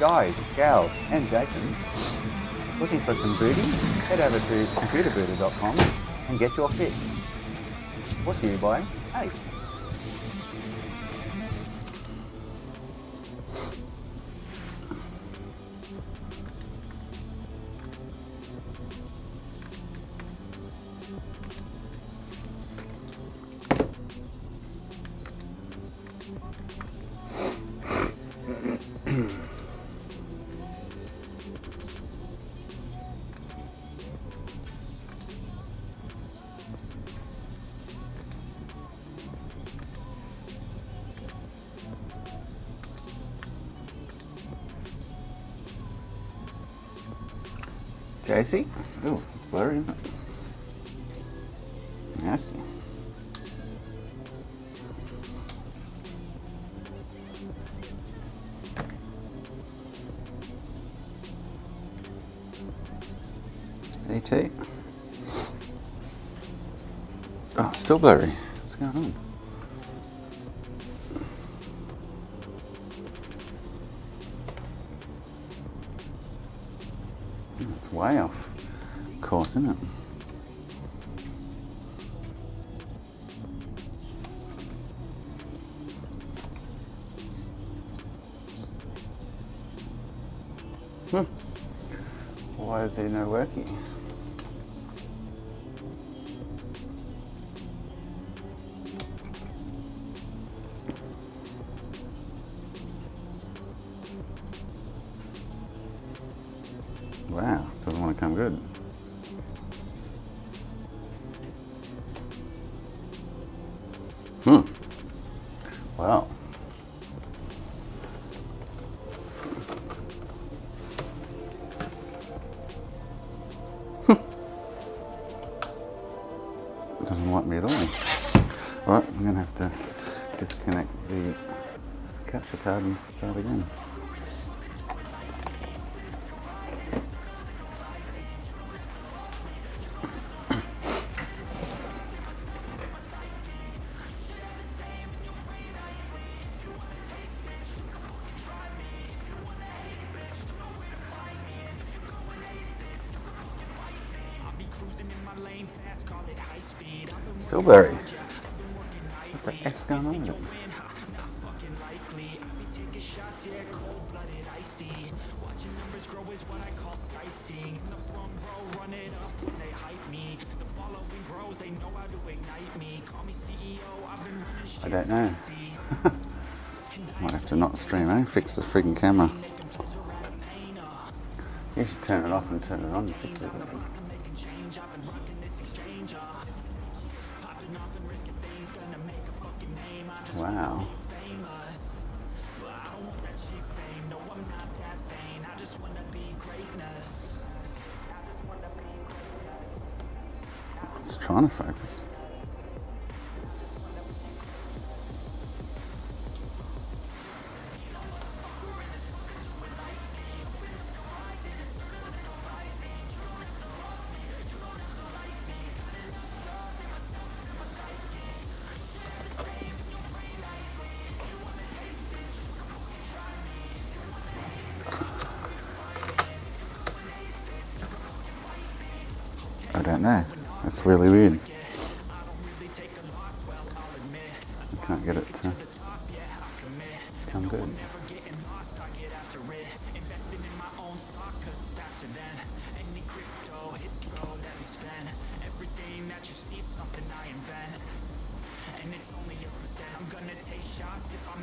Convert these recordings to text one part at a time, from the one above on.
guys, gals, and Jason, looking for some booty? Head over to computerbooty.com and get your fit. Brought to you by Ace. JC? Ooh, it's blurry, isn't it? Nasty. AT. Oh, still blurry. What's going on? It's way off course, isn't it? Why is there no working? Wow, doesn't want to come good. Wow. Doesn't like me at all. Right, I'm going to have to disconnect the capture card and start again. Still blurry. What the F's going on with it? I don't know. Might have to not stream, eh? Fix the freaking camera. You should turn it off and turn it on and fix it. Wow. It's trying to focus. I don't know. That's really weird. I can't get it to come good.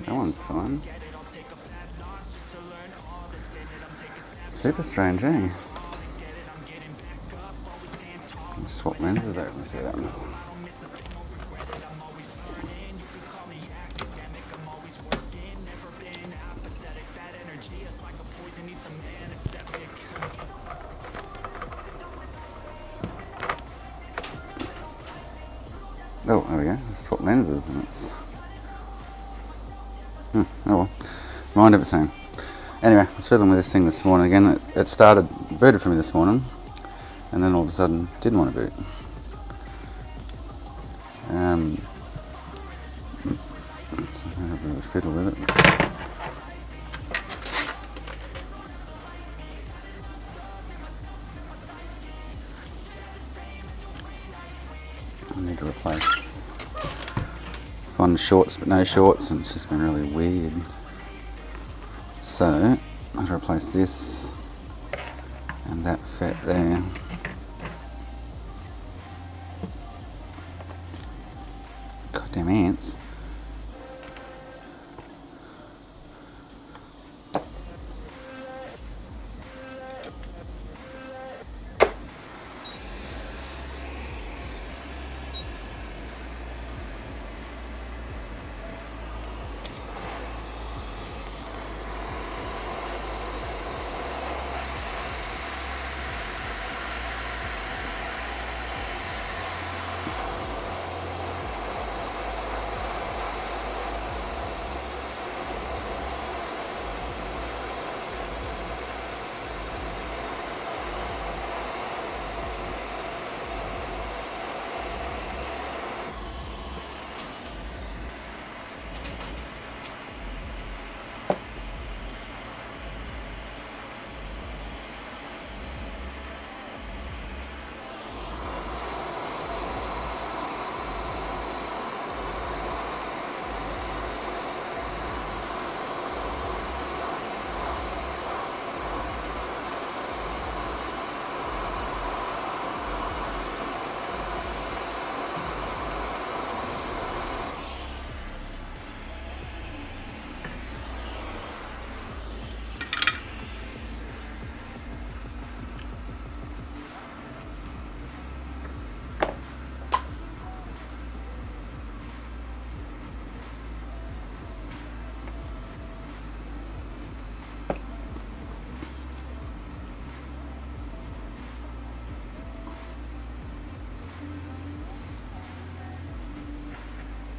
That one's fine. Super strange, eh? Swap lenses out and see what happens. Oh, there we go. Swap lenses and it's... oh well. Mind of its own. Anyway, I was fiddling with this thing this morning again. It started, booted for me this morning, and then all of a sudden didn't want to boot. So I'm going to have a bit of a fiddle with it. need to replace fun shorts but no shorts, and it's just been really weird. So I have to replace this and that fat there. Goddamn ants.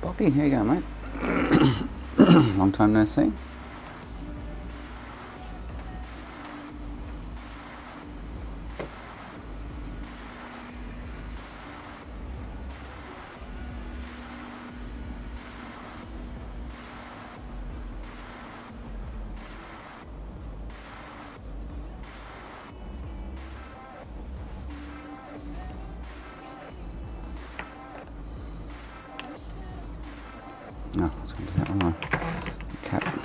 Bobby, how you going, mate? Long time no see. No, I was going to do that one. Cat.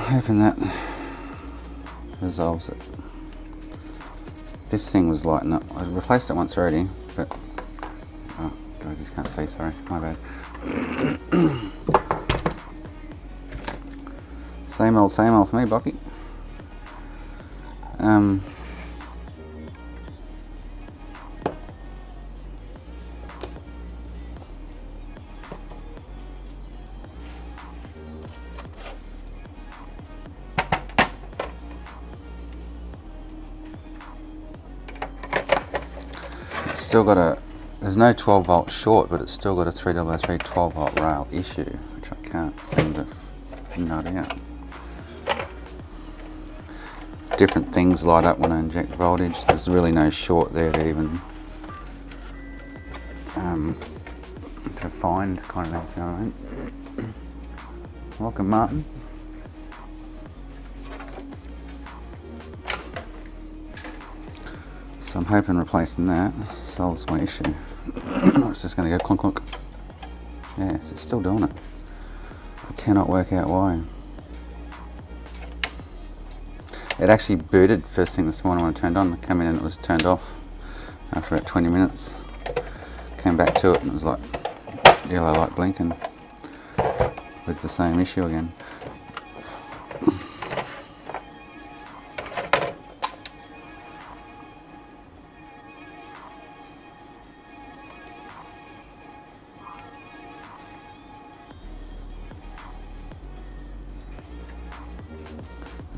hoping that resolves it. This thing was lighting up. I replaced it once already, but oh, I just can't see. Sorry, my bad. Same old for me, Bocky. It's still got a, there's no 12 volt short, but it's still got a 333 12 volt rail issue, which I can't seem to nut out. Different things light up when I inject voltage. There's really no short there to even to find, kind of, you know what I mean? Welcome, Martin. So I'm hoping replacing that solves my issue. It's just going to go clunk clunk. Yes, it's still doing it. I cannot work out why. It actually booted first thing this morning when I turned on. I came in and it was turned off after about 20 minutes. Came back to it and it was like yellow light blinking with the same issue again.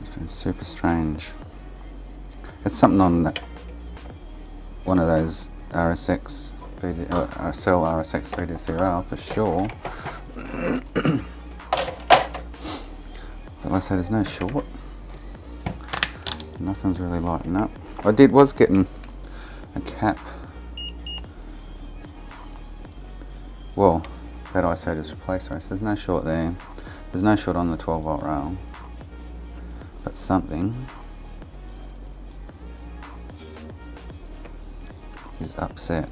It's been super strange. It's something on that, one of those RSX cell RSX VDCR for sure. But like I say, there's no short. Nothing's really lighting up. I was getting a cap. Well, that ISO just replaced her, so there's no short there. There's no short on the 12 volt rail. But something is upset.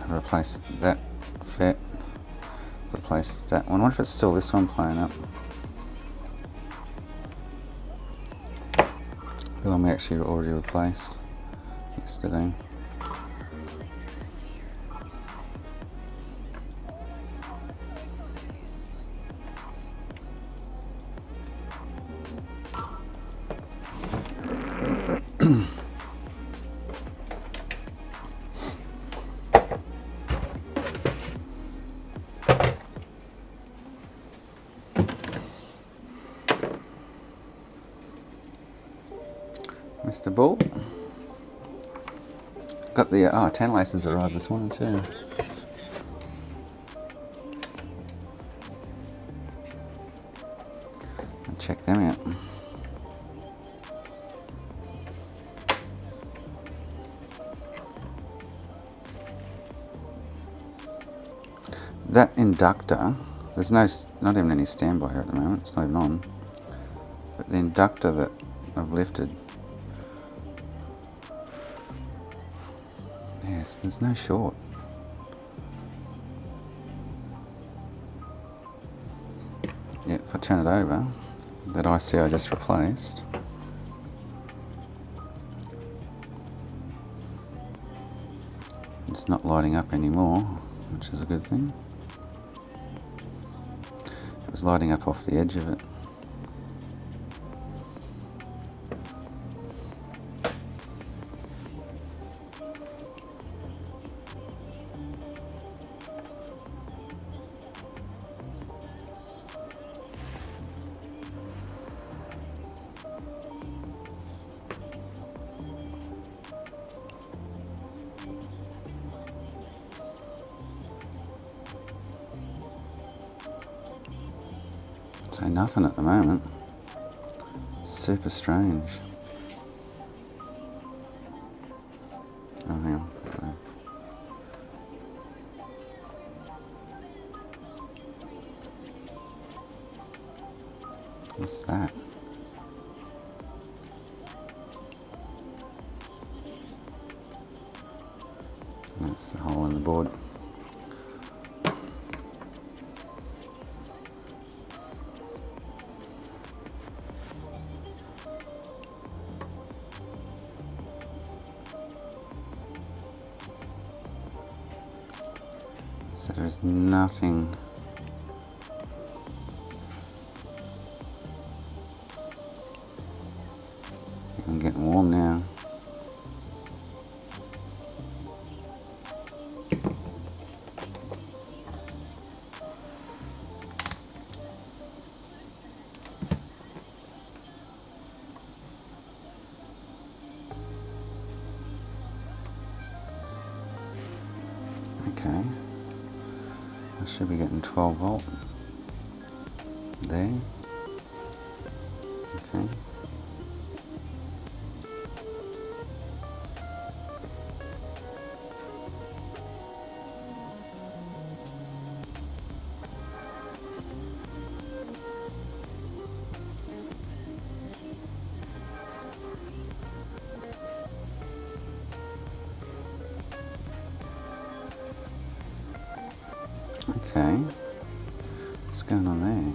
I've replaced that FET, replaced that one. I wonder if it's still this one playing up. The one we actually already replaced yesterday. Mr. Bull. Got the TantalACE'ing arrived this morning too. I'll check them out. That inductor, there's not even any standby here at the moment, it's not even on. But the inductor that I've lifted, yes, there's no short. Yeah, if I turn it over, that IC I just replaced, it's not lighting up anymore, which is a good thing. It was lighting up off the edge of it. So nothing at the moment. Super strange. Oh, hang on. What's that? That's the hole in the board. So there's nothing. I'm getting warm now. Okay, I should be getting 12 volt there. Okay. Okay, what's going on there?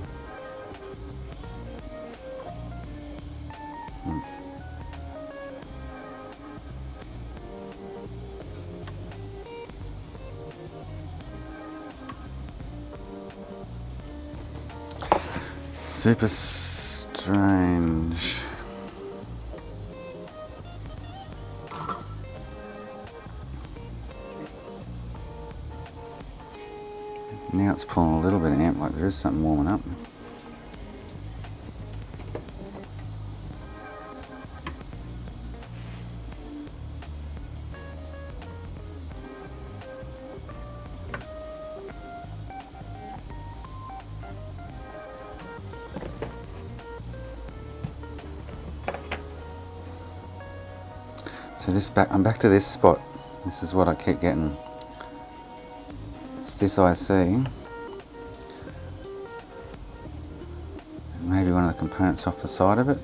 Super strange. Now it's pulling a little bit of amp, like there is something warming up. So I'm back to this spot. This is what I keep getting. It's this IC. Maybe one of the components off the side of it.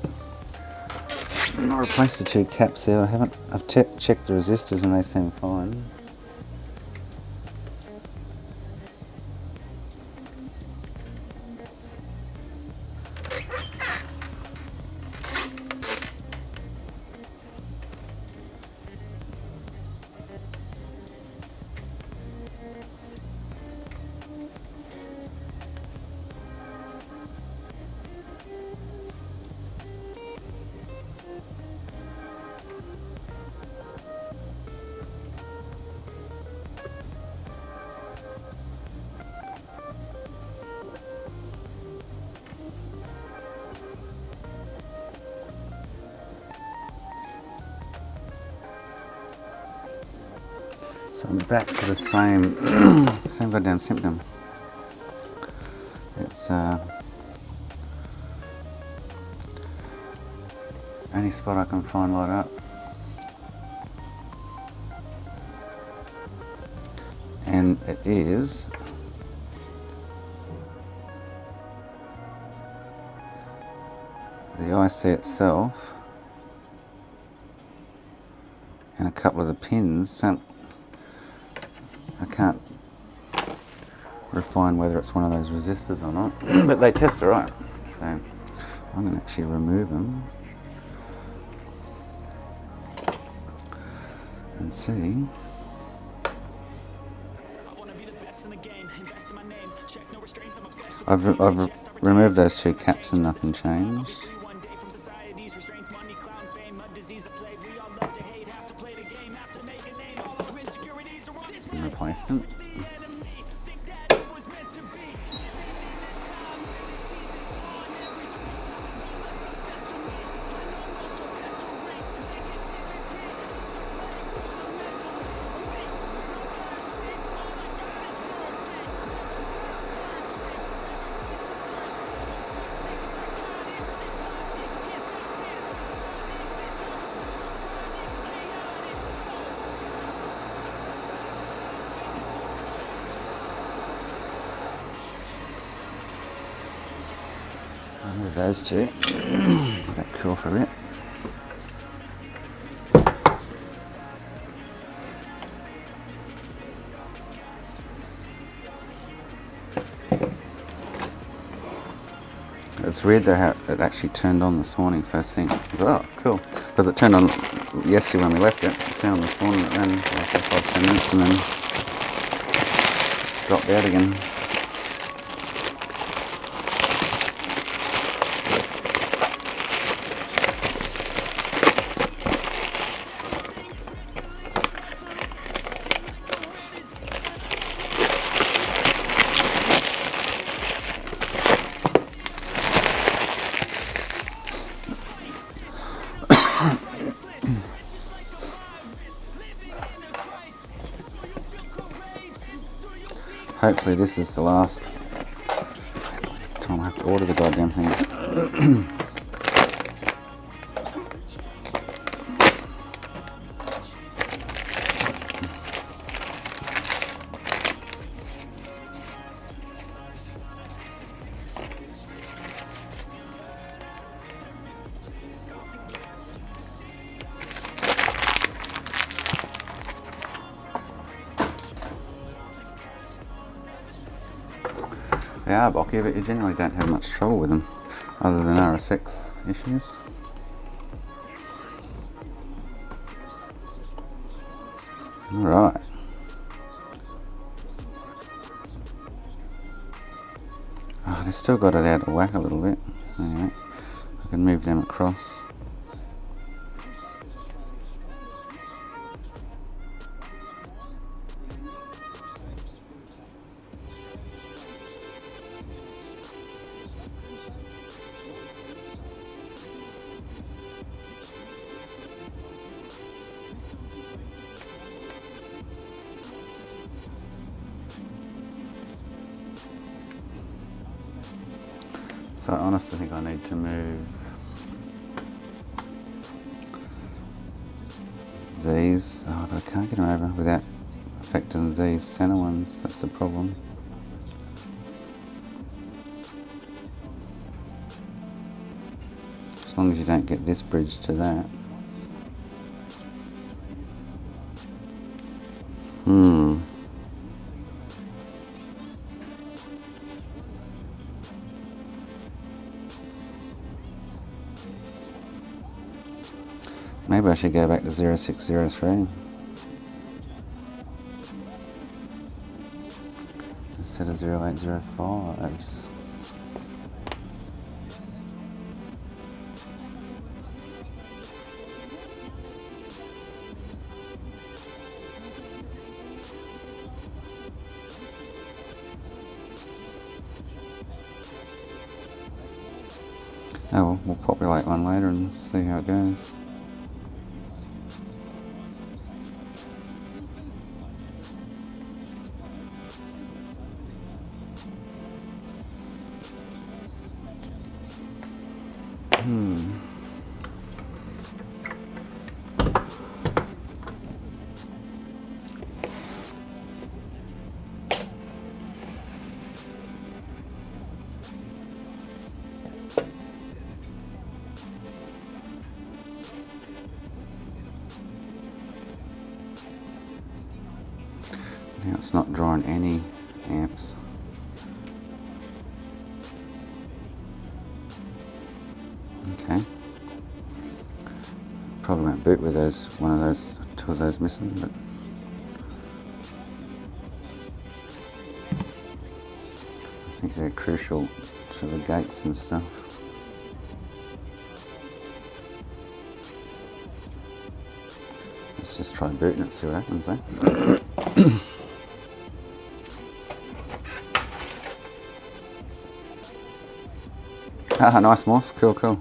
And I replaced the two caps there. I've checked the resistors and they seem fine. So I'm back to the same same goddamn symptom. It's only spot I can find light up. And it is the IC itself and a couple of the pins. I can't refine whether it's one of those resistors or not, but they test it right. So I'm going to actually remove them and see. I've removed those two caps and nothing changed. And replaced it. Move those two. That cool for a bit. It's weird though how it actually turned on this morning first thing. Oh, cool. Because it turned on yesterday when we left it. It turned on this morning, it ran for 5-10 minutes and then dropped out again. Hopefully this is the last time I have to order the goddamn things. They are bulky, but you generally don't have much trouble with them, other than RSX issues. Alright. Oh, they've still got it out of whack a little bit. Anyway, I can move them across. So I honestly think I need to move these. Oh, but I can't get them over without affecting these center ones. That's the problem. As long as you don't get this bridge to that. Maybe I should go back to 0603 instead of 0805s. Oh well, we'll populate one later and see how it goes. Now it's not drawing any amps. Okay. Probably won't boot with those, two of those missing, but I think they're crucial to the gates and stuff. Let's just try booting it, see what happens, eh? Ah, nice moss, cool, cool.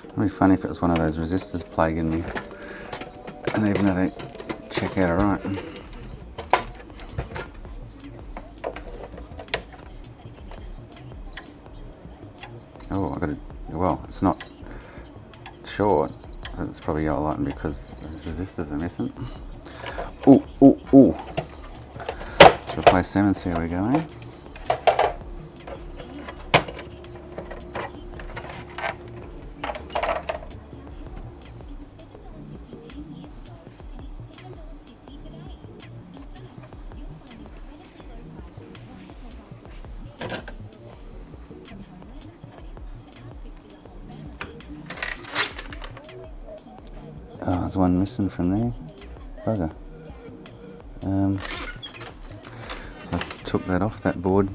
It'd be funny if it was one of those resistors plaguing me, and even though they check out alright. Oh, I got it. Well, it's not short, but it's probably yellow lighting because the resistors are missing. Ooh, ooh, ooh. Let's replace them and see how we go, eh? Oh, there's one missing from there. Bugger. So I took that off that board.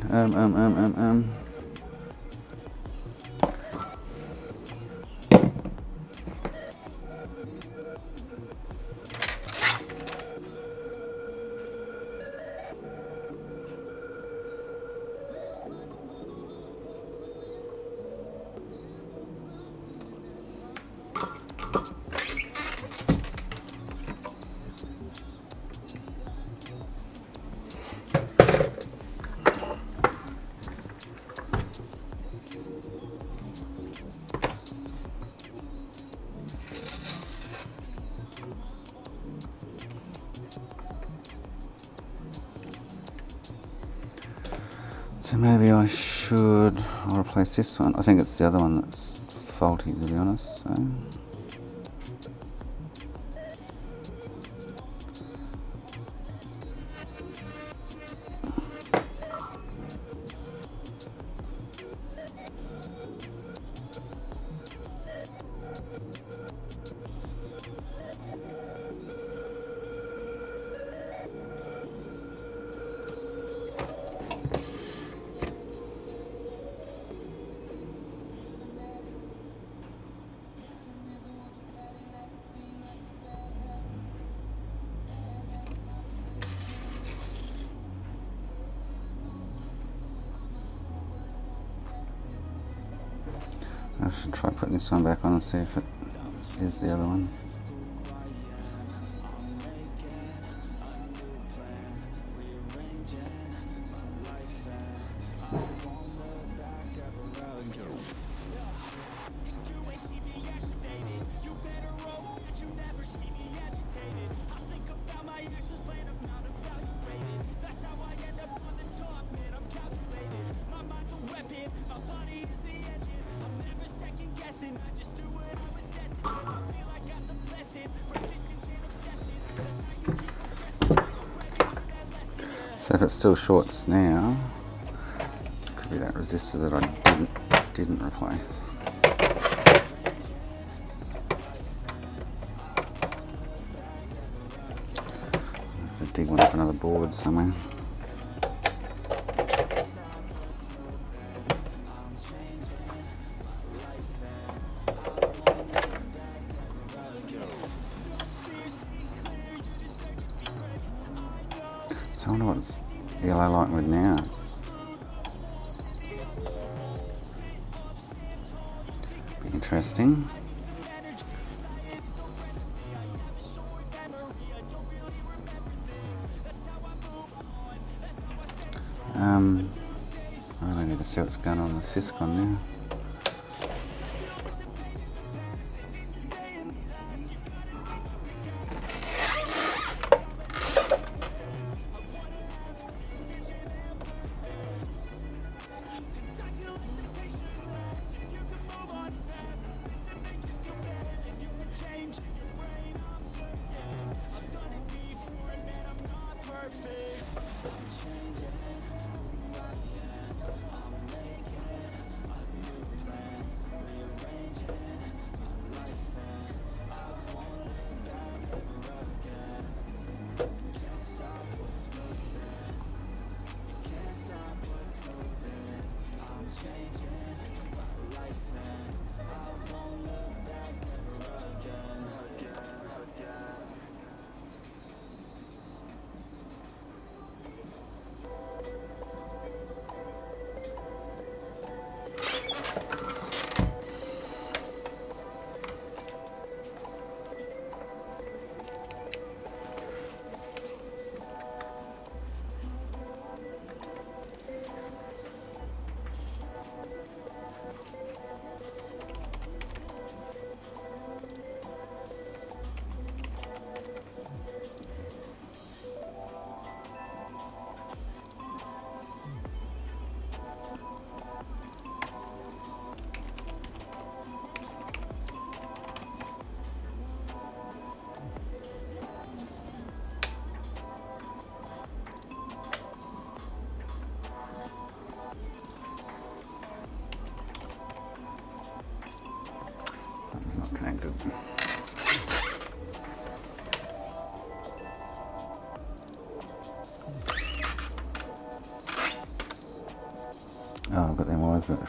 So maybe I'll replace this one. I think it's the other one that's faulty, to be honest. So. I should try putting this one back on and see if it is the other one. So if it's still shorts now, it could be that resistor that I didn't replace. I have to dig one up another board somewhere. So I wonder what's yellow like with now. Be interesting. I really need to see what's going on with the Syscon now.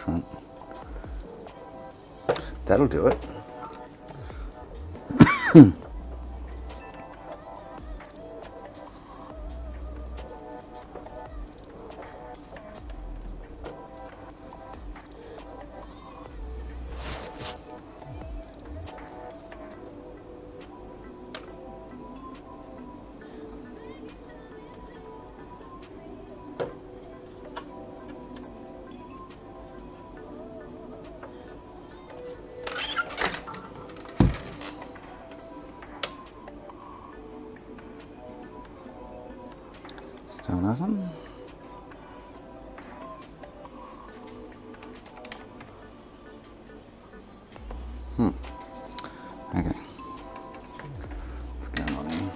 different. That'll do it. Still nothing. Okay. What's going on here?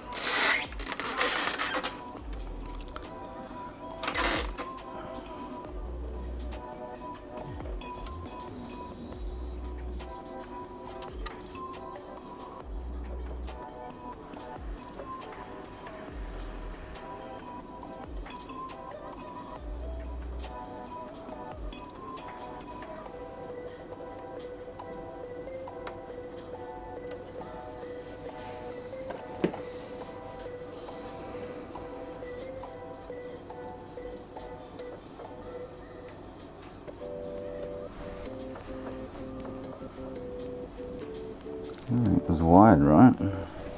It was wide, right?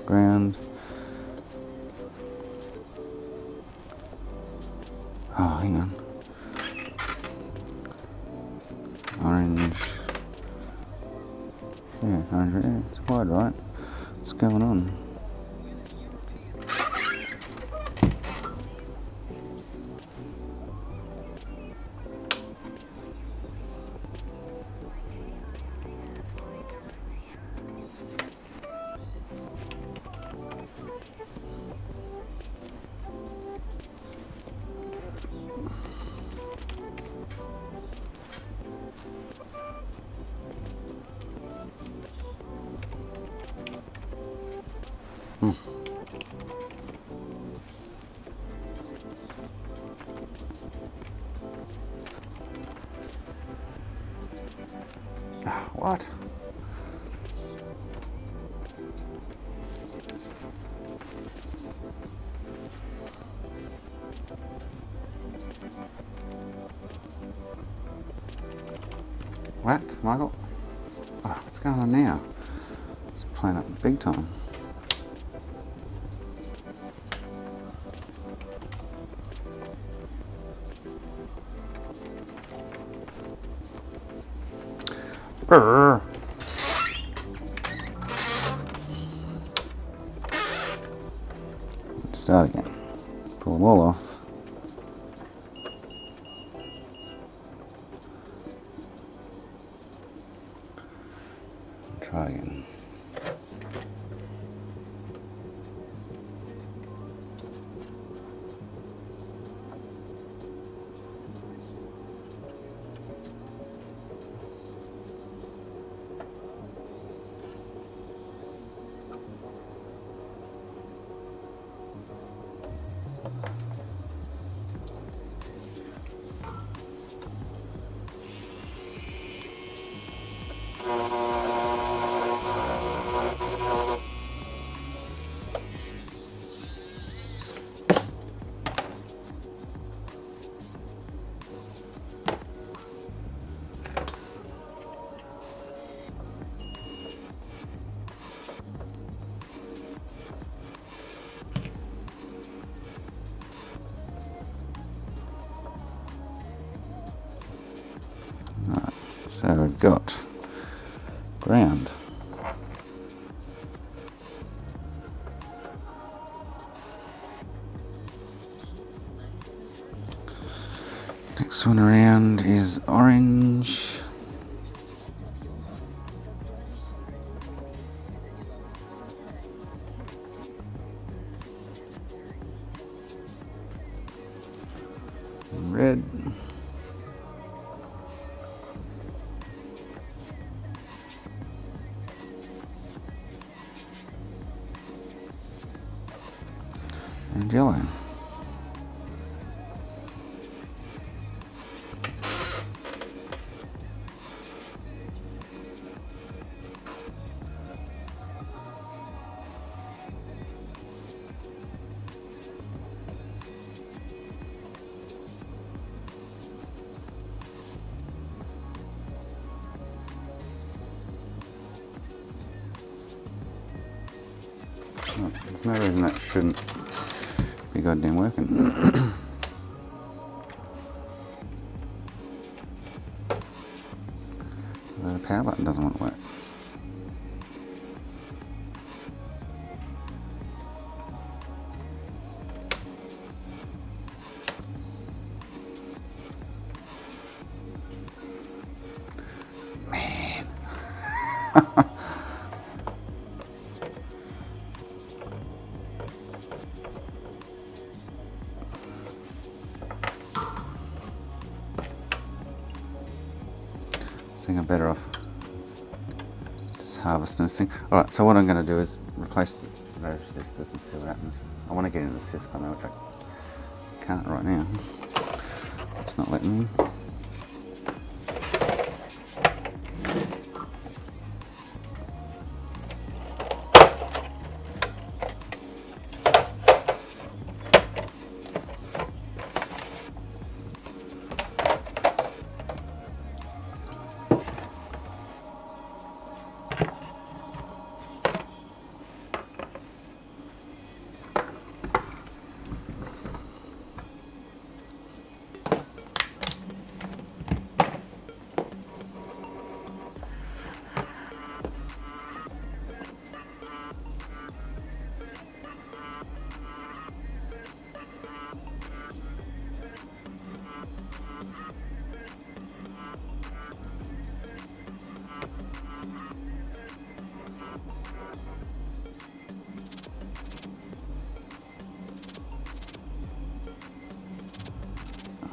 Ground. Oh, hang on. Orange. Yeah, orange. Yeah, it's wide, right? What's going on? What? What, Michael? Oh, what's going on now? It's playing up big time. Brr. Start again. Pull them all off. Try again. So we've got ground. Next one around is orange. Red. And yellow. There's no reason that shouldn't be goddamn working. The power button doesn't want to work. Man. I think I'm better off just harvesting this thing. Alright, so what I'm going to do is replace those resistors and see what happens. I want to get into the syscon now, which I can't right now. It's not letting me.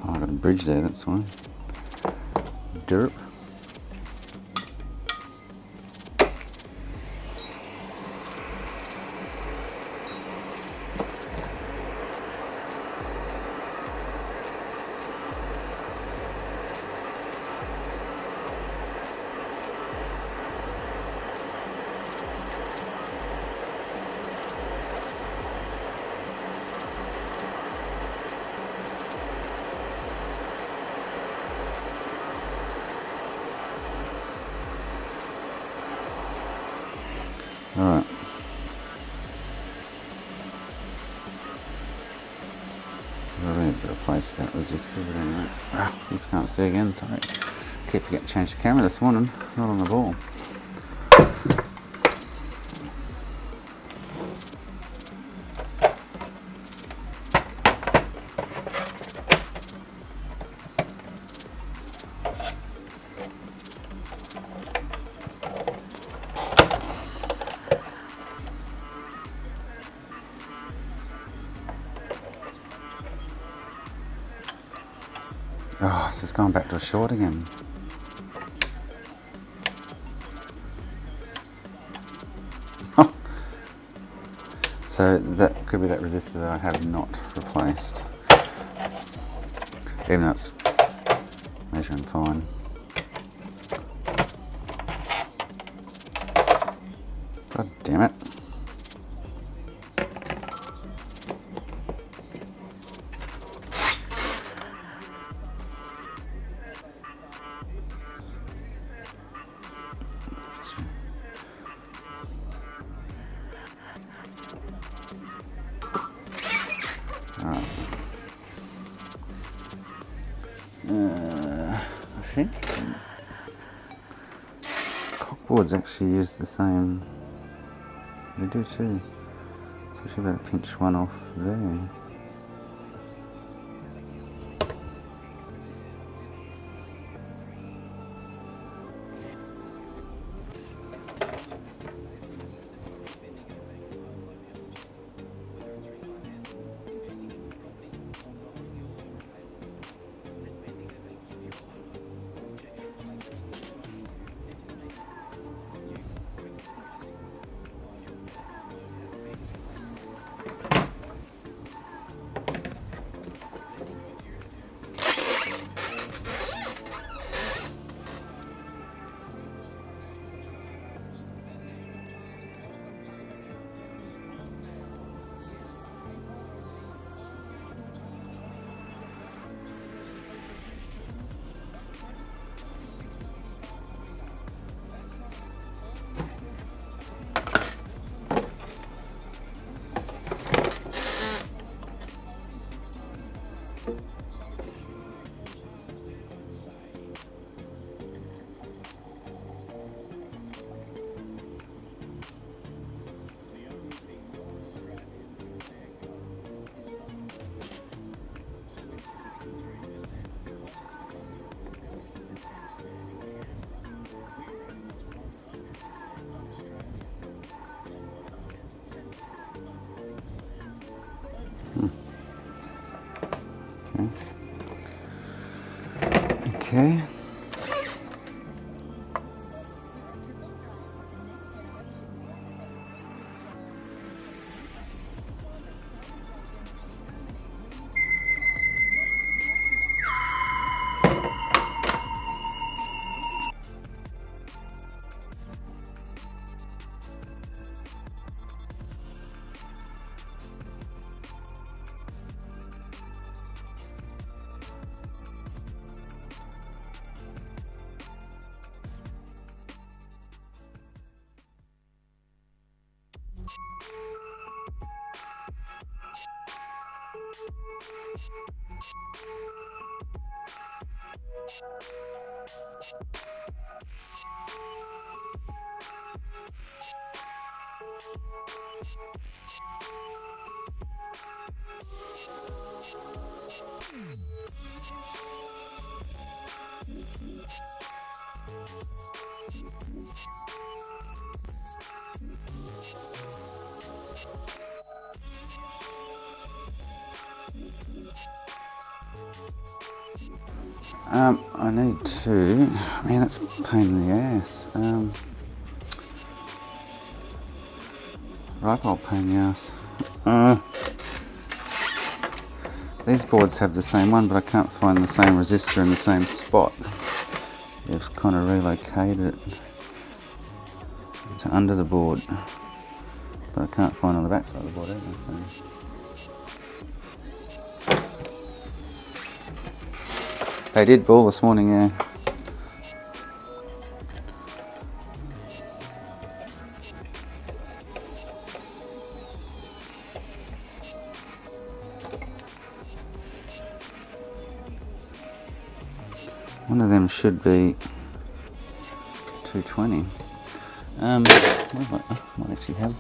Oh, I've got a bridge there, that's why. Derp. Alright. I really need to replace that resistor, but anyway. Ah, you just can't see again, sorry. Keep forgetting to change the camera this morning, not on the ball. Oh, this is going back to a short again. So that could be that resistor that I have not replaced. Even though it's measuring fine. God damn it. I think cockboards actually use the same. They do too. So I should better pinch one off there. Okay. I need to, man, that's a pain in the ass. Right old pain in the ass. These boards have the same one, but I can't find the same resistor in the same spot. They've kind of relocated it to under the board, but I can't find on the back side of the board either. So. They did ball this morning, yeah. One of them should be 220. I might actually have.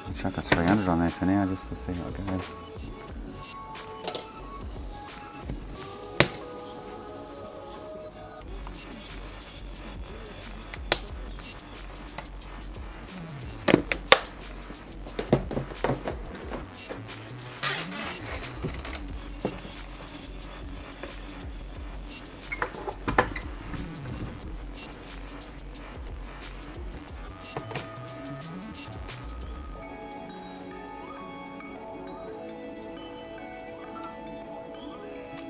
I'll chuck a 300 on there for now just to see how it goes.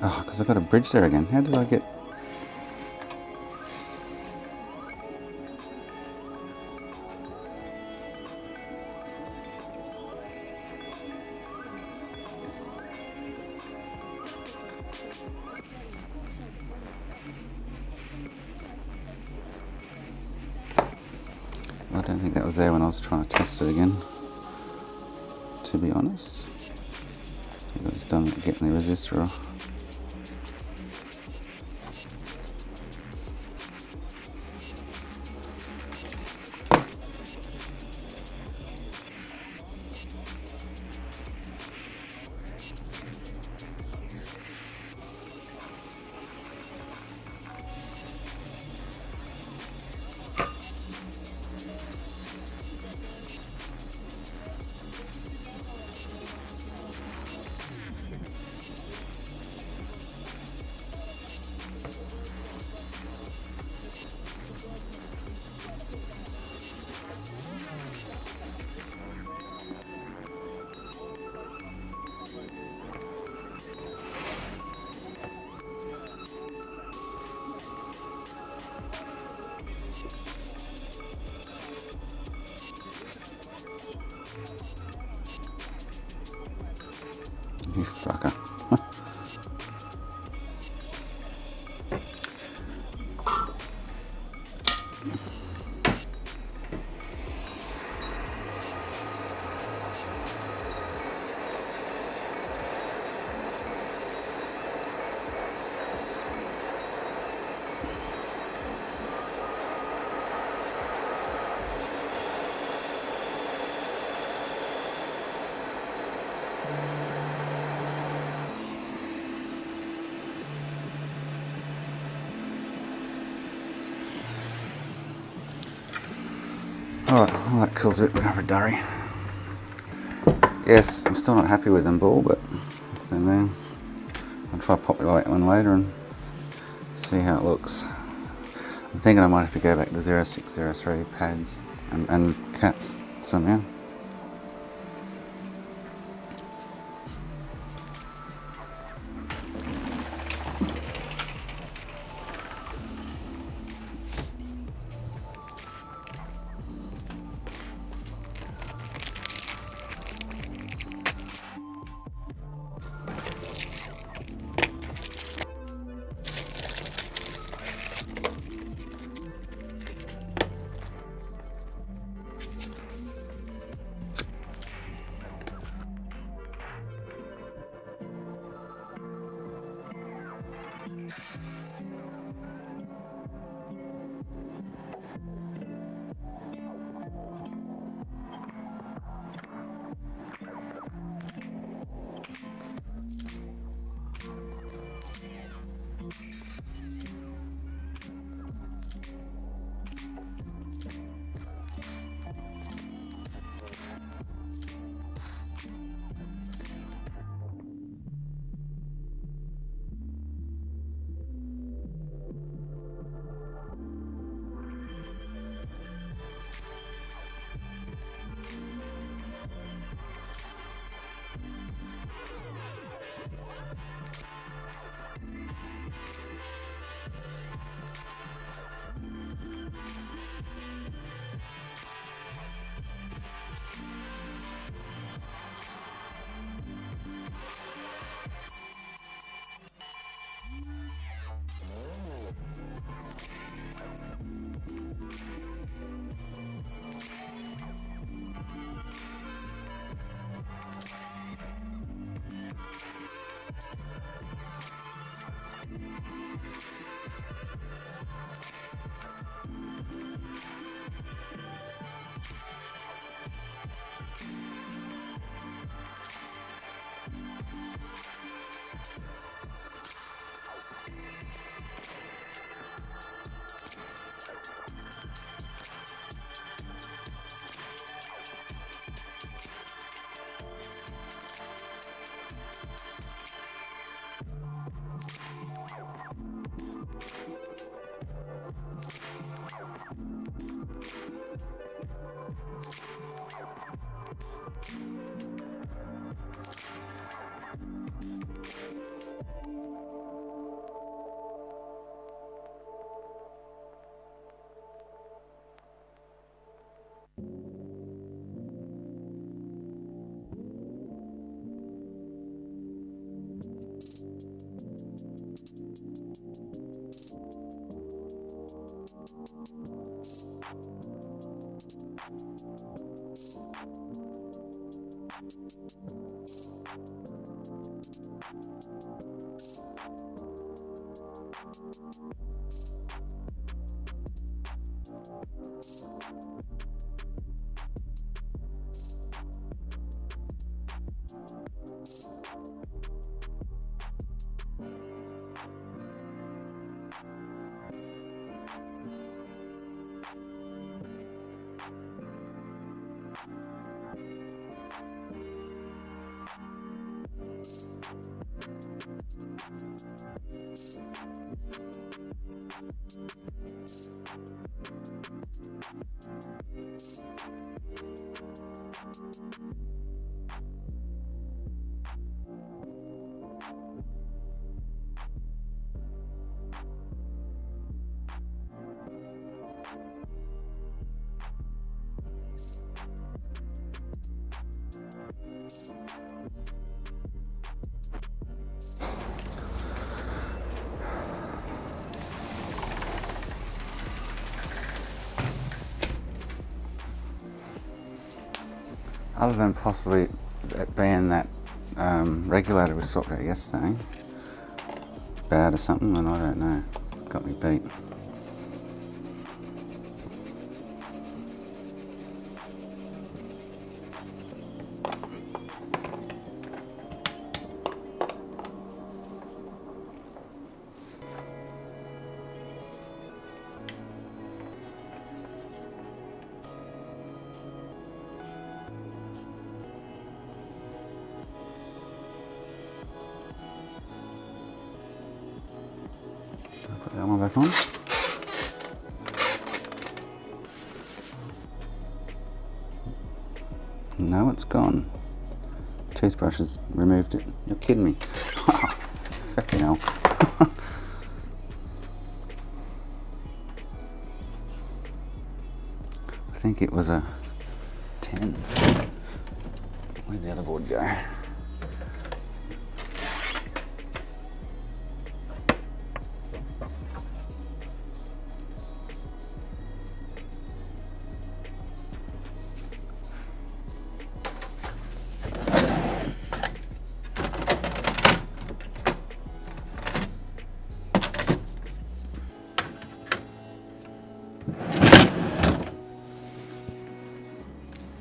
Oh, because I've got a bridge there again. How did I get... I don't think that was there when I was trying to test it again, to be honest. I think I was done getting the resistor off. You fucker. Alright, well that kills it, we have a durry. Yes, I'm still not happy with them ball, but that's them there. I'll try to populate one later and see how it looks. I'm thinking I might have to go back to 0603 pads and caps somehow. Other than possibly that being that regulator we swapped out yesterday, bad or something, and I don't know. It's got me beat. Put that one back on. No, it's gone. Toothbrush has removed it. You're kidding me. Fucking hell. I think it was a 10. Where'd the other board go?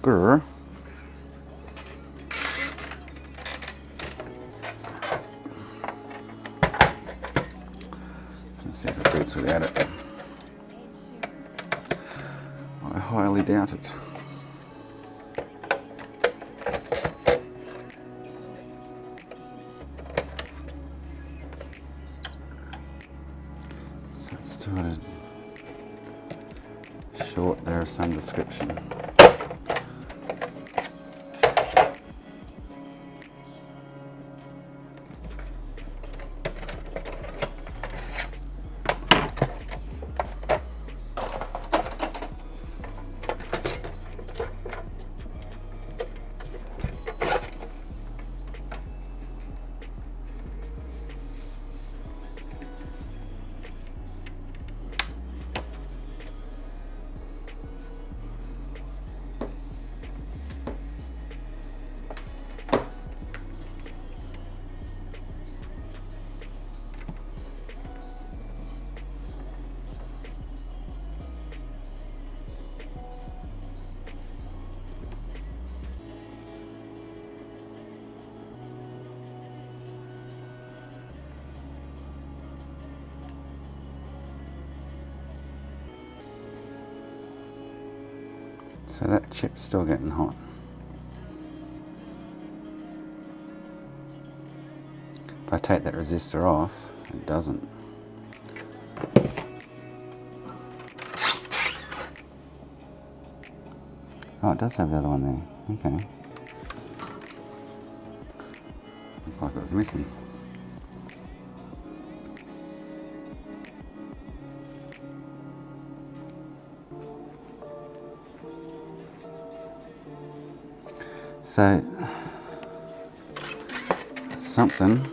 Grr. Let's see if it beats without it. I highly doubt it. So it's still got a short there of some description. So that chip's still getting hot. If I take that resistor off, it doesn't. Oh, it does have the other one there. Okay. Looked like it was missing. So, something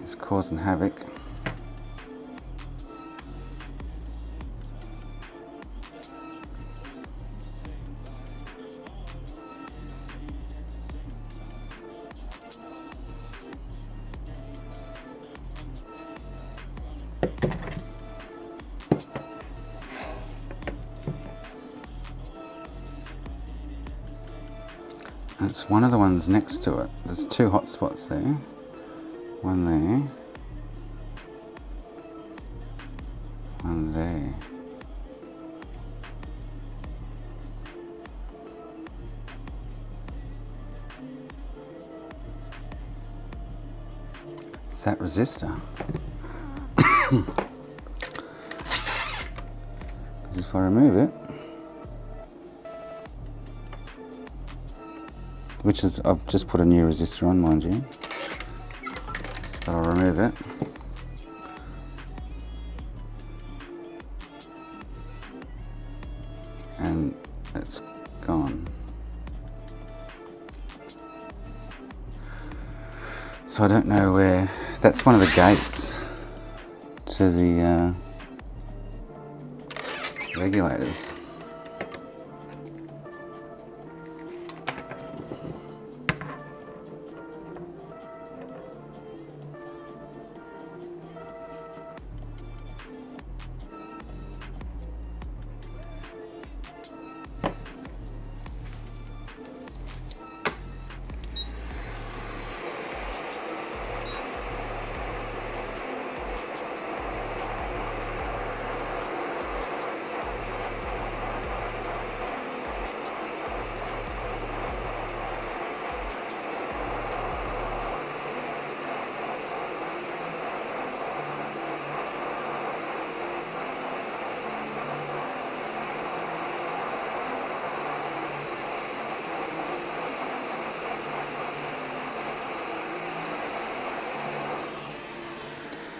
is causing havoc. It's one of the ones next to it. There's two hot spots there. One there. One there. It's that resistor. Because if I remove it, which is, I've just put a new resistor on, mind you, so I'll remove it. And it's gone. So I don't know where, that's one of the gates to the regulators.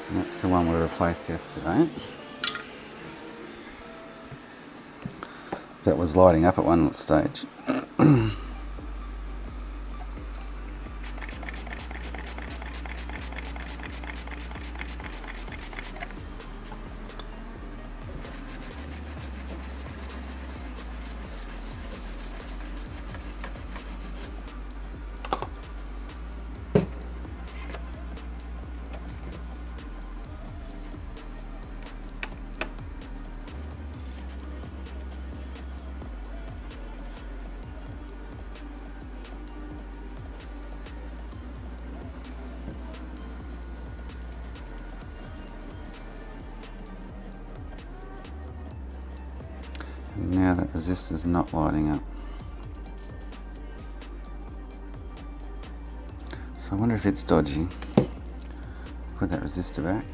And that's the one we replaced yesterday. That was lighting up at one stage. And now that resistor's not lighting up. So I wonder if it's dodgy. Put that resistor back.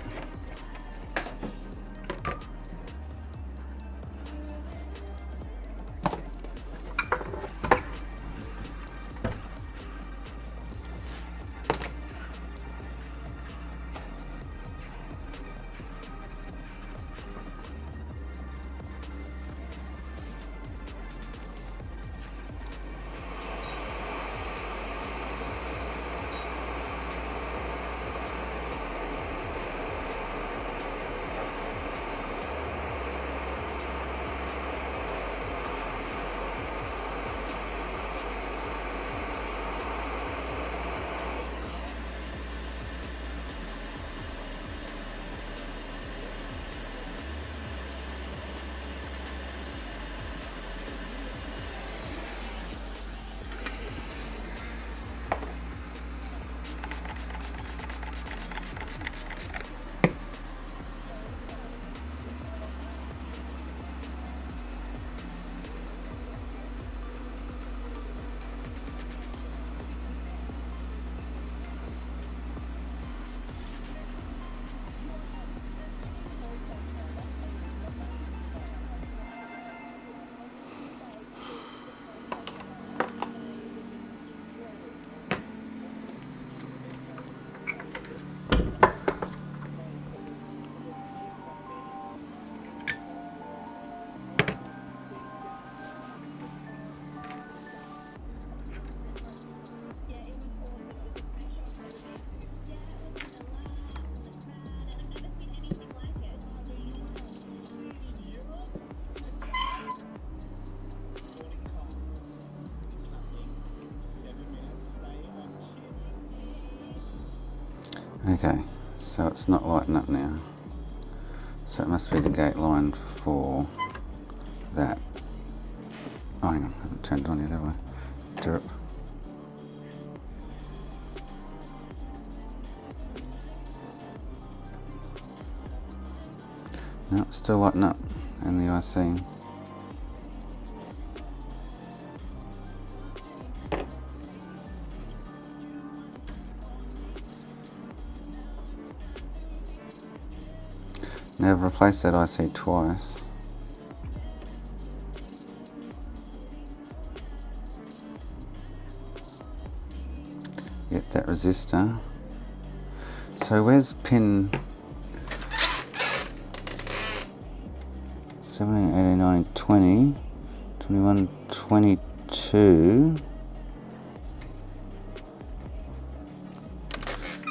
Okay, so it's not lighting up now. So it must be the gate line for that. Oh, hang on, I haven't turned it on yet, have I? Derp. No, it's still lighting up in the IC. Now I've replaced that IC twice. Get that resistor. So where's pin 17, 18, 19, 20, 21, 22,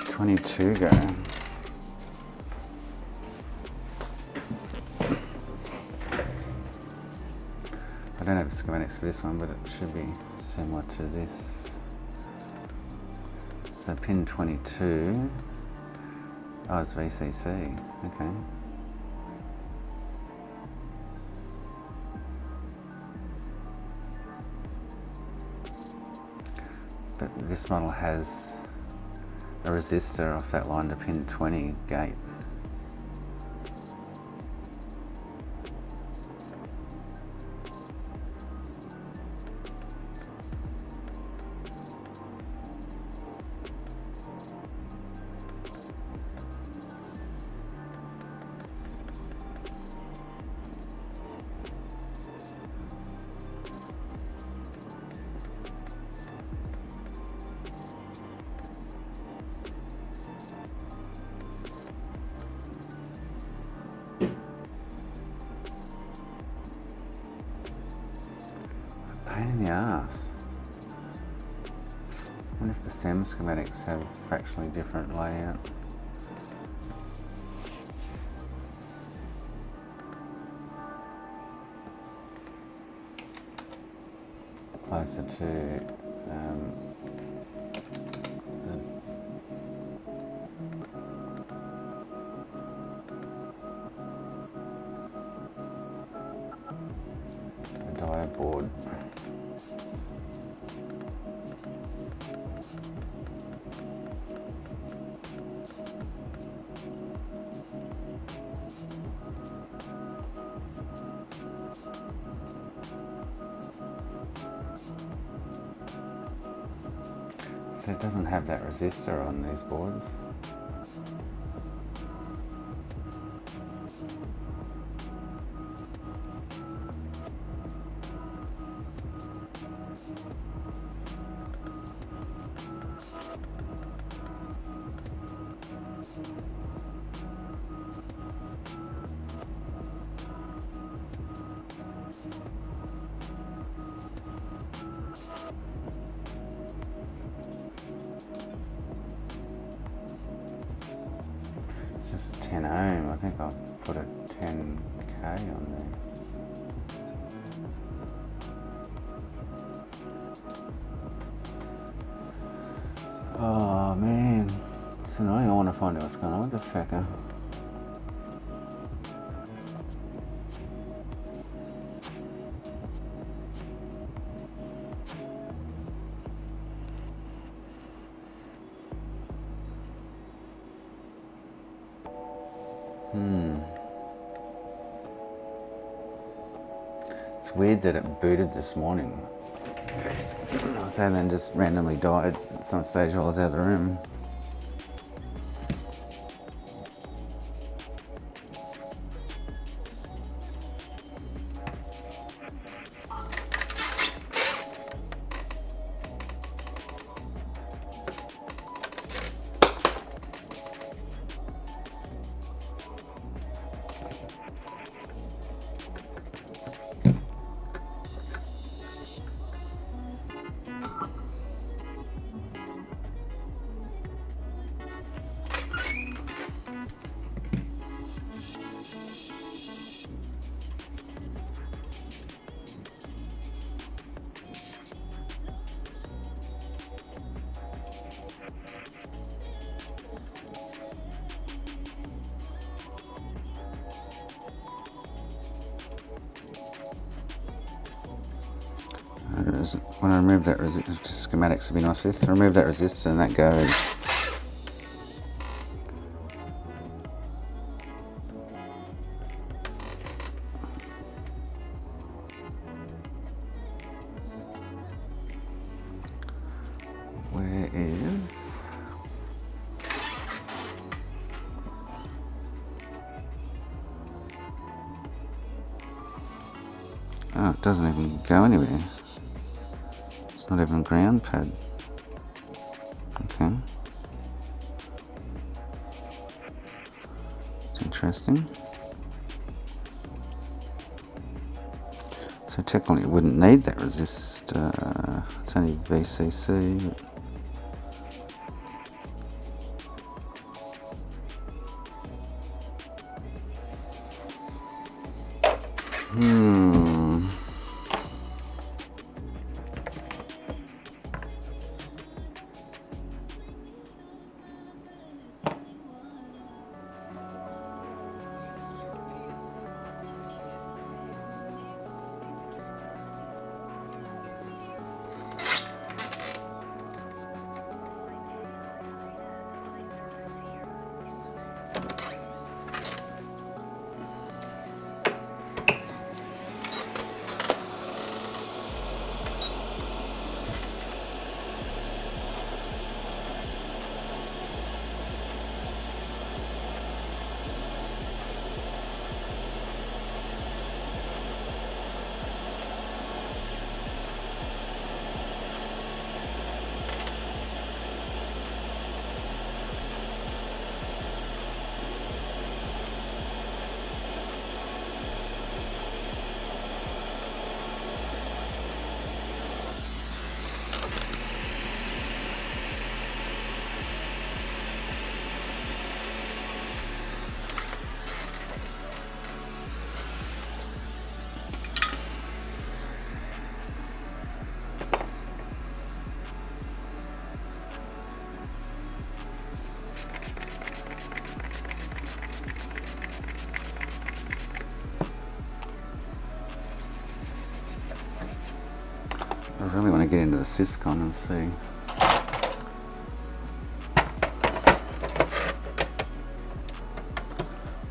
22 go? I don't have schematics for this one, but it should be similar to this. So pin 22, oh, it's VCC, okay. But this model has a resistor off that line to pin 20 gate. pain in the ass. I wonder if the SEM schematics have fractionally different layout. Closer to the diode board. So it doesn't have that resistor on these boards. It's just 10 ohm. I think I'll put a 10k on there. Oh man, it's annoying. I want to find out what's going on with the fecker. It's weird that it booted this morning. So then just randomly died at some stage while I was out of the room. When I remove that resistor, schematics would be nice with. Remove that resistor and that goes. Where is... Oh, it doesn't even go anywhere. It's not even ground pad. Okay. It's interesting. So technically it wouldn't need that resistor. It's only VCC. really want to get into the Syscon and see.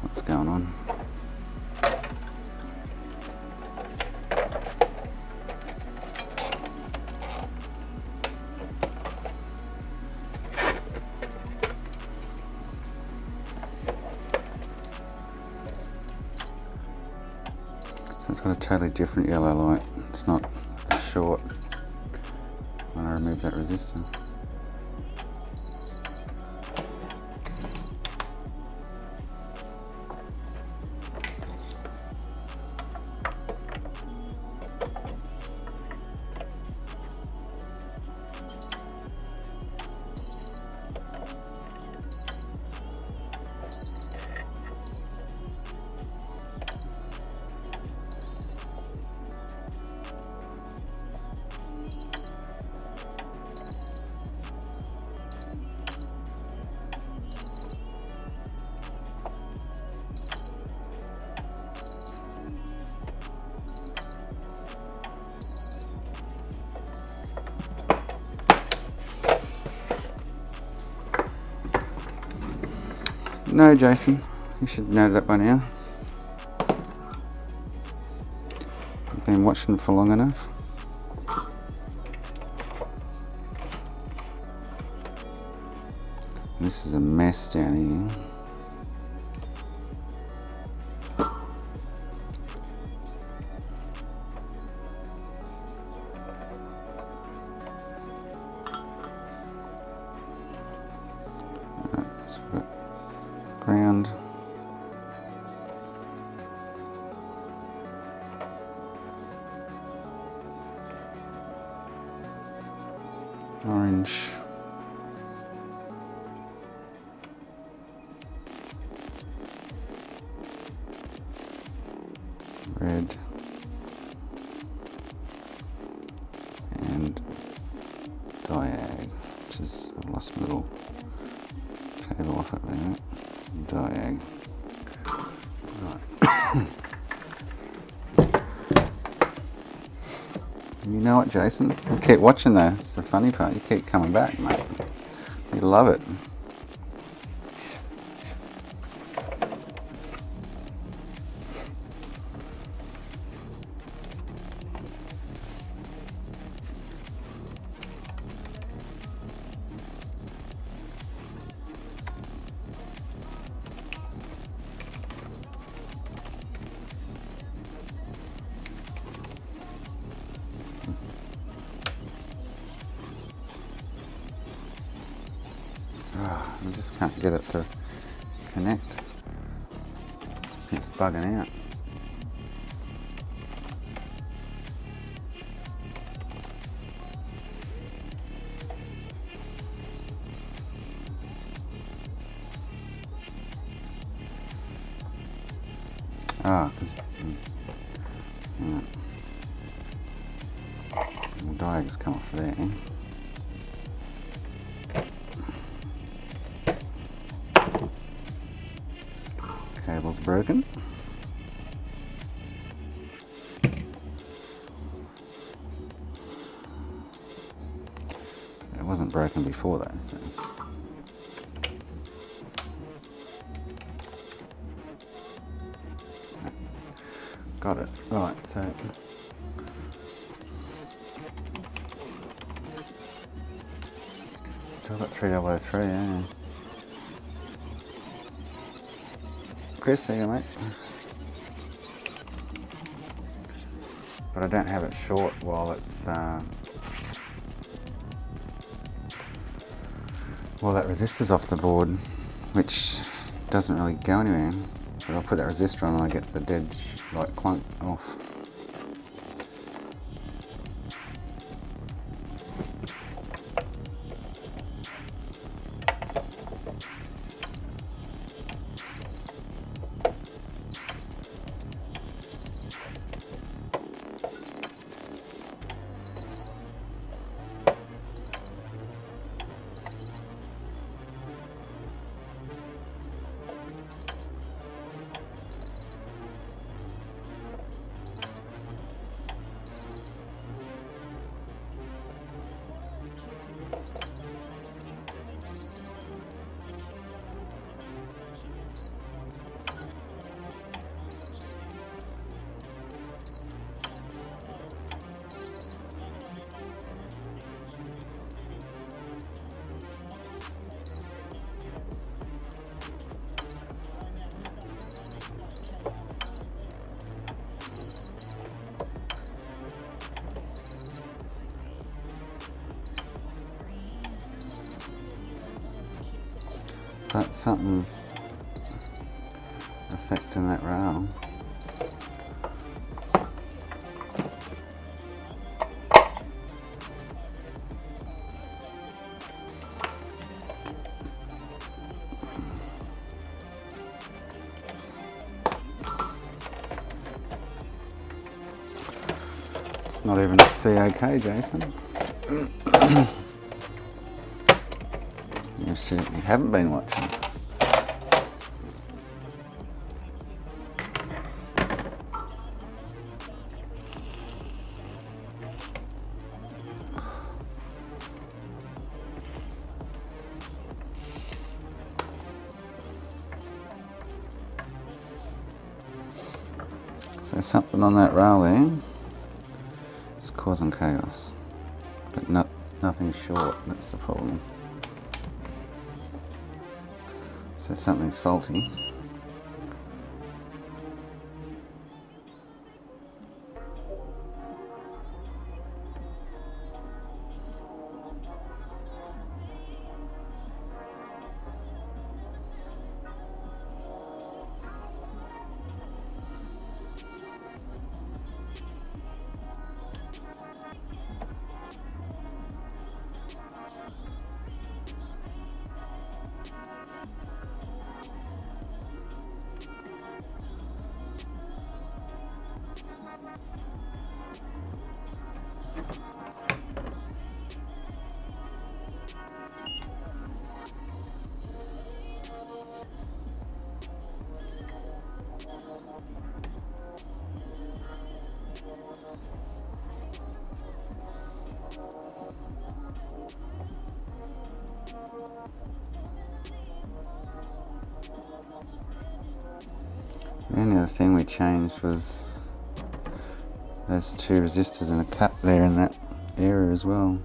What's going on? So it's got a totally different yellow light. It's not a short when I remove that resistor. No, Jason, you should know that by now. You've been watching for long enough. This is a mess down here. Alright, so we've got ground. Orange. Red. And diag, which is, I've lost my little cable off it there. Diag. Right. You know what, Jason? You keep watching though. It's the funny part. You keep coming back, mate. You love it. I just can't get it to connect. It's bugging out. Ah, because the diag's come off there. Cable's broken. It wasn't broken before though, so. Got it. Right, so still got 3003, yeah. Chris, there you go, mate. But I don't have it short while it's while that resistor's off the board, which doesn't really go anywhere. But I'll put that resistor on and I get the dead like clunk off. but something affecting that rail. It's not even a COK, Jason. You see, you haven't been watching. So something on that rail there is causing chaos, but nothing's short. That's the problem. So something's faulty. The only other thing we changed was those two resistors and a cut there in that area as well.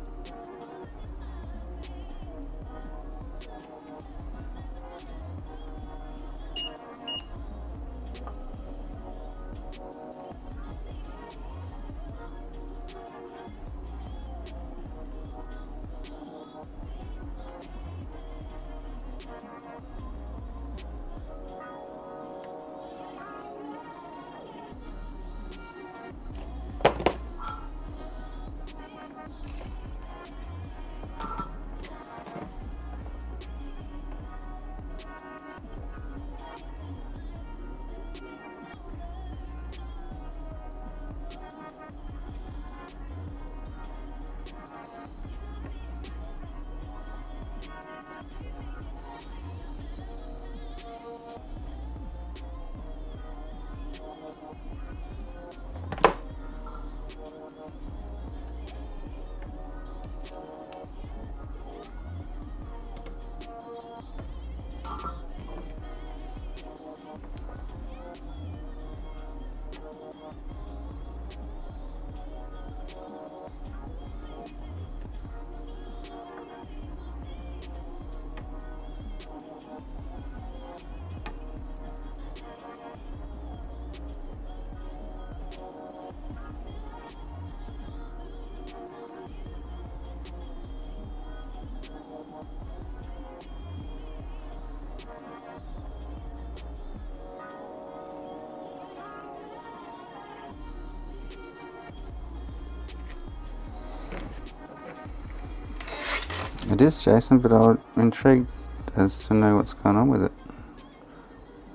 It is, Jason, but I'm intrigued as to know what's going on with it.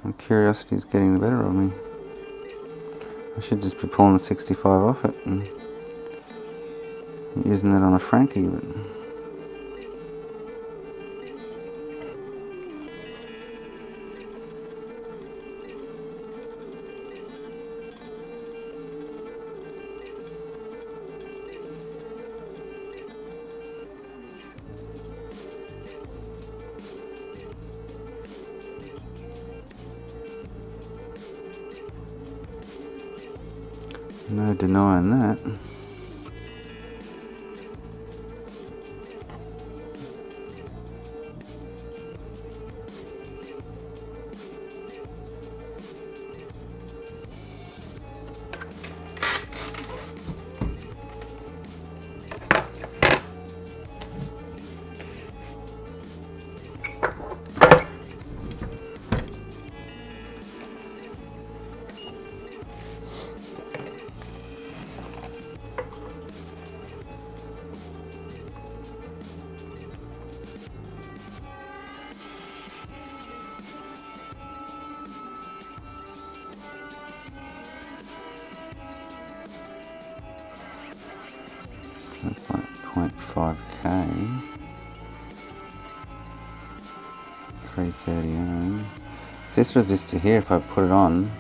My curiosity's getting the better of me. I should just be pulling the 65 off it and using that on a Frankie, but no denying that. okay. 330 ohm. This resistor here, if I put it on,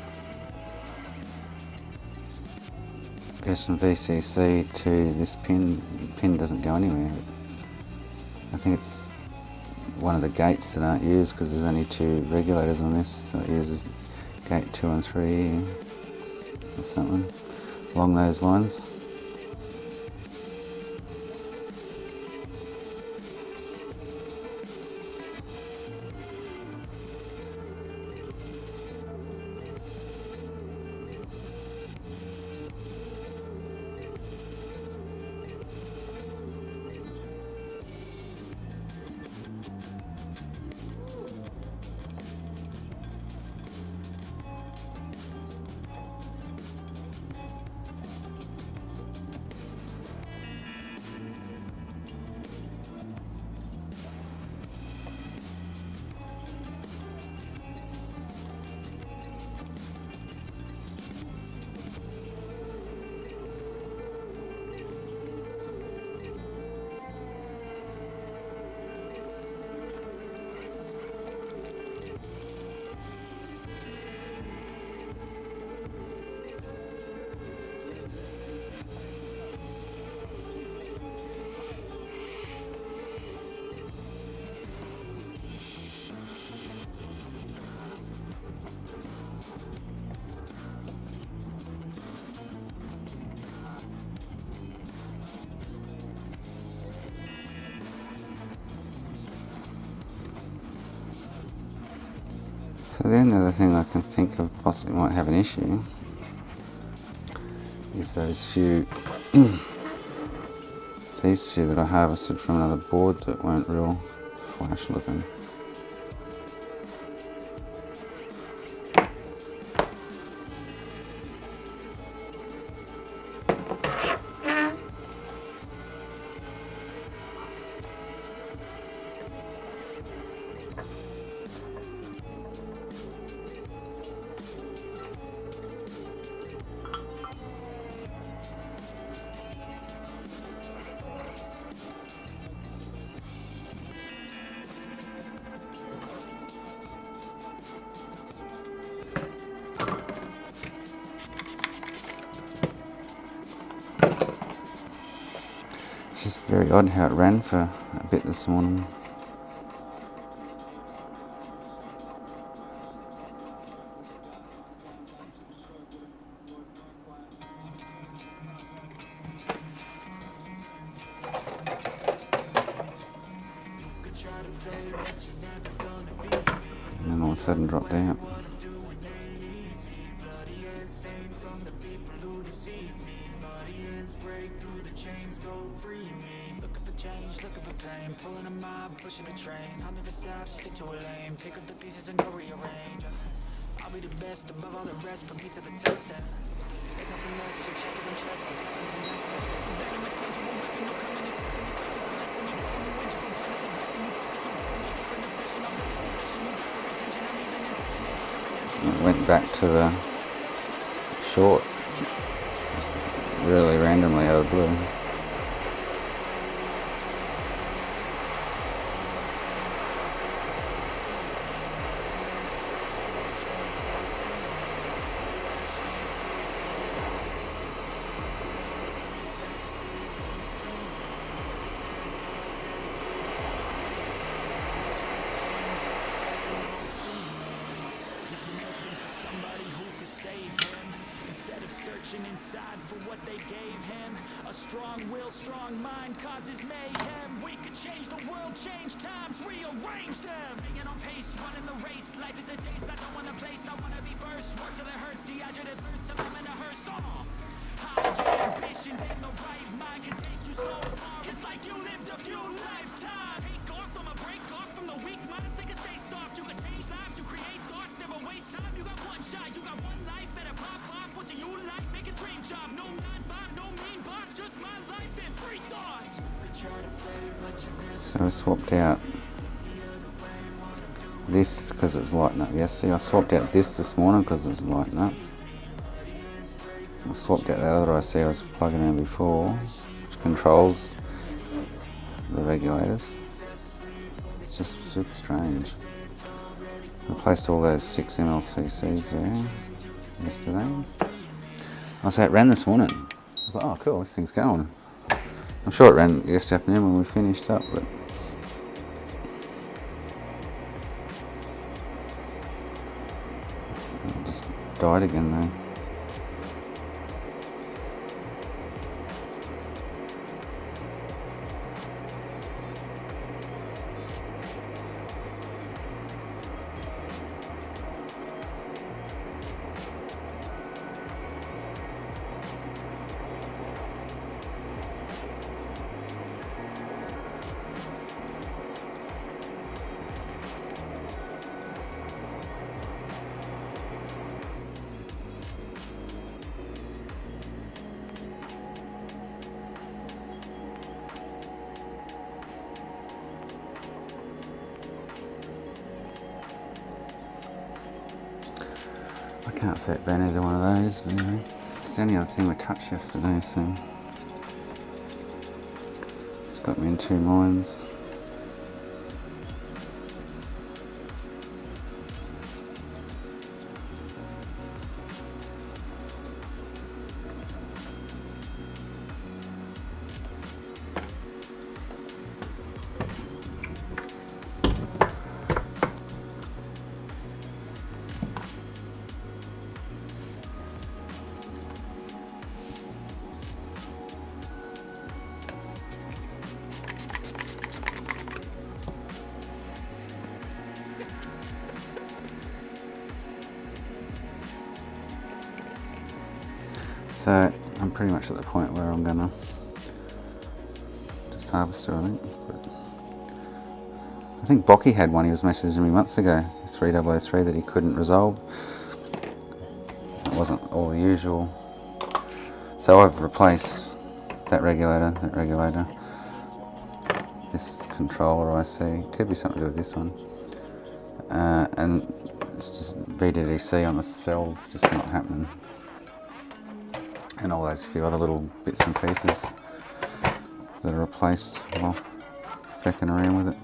goes from VCC to this pin. The pin doesn't go anywhere. I think it's one of the gates that aren't used because there's only 2 regulators on this, so it uses gate 2 and 3 or something along those lines. So the only other thing I can think of possibly might have an issue is those few, these few that I harvested from another board that weren't real flash looking. It's just very odd how it ran for a bit this morning. And then all of a sudden dropped out. Pulling a mob, pushing a train. I'll never stop, stick to a lane. Pick up the pieces and go rearrange. I'll be the best above all the rest, put me to the test. Expect nothing less, so check as I'm trusted. Prevent imitation, one weapon, no coming in second. This stuff is a lesson. You go on the wind, you can find it's a blessing. You focus, no blessing, you keep an obsession. I'm ready for possession, you got your attention. I'm even intention, you take your redemption. It went back to the short, really randomly out of the blue. Inside for what they gave him. A strong will, strong mind causes mayhem. We could change the world, change times, rearrange them. Staying on pace, running the race. Life is a dace, I don't want a place, I wanna be first. Work till it hurts, dehydrated thirst till I'm in a hearse. High ambitions in the right mind can take you so far. It's like you lived a few lifetimes. Take off from a break off from the weak minds. They can stay soft, you can change lives, you create thoughts, never waste time. You got one shot, you got one life, better pop off. What do you like? Make a dream job. No 9-5, no mean boss, just my life and free thoughts. So I swapped out this because it was lighting up yesterday. I swapped out this morning because it was lighting up. I swapped out the other IC I was plugging in before, which controls the regulators. It's just super strange. Replaced all those 6 MLCCs there yesterday. I say it ran this morning. I was like, oh cool, this thing's going. I'm sure it ran yesterday afternoon when we finished up, but it just died again though. I can't see it being either one of those, but anyway, it's the only other thing we touched yesterday, so it's got me in two minds. So I'm pretty much at the point where I'm gonna just harvest her, I think. But I think Bocky had one he was messaging me months ago, 3003, that he couldn't resolve. It wasn't all the usual. So I've replaced that regulator, this controller IC, could be something to do with this one. And it's just VDDC on the cells, just not happening. And all those few other little bits and pieces that are replaced while fecking around with it.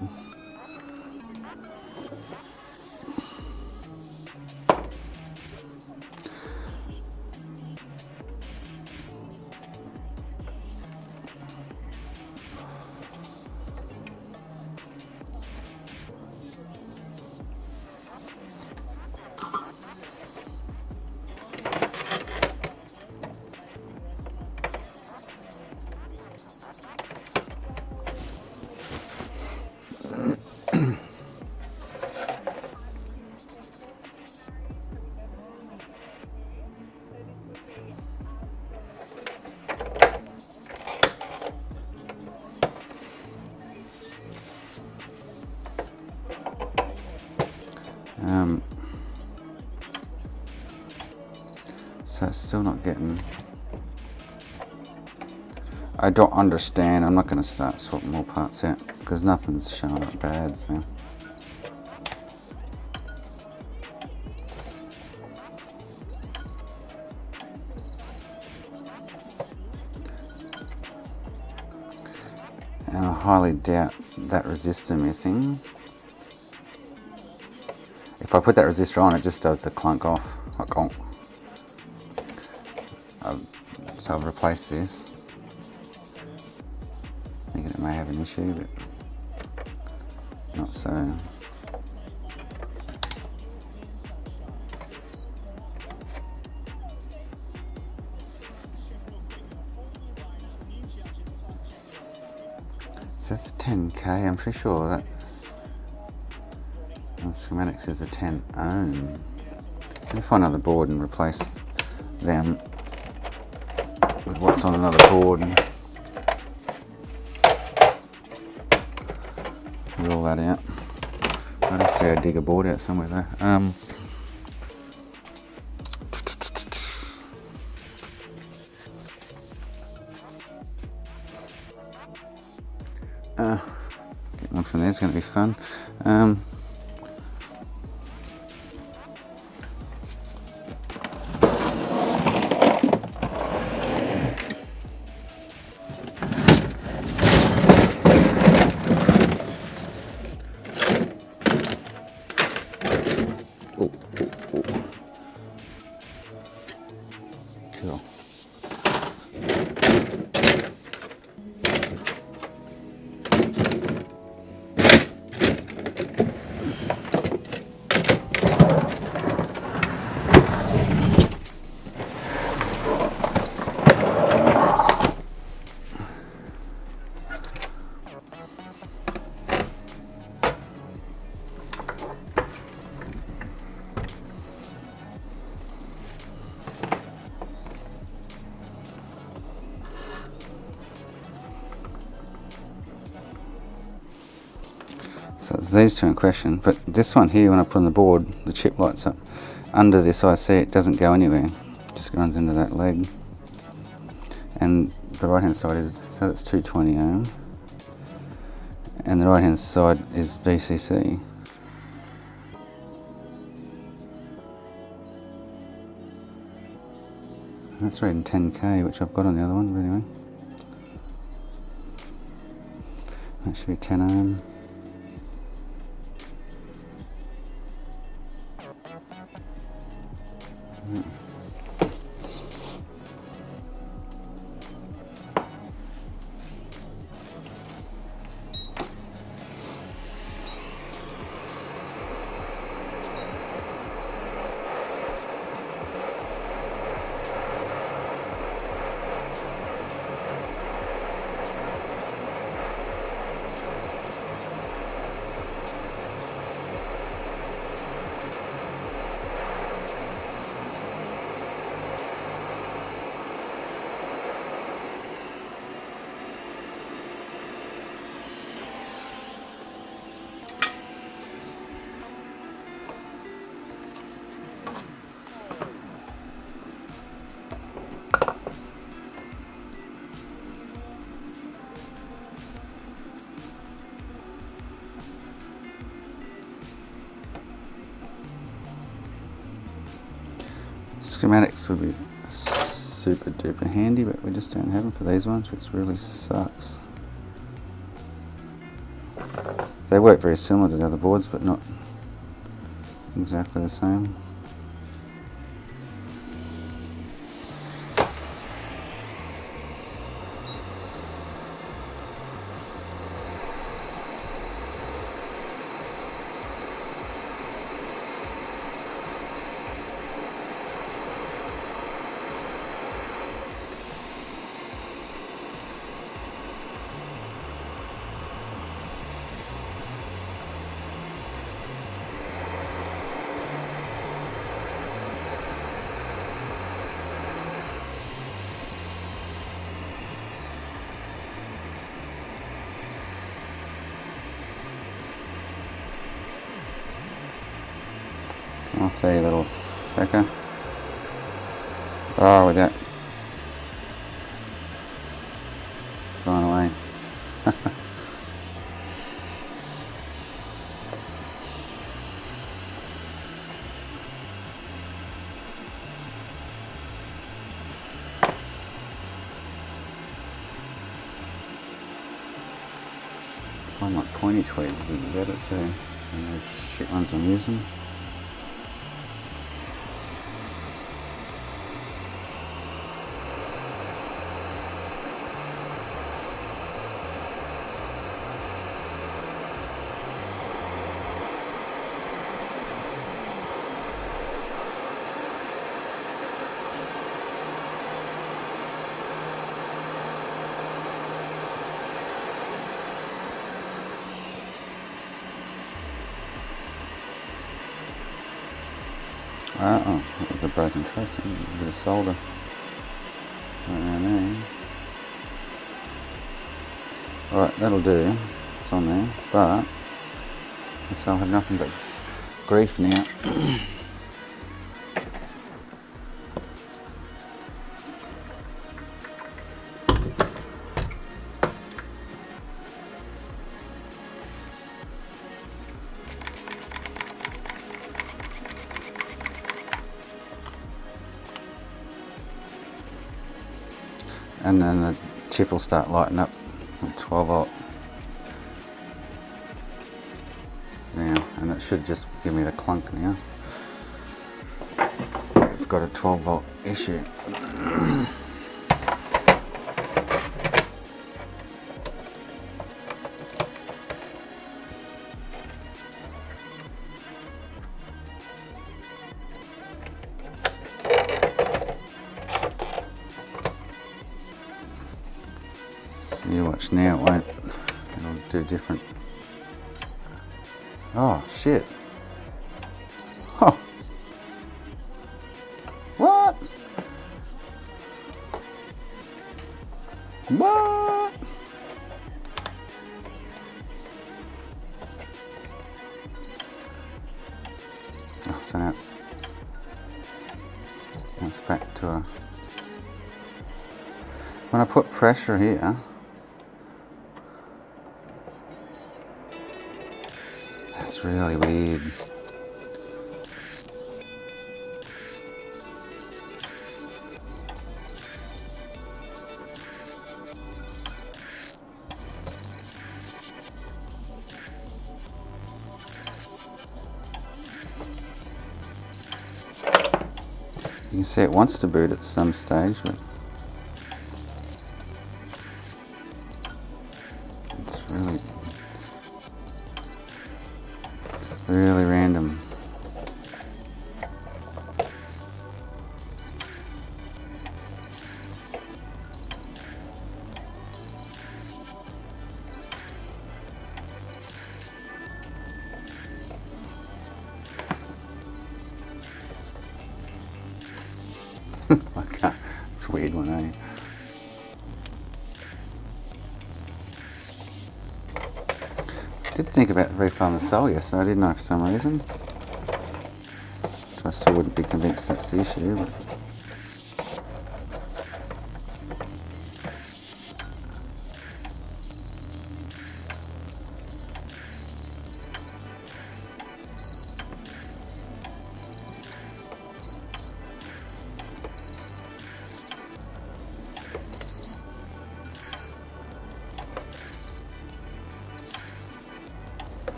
So it's still not getting... I don't understand. I'm not going to start swapping more parts out because nothing's showing up bad, so... And I highly doubt that resistor missing. If I put that resistor on, it just does the clunk off. Like, oh. So I've replaced this. Thinking it may have an issue, but not so. So that's a 10K, I'm pretty sure that the schematics is a 10 ohm. Let me find another board and replace them with what's on another board and rule that out. I'd have to go dig a board out somewhere though. Get one from there is going to be fun. So it's these two in question, but this one here, when I put on the board, the chip lights up. Under this IC, it doesn't go anywhere, it just runs into that leg. And the right hand side is, so that's 220 ohm, and the right hand side is VCC. That's reading 10k, which I've got on the other one, but anyway. That should be 10 ohm. Schematics would be super duper handy, but we just don't have them for these ones, which really sucks. They work very similar to the other boards, but not exactly the same. Off there, you little fecker. Oh, with that. Gone away. Find my pointy tweed would be better too. And those shit ones I'm using. Oh, that was a broken truss, a bit of solder right around there. Alright, that'll do, it's on there, but guess I'll have nothing but grief now. And then the chip will start lighting up at 12 volt now, and it should just give me the clunk now. It's got a 12 volt issue. You watch now, it won't. It'll do different. Oh shit! Huh? What? What? so now it's back to a... When I put pressure here, that's really weird. You can see it wants to boot at some stage, but it's really random. I can't. It's a weird one, eh? I did think about refilling the cell yesterday, I didn't know for some reason. I still wouldn't be convinced that's the issue. But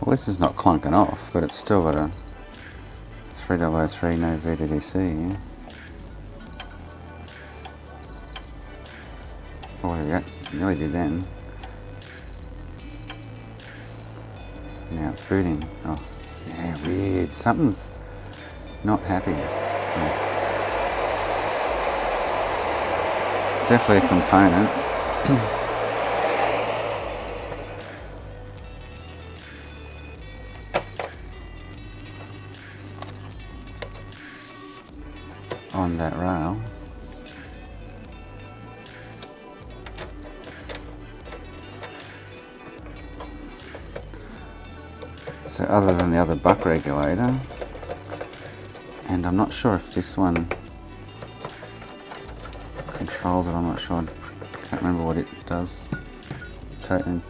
well, this is not clunking off, but it's still got a 3003 no VDDC here. Oh yeah, nearly did then. Now it's booting. Oh, yeah, weird. Something's not happy. Oh. It's definitely a component. On that rail. So other than the other buck regulator, and I'm not sure if this one controls it, I'm not sure, I can't remember what it does. Totally.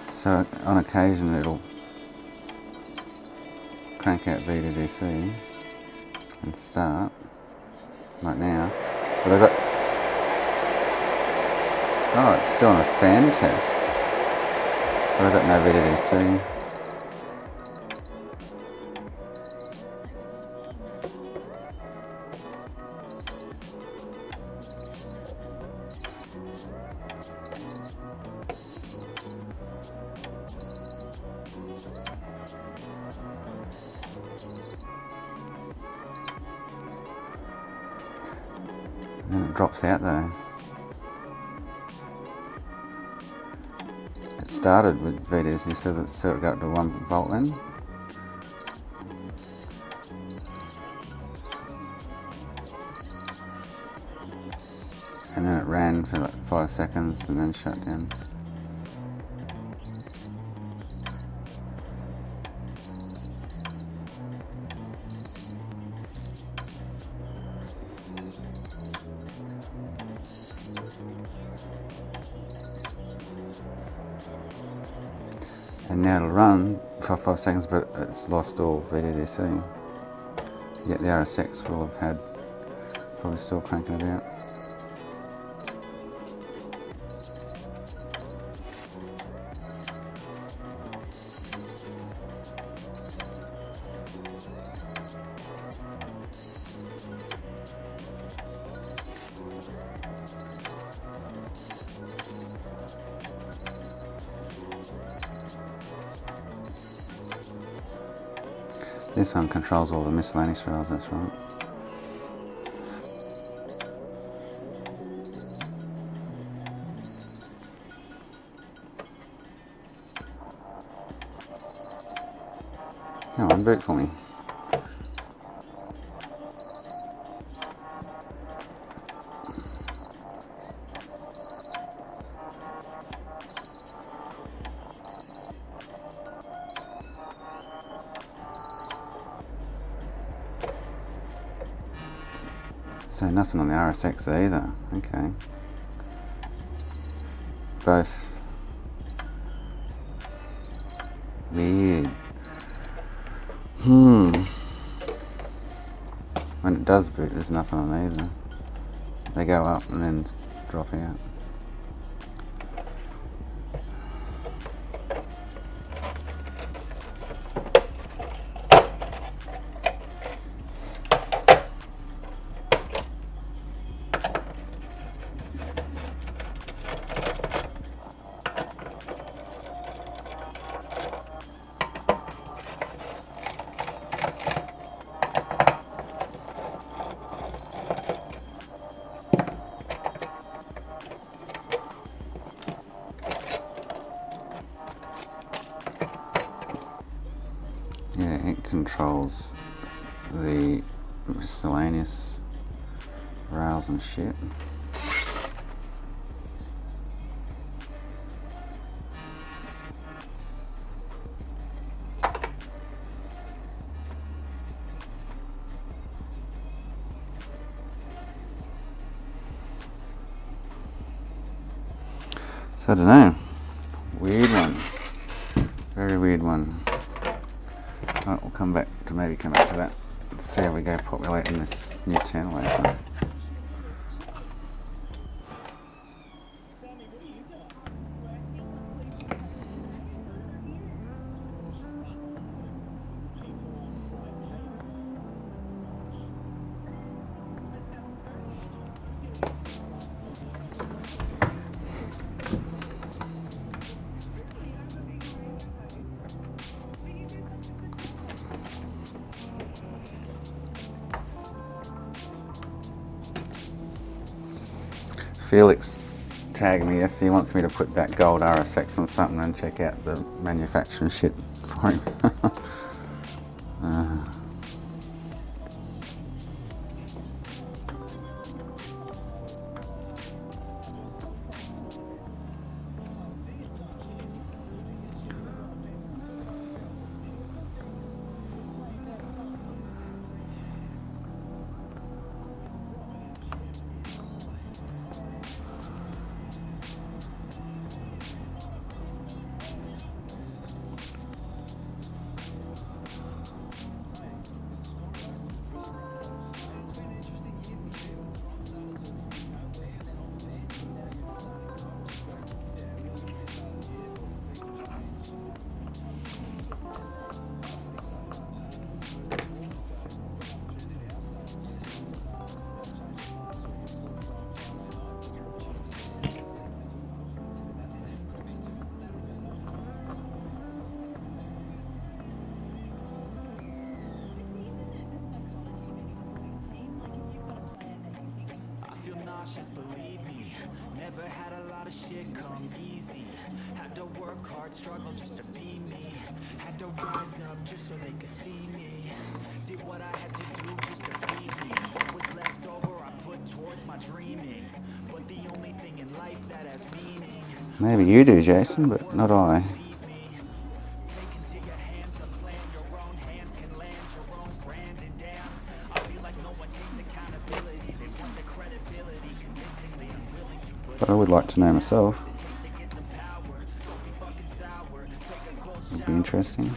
So on occasion it'll crank out VDDC and start, like now. But I got, oh, it's doing a fan test, but I got no VDDC. And then it drops out though. It started with VDC, so it got up to 1 volt then. And then it ran for like 5 seconds and then shut down. And now it'll run for 5 seconds, but it's lost all VDDC. Yet the RSX will have had, probably still cranking it out. This one controls all the miscellaneous rails, that's right. Come on, boot for me. So nothing on the RSX either. Okay. Both. Weird. When it does boot, there's nothing on either. They go up and then drop out. Yeah, it controls the miscellaneous rails and shit. So I don't know. Weird one. Very weird one. Right, we'll come back to that. Let's see how we go populating this new TantalACE'ing. Felix tagged me yesterday. He wants me to put that gold RSX on something and check out the manufacturing shit for him. Believe me, never had a lot of shit come easy. Had to work hard, struggle just to be me. Had to rise up just so they could see me. Did what I had to do just to feed me. What was left over I put towards my dreaming. But the only thing in life that has meaning. Maybe you do, Jason, but not I. But I would like to know myself. It'd be interesting.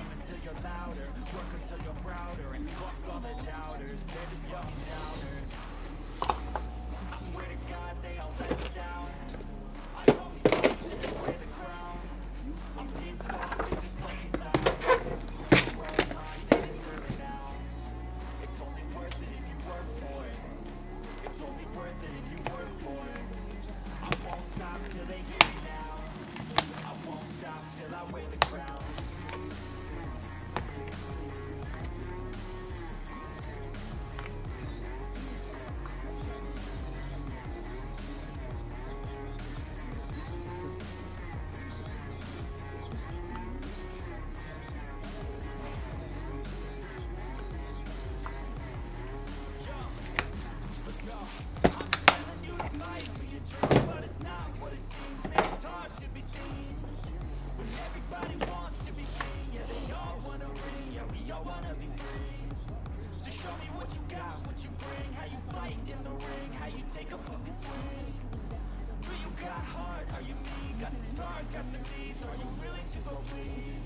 some needs, are you willing to go bleed?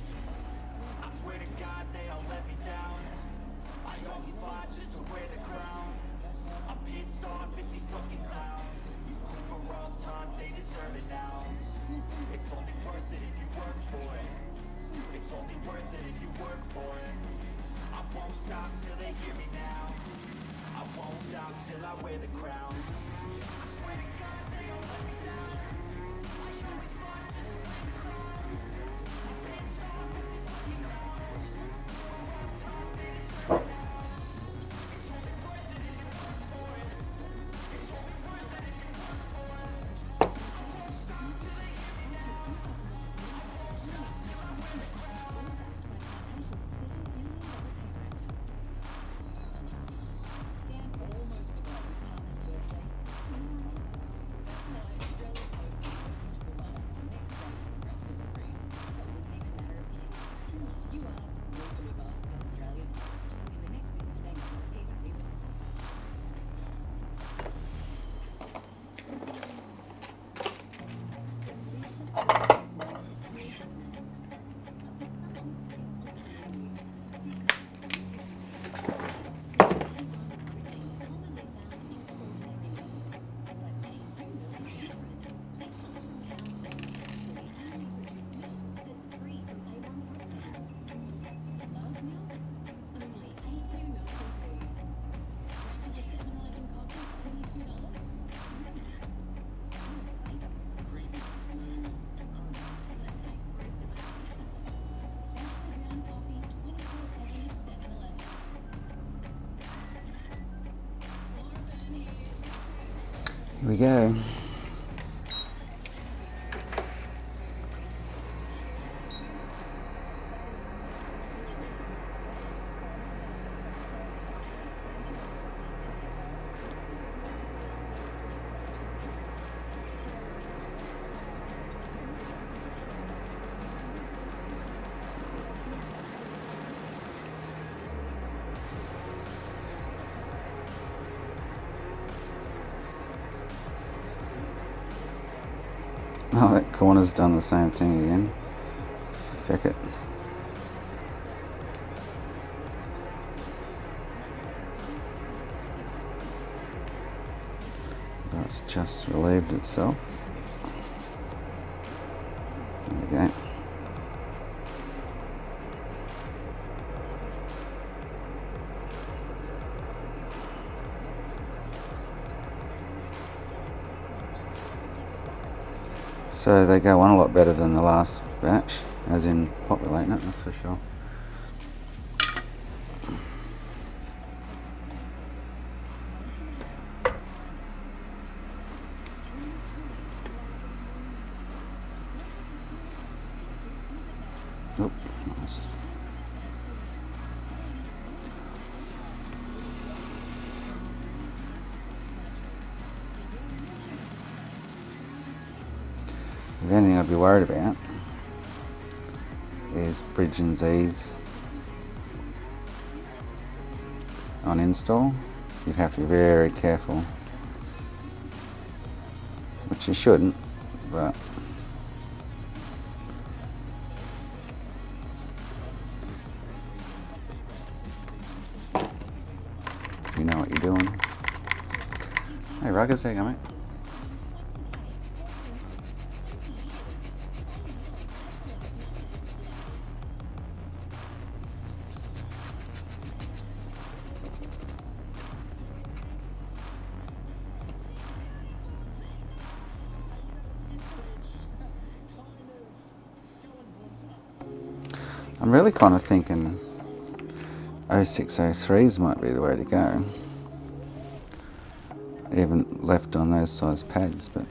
I swear to God they all let me down. I always fought just to wear the crown. I'm pissed off at these fucking clowns who were all taught they deserve it now. It's only worth it if you work for it. It's only worth it if you work for it. I won't stop till they hear me now. I won't stop till I wear the crown. I swear to God they all let me down. I always fought just to wear the crown. I'm pissed off at these fucking clowns who were all taught they deserve it now. It's only worth it if you work for it. It's only worth it if you work for it. I won't stop till they hear me now. I won't stop till I wear the crown. Here we go. Oh, that corner's done the same thing again. Check it. That's just relieved itself. There we go. So they go on a lot better than the last batch, as in populating it, that's for sure. Oh, nice. The only thing I'd be worried about is bridging these on install. You'd have to be very careful, which you shouldn't, but you know what you're doing. Hey Ruggers, how you going, mate? I'm really kind of thinking 0603s might be the way to go. Even left on those size pads, but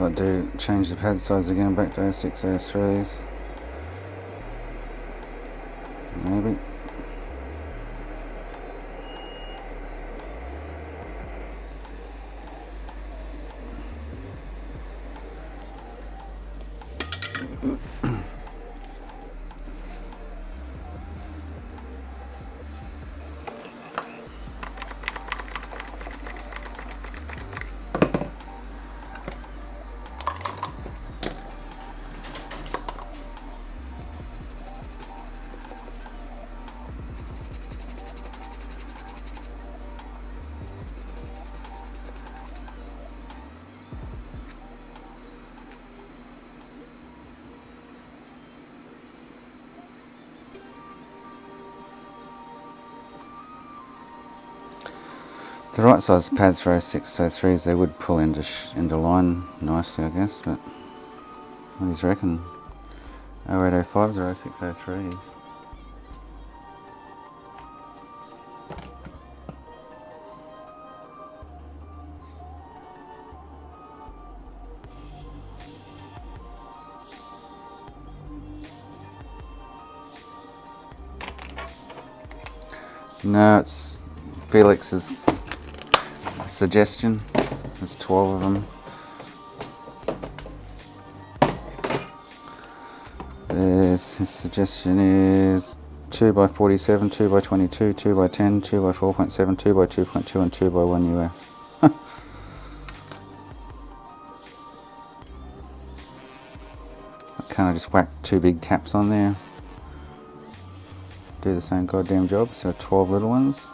Unless I do change the pad size again back to 0603s. Maybe. The right size pads for 0603s, they would pull into line nicely, I guess, but what do you reckon? 0805s or 0603s? No, it's Felix's suggestion. There's 12 of them. His suggestion is 2x47, 2x22, 2x10, 2x4.7, 2x2.2 and 2x1 UF. Can't I just whack two big caps on there? Do the same goddamn job, so 12 little ones.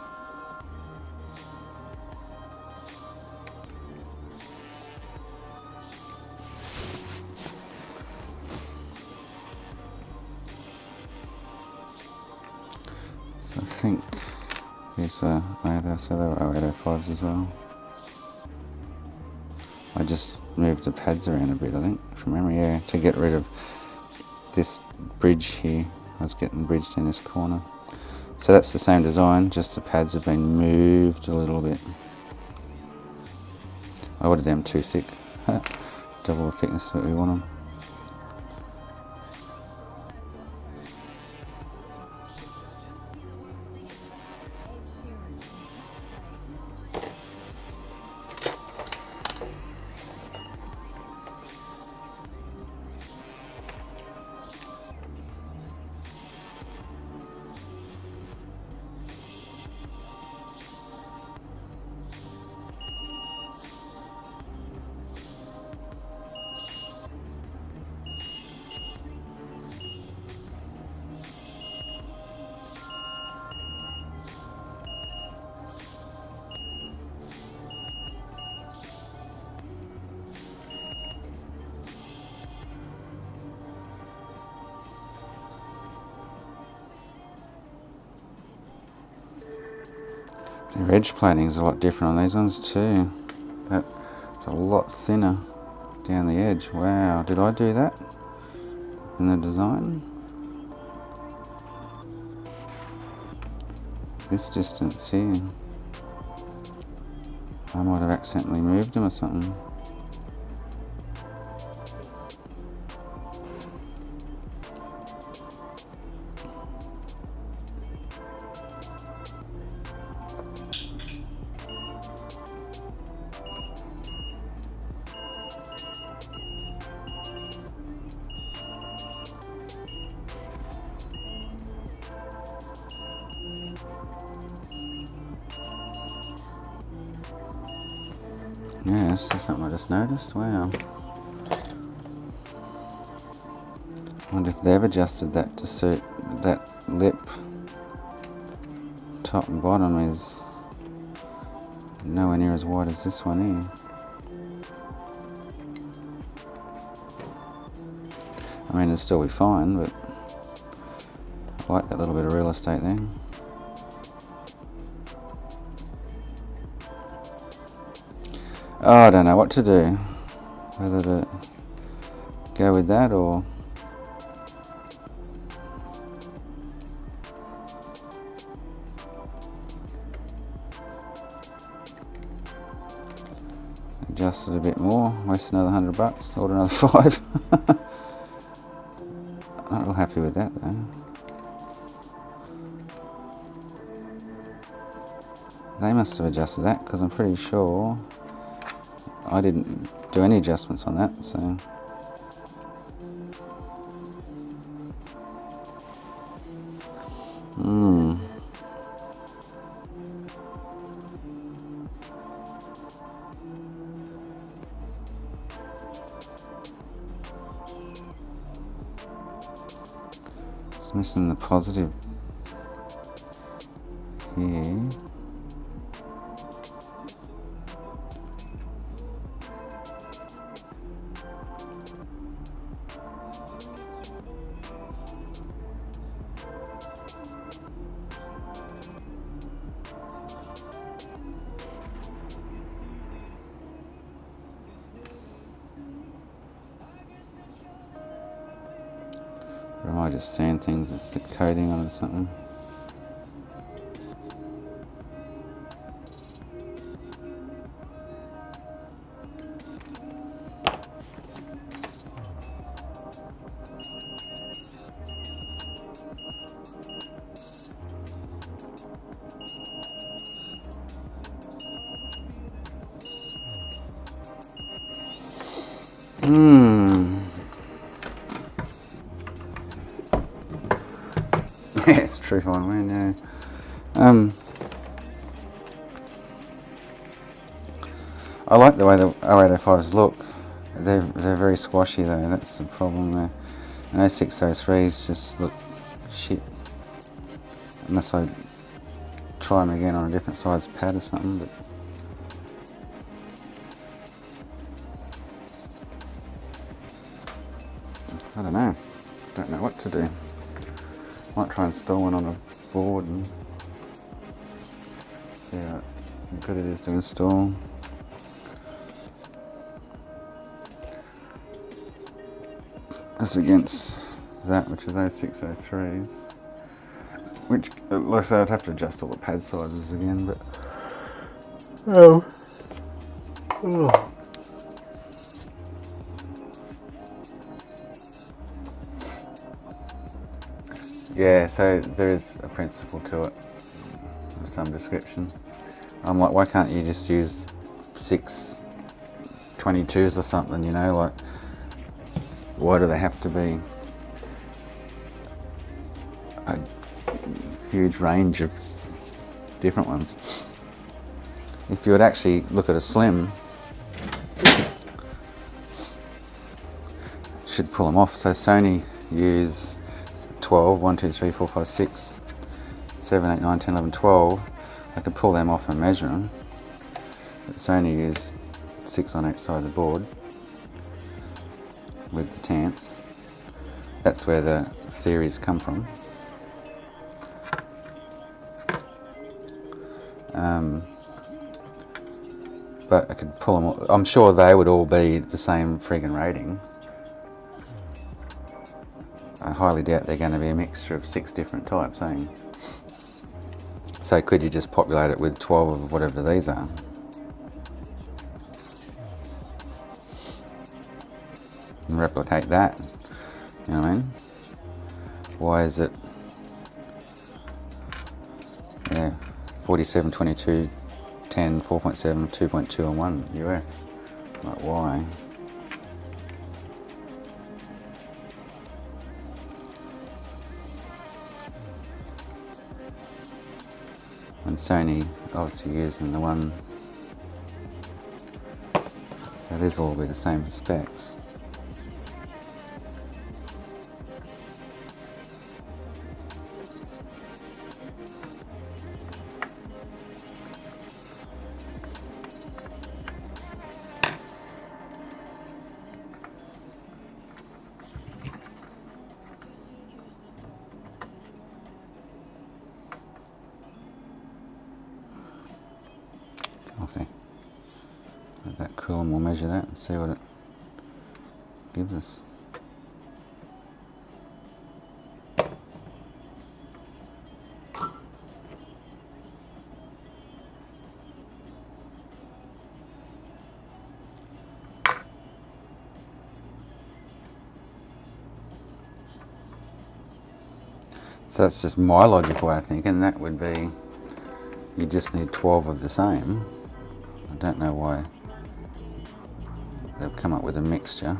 So I think these were either, so they were 0805s as well. I just moved the pads around a bit, I think, from memory, yeah, to get rid of this bridge here. I was getting bridged in this corner. So that's the same design, just the pads have been moved a little bit. I ordered them too thick. Double the thickness that we want them. The edge plating is a lot different on these ones too. It's a lot thinner down the edge. Wow, did I do that in the design? This distance here, I might have accidentally moved them or something. Yes, that's something I just noticed. Wow. I wonder if they've adjusted that to suit that lip. Top and bottom is nowhere near as wide as this one here. I mean, it'll still be fine, but I like that little bit of real estate there. Oh, I don't know what to do. Whether to go with that or adjust adjusted a bit more, waste another $100, order another 5. Not real happy with that though. They must have adjusted that because I'm pretty sure I didn't do any adjustments on that, so. It's missing the positive here. Or am I just seeing things that's the coating on it or something? Yeah, it's true fine win, yeah. I like the way the 0805s look. They're very squashy though, that's the problem there. And 0603s just look shit. Unless I try them again on a different size pad or something, but I don't know. Don't know what to do. Might try and install one on a board and see how good it is to install. As against that, which is 0603s. Which, like I say, I'd have to adjust all the pad sizes again, but yeah, so there is a principle to it of some description. I'm like, why can't you just use 622s or something, you know, like, why do they have to be a huge range of different ones? If you would actually look at a slim, should pull them off. So Sony use 12, 1, 2, 3, 4, 5, 6, 7, 8, 9, 10, 11, 12. I could pull them off and measure them. But Sony use 6 on each side of the board with the tants. That's where the theories come from. But I could pull them all. I'm sure they would all be the same friggin' rating. I highly doubt they're going to be a mixture of 6 different types, eh? So could you just populate it with 12 of whatever these are? And replicate that, you know what I mean? Why is it, yeah, 47, 22, 10, 4.7, 2.2 and 1 US? Like, why? And Sony obviously using the one, so these will all be the same specs. Okay, let that cool and we'll measure that and see what it gives us. So that's just my logical way of thinking. That would be, you just need 12 of the same. I don't know why they've come up with a mixture.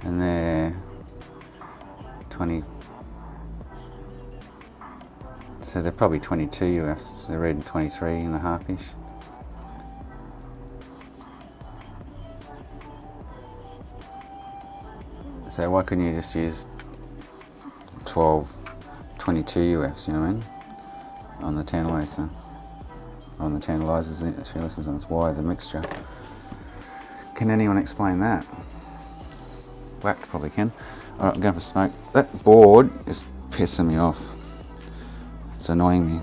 And they're 20, so they're probably 22 UFs, so they're reading 23 and a half-ish. So why couldn't you just use 12, 22 UFs, you know what I mean, on the TantalACE'ing, on the TantalACE'ers, if you listen to this, why the mixture? Can anyone explain that? Whacked probably can. Alright, I'm going for smoke. That board is pissing me off. It's annoying me.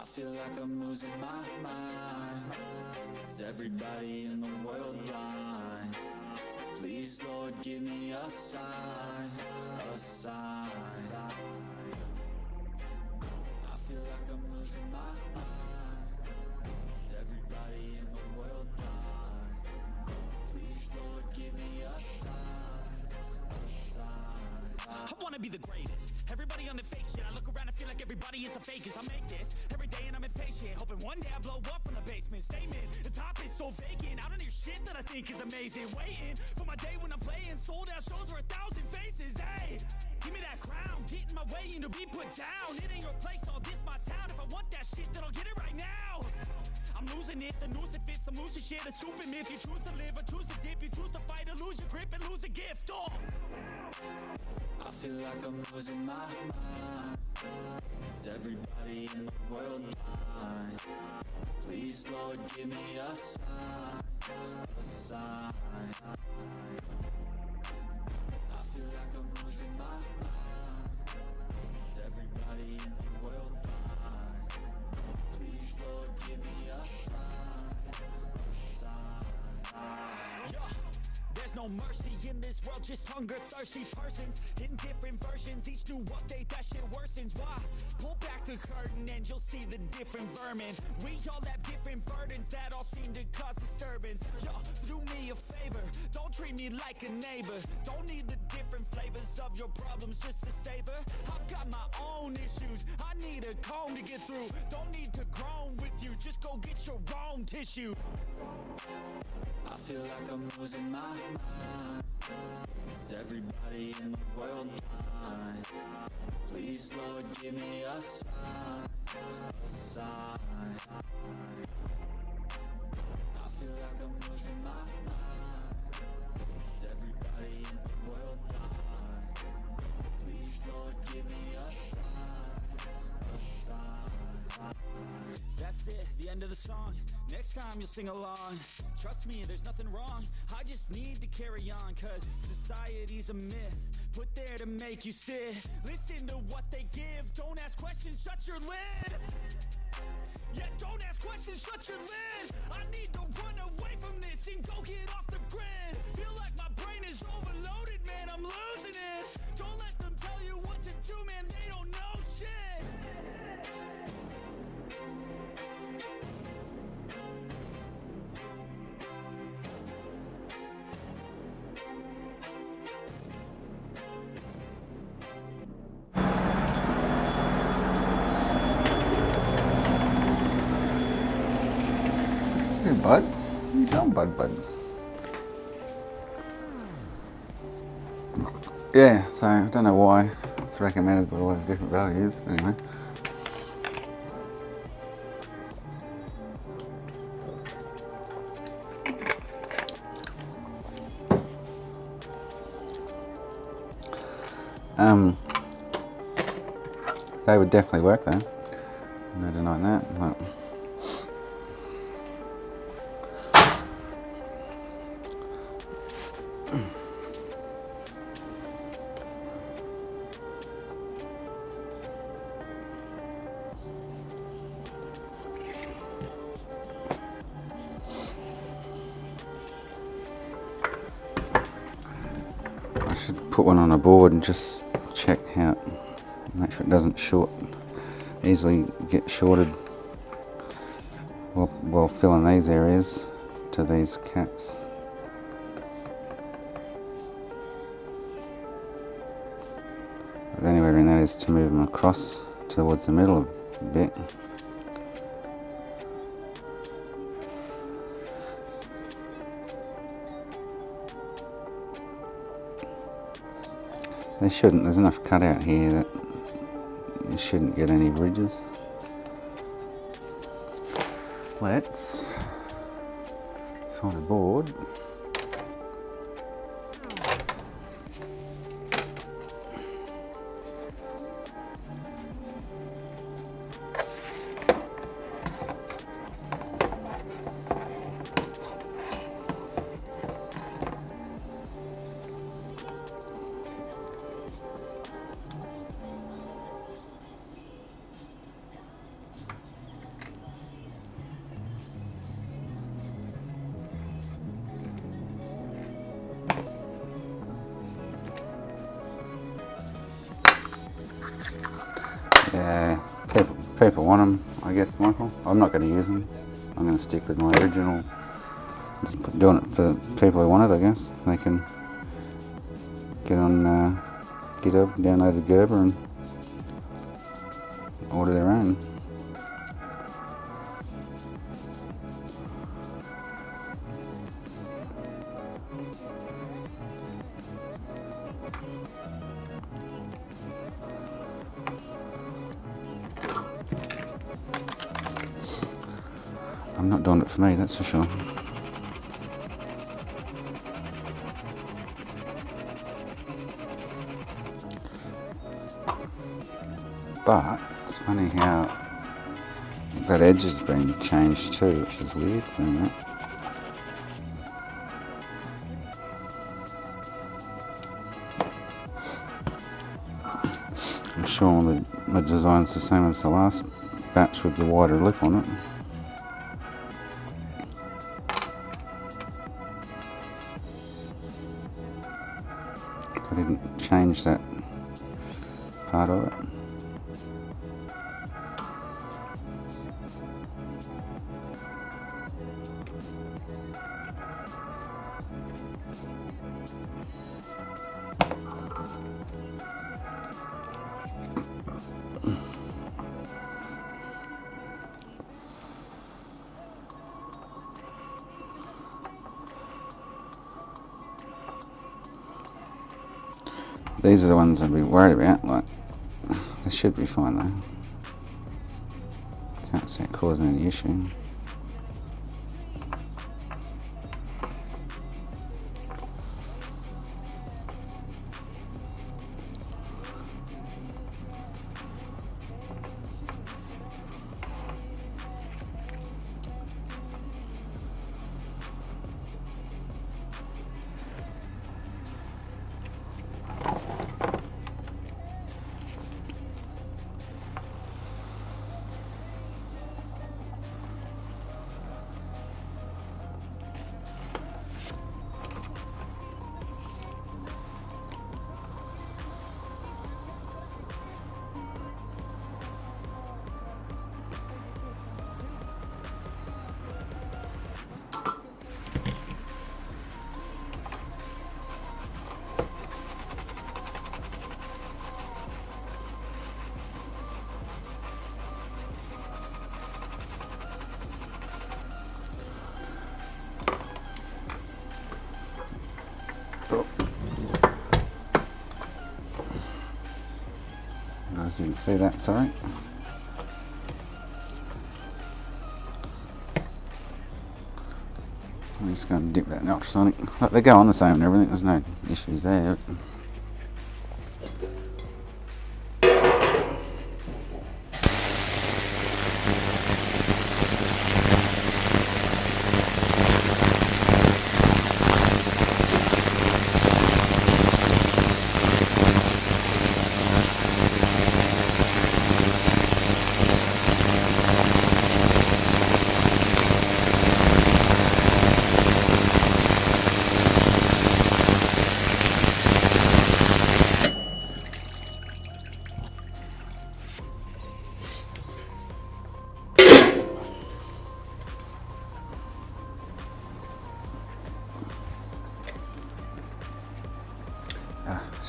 I feel like I'm losing my mind. Is everybody in the world blind? Please, Lord, give me a sign, a sign. I feel like I'm losing my mind. Is everybody in the world blind? Please, Lord, give me a sign, a sign. I wanna be the greatest. Everybody on the fake shit. I look around and feel like everybody is the fakest. I make this every day and I'm impatient, hoping one day I blow up from the basement. Statement, the top is so vacant. I don't hear shit that I think is amazing. Waiting for my day when I'm playing sold out shows for 1,000 faces. Hey, give me that crown, get in my way and to be put down. It ain't your place, all this my town. If I want that shit, then I'll get it right now. I'm losing it, the noose it fits, I'm losing shit. A stupid myth, you choose to live or choose to dip. You choose to fight or lose your grip and lose a gift. Oh, I feel like I'm losing my mind. Is everybody in the world blind? Please, Lord, give me a sign, a sign. I feel like I'm losing my mind. Is everybody in the world blind? Please, Lord, give me a sign, a sign. Yeah. There's no mercy in this world, just hunger-thirsty persons in different versions. Each new update, that shit worsens. Why? Pull back the curtain and you'll see the different vermin. We all have different burdens that all seem to cause disturbance. Yo, do me a favor, don't Don't treat me like a neighbor. Don't need the different flavors of your problems just to savor. I've got my own issues. I need a comb to get through. Don't need to groan with you. Just go get your own tissue. I feel like I'm losing my mind. Is everybody in the world blind? Please, Lord, give me a sign, a sign. I feel like I'm losing my mind. Is everybody in the world blind? Please, Lord, give me a sign, a sign. That's it, the end of the song. Next time you'll sing along. Trust me, there's nothing wrong. I just need to carry on, cause society's a myth put there to make you sit. Listen to what they give. Don't ask questions, shut your lid. Yeah, don't ask questions, shut your lid. I need to run away from this and go get off the grid. Feel like my brain is overloaded, man, I'm losing it. Don't let them tell you what to do, man, they don't know shit. Hey, bud. What you doing, bud? Yeah, so I don't know why it's recommended with all those different values. Anyway. They would definitely work though. No denying that. But I should put one on a board and just check how, make sure it doesn't easily get shorted while filling these areas to these caps. The only way around that is to move them across towards the middle a bit. They shouldn't, there's enough cut out here that you shouldn't get any ridges. Let's find a board. Yeah, people want them, I guess, Michael. I'm not going to use them. I'm going to stick with my original. Just doing it for the people who want it, I guess. They can get on GitHub, download the Gerber and order their own. I'm not doing it for me, that's for sure. But it's funny how that edge has been changed too, which is weird. I'm sure the design's the same as the last batch with the wider lip on it. I didn't change that part of it. These are the ones I'd be worried about. Like, they should be fine though. Can't see it causing any issue. As you can see that, sorry. I'm just going to dip that in the ultrasonic. But they go on the same and everything, there's no issues there.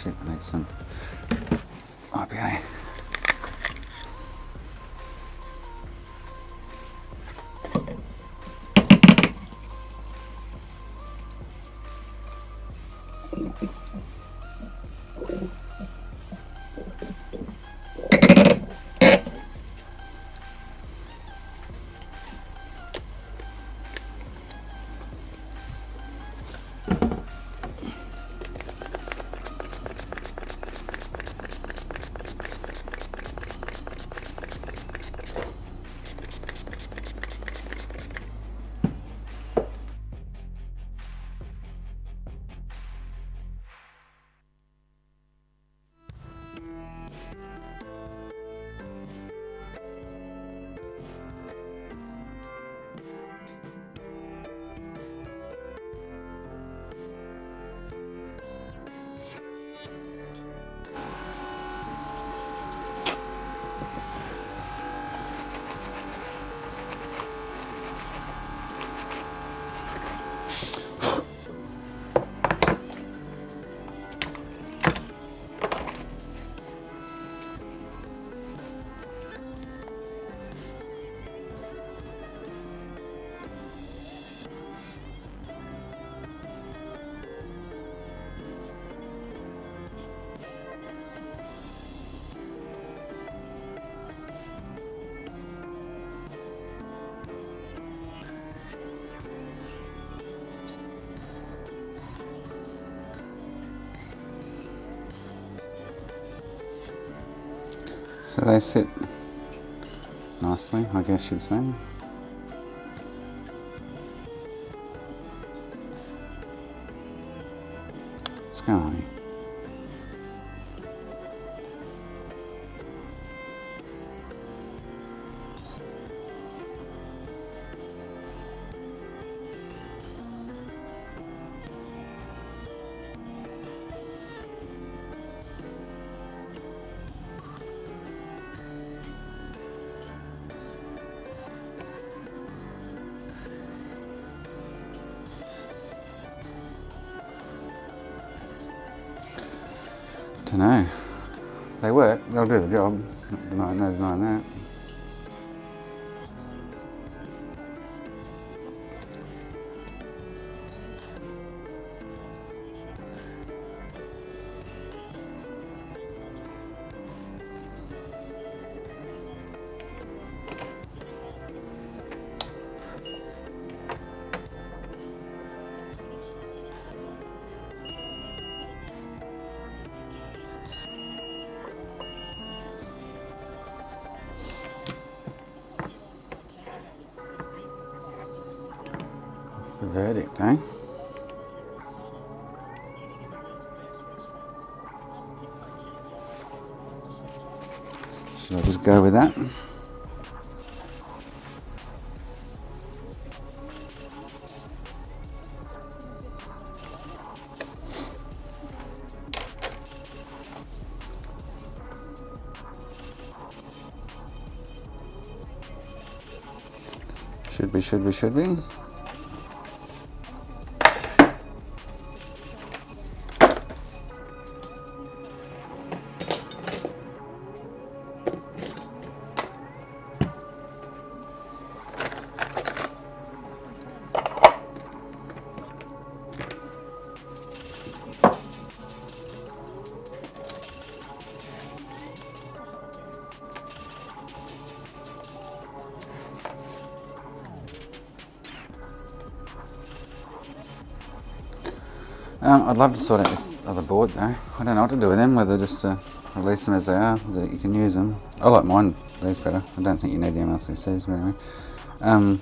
Shit, I need some IPA. So they sit nicely, I guess you'd say. Let's go, honey. Dunno. They work, they'll do the job. No denying that. verdict, eh? Should I just go with that? Should be. I'd love to sort out this other board though. I don't know what to do with them, whether just to release them as they are, that you can use them. I like mine, these better. I don't think you need the MLCCs, but anyway.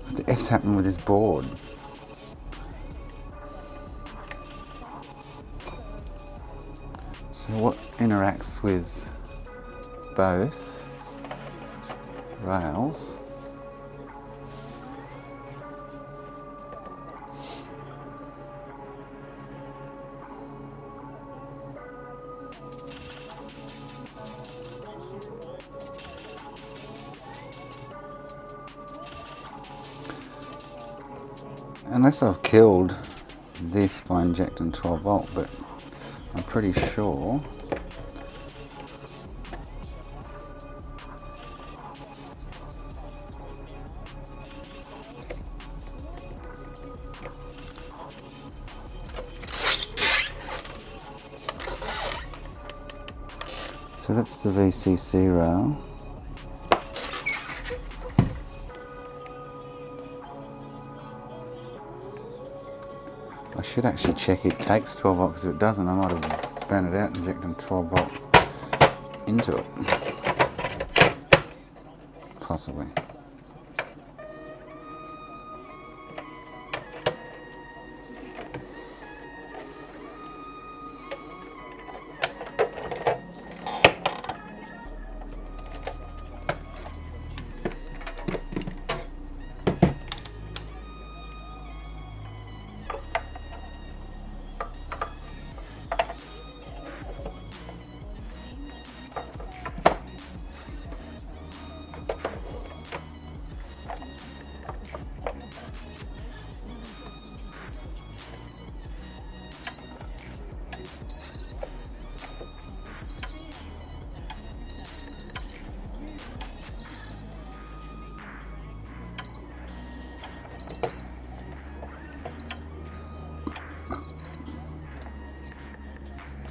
What the F's happened with this board? So what interacts with both rails? Unless I've killed this by injecting 12 volt, but I'm pretty sure so that's the VCC rail. I should actually check it takes 12 volt, because if it doesn't I might have burned it out injecting 12 volt into it. Possibly.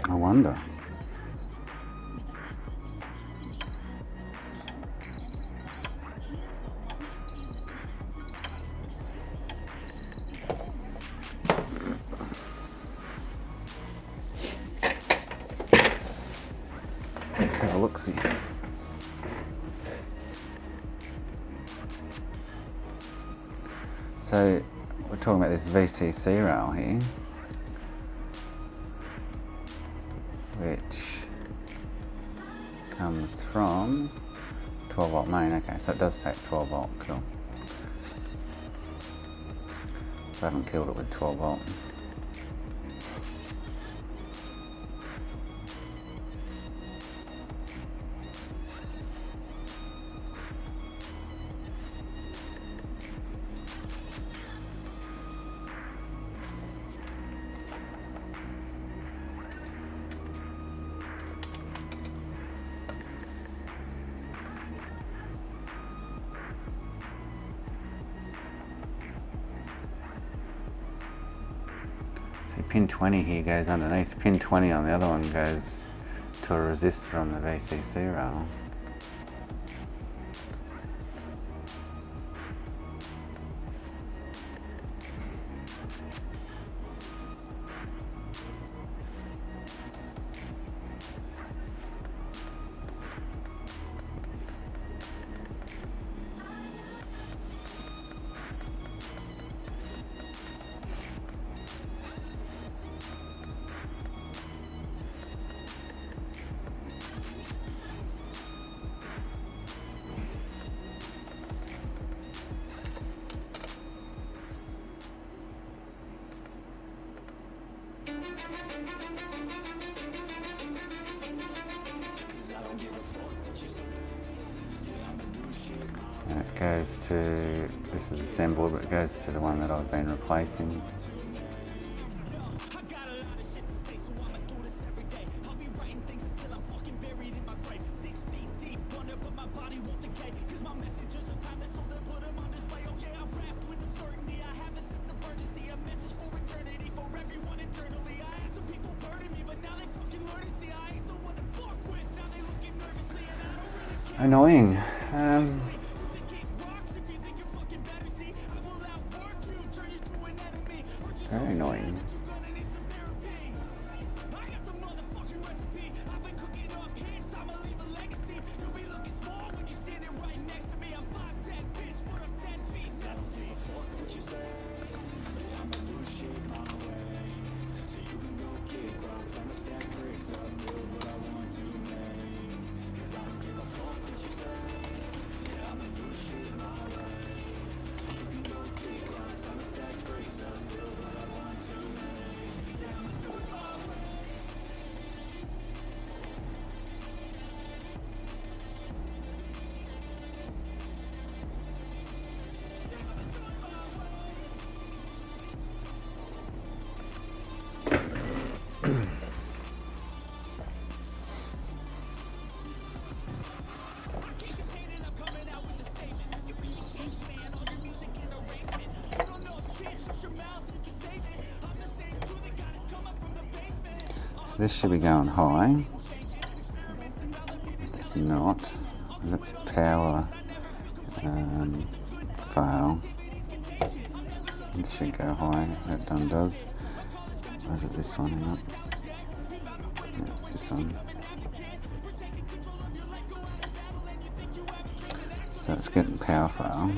I wonder. Let's have a look-see. So we're talking about this VCC rail here, which comes from 12 volt main. Okay, so it does take 12 volt, cool. So I haven't killed it with 12 volt. See, pin 20 here goes underneath, pin 20 on the other one goes to a resistor on the VCC rail. goes to, this is assembled, but it goes to the one that I've been replacing. Annoying. Very annoying. This should be going high. It's not. That's power fail. This should go high. That done does. Or is it this one? Hang on. Yeah, it's this one. So it's getting power fail.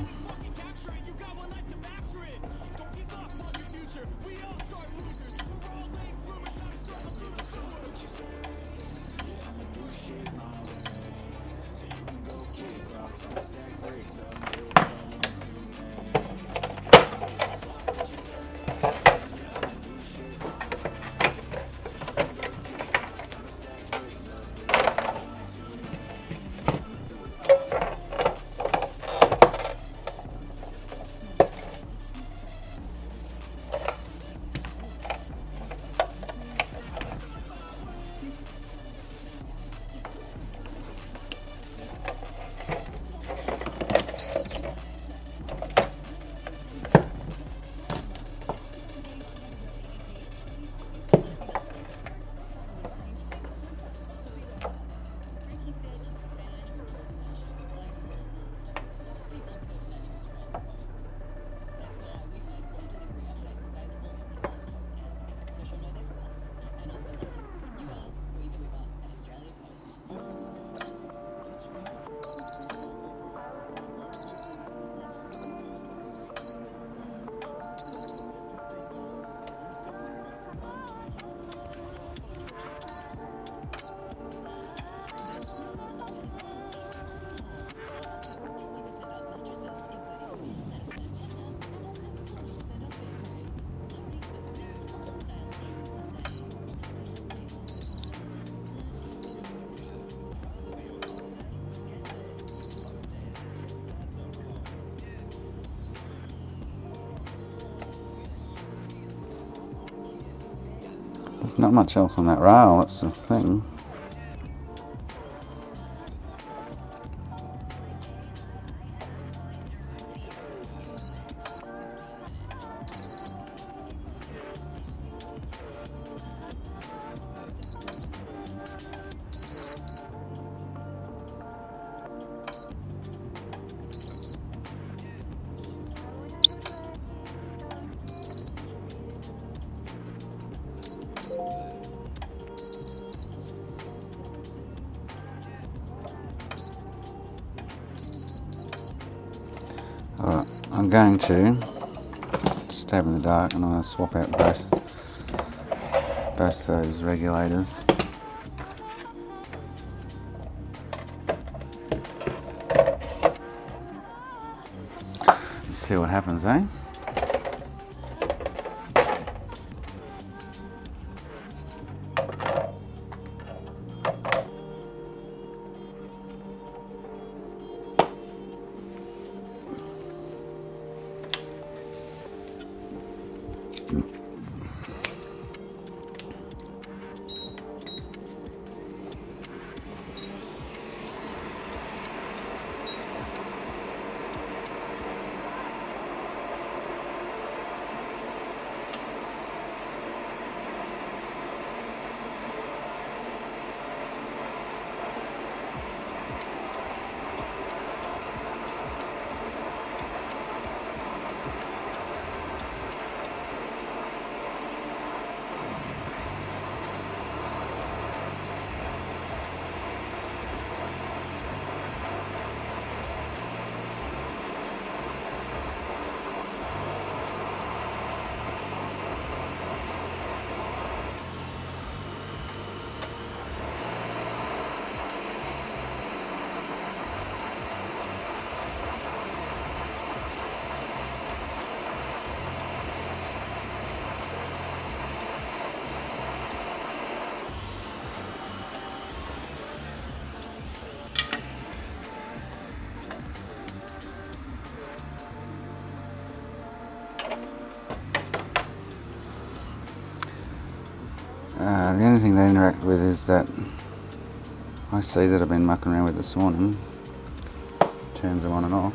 There's not much else on that rail, that's the thing. Alright, I'm going to stab in the dark and I'm going to swap out both those regulators. Let's see what happens, eh? The only thing they interact with is that I see that I've been mucking around with this morning. Turns them on and off.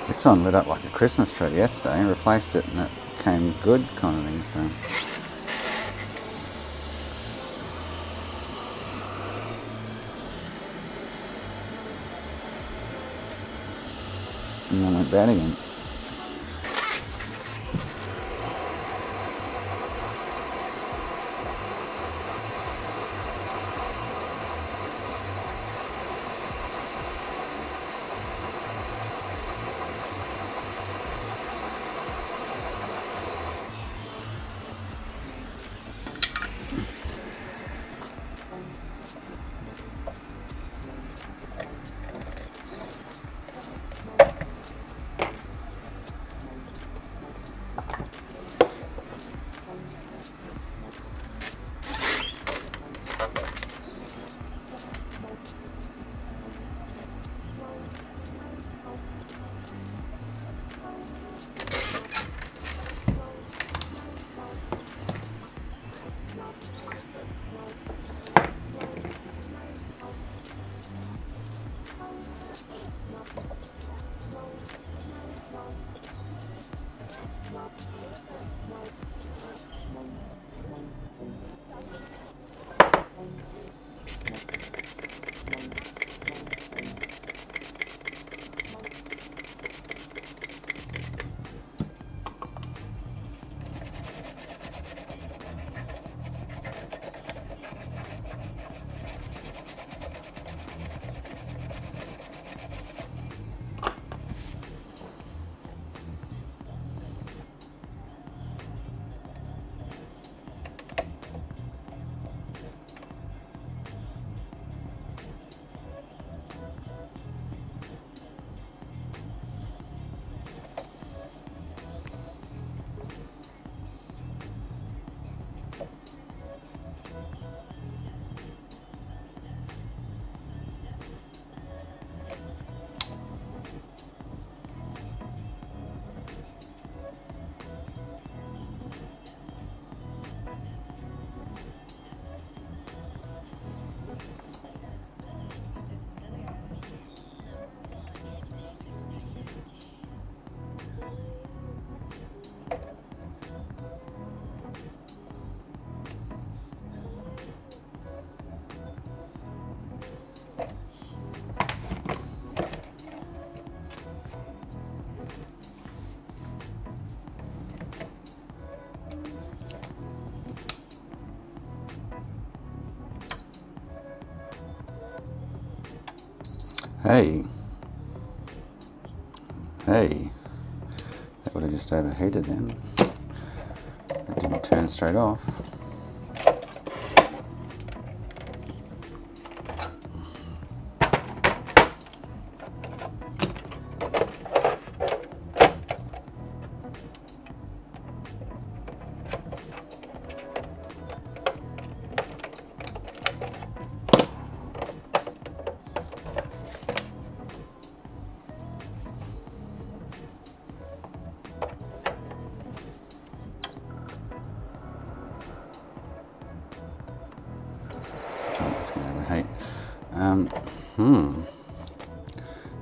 This one lit up like a Christmas tree yesterday. I replaced it and it came good kind of thing, so. And then went bad again. Hey. Hey. That would have just overheated then. It didn't turn straight off.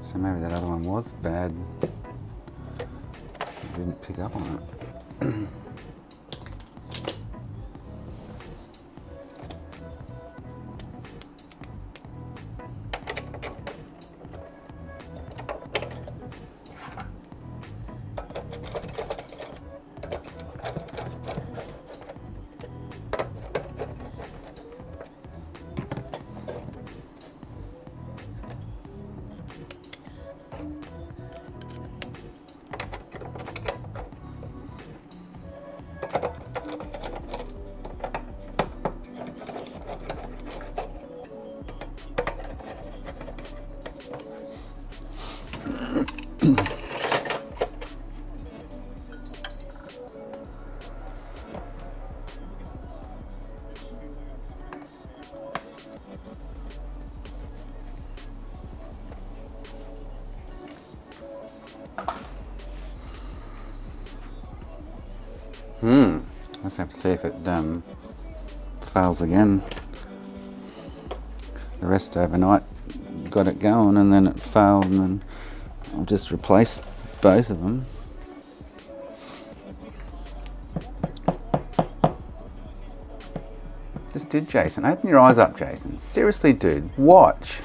So maybe that other one was bad. I didn't pick up on it. Let's have to see if it fails again. The rest overnight got it going and then it failed, and then I'll just replace both of them. Just did, Jason. Open your eyes up, Jason. Seriously, dude, watch.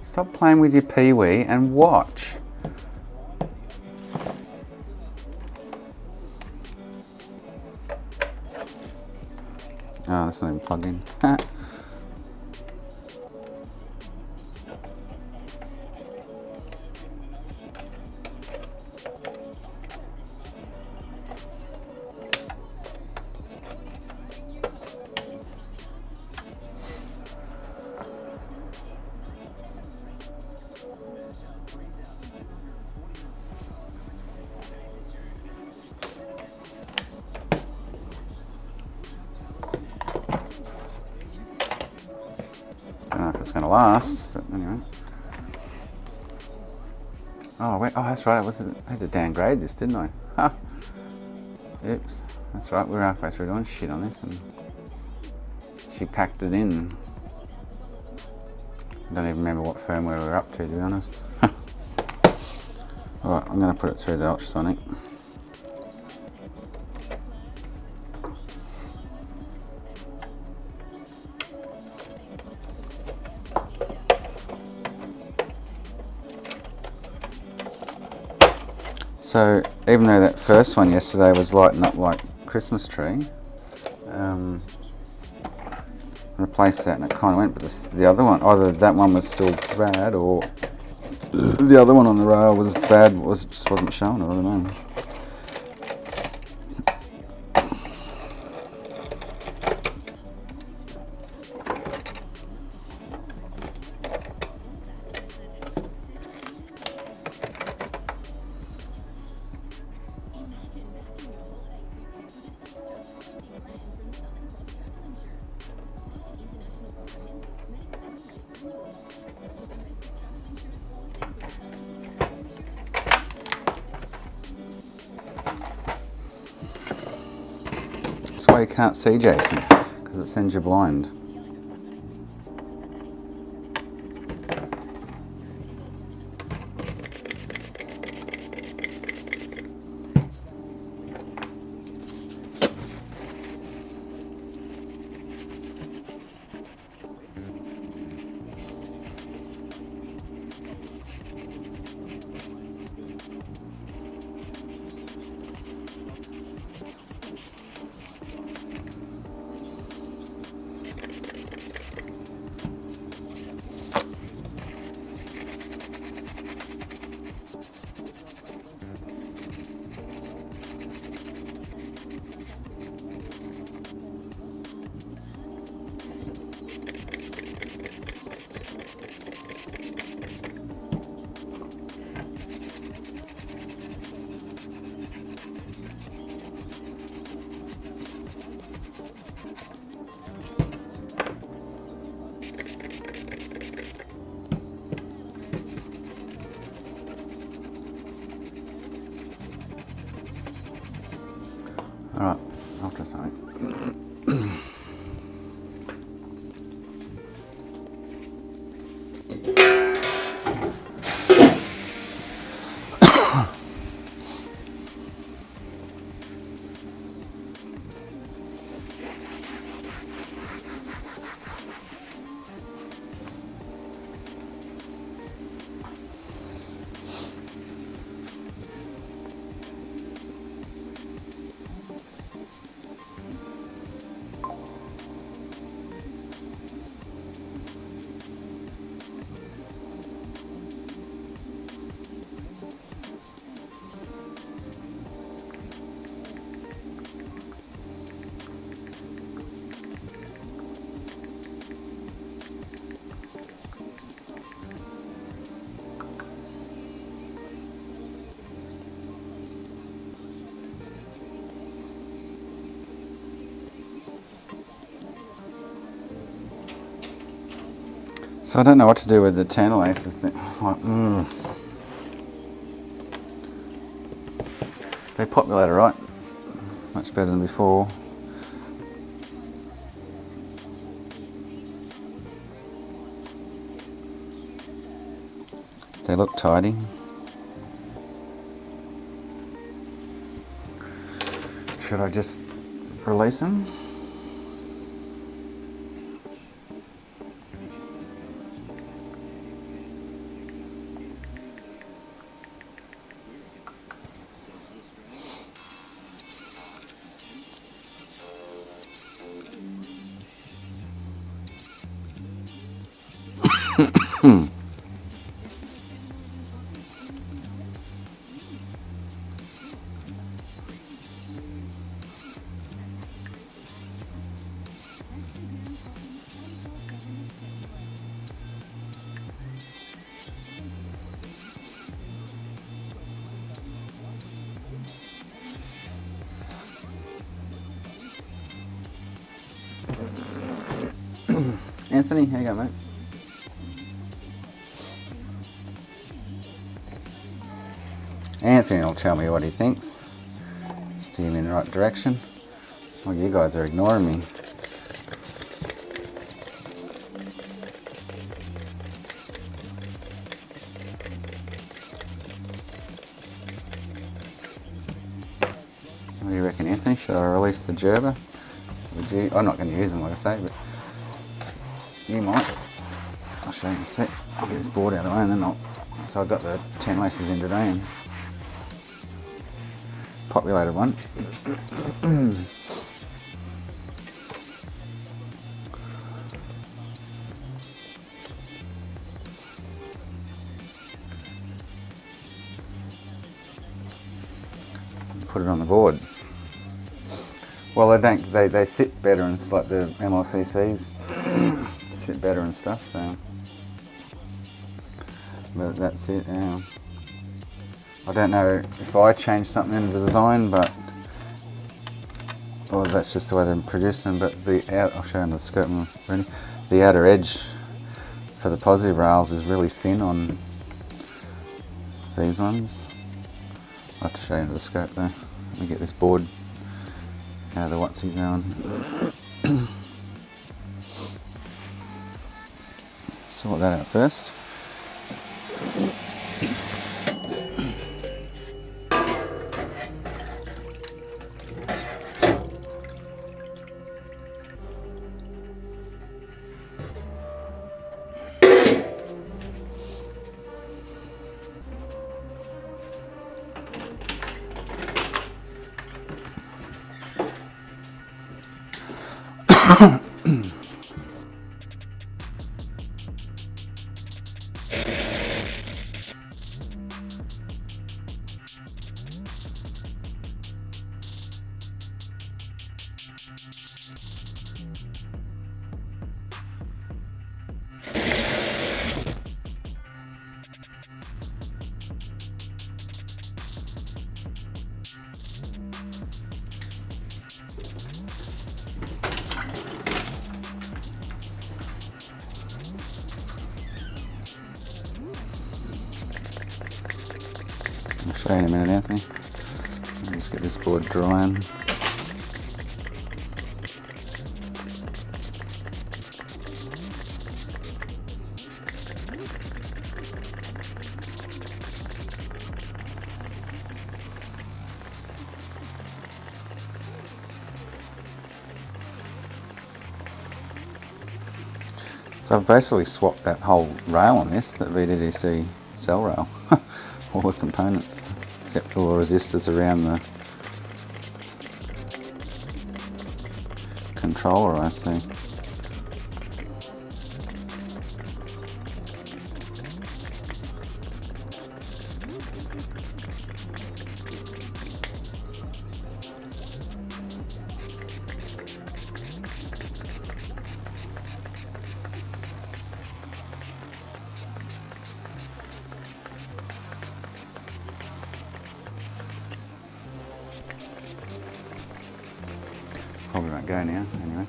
Stop playing with your pee-wee and watch. Oh, that's not even plugged in. I don't know if it's going to last, but anyway. Oh, wait. Oh, that's right. I had to downgrade this, didn't I? Ha! Oops. That's right. We're halfway through doing shit on this, and she packed it in. I don't even remember what firmware we were up to be honest. Alright, I'm going to put it through the ultrasonic. So even though that first one yesterday was lighting up like Christmas tree, replaced that and it kind of went, but the other one, either that one was still bad or the other one on the rail was bad, just wasn't showing it, I don't know. That's why you can't see, Jason, because it sends you blind. Alright, I'll try something. So I don't know what to do with the TantalACE'ing thing. Like, They populate right, much better than before. They look tidy. Should I just release them? Anthony, how you going, mate? Anthony will tell me what he thinks. Steer me in the right direction. Well, you guys are ignoring me. What do you reckon, Anthony? Should I release the gerber? Would you? I'm not going to use them, like I say, but you might. I'll show you in a sec. I'll get this board out of the way and then I'll... So I've got the TantalACE'ing in today and populated one. Put it on the board. Well, they sit better and it's like the MLCCs sit better and stuff, so. But that's it, yeah. I don't know if I changed something in the design, but, or that's just the way they produce them, but I'll show you on the skirt when we're ready. The outer edge for the positive rails is really thin on these ones. I'll have to show you the scope though. Let me get this board out of the what's he going. Sort that out first. I'll show you in a minute, Anthony. Let's get this board drying. So I've basically swapped that whole rail on this, that VDDC cell rail, all the components, except all the resistors around the controller, I see. Probably won't go now, anyway.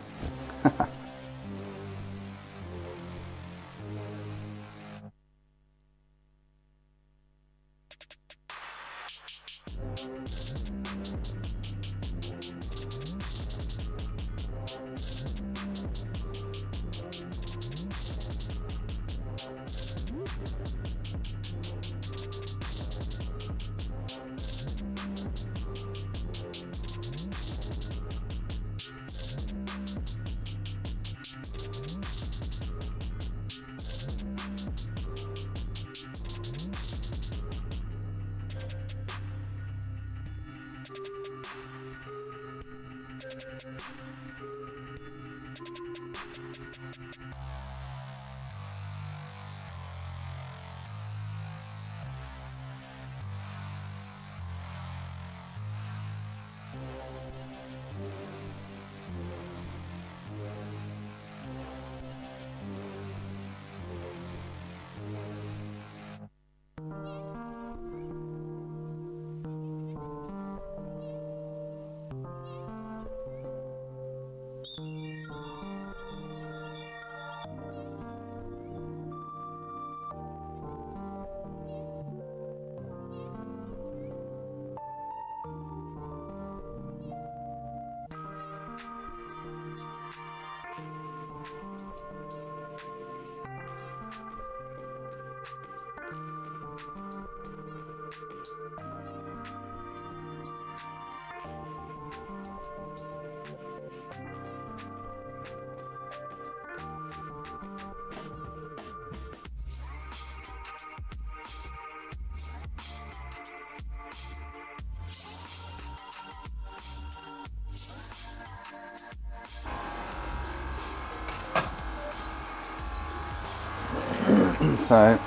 So,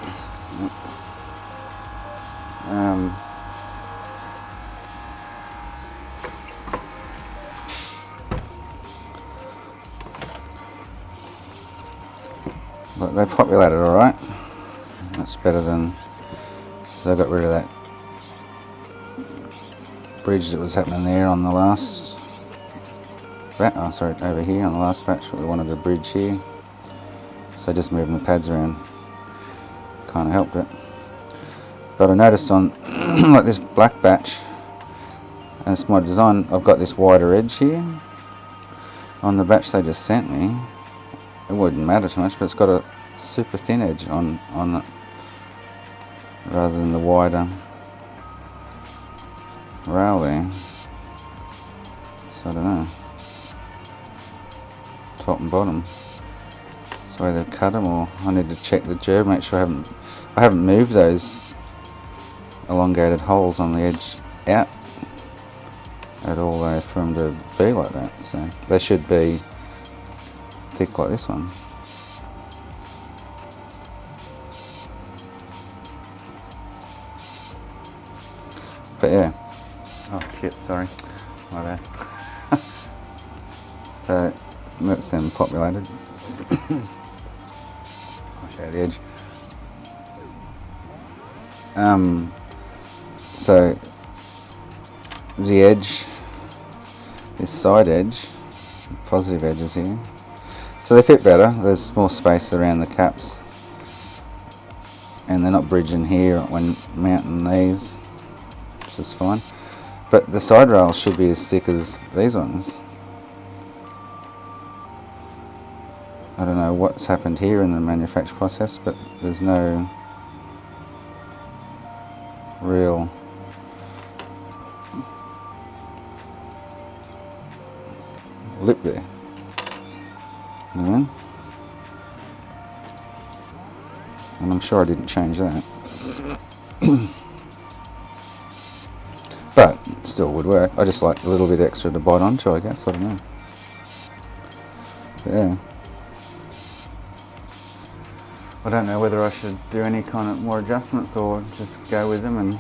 but they populated alright. That's better than, so I got rid of that bridge that was happening there on the last batch. Oh, sorry, over here on the last batch. We wanted a bridge here, so just moving the pads around kind of helped it. But I noticed on like this black batch, and it's my design, I've got this wider edge here. On the batch they just sent me, it wouldn't matter too much, but it's got a super thin edge on it, rather than the wider rail there. So I don't know, top and bottom, that's the way they've cut them, or I need to check the gerb, make sure I haven't moved those elongated holes on the edge out at all though for them to be like that. So they should be thick like this one. But yeah, oh shit, sorry, my bad. So that's them populated. I'll show you the edge. So the edge, this side edge, positive edges here, so they fit better. There's more space around the caps, and they're not bridging here when mounting these, which is fine. But the side rails should be as thick as these ones. I don't know what's happened here in the manufacture process, but there's no real lip there. and I'm sure I didn't change that. But still would work. I just like a little bit extra to bite onto, I guess. I don't know. But yeah. I don't know whether I should do any kind of more adjustments or just go with them and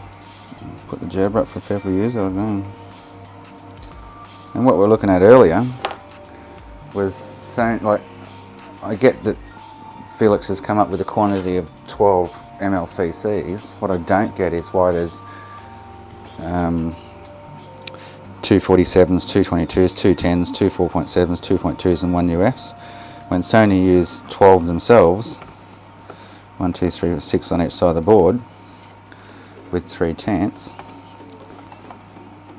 put the jabber up for a couple of years. I don't know. And what we were looking at earlier was saying, like, I get that Felix has come up with a quantity of 12 MLCCs. What I don't get is why there's 247s, 222s, 210s, 2 4.7s, 2.2s and 1 UFs. When Sony use 12 themselves, 1, 2, 3, 6 on each side of the board with 3 TANTs,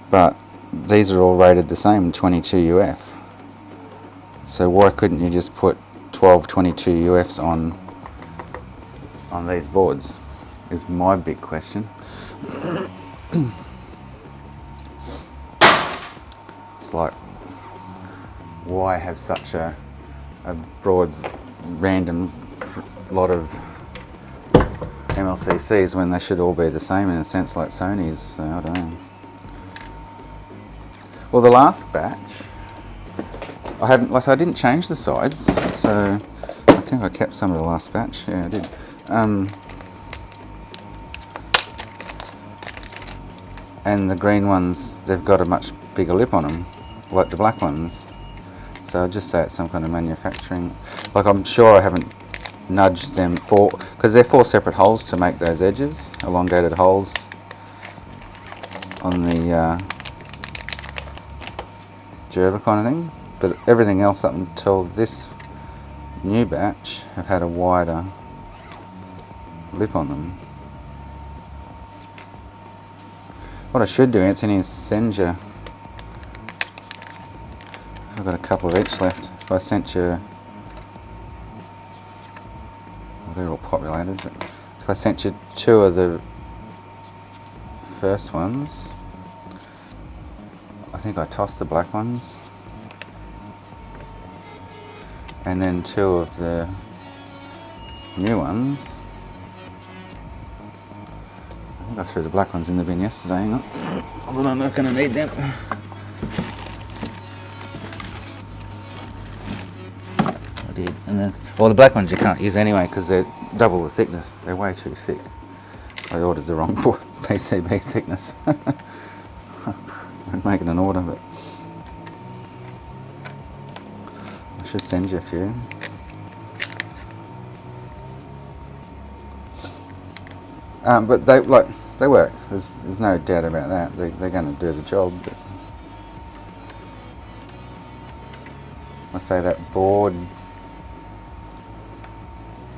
but these are all rated the same, 22 UF. So why couldn't you just put 12 22 UFs on these boards is my big question. It's like, why have such a broad random lot of MLCCs when they should all be the same in a sense, like Sony's? So I don't know. Well, the last batch I didn't change the sides, so I think I kept some of the last batch. Yeah, I did. And the green ones, they've got a much bigger lip on them, like the black ones. So I'd just say it's some kind of manufacturing. Like, I'm sure I haven't nudged them because they're 4 separate holes to make those edges, elongated holes on the gerber kind of thing. But everything else up until this new batch have had a wider lip on them. What I should do, Anthony, is send you, I've got a couple of each left. If I sent you, well, they're all populated, but if I sent you 2 of the first ones, I think I tossed the black ones, and then 2 of the new ones. I think I threw the black ones in the bin yesterday, hang on. Although I'm not going to need them. I did, and then, well, the black ones you can't use anyway because they're double the thickness. They're way too thick. I ordered the wrong PCB thickness. I'm making an order, but I should send you a few. But they work. There's no doubt about that. They're going to do the job. But I say that board,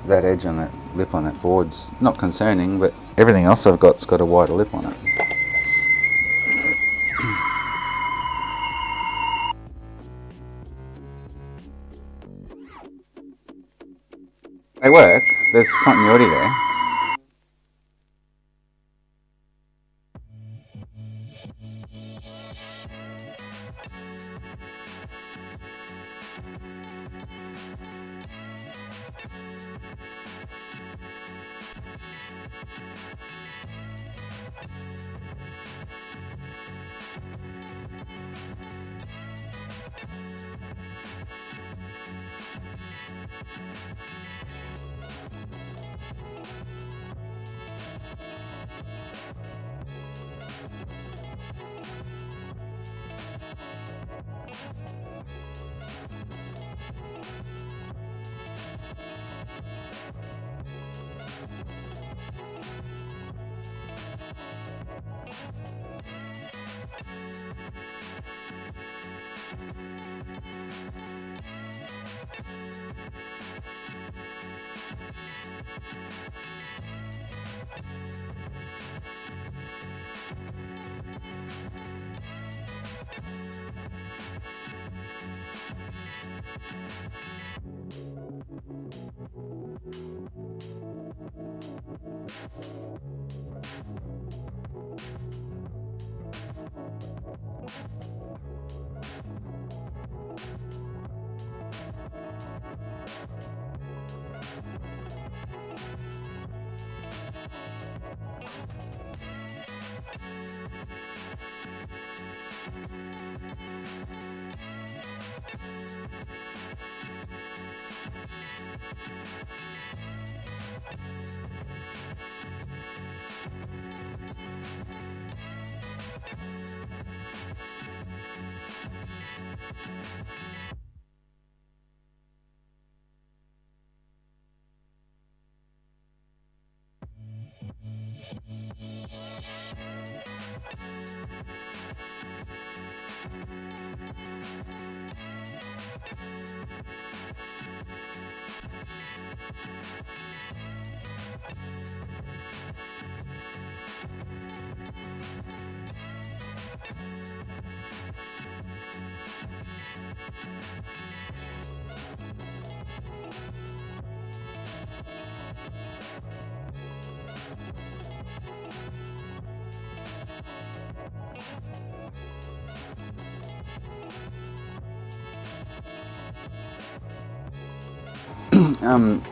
that edge on that lip on that board's not concerning, but everything else I've got's got a wider lip on it. They work. There's continuity there.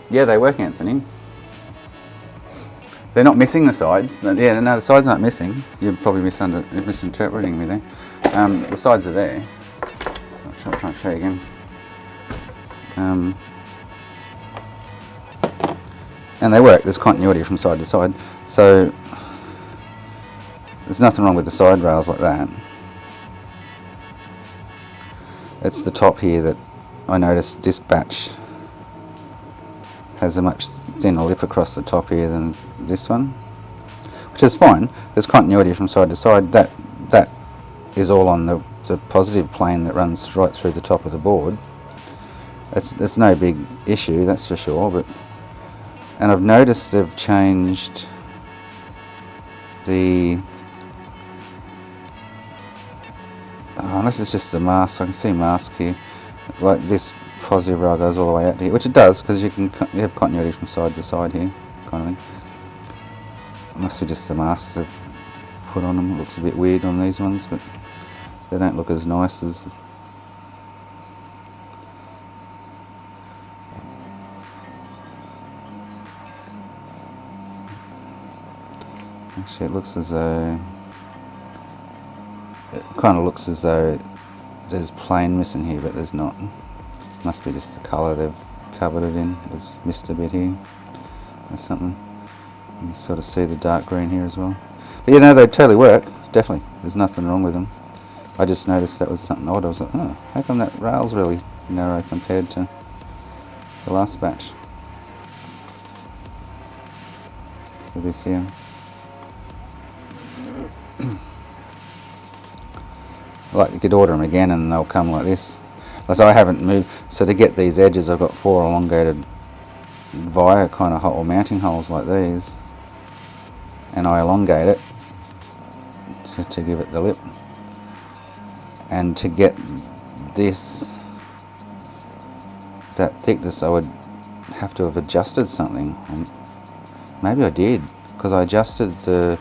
Yeah, they work, Anthony. They're not missing the sides. Yeah, no, the sides aren't missing. You're probably misinterpreting me there. The sides are there. So I'll try and show you again. And they work. There's continuity from side to side. So there's nothing wrong with the side rails like that. It's the top here that I noticed this batch has a much thinner lip across the top here than this one, which is fine. There's continuity from side to side. That is all on the positive plane that runs right through the top of the board. It's no big issue, that's for sure. And I've noticed they've changed the, unless it's just the mask, I can see mask here, like this positive rail goes all the way out to here, which it does, because you have continuity from side to side here, kind of thing. It must be just the mask they've put on them. It looks a bit weird on these ones, but they don't look as nice as actually it looks as though, it kind of looks as though there's plane missing here, but there's not. Must be just the colour they've covered it in. They've missed a bit here or something. You sort of see the dark green here as well. But you know, they totally work, definitely. There's nothing wrong with them. I just noticed that was something odd. I was like, oh, how come that rail's really narrow compared to the last batch? So this here. Like you could order them again and they'll come like this. So I haven't moved. So to get these edges, I've got 4 elongated via kind of hole mounting holes like these, and I elongate it to give it the lip. And to get that thickness, I would have to have adjusted something. And maybe I did, because I adjusted the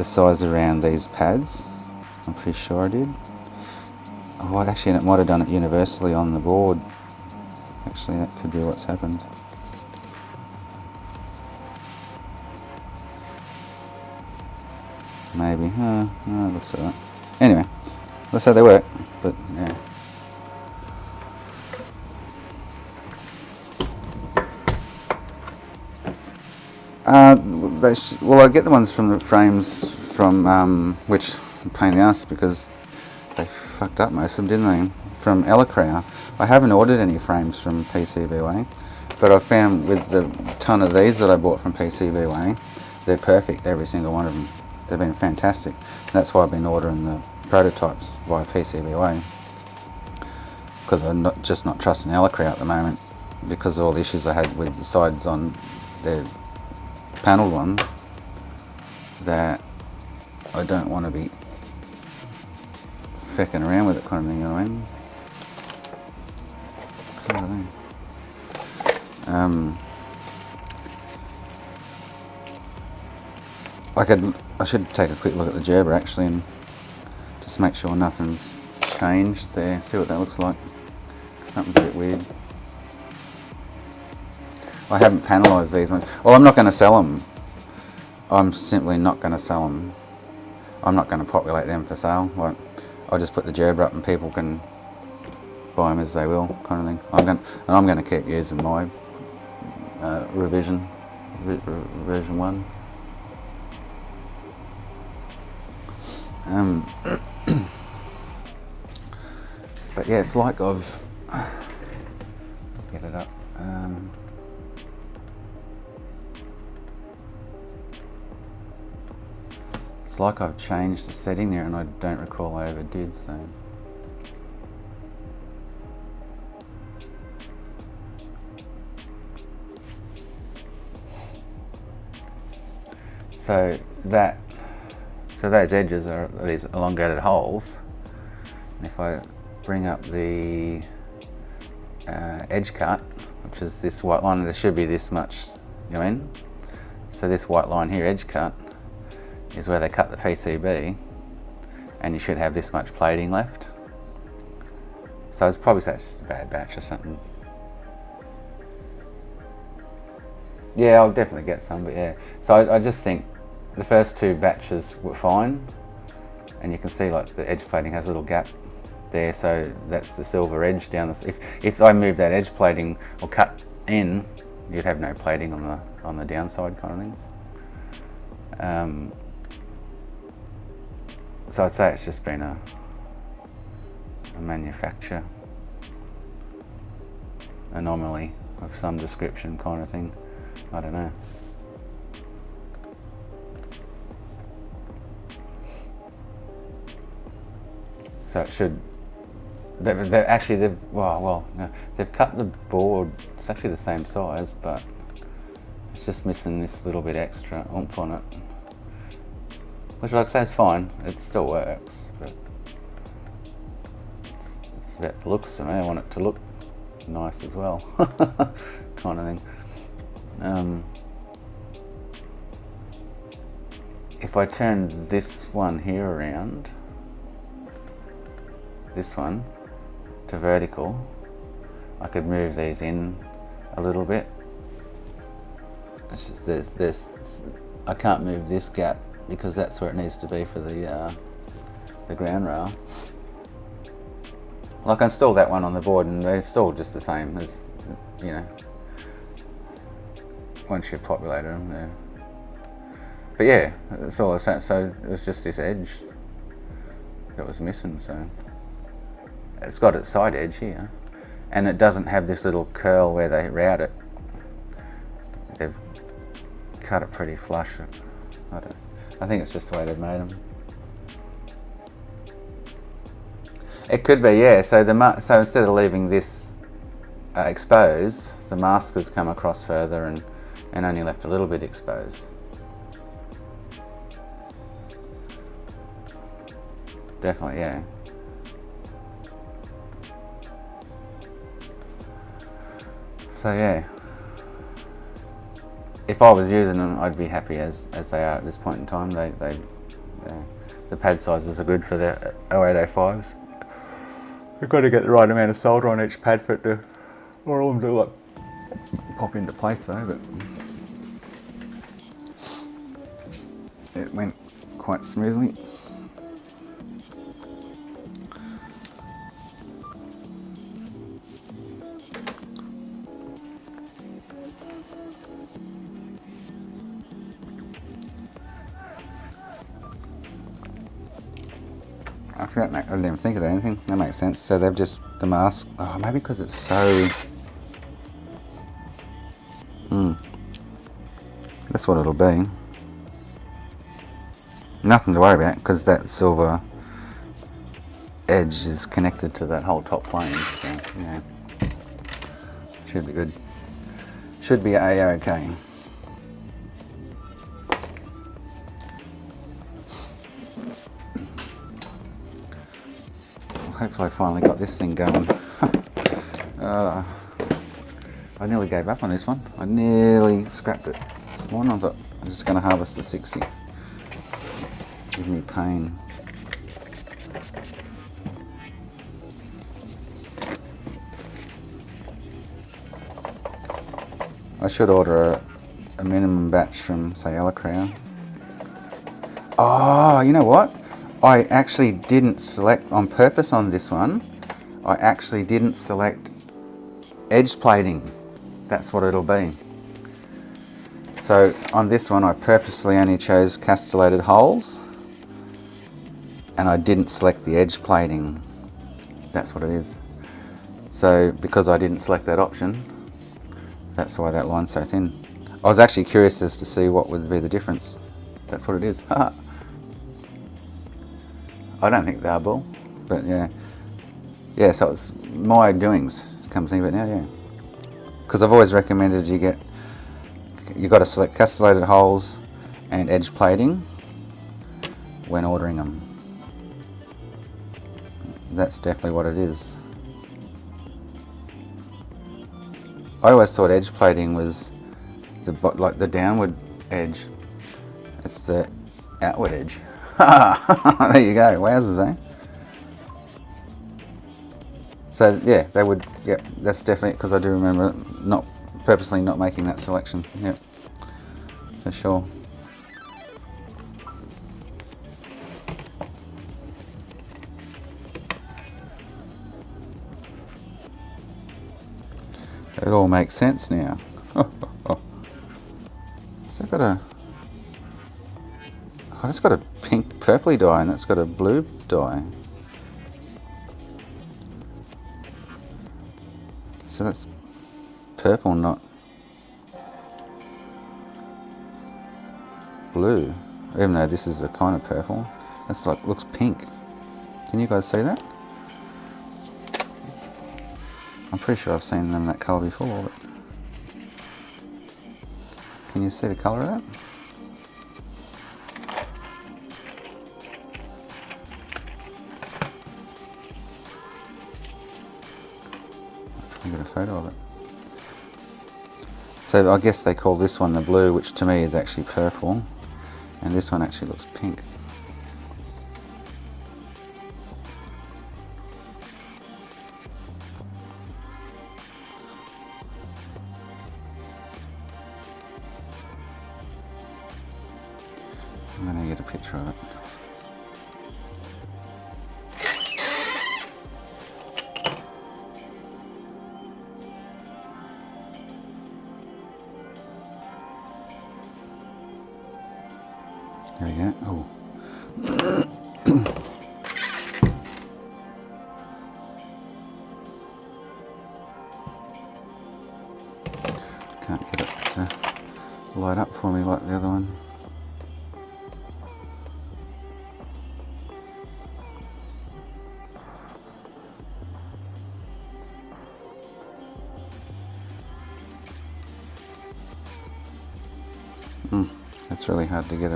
size around these pads. I'm pretty sure I did. Oh, actually, it might have done it universally on the board. Actually, that could be what's happened. Maybe. No, it looks like that. Anyway, let's say they work, but yeah. Well, I get the ones from the frames from which a pain in the ass, because they fucked up most of them, didn't they? From Elecrow. I haven't ordered any frames from PCBWay, but I found with the ton of these that I bought from PCBWay, they're perfect, every single one of them. They've been fantastic. That's why I've been ordering the prototypes via PCBWay, because I'm just not trusting Elecrow at the moment, because of all the issues I had with the sides on their panelled ones, that I don't want to be fecking around with it, kind of thing, you know what I mean? I should take a quick look at the gerber actually and just make sure nothing's changed there. See what that looks like. Something's a bit weird. I haven't panelised these ones. Well, I'm not going to sell them. I'm simply not going to sell them. I'm not going to populate them for sale. Like, I'll just put the gerber up and people can buy them as they will, kind of thing. I'm going to keep using my revision 1. But yeah, it's like I've get it up. It's like I've changed the setting there, and I don't recall I ever did. So those edges are these elongated holes. And if I bring up the edge cut, which is this white line, there should be this much, you know what I mean? So this white line here, edge cut, is where they cut the PCB, and you should have this much plating left. So it's probably just a bad batch or something. Yeah, I'll definitely get some, but yeah. So I just think the first 2 batches were fine, and you can see like the edge plating has a little gap there, so that's the silver edge down the. If I move that edge plating or cut in, you'd have no plating on the downside kind of thing. So I'd say it's just been a manufacture anomaly of some description kind of thing. I don't know. So it should. They've cut the board. It's actually the same size, but it's just missing this little bit extra oomph on it. Which, like I say, is fine. It still works, but it's about the looks to me. I want it to look nice as well, kind of thing. If I turn this one here around, this one to vertical, I could move these in a little bit. It's just I can't move this gap because that's where it needs to be for the ground rail. Like I installed that one on the board and they're still just the same as, you know, once you've populated them there. But yeah, that's all I said. So it was just this edge that was missing. So it's got its side edge here, and it doesn't have this little curl where they route it. They've cut it pretty flush. I think it's just the way they've made them. It could be, yeah. So so instead of leaving this exposed, the mask has come across further and only left a little bit exposed. Definitely, yeah. So yeah, if I was using them, I'd be happy as they are at this point in time. The pad sizes are good for the 0805s. We've got to get the right amount of solder on each pad for it to, or all of them to like pop into place though. But it went quite smoothly. I didn't even think of that, anything. That makes sense. So they've just, the mask, maybe because it's so, that's what it'll be. Nothing to worry about because that silver edge is connected to that whole top plane. So, yeah, should be good. Should be A-OK. Hopefully I finally got this thing going. I nearly gave up on this one. I nearly scrapped it this morning. I thought I'm just going to harvest the 60. It's giving me pain. I should order a minimum batch from, say, Crown. Oh, you know what? I actually didn't select, on purpose on this one, I actually didn't select edge plating. That's what it'll be. So on this one I purposely only chose castellated holes and I didn't select the edge plating. That's what it is. So because I didn't select that option, that's why that line's so thin. I was actually curious as to see what would be the difference. That's what it is. I don't think they are bull, but yeah. Yeah, so it's my doings, come to think of it now, yeah. Because I've always recommended you got to select castellated holes and edge plating when ordering them. That's definitely what it is. I always thought edge plating was like the downward edge. It's the outward edge. There you go, wowzers, eh? So yeah, they would, yeah, that's definitely, because I do remember not purposely not making that selection. Yep, for sure. It all makes sense now. So I've got a... Oh, that's got a pink purpley dye and that's got a blue dye. So that's purple, not blue. Even though this is a kind of purple. That's like, looks pink. Can you guys see that? I'm pretty sure I've seen them that colour before, but can you see the colour of that? I've got a photo of it. So I guess they call this one the blue, which to me is actually purple, and this one actually looks pink. I'm going to get a picture of it. There we go. Oh. Can't get it to light up for me like the other one. It's really hard to get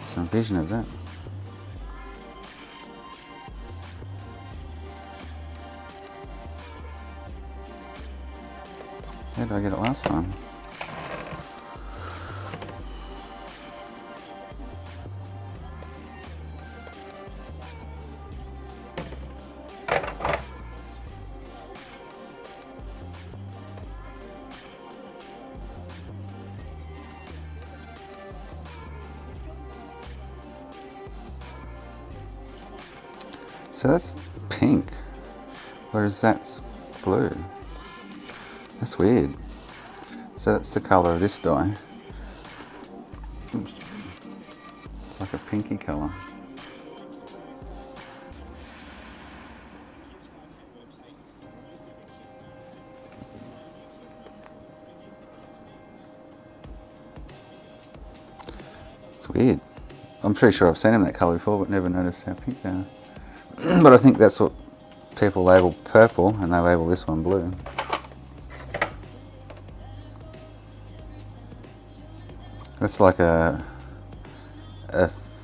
some vision of that. How did I get it last time? So that's pink, whereas that's blue. That's weird. So that's the colour of this dye. Oops. It's like a pinky colour. It's weird. I'm pretty sure I've seen them that colour before, but never noticed how pink they are. But I think that's what people label purple, and they label this one blue. That's like a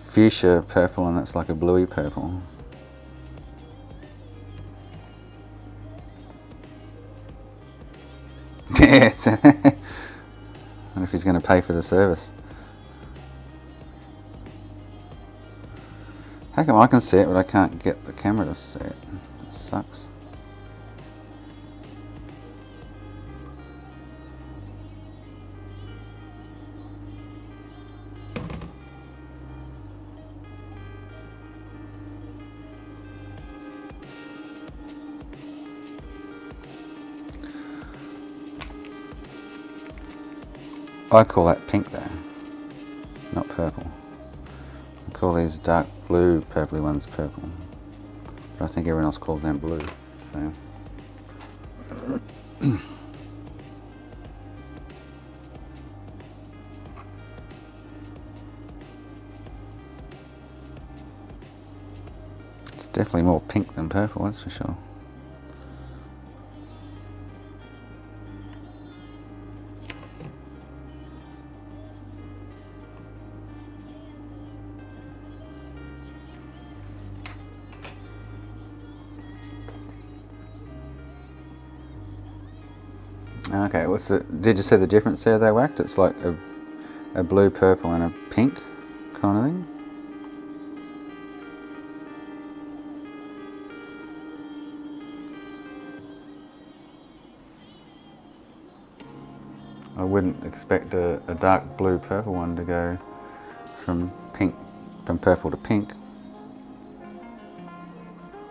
fuchsia purple, and that's like a bluey purple. Yeah. I wonder if he's going to pay for the service. How come I can see it but I can't get the camera to see it? It sucks. I call that pink though, not purple. I call these dark blue purpley ones purple, but I think everyone else calls them blue. So it's definitely more pink than purple, that's for sure. Okay, did you see the difference there they whacked? It's like a blue, purple and a pink kind of thing. I wouldn't expect a dark blue purple one to go from purple to pink.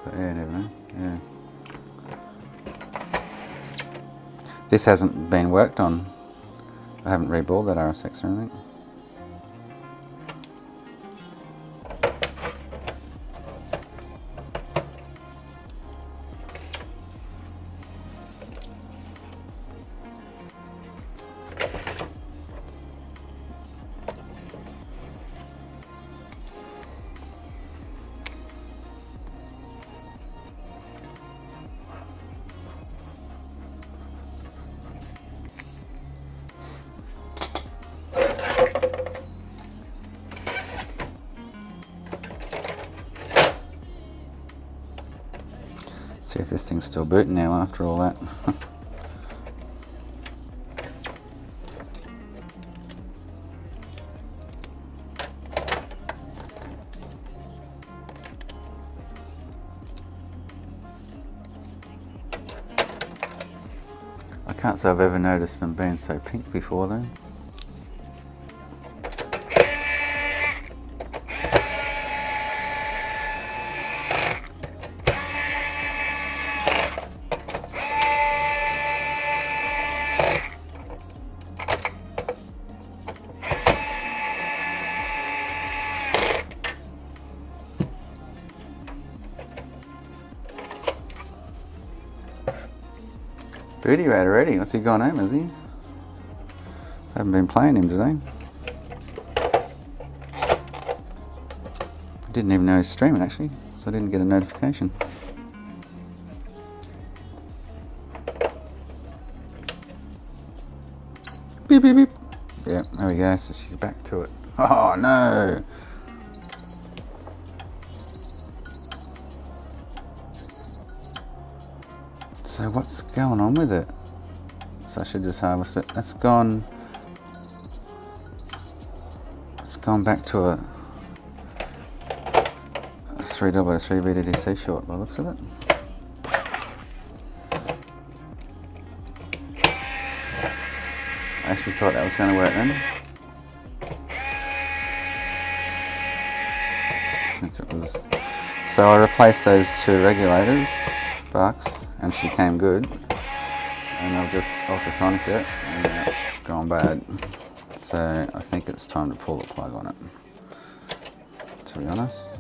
But yeah, never know. Yeah. This hasn't been worked on. I haven't reballed that RSX or anything. See if this thing's still booting now after all that. I can't say I've ever noticed them being so pink before though. Booty rat already. What's he gone home, has he? Haven't been playing him today. Didn't even know he's streaming actually, so I didn't get a notification. Beep beep beep. Yeah, there we go. So she's back to it. Oh no! So what's going on with it? So I should just harvest it. It's gone back to a 303 VDDC short by the looks of it. I actually thought that was going to work then. Since it was... So I replaced those two regulators, Bucks, and she came good. And I've just ultrasonicked it, and now it's gone bad. So I think it's time to pull the plug on it, to be honest.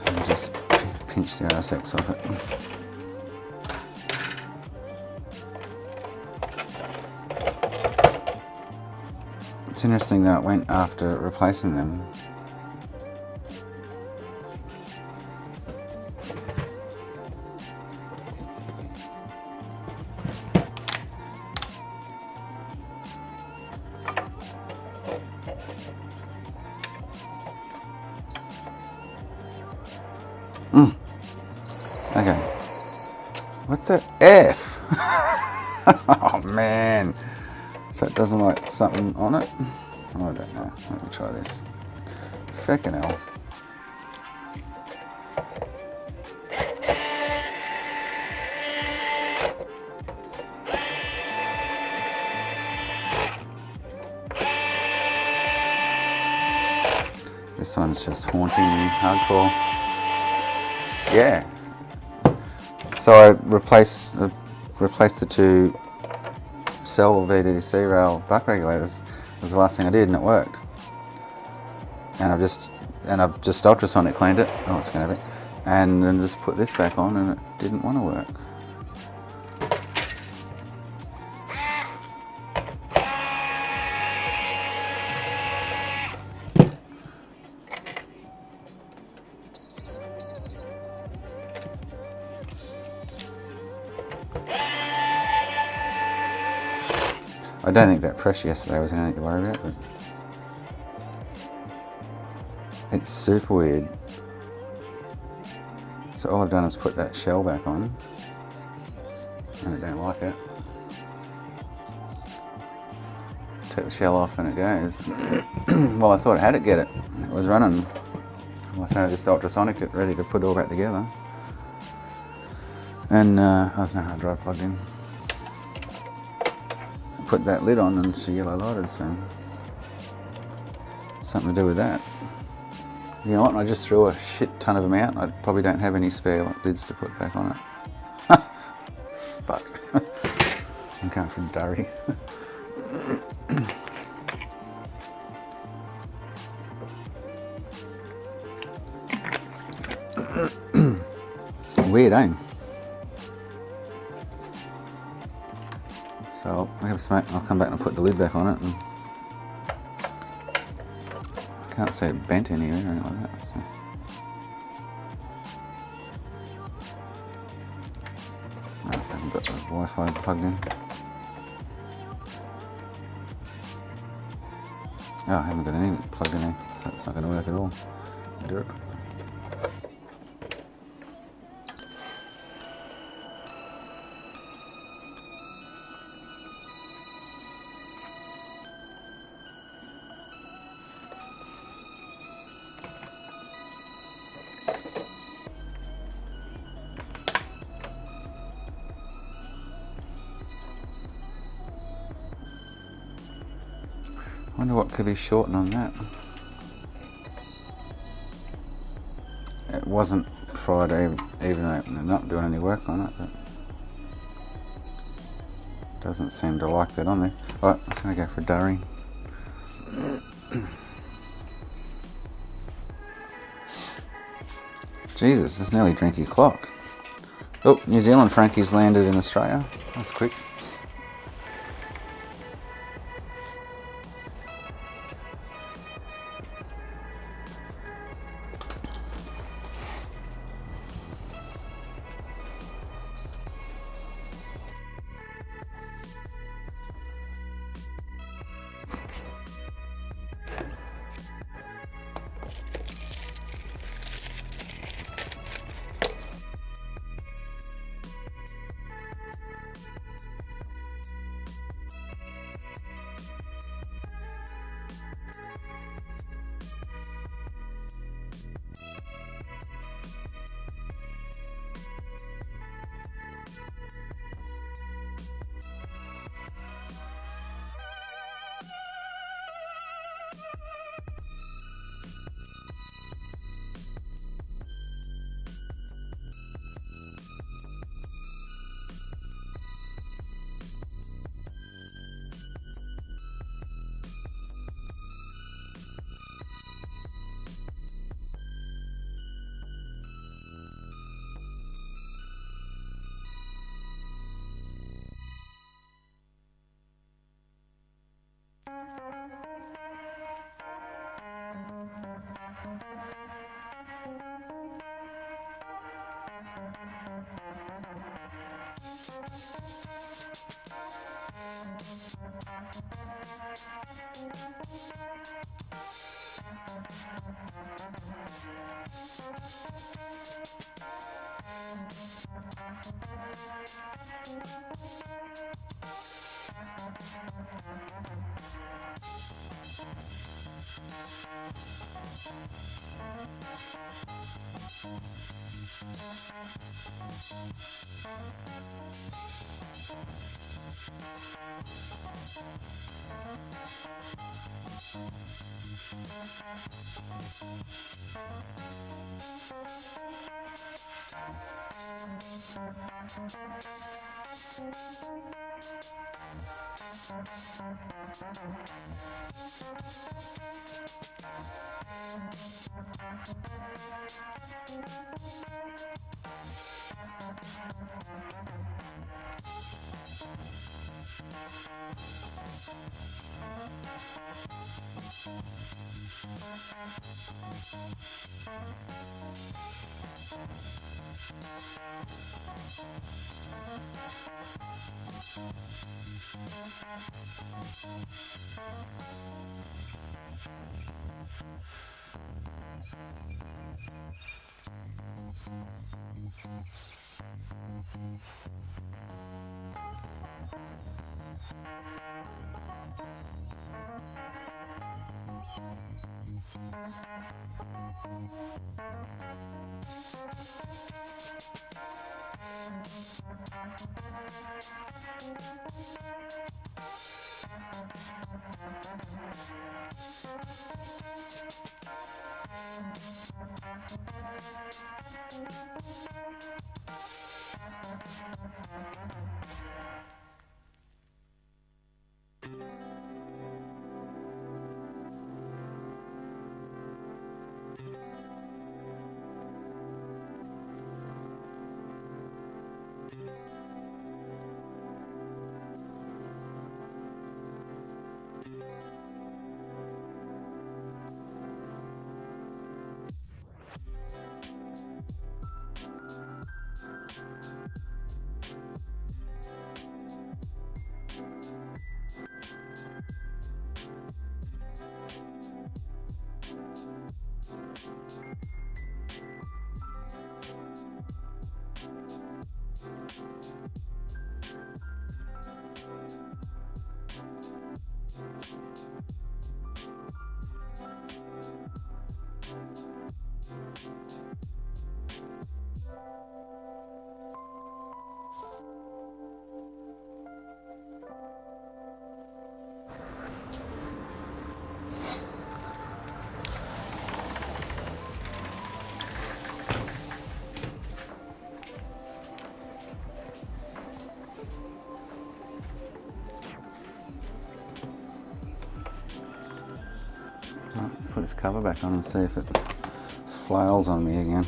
And just pinch the RSX off it. It's interesting that it went after replacing them. Okay. What the F? Oh man. So it doesn't like something on it? Oh, I don't know. Let me try this. Feckin' hell. This one's just haunting me hardcore. Yeah. So I replaced the two cell VDDC rail buck regulators. It was the last thing I did, and it worked. And I've just ultrasonic cleaned it. Oh, it's going to be. And then just put this back on, and it didn't want to work. I don't think that pressure yesterday was anything to worry about, but it's super weird. So all I've done is put that shell back on, and I don't like it. Take the shell off and it goes. Well, I thought I had it get it. It was running. Well, so I just ultrasonicked it, ready to put it all back together. And I was no hard drive plugged in. put that lid on and she yellow lighted, so something to do with that. You know what, I just threw a shit ton of them out. I probably don't have any spare lids to put back on it. Fuck. I'm going from Durry. Weird, eh? So I'll have a smoke and I'll come back and put the lid back on it. And I can't see it bent anywhere or anything like that. So. No, I haven't got the Wi-Fi plugged in. Oh, I haven't got anything plugged in there, so it's not going to work at all. Do it. I wonder what could be shorting on that. It wasn't Friday, even though they're not doing any work on it, but doesn't seem to like that on there. Alright, I'm just going to go for Durry. Jesus, it's nearly drinky o'clock. Oh, New Zealand Frankie's landed in Australia. That's quick. cover back on and see if it flails on me again.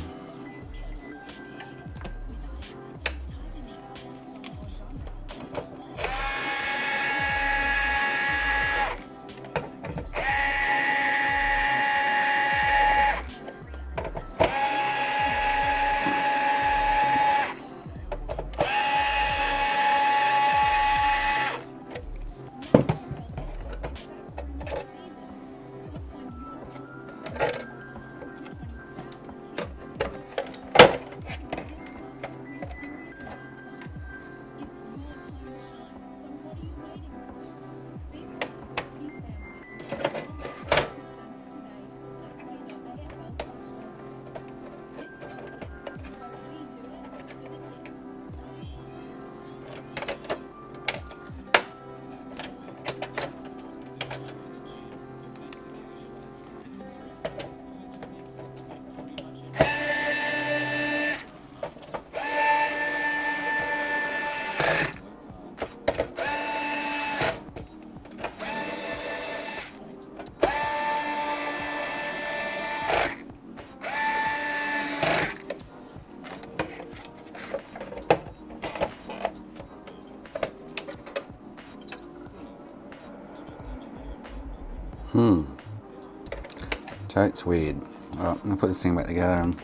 Totes weird. Alright, I'm going to put this thing back together and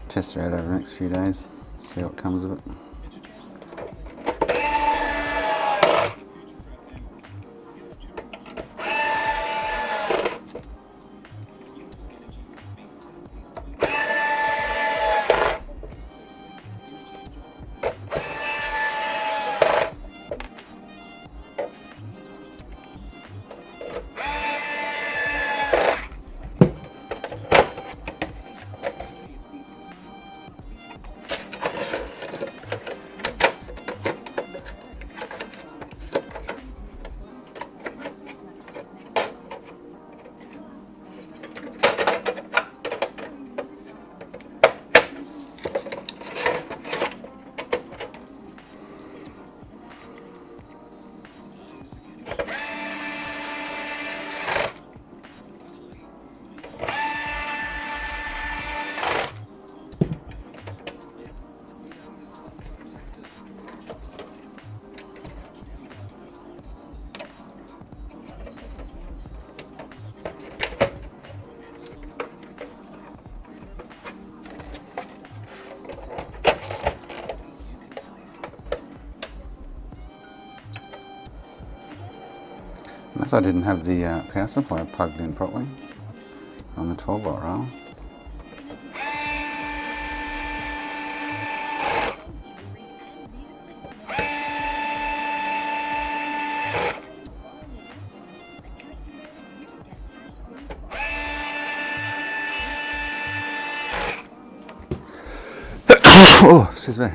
test it out over the next few days, see what comes of it. Unless I didn't have the power supply plugged in properly on the 12-volt rail. Oh, excuse me.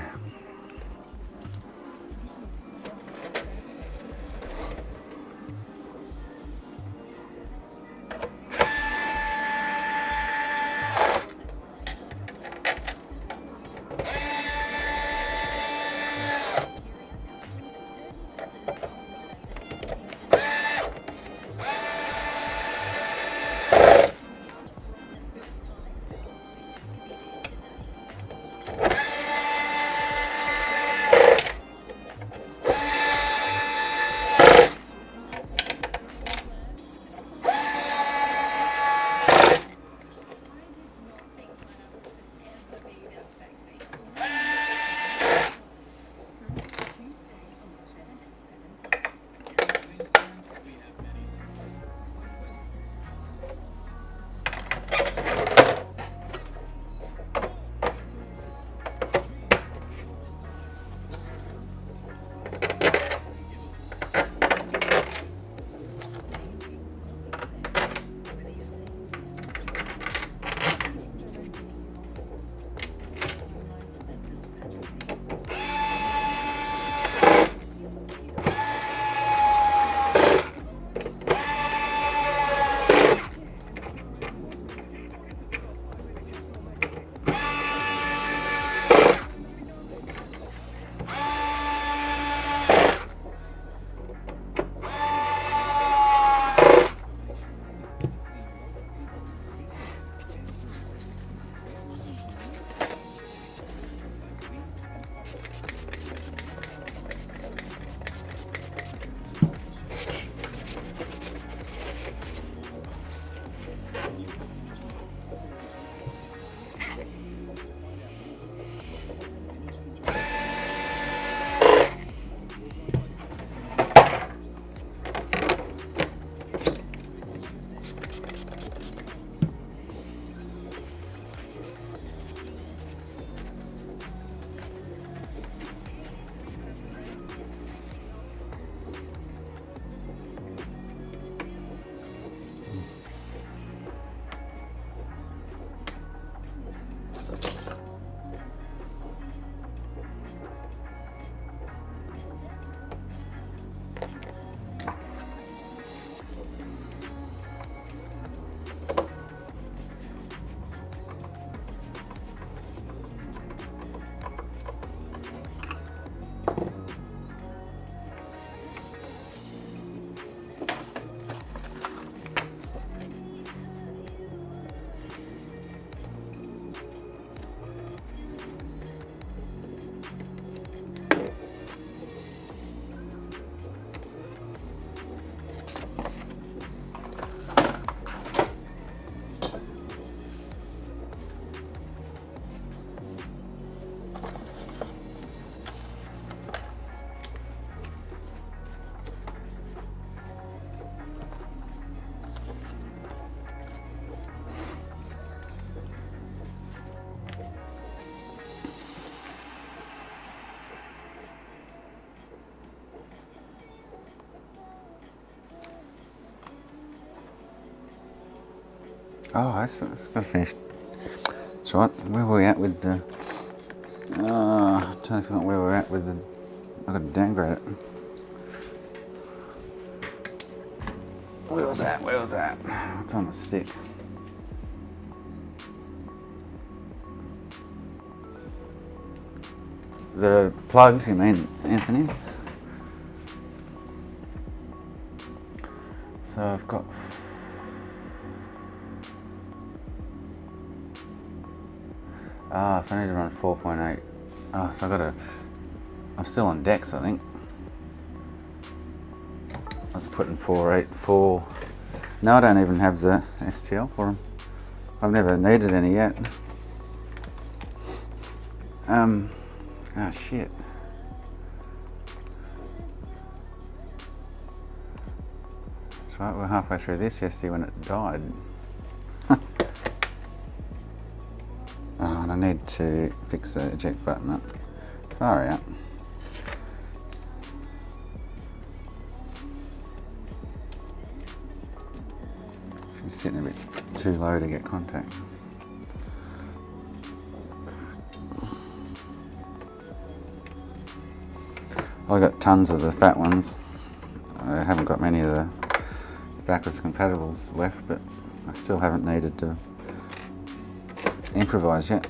Oh, that's got finished. That's right. Where were we at with the? I'm trying to figure out where we're at with the. I've got to downgrade it. Where was that? Where was that? It's on the stick. The plugs, you mean, Anthony? So I've got. So I need to run 4.8. So I got to. I'm still on decks, I think. I was putting 4.84. No, I don't even have the STL for them. I've never needed any yet. Oh shit. That's right, we're halfway through this yesterday when it died. And I need to fix the eject button up. Far out. She's sitting a bit too low to get contact. I got tons of the fat ones. I haven't got many of the backwards compatibles left, but I still haven't needed to improvise yet.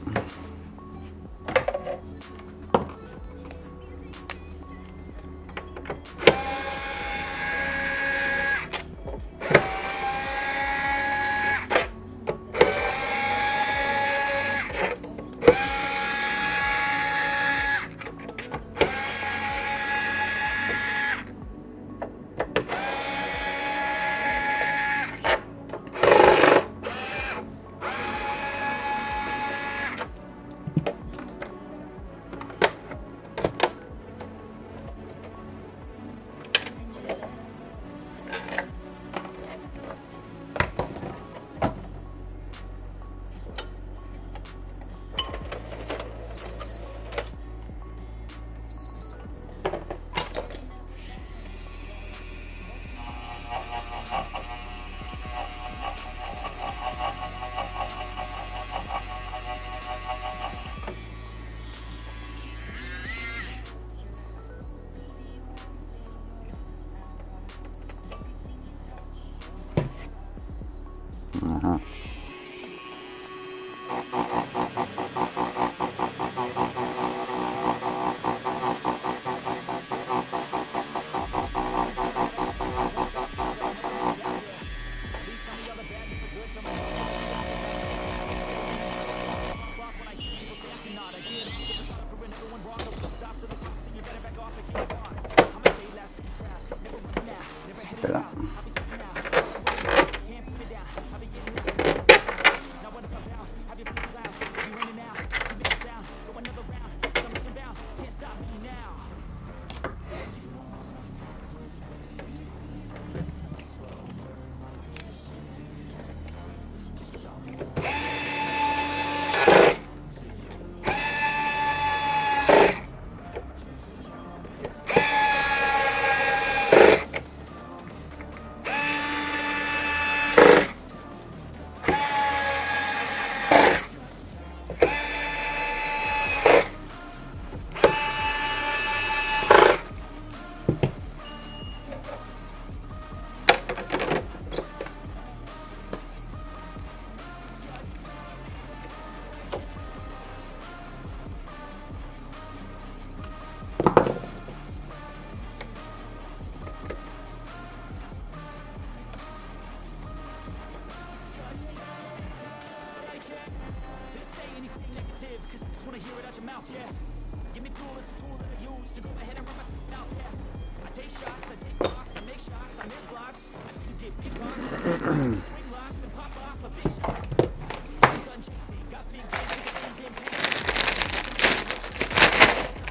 Better.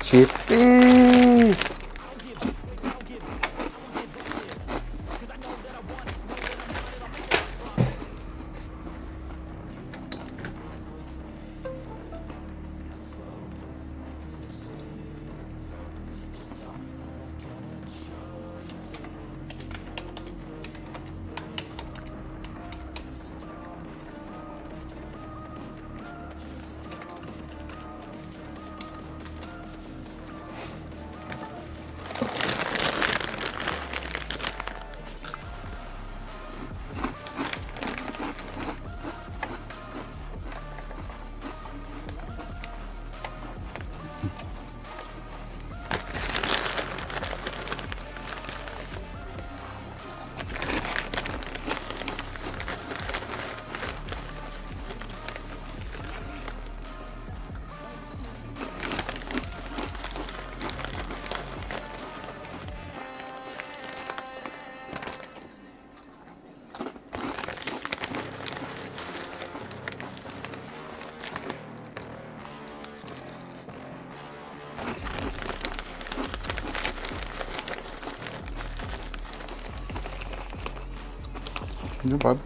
Chippies! Good bud.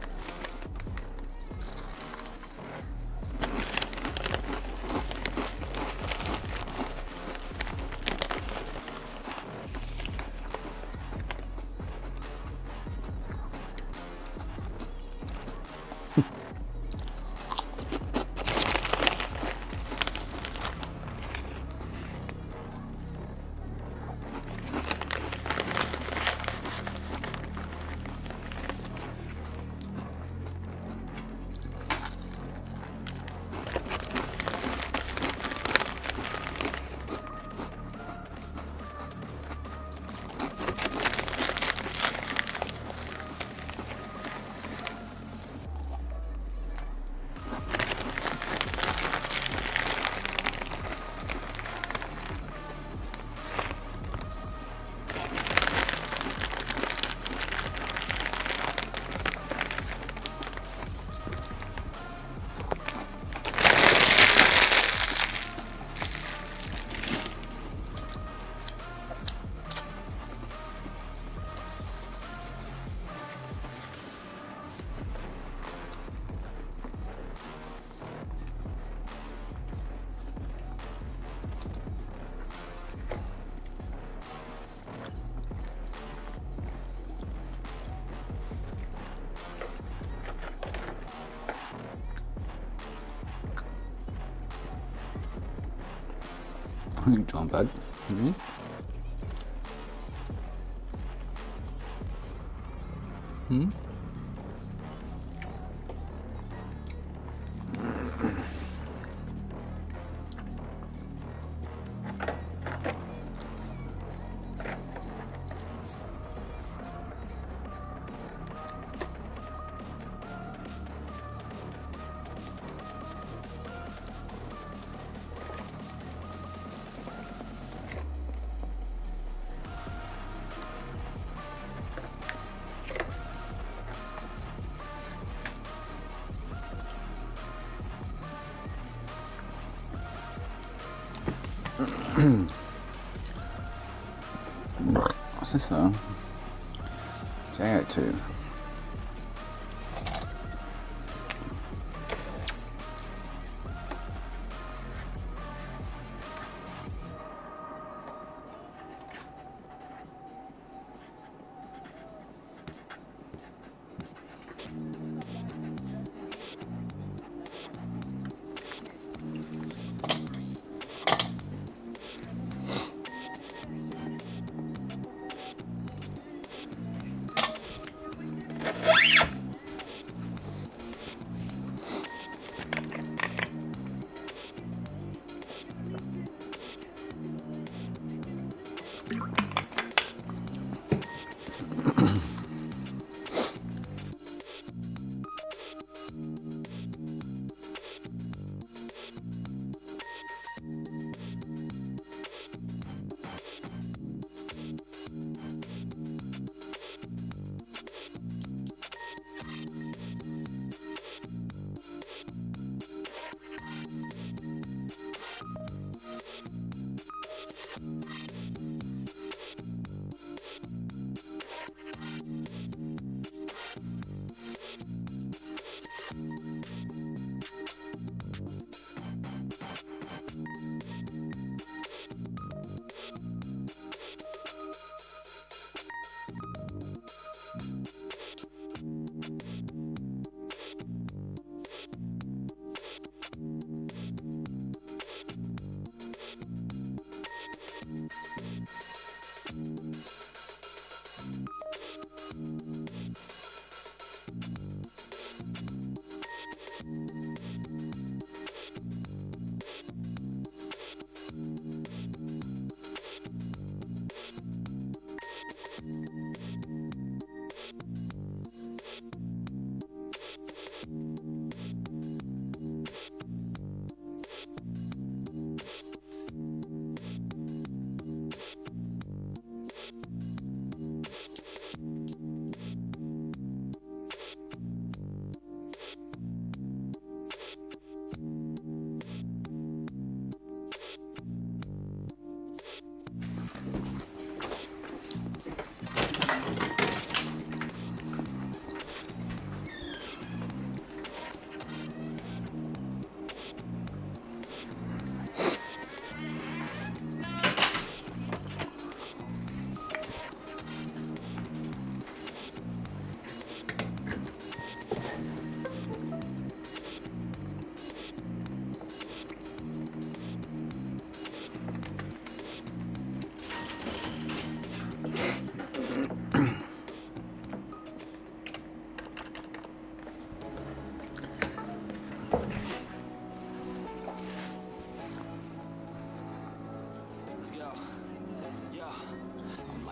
I think it's not bad. Mm-hmm. Hmm. What's this though? JO2.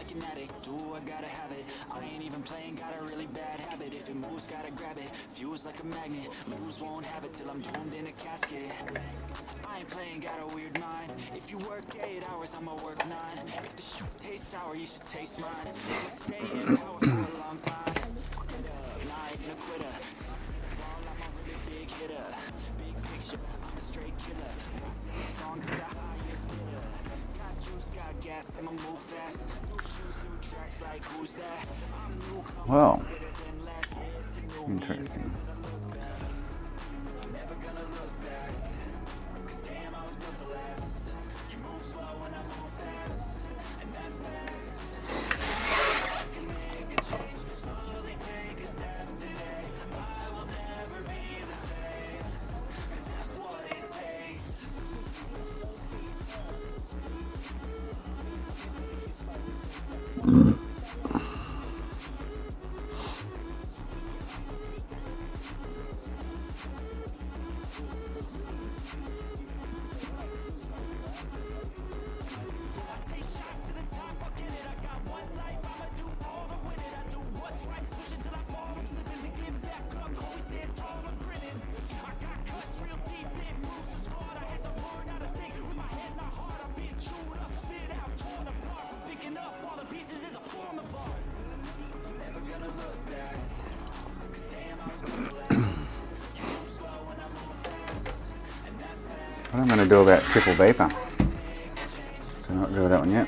like an addict. Ooh, I gotta have it. I ain't even playing, got a really bad habit. If it moves, gotta grab it. Fuse like a magnet. Lose, won't have it till I'm doomed in a casket. I ain't playing, got a weird mind. If you work 8 hours, I'ma work 9. If the shoot tastes sour, you should taste mine. Let's stay in power for a long time. Get up, nah, I ain't a quitter. Toss me the ball, I'm a really big hitter. Big picture, I'm a straight killer. I sing a song to the highest bidder. Got juice, got gas, I'ma move fast. New shoes, new tracks, like who's that? I'm new, Well, better than last. interesting. Never gonna look back. Cause damn, I was built to last. You move slow and I move fast. And that's facts. I can make a change. Slowly take a step today. I will never be the same. Cause that's what it takes. What I'm going to do about triple beeper? So I'm not do that one yet.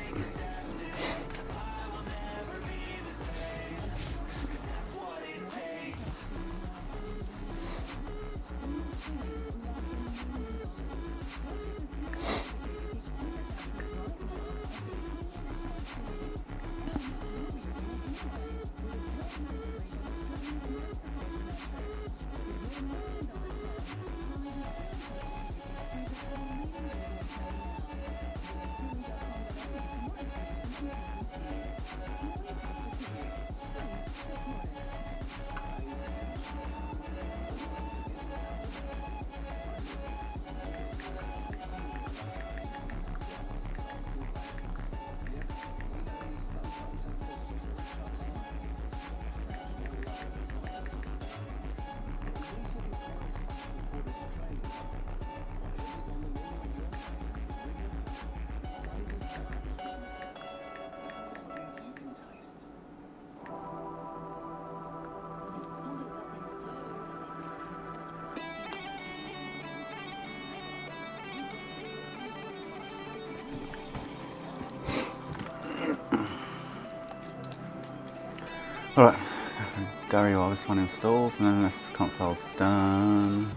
Alright, Gary while this one installs, and then this console's done.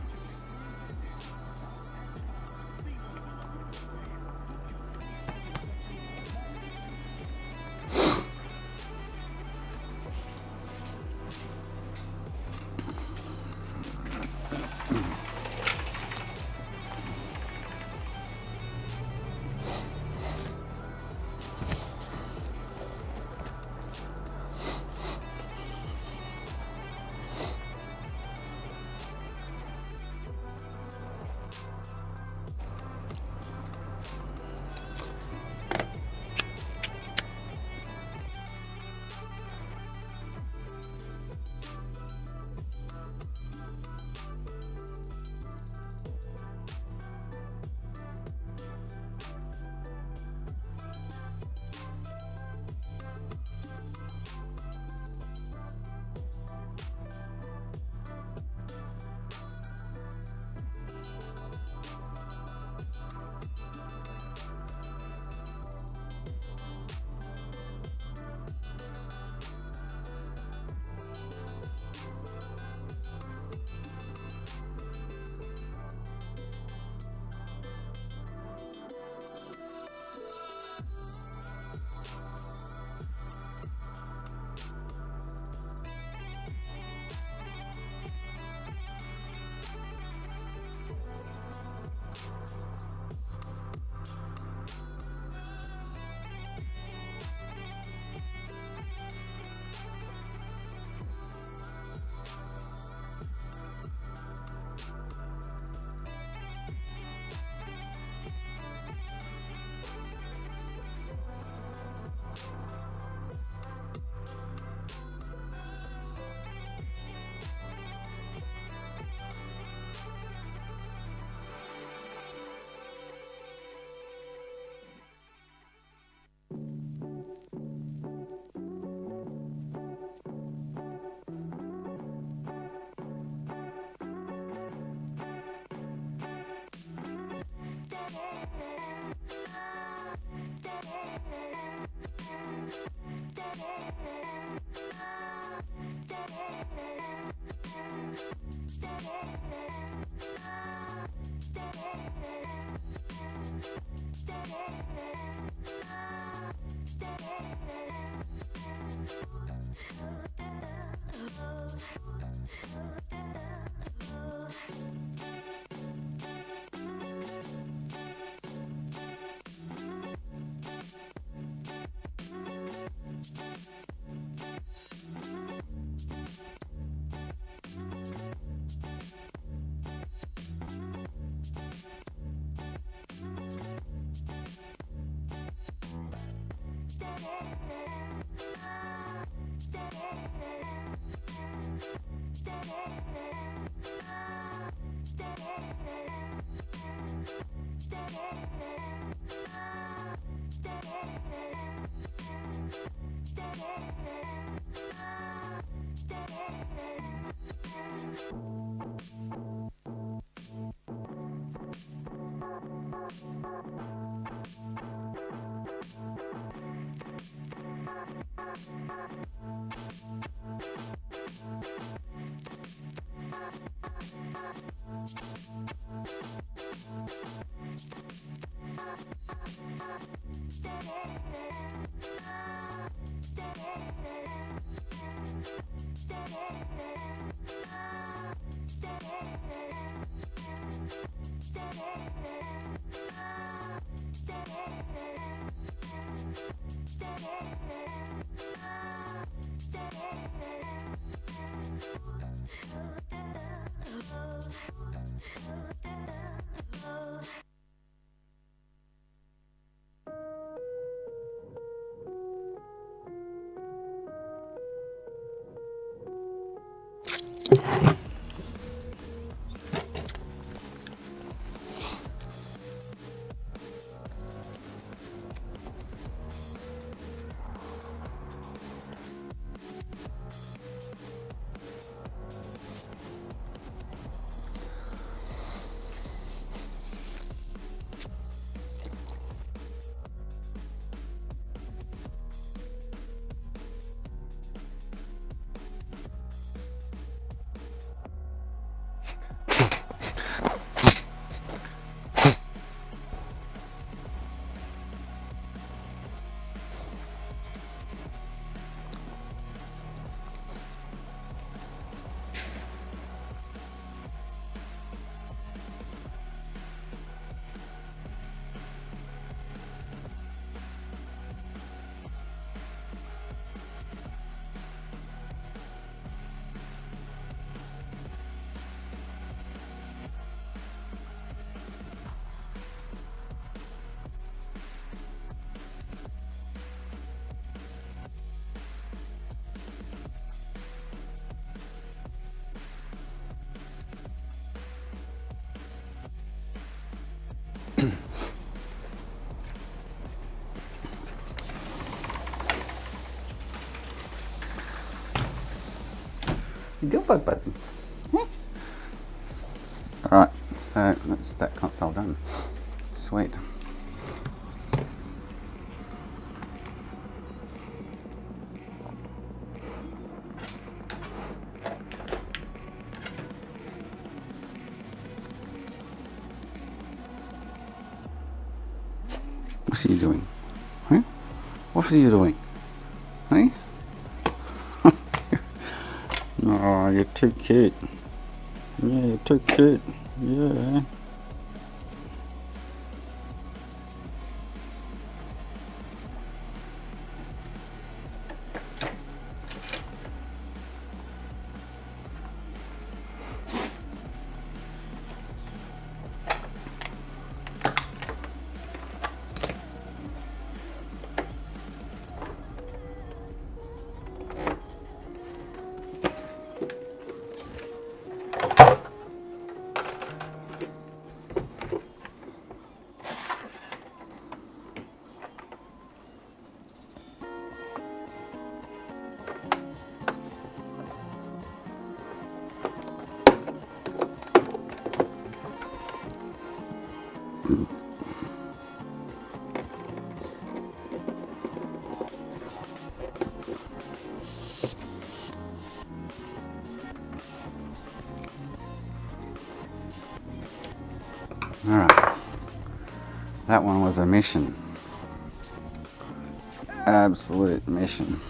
Good bud. Alright, so that's that console done. Sweet. What's he doing? Huh? What are you doing? Hey? Oh, you're too cute. Yeah, you're too cute. Yeah. Alright, that one was a mission. Absolute mission.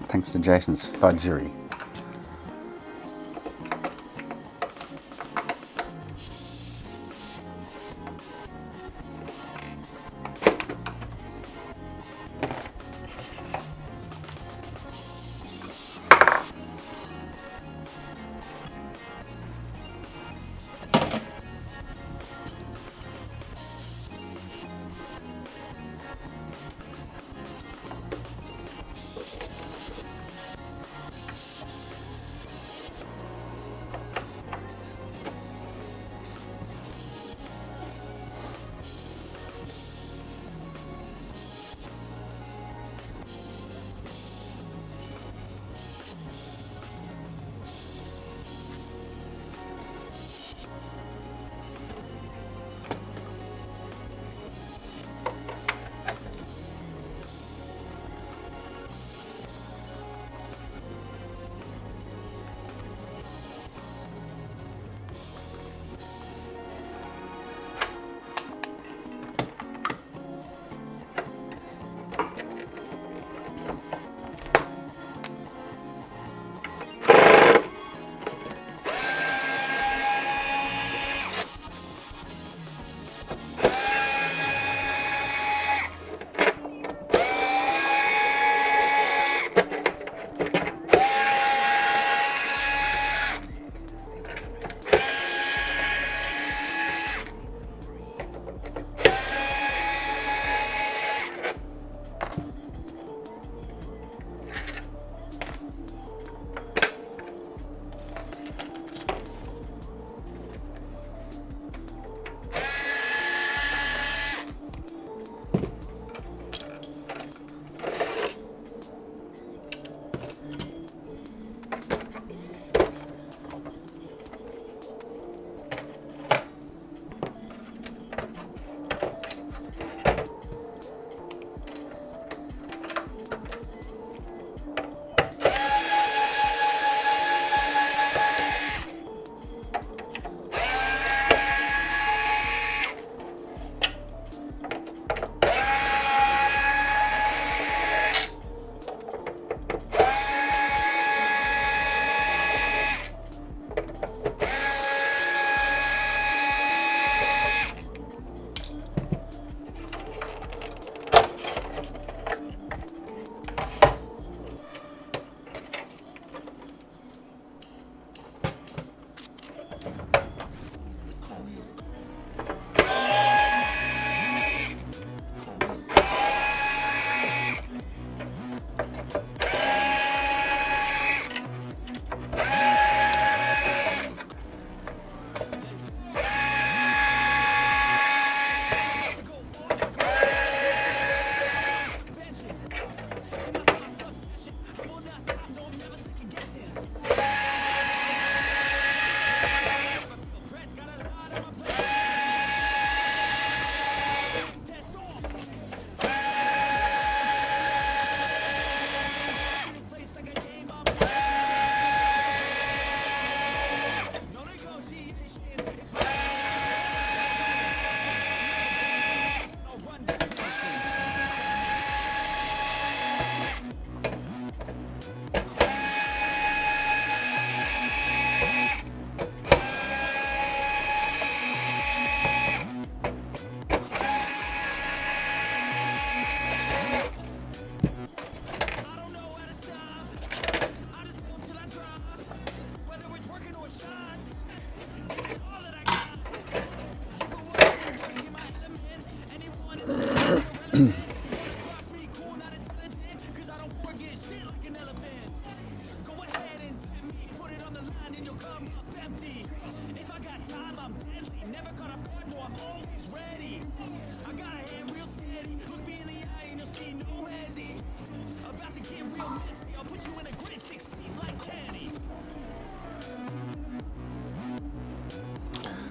Thanks to Jason's fudgery.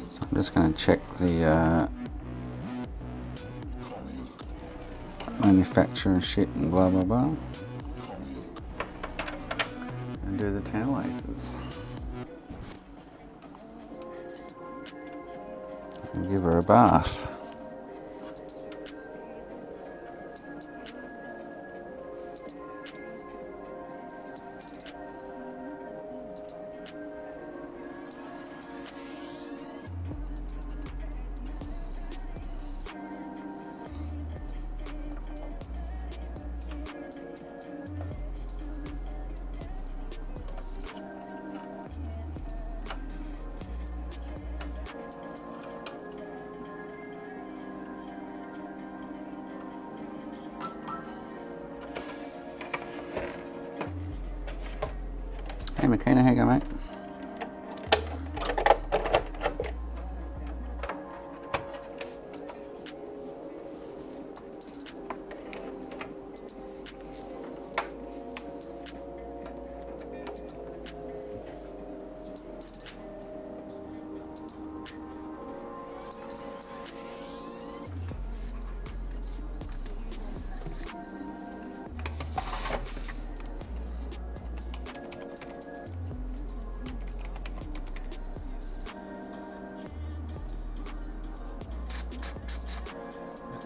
So I'm just going to check the manufacturer and shit and blah blah blah, and do the TantalACE'es and give her a bath. Hey McKenna, how you going, mate?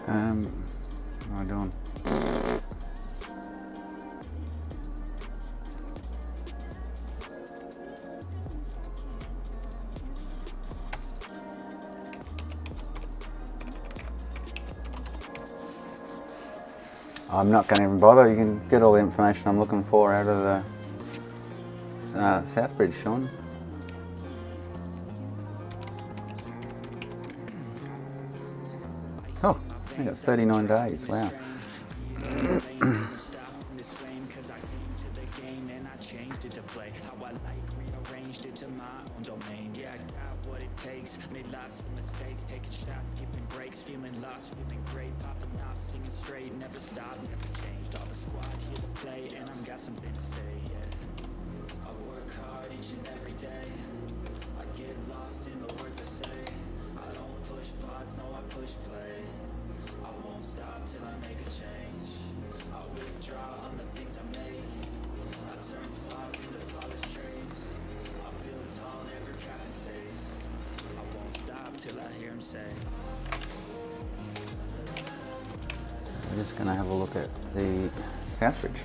What am I doing? I'm not going to even bother. You can get all the information I'm looking for out of the Southbridge, Sean. Oh, I got 39 days. Wow. Made lots of mistakes, taking shots, skipping breaks, feeling lost, feeling great, popping off, singing straight, never stopped, never changed. All the squad here to play, and I've got something to say. Yeah, I work hard each and every day. I get lost in the words I say. I don't push pause, no, I push play. I won't stop till I make a change. I withdraw on the things I make. I turn flaws into flawless traits. I build tall, never cap in space. I won't stop till I hear him say. We're just going to have a look at the Southbridge.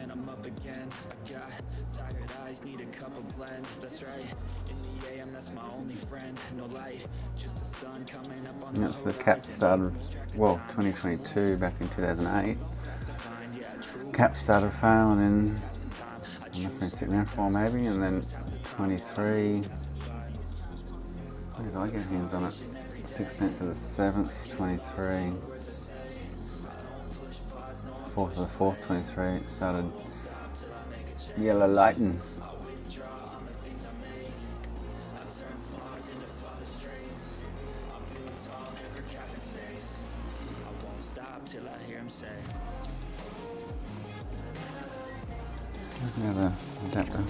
And I'm up again. I got tired eyes, need a cup of blend. That's right. In the AM, that's my only friend. No light, just the sun coming up on the That's the cap started, well, 2022, back in 2008. Cap started failing in, I must have been sitting there for maybe, and then 23. What did I get hands on it? 16th to the 7th, 23. 4th to the 4th, 23. It started yellow lighting. Till I hear him say. Where's the other adapter?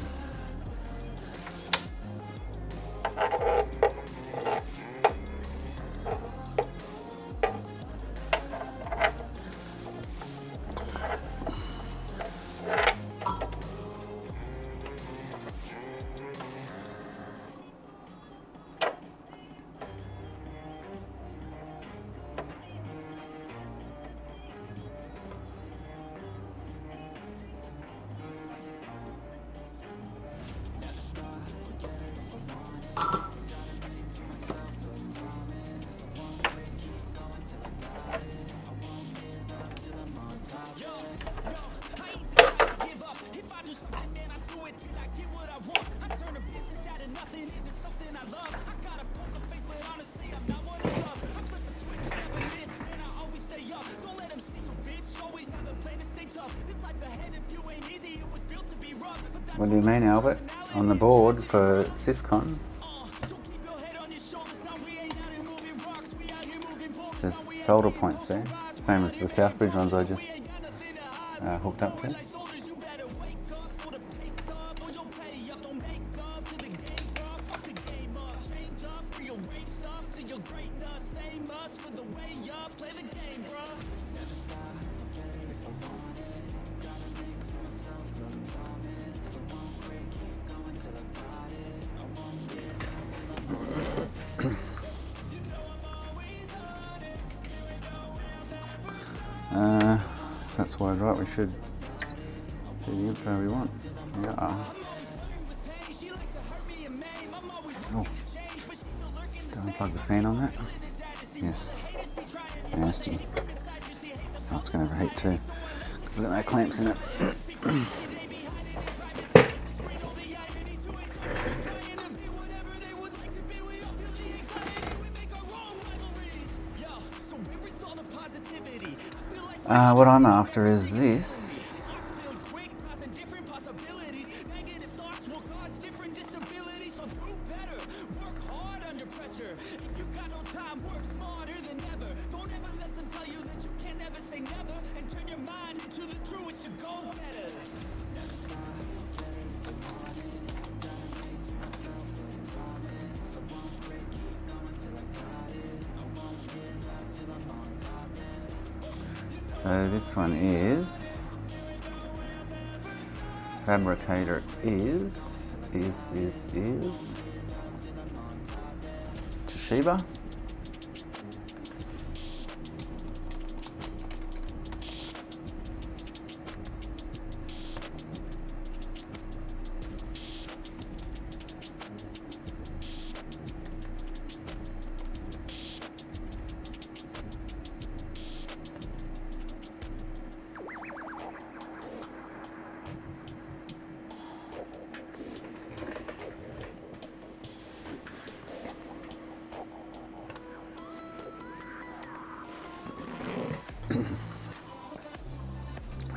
What do you mean, Albert? On the board for Syscon? There's solder points there, same as the Southbridge ones I just hooked up to. That's wide right, we should see the info we want. Yeah. Oh, go and plug the fan on that. Yes. Nasty. Oh, it's going to overheat too. Because I've got no clamps in it. What I'm after is this. So this one is fabricator is Toshiba.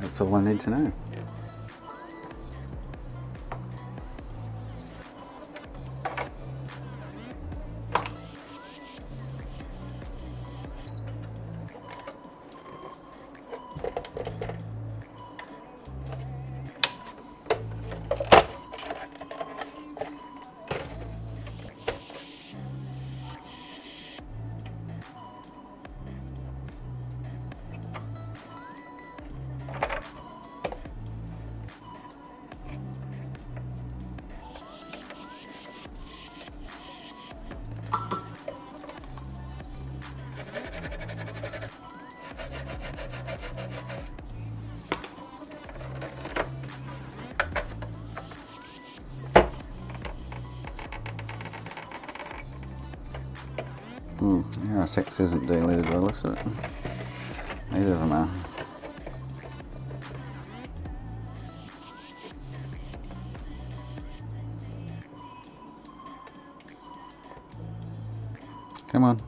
That's all I need to know. RSX isn't deleted by the looks of it. Neither of them are. Come on.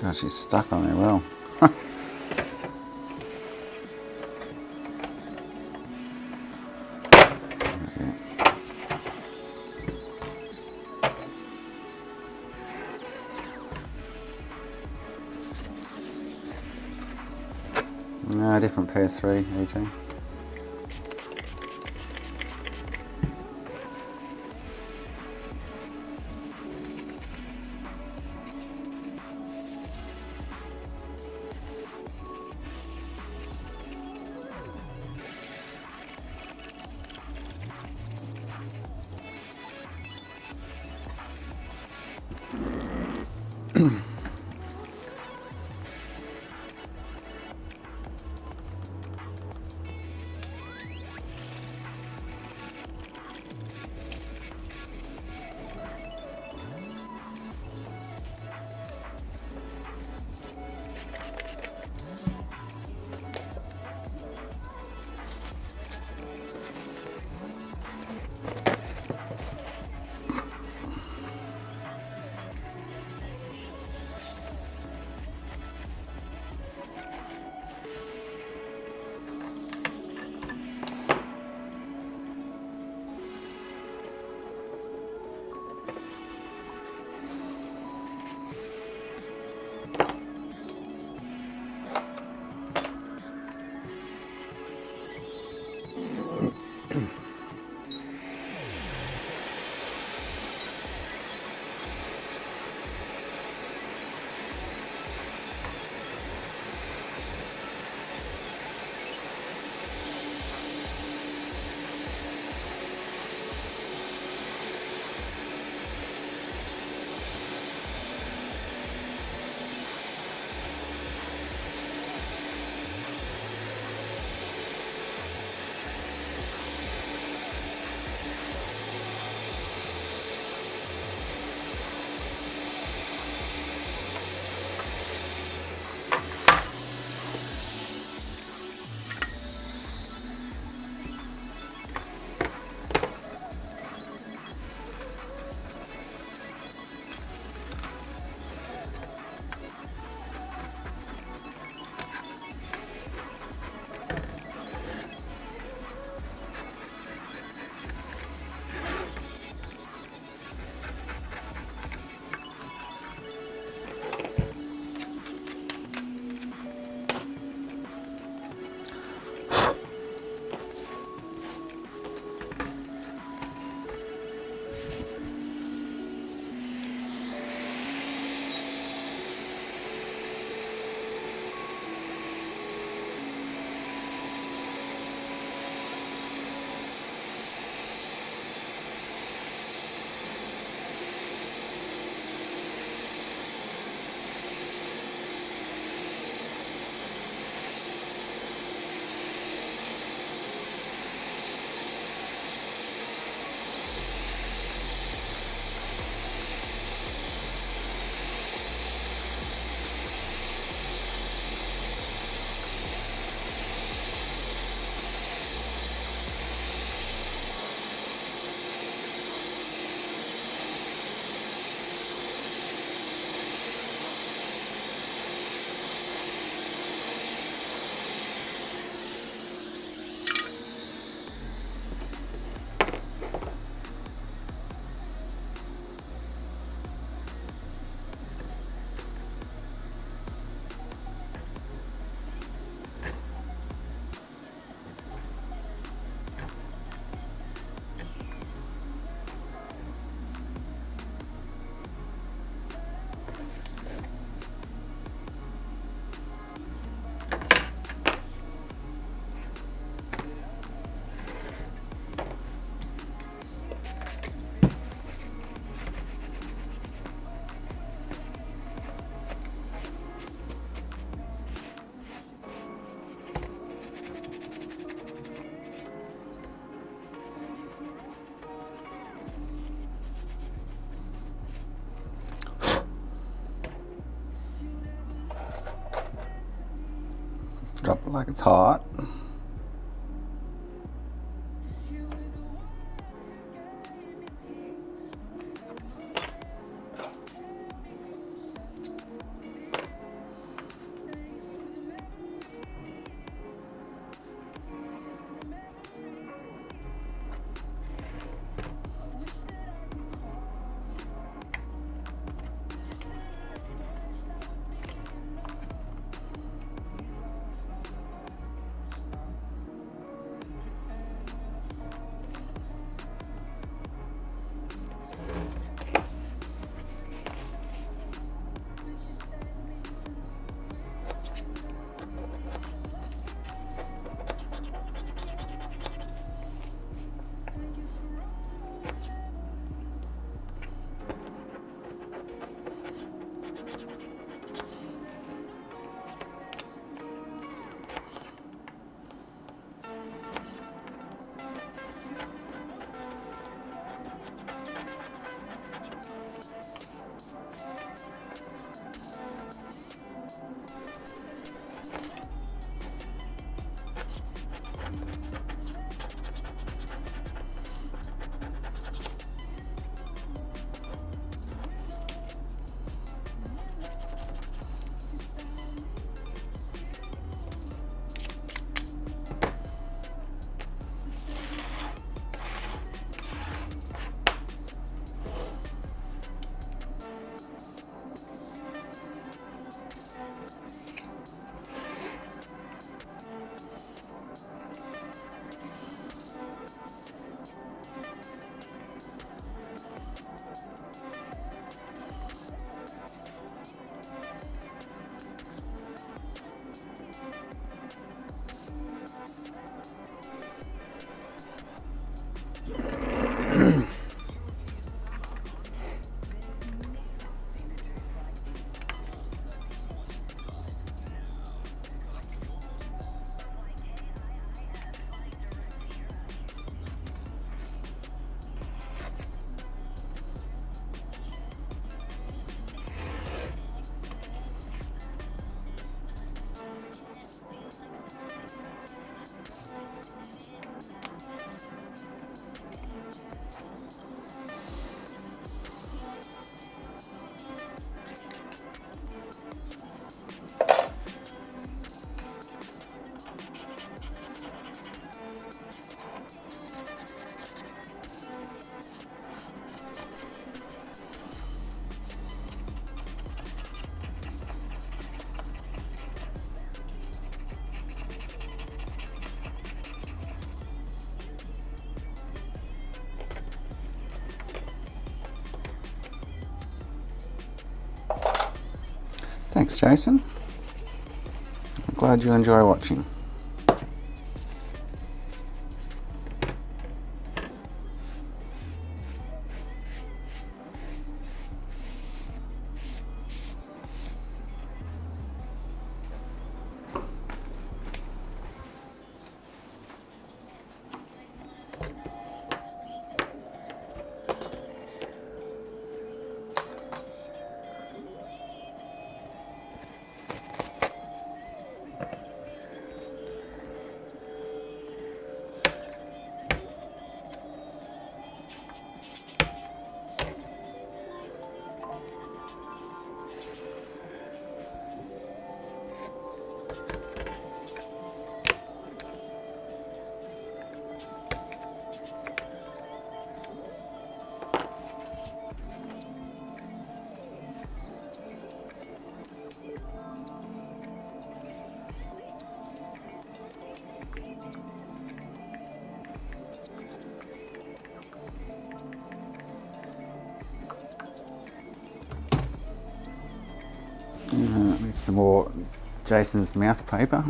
God, she's stuck on there well. No, different PS3 ET. Drop it like it's hot. Thanks, Jason. I'm glad you enjoy watching. Need some more Jason's mouth paper.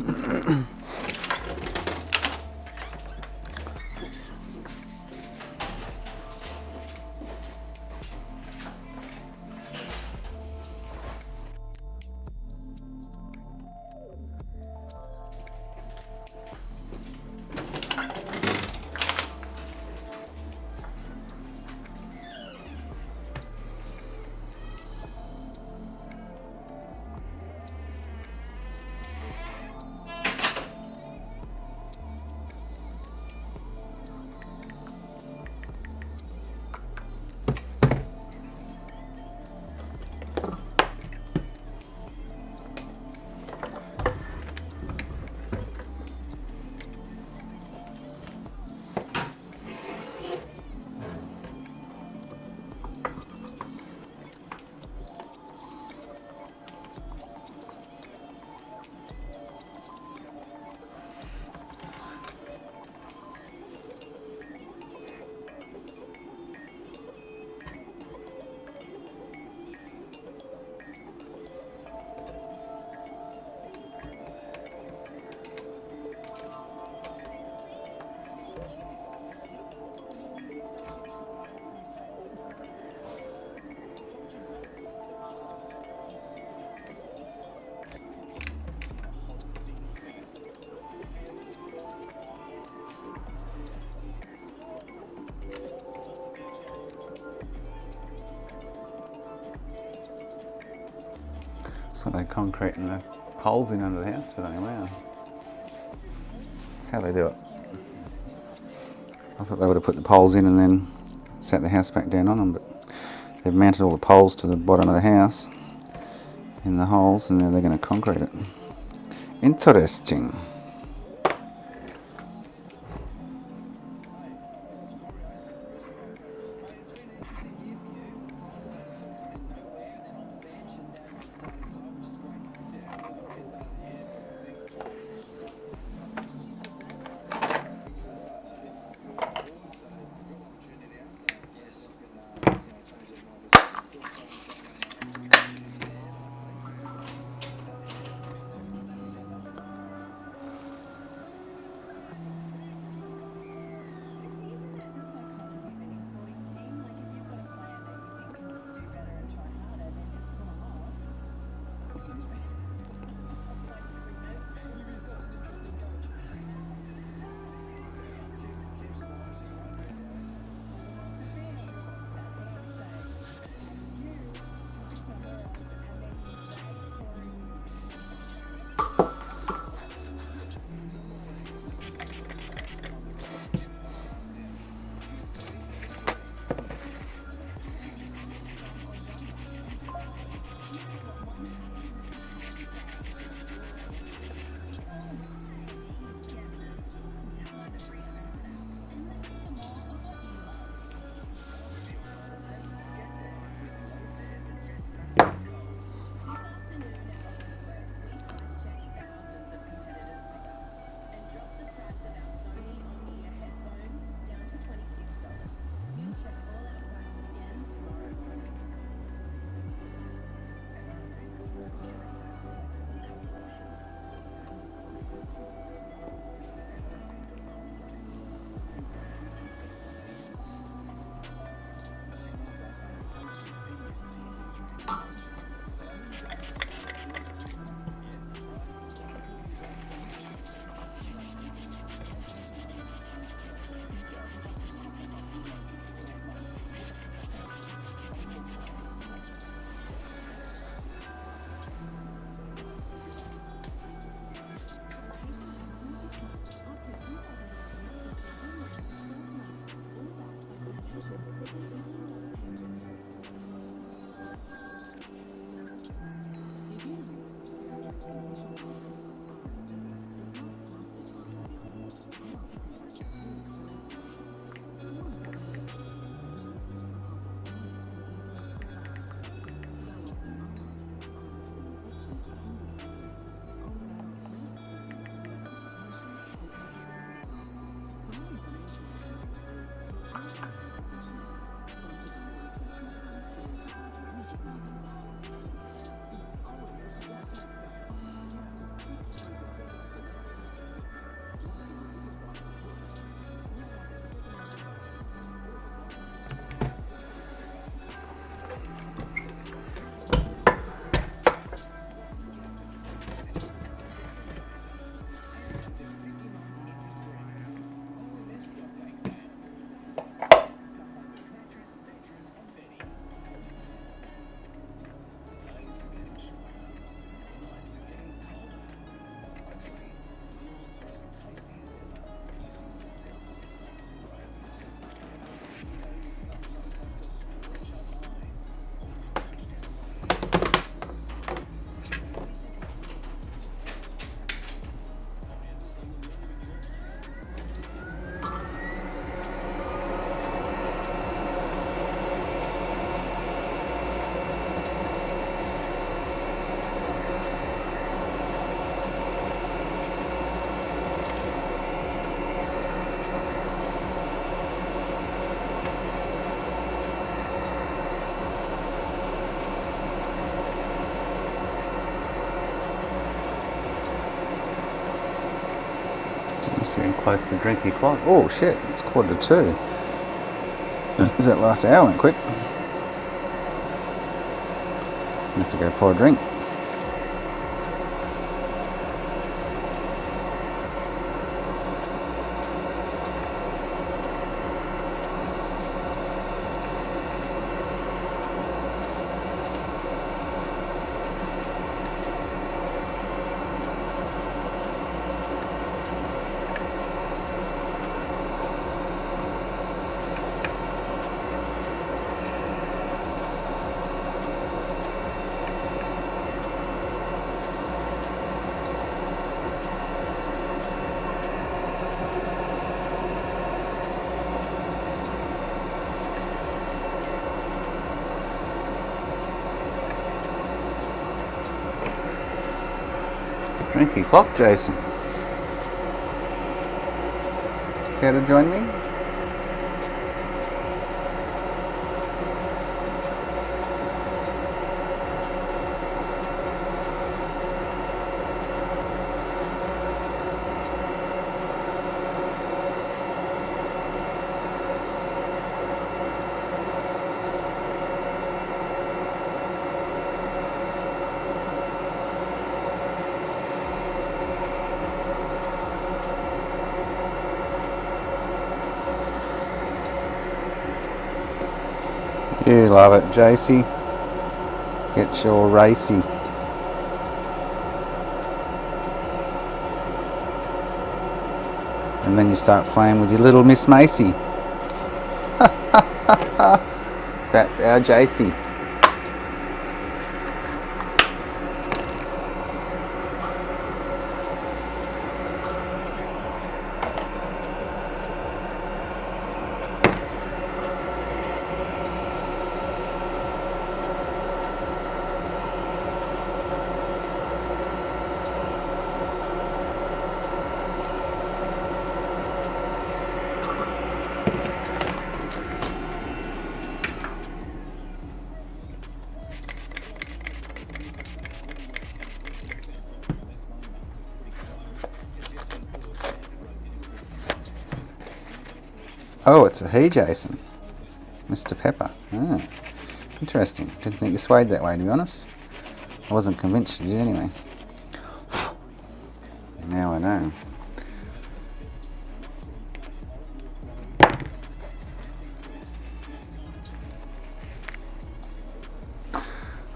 So they concreting the holes in under the house today. Wow, that's how they do it. I thought they would have put the poles in and then sat the house back down on them, but they've mounted all the poles to the bottom of the house in the holes, and now they're going to concrete it. Interesting. It's getting close to drinky clock. Oh shit, it's 1:45. Does that last hour went quick? I have to go pour a drink. Drinky clock, Jason. Care to join me? You love it, JC. Get your racy. And then you start playing with your little Miss Macy. That's our JC. Oh, it's a he, Jason. Mr. Pepper. Oh, interesting. Didn't think you swayed that way, to be honest. I wasn't convinced you did anyway. Now I know.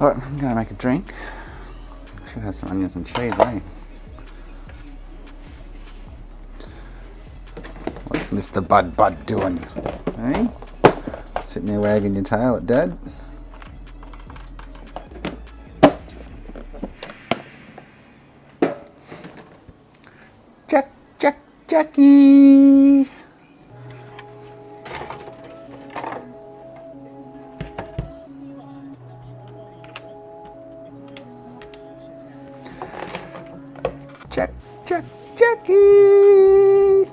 Alright, I'm going to make a drink. Should have some onions and cheese, eh? What's Mr. Bud doing? Eh? Sitting there wagging your tail at Dad? Jackie! Jackie!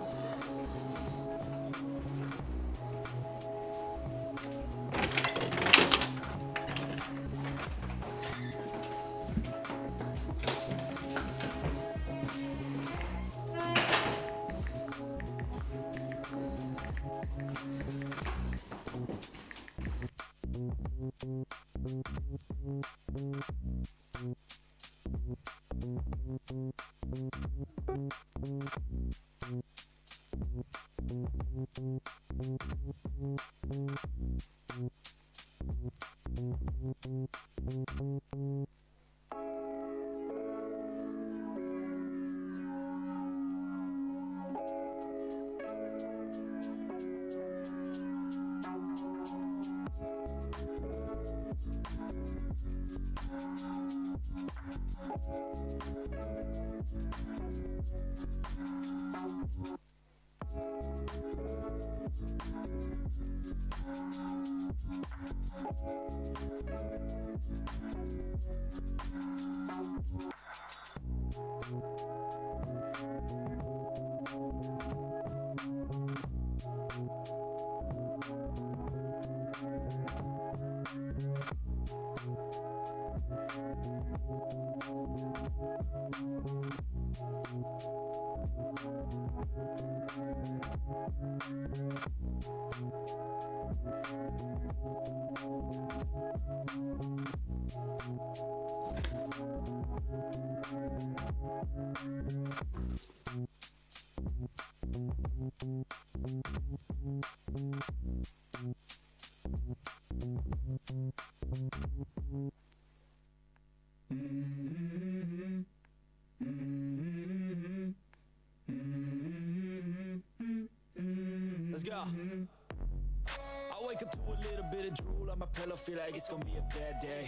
Hello, feel like it's gonna be a bad day.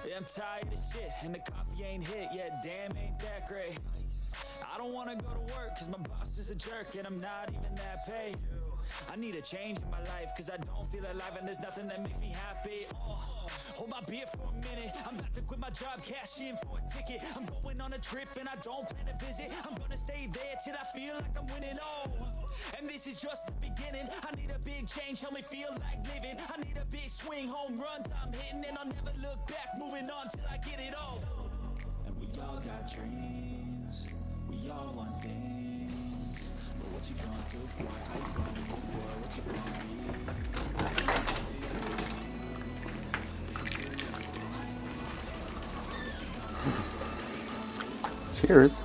Yeah, I'm tired of shit, and the coffee ain't hit yet. Damn, ain't that great. I don't wanna go to work, cause my boss is a jerk, and I'm not even that paid. I need a change in my life, cause I don't feel alive, and there's nothing that makes me happy. Hold my beer for a minute. I'm about to quit my job, cash in for a ticket. I'm going on a trip, and I don't plan to visit. I'm gonna stay there till I feel like I'm winning. And this is just the beginning. I need a big change, help me feel like living. I need a big swing, home runs I'm hitting, and I'll never look back, moving on till I get it all. And we all got dreams, we all want things, but what you gonna do for it? How you gonna move for it? What you gonna be? Cheers.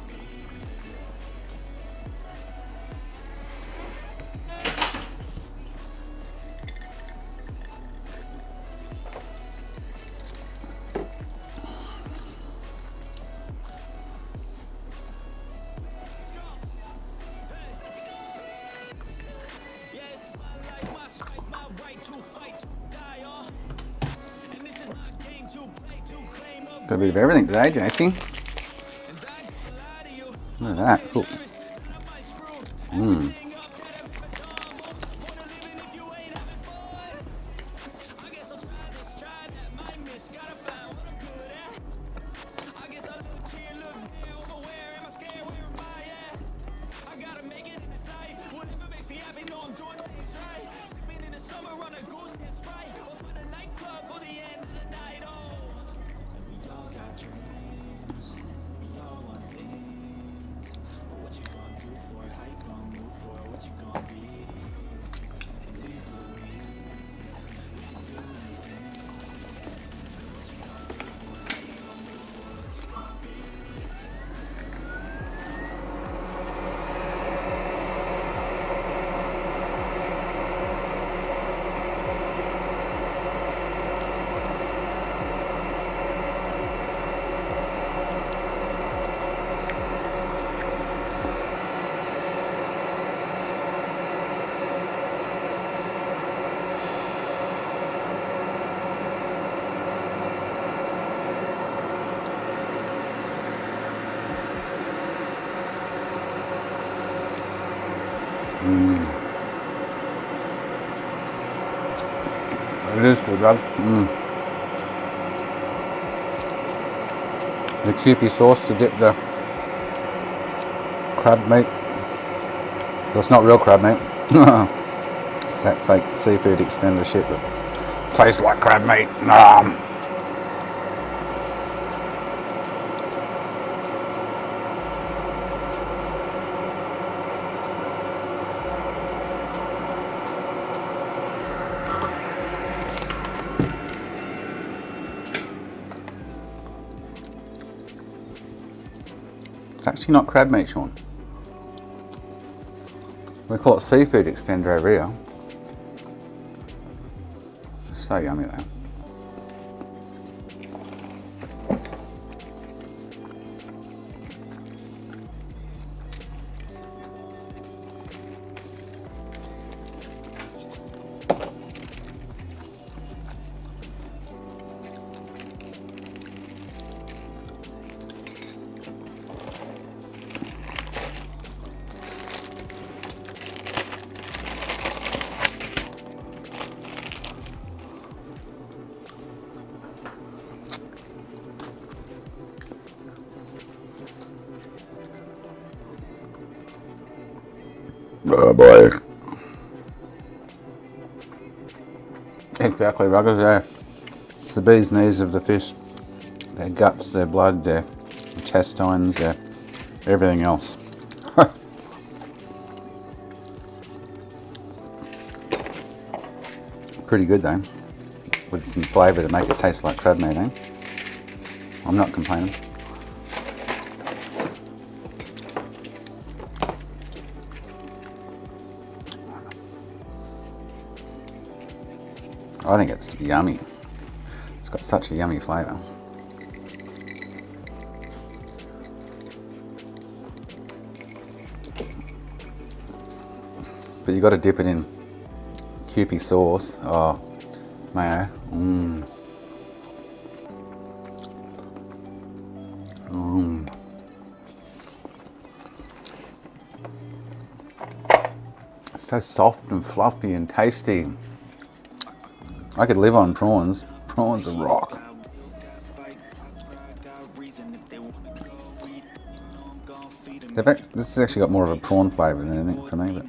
Got a bit of everything today, JC. Look at that. Cool. It is good, Rob. The Kewpie sauce to dip the crab meat. Well, it's not real crab meat. It's that fake seafood extender shit that tastes like crab meat. It's actually not crab meat, Sean. We call it seafood extender over here. So yummy though. Oh boy. Exactly, Ruggers, yeah. It's the bee's knees of the fish. Their guts, their blood, their intestines, their everything else. Pretty good though. With some flavour to make it taste like crab meat, eh? I'm not complaining. I think it's yummy. It's got such a yummy flavour. But you got to dip it in Kewpie sauce. Oh, Mayo. So soft and fluffy and tasty. I could live on prawns. Prawns are rock. This has actually got more of a prawn flavour than anything for me, but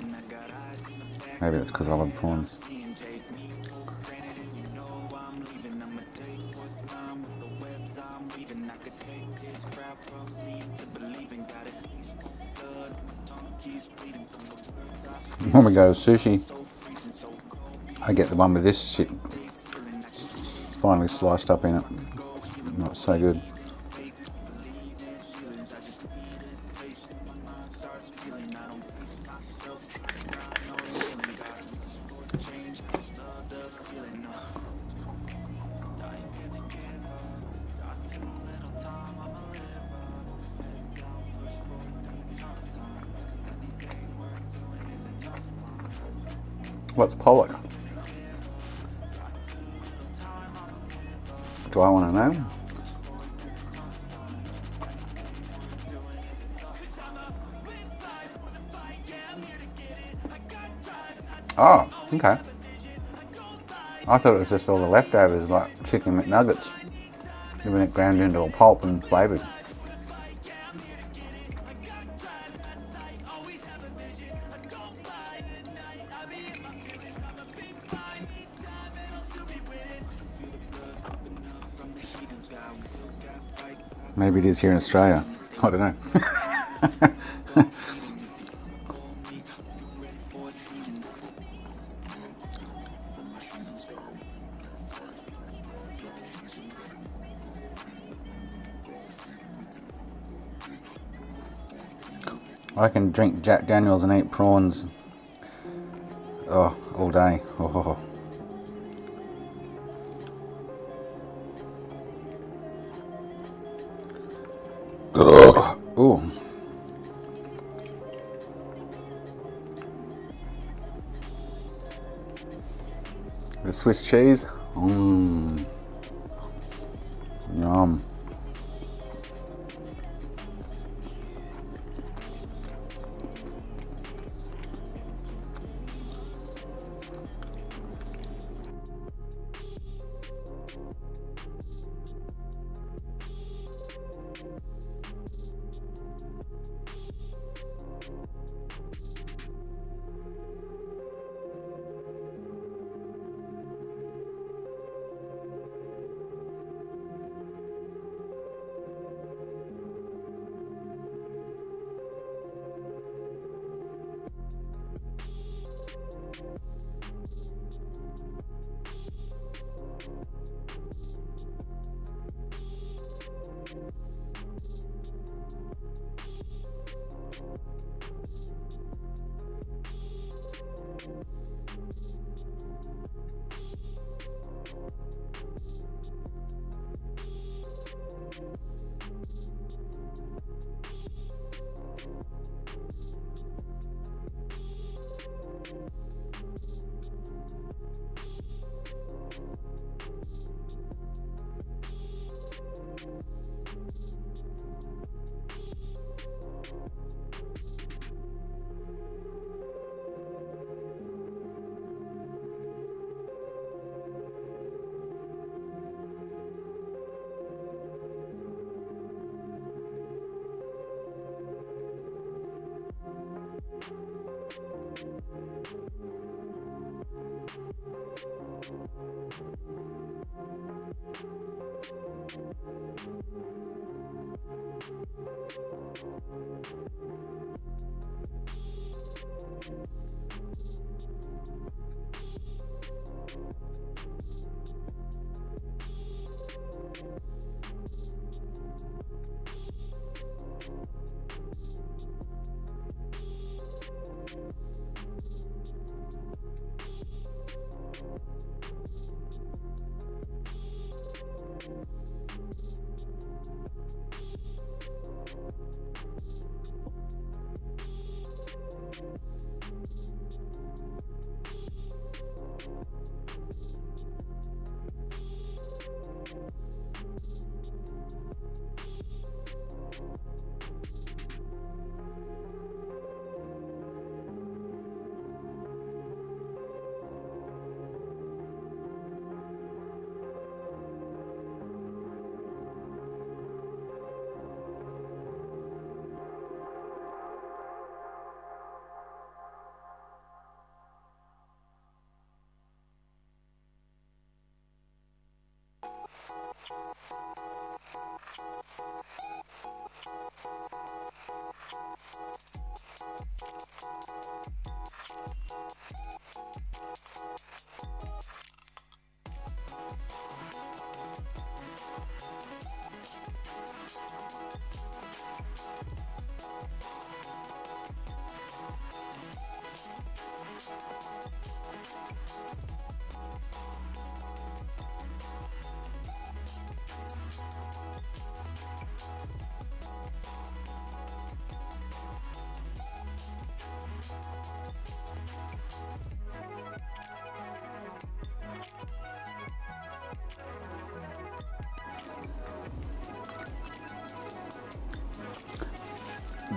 maybe that's because I love prawns. When we go to sushi, I get the one with this shit finally sliced up in it. Not so good. What's pollock? Do I want to know? Oh, okay. I thought it was just all the leftovers, like chicken McNuggets, giving it ground into a pulp and flavoured. Maybe it is here in Australia. I don't know. I can drink Jack Daniels and eat prawns all day. Oh. Ooh. The Swiss cheese. Yum.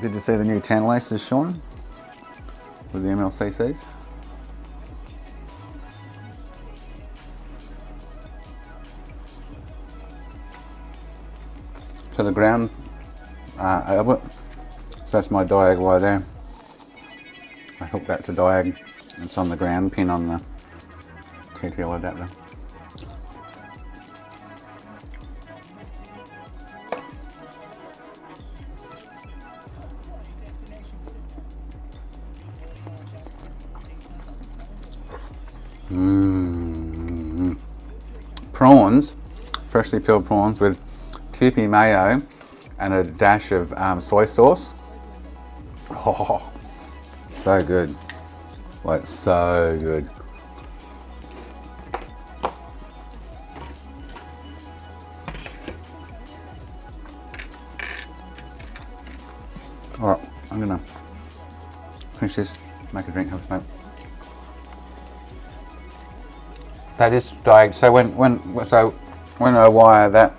Did you see the new TantalACE'ing, Sean? With the MLCCs? To the ground. So that's my diag wire there. I hooked that to diag. It's on the ground pin on the TTL adapter. Prawns, freshly peeled prawns with Kewpie mayo and a dash of soy sauce. Oh, so good. Like, so good. Alright, I'm gonna finish this, make a drink, have a smoke. That is diag. So when I wire that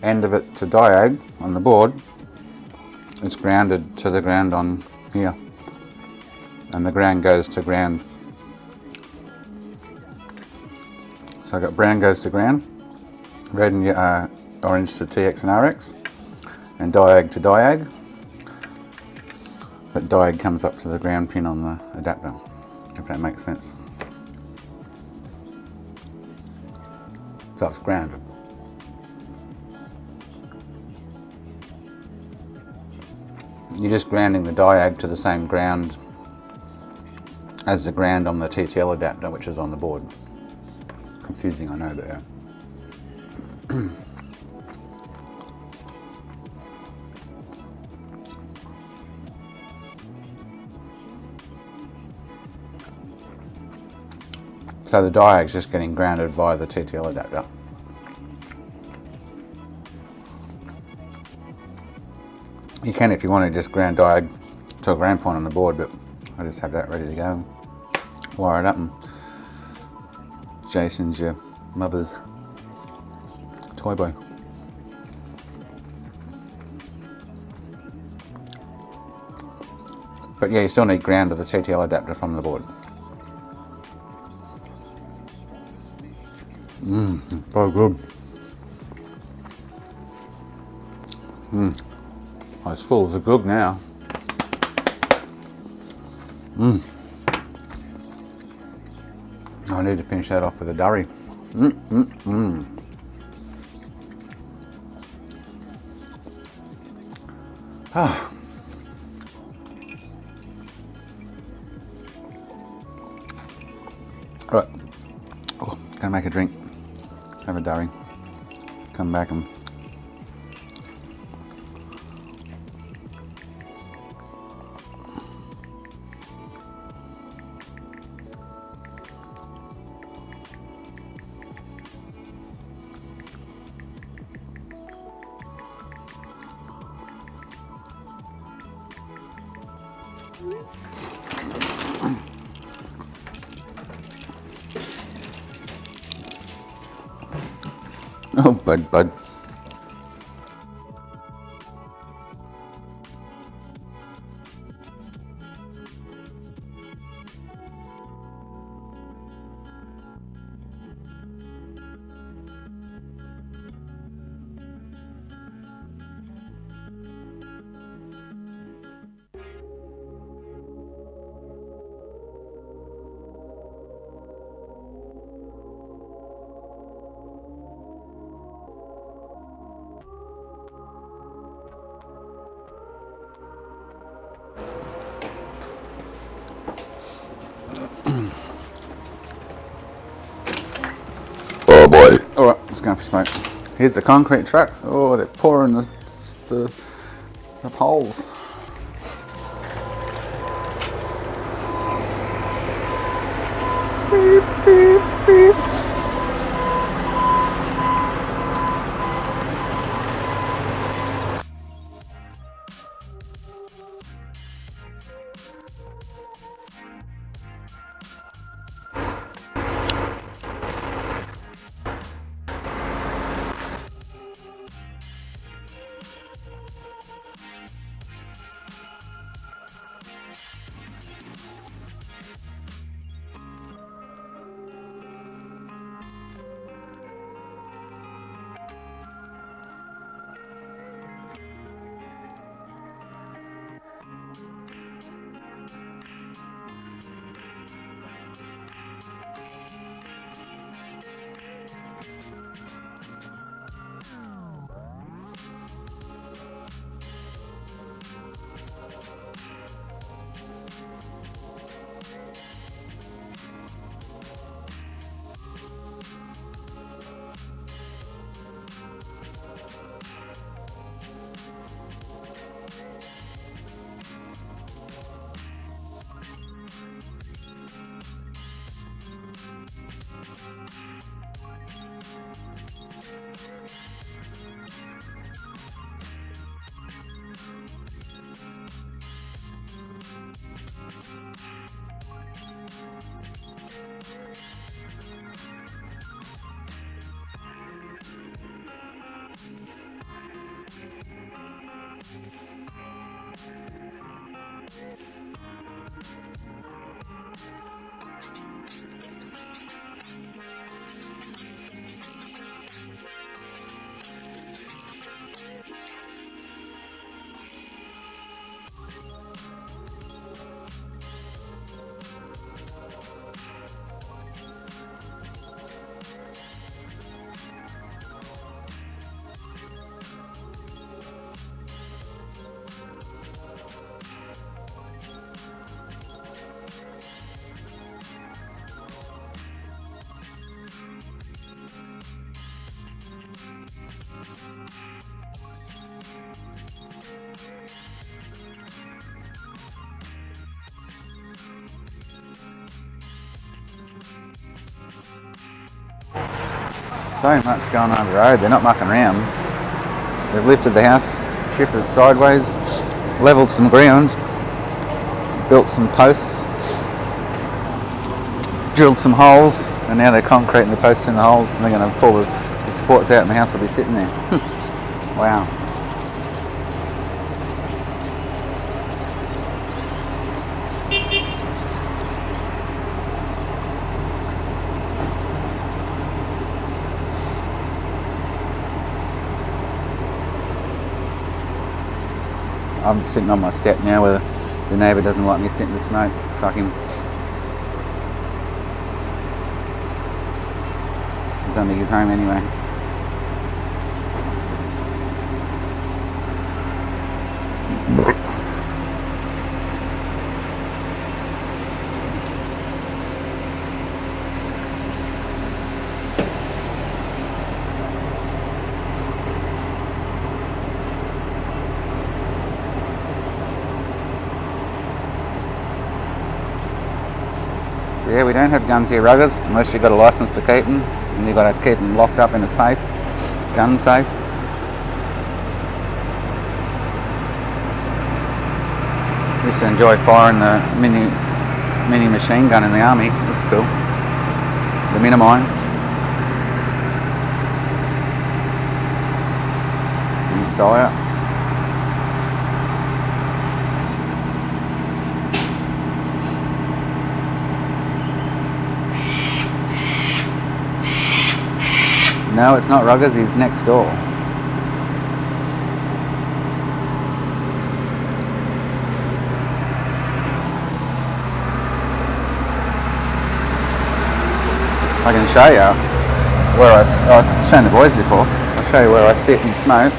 end of it to diag on the board, it's grounded to the ground on here, and the ground goes to ground. So I got brown goes to ground, red and orange to TX and RX, and diag to diag. But diag comes up to the ground pin on the adapter, if that makes sense. So it's grounded. You're just grounding the diag to the same ground as the ground on the TTL adapter, which is on the board. Confusing, I know, but yeah. So the diag's just getting grounded via the TTL adapter. You can, if you want to, just ground diag to a ground point on the board, but I just have that ready to go. Wire it up, and Jason's your mother's toy boy. But yeah, you still need ground to the TTL adapter from the board. So good. Oh, it's full as a goog now. I need to finish that off with a durry. Ah. Right. Oh, gonna make a drink. Have a durry. Come back and oh, bud. smoke. Here's the concrete truck. Oh, they're pouring the holes. Beep, beep, beep. So much going on the road, they're not mucking around. They've lifted the house, shifted it sideways, levelled some ground, built some posts, drilled some holes, and now they're concreting the posts in the holes, and they're going to pull the supports out and the house will be sitting there. Wow. I'm sitting on my step now where the neighbour doesn't like me sitting to smoke. Fuck him. I don't think he's home anyway. Yeah, we don't have guns here, Ruggers, unless you've got a licence to keep them, and you've got to keep them locked up in a safe, gun safe. I used to enjoy firing the mini machine gun in the army. That's cool. The Minimine. In style. No, it's not Ruggers, he's next door. I can show you where I've shown the boys before. I'll show you where I sit and smoke.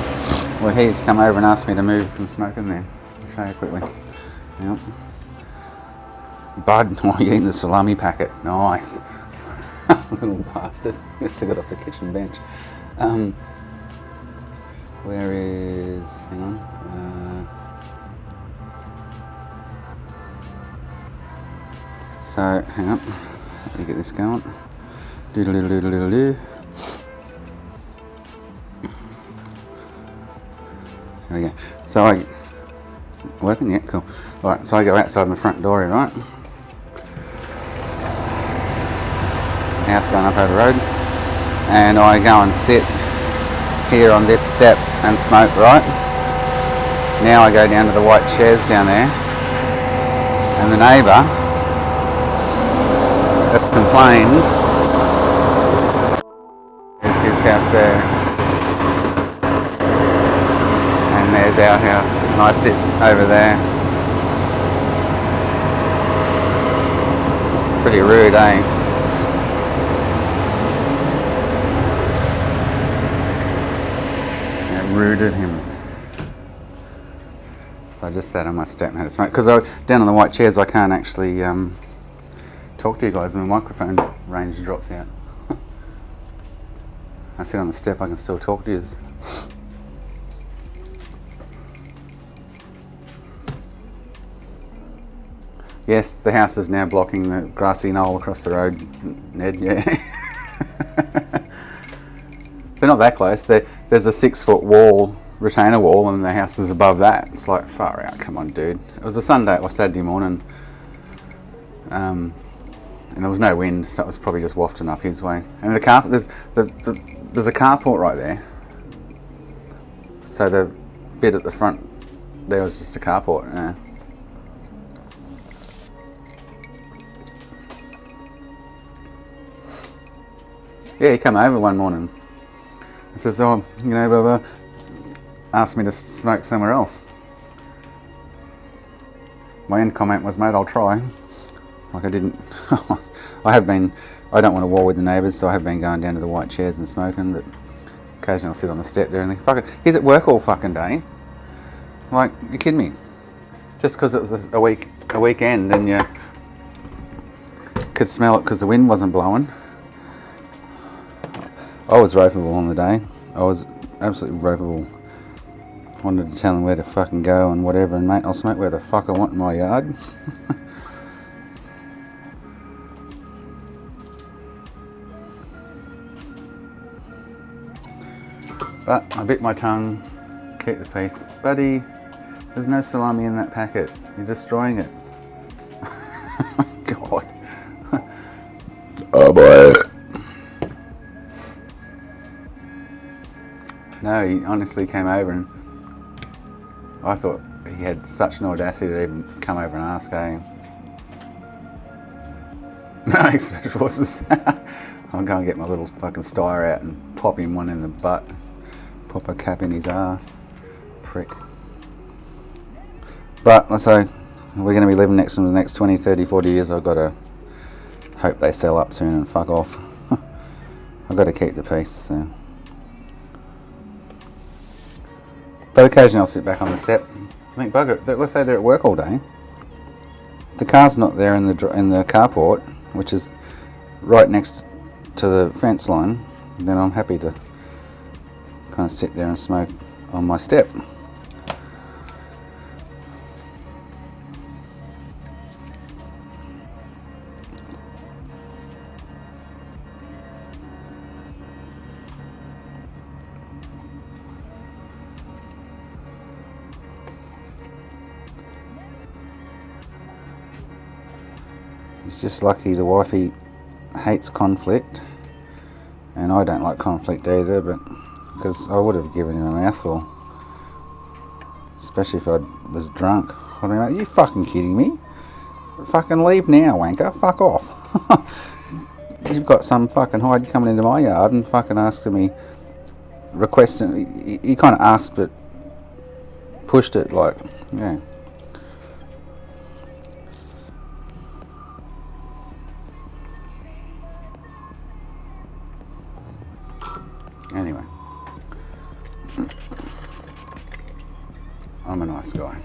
Well, he's come over and asked me to move from smoking there. I'll show you quickly. Yep. Bud, oh, you're eating the salami packet. Nice. Little bastard. He still got off the kitchen bench. Where is, hang on, so hang on, let me get this going. Doodle doodle doodle doodle doo. There we go. So I, working? Yeah, cool. Alright, so I go outside my front door here, right? House going up over the road. And I go and sit here on this step and smoke, right? Now I go down to the white chairs down there. And the neighbour that's complained, there's his house there. And there's our house. And I sit over there. Pretty rude, eh? Rooted him. So I just sat on my step and had a smoke. Because down on the white chairs I can't actually talk to you guys when the microphone range drops out. I sit on the step, I can still talk to you. Yes, the house is now blocking the grassy knoll across the road, Ned, yeah. They're not that close. There's a 6-foot wall, retainer wall, and the house is above that. It's like, far out, come on, dude. It was a Sunday or Saturday morning, and there was no wind, so it was probably just wafting up his way. And the car, there's a carport right there. So the bit at the front there was just a carport. Yeah. Yeah, he came over one morning. He says, oh, you know, blah, blah, asked me to smoke somewhere else. My end comment was, mate, I'll try. Like I didn't, I don't want to war with the neighbours, so I have been going down to the white chairs and smoking, but occasionally I'll sit on the step there and think, fuck it, he's at work all fucking day. Like, you kidding me? Just because it was a weekend and you could smell it because the wind wasn't blowing. I was ropeable on the day. I was absolutely ropeable. Wanted to tell him where to fucking go and whatever, and mate, I'll smoke where the fuck I want in my yard. But I bit my tongue, keep the peace. Buddy, there's no salami in that packet. You're destroying it. God. Oh boy. No, he honestly came over and I thought he had such an audacity to even come over and ask, eh? No, Special Forces. I'll go and get my little fucking styre out and pop him one in the butt. Pop a cap in his ass. Prick. But, let's say, we're going to be living next to them the next 20, 30, 40 years. I've got to hope they sell up soon and fuck off. I've got to keep the peace, so. But occasionally I'll sit back on the step. I think, bugger it, let's say they're at work all day. The car's not there in the carport, which is right next to the fence line, then I'm happy to kind of sit there and smoke on my step. He's just lucky the wifey hates conflict, and I don't like conflict either, but because I would have given him a mouthful, especially if I was drunk. I mean, are you fucking kidding me? Fucking leave now, wanker. Fuck off. You've got some fucking hide coming into my yard and fucking asking me, requesting. He kind of asked, but pushed it like, yeah. Anyway, I'm a nice guy.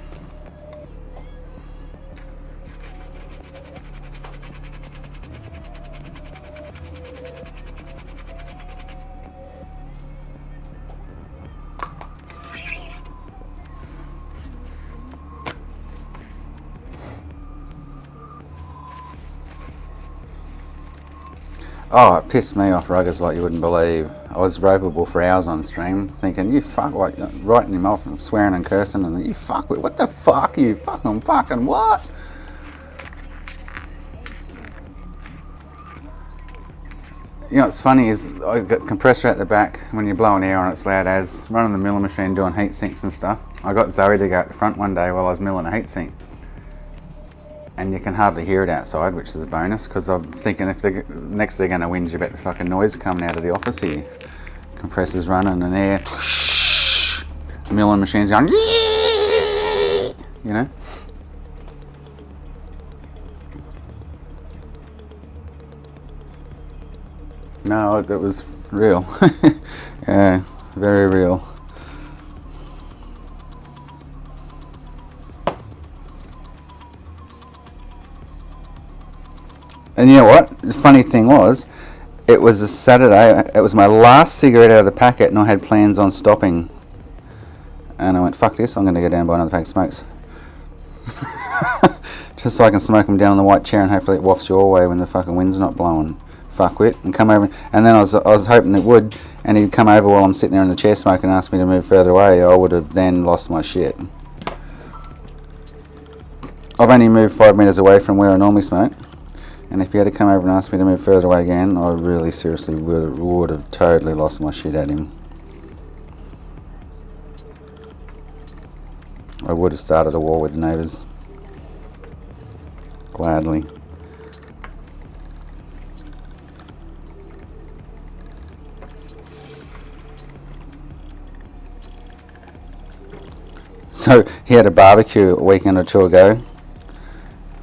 Oh, it pissed me off ruggers like you wouldn't believe. I was ropeable for hours on stream, thinking, you fuck, like, writing him off and swearing and cursing, and you fuck, what the fuck, you fucking what? You know what's funny is I've got compressor at the back. When you're blowing air on it's loud as. Running the milling machine doing heat sinks and stuff. I got Zoe to go at the front one day while I was milling a heat sink. And you can hardly hear it outside, which is a bonus, because I'm thinking if they're next they're going to whinge about the fucking noise coming out of the office here. Compressor's running and air. The milling machine's going, you know. No, that was real. Yeah, very real. And you know what? The funny thing was, it was a Saturday. It was my last cigarette out of the packet, and I had plans on stopping. And I went, fuck this, I'm going to go down and buy another pack of smokes. Just so I can smoke them down on the white chair, and hopefully it wafts your way when the fucking wind's not blowing. Fuckwit, and come over, and then I was hoping it would, and he'd come over while I'm sitting there in the chair smoking and ask me to move further away. I would have then lost my shit. I've only moved 5 metres away from where I normally smoke, and if he had to come over and ask me to move further away again, I really seriously would have totally lost my shit at him. I would have started a war with the neighbours. Gladly. So he had a barbecue a weekend or two ago.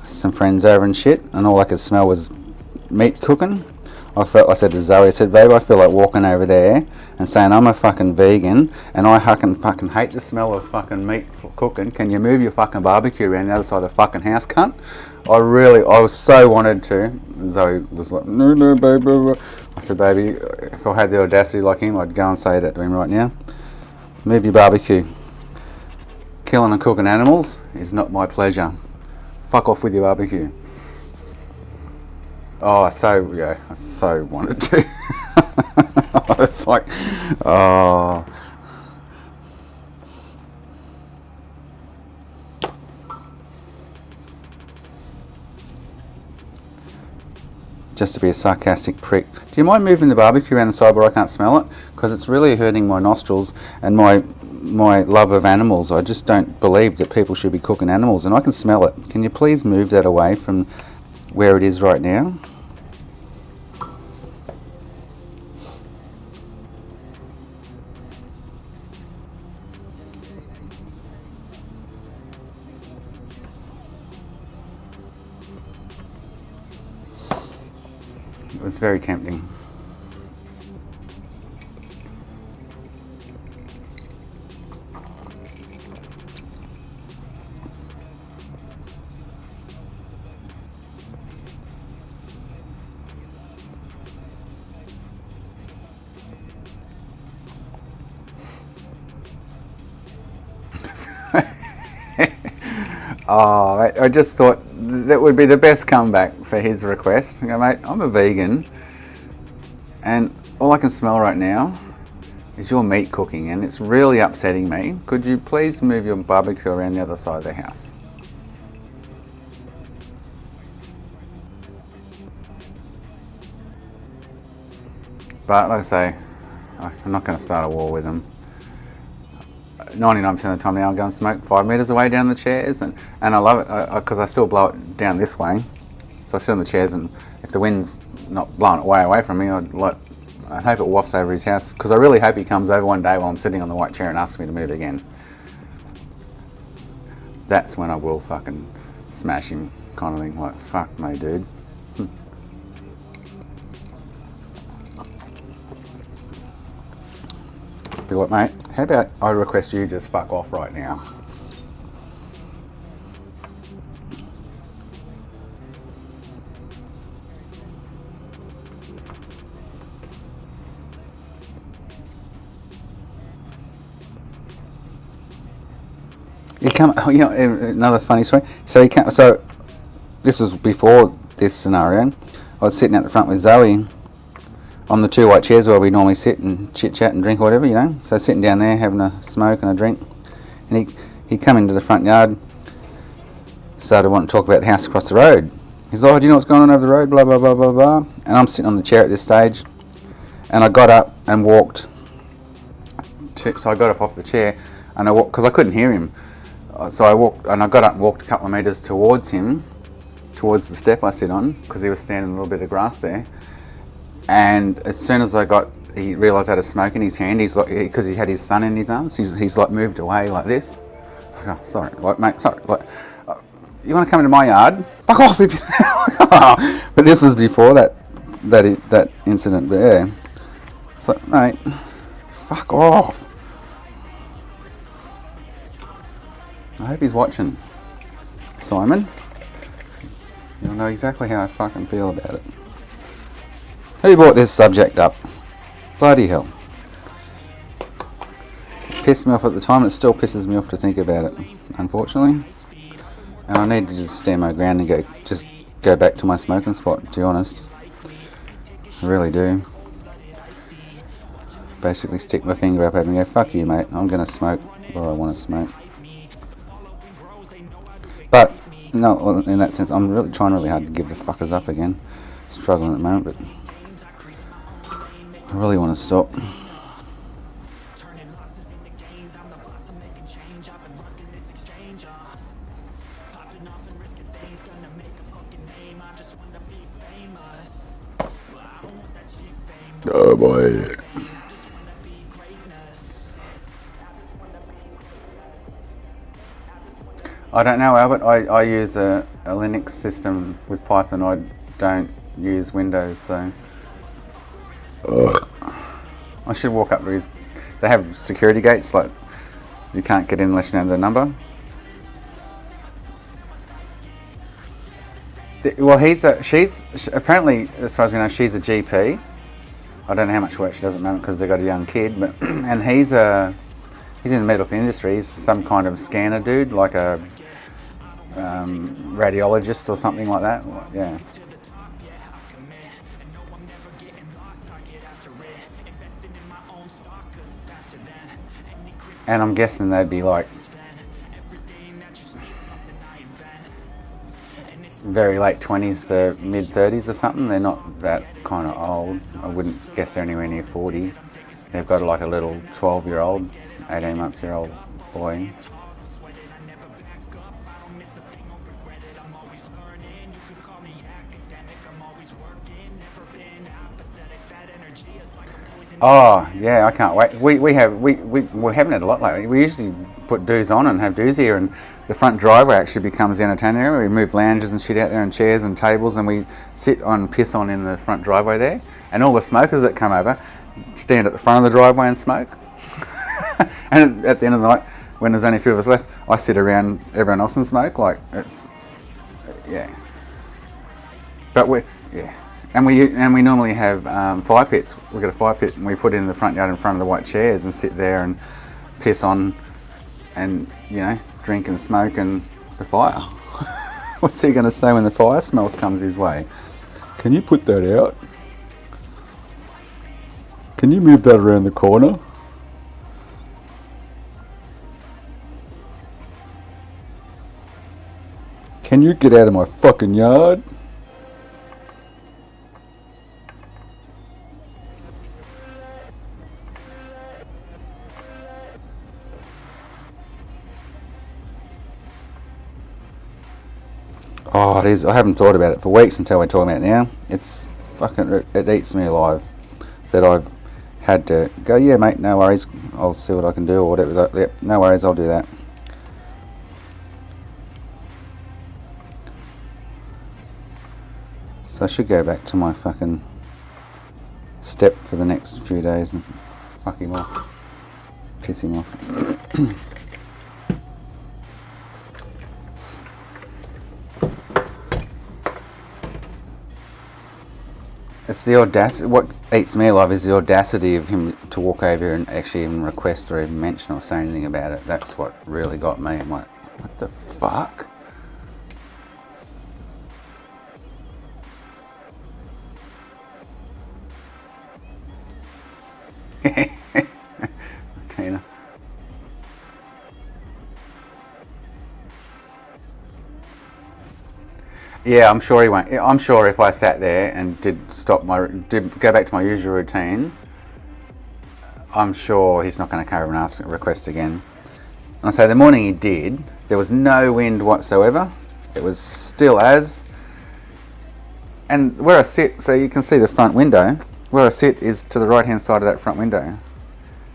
Some friends over and shit, and all I could smell was meat cooking. I said to Zoe, I said, babe, I feel like walking over there and saying I'm a fucking vegan and I fucking hate the smell of fucking meat cooking. Can you move your fucking barbecue around the other side of the fucking house, cunt? I was so wanted to. And Zoe was like, no, babe. I said, baby, if I had the audacity like him, I'd go and say that to him right now. Move your barbecue. Killing and cooking animals is not my pleasure. Fuck off with your barbecue. Oh, I so wanted to. I was like, oh. Just to be a sarcastic prick. Do you mind moving the barbecue around the side where I can't smell it? Because it's really hurting my nostrils and my love of animals. I just don't believe that people should be cooking animals, and I can smell it. Can you please move that away from where it is right now? It was very tempting. Oh, I just thought that would be the best comeback for his request. I go, mate, I'm a vegan, and all I can smell right now is your meat cooking, and it's really upsetting me. Could you please move your barbecue around the other side of the house? But like I say, I'm not going to start a war with them. 99% of the time now I go and smoke 5 metres away down the chairs, and I love it because I still blow it down this way. So I sit on the chairs, and if the wind's not blowing it way away from me, I hope it wafts over his house, because I really hope he comes over one day while I'm sitting on the white chair and asks me to move again. That's when I will fucking smash him, kind of thing, like, fuck me, dude. Be like, mate, how about I request you just fuck off right now? Another funny story. So this was before this scenario. I was sitting out the front with Zoe, on the 2 white chairs where we normally sit and chit chat and drink or whatever, you know. So sitting down there having a smoke and a drink, and he come into the front yard, started wanting to talk about the house across the road. He's like, oh, do you know what's going on over the road, blah blah blah blah blah. And I'm sitting on the chair at this stage, and I got up and walked. So I got up off the chair and I walked because I couldn't hear him. So I walked and I got up and walked a couple of metres towards him, towards the step I sit on, because he was standing in a little bit of grass there. And as soon as he realised I had a smoke in his hand. He's like, because he had his son in his arms, he's like moved away like this. Oh, sorry, like mate, sorry, like you want to come into my yard? Fuck off! If you but this was before that incident. But yeah, it's like, mate, fuck off. I hope he's watching. Simon, you'll know exactly how I fucking feel about it. Who brought this subject up? Bloody hell. It pissed me off at the time, it still pisses me off to think about it, unfortunately. And I need to just stand my ground and just go back to my smoking spot, to be honest. I really do. Basically stick my finger up at him and go, fuck you mate, I'm going to smoke what I want to smoke. But, no, in that sense, I'm really trying really hard to give the fuckers up again. Struggling at the moment, but I really want to stop. Oh boy. I don't know, Albert. I use a Linux system with Python. I don't use Windows, so I should walk up to his. They have security gates, like you can't get in unless you know the number. Well, she's apparently, as far as we know, she's a GP. I don't know how much work she does at the moment because they've got a young kid, but and he's in the medical industry. He's some kind of scanner dude, like a radiologist or something like that. Yeah. And I'm guessing they'd be like very late 20s to mid 30s or something. They're not that kind of old. I wouldn't guess they're anywhere near 40. They've got like a little 12-year-old, 18-month-year-old boy. Oh yeah, I can't wait. We're having it a lot lately. We usually put doos on and have doos here, and the front driveway actually becomes the entertainment area. We move lounges and shit out there and chairs and tables, and we sit on piss on in the front driveway there. And all the smokers that come over stand at the front of the driveway and smoke. And at the end of the night, when there's only a few of us left, I sit around everyone else and smoke. Like it's yeah. But and we normally have fire pits. We've got a fire pit and we put it in the front yard in front of the white chairs and sit there and piss on and, you know, drink and smoke and the fire. What's he going to say when the fire smells comes his way? Can you put that out? Can you move that around the corner? Can you get out of my fucking yard? Oh, it is. I haven't thought about it for weeks until we're talking about it now. It's fucking, it eats me alive that I've had to go, yeah mate, no worries, I'll see what I can do or whatever. Yep, no worries, I'll do that. So I should go back to my fucking step for the next few days and fuck him off. Piss him off. It's the audacity. What eats me alive is the audacity of him to walk over here and actually even request or even mention or say anything about it. That's what really got me. I'm like, what the fuck? Okay, now. Yeah, I'm sure he won't. I'm sure if I sat there and did go back to my usual routine, I'm sure he's not going to come over and ask a request again. And so the morning he did, there was no wind whatsoever. It was still as. And where I sit, so you can see the front window. Where I sit is to the right hand side of that front window,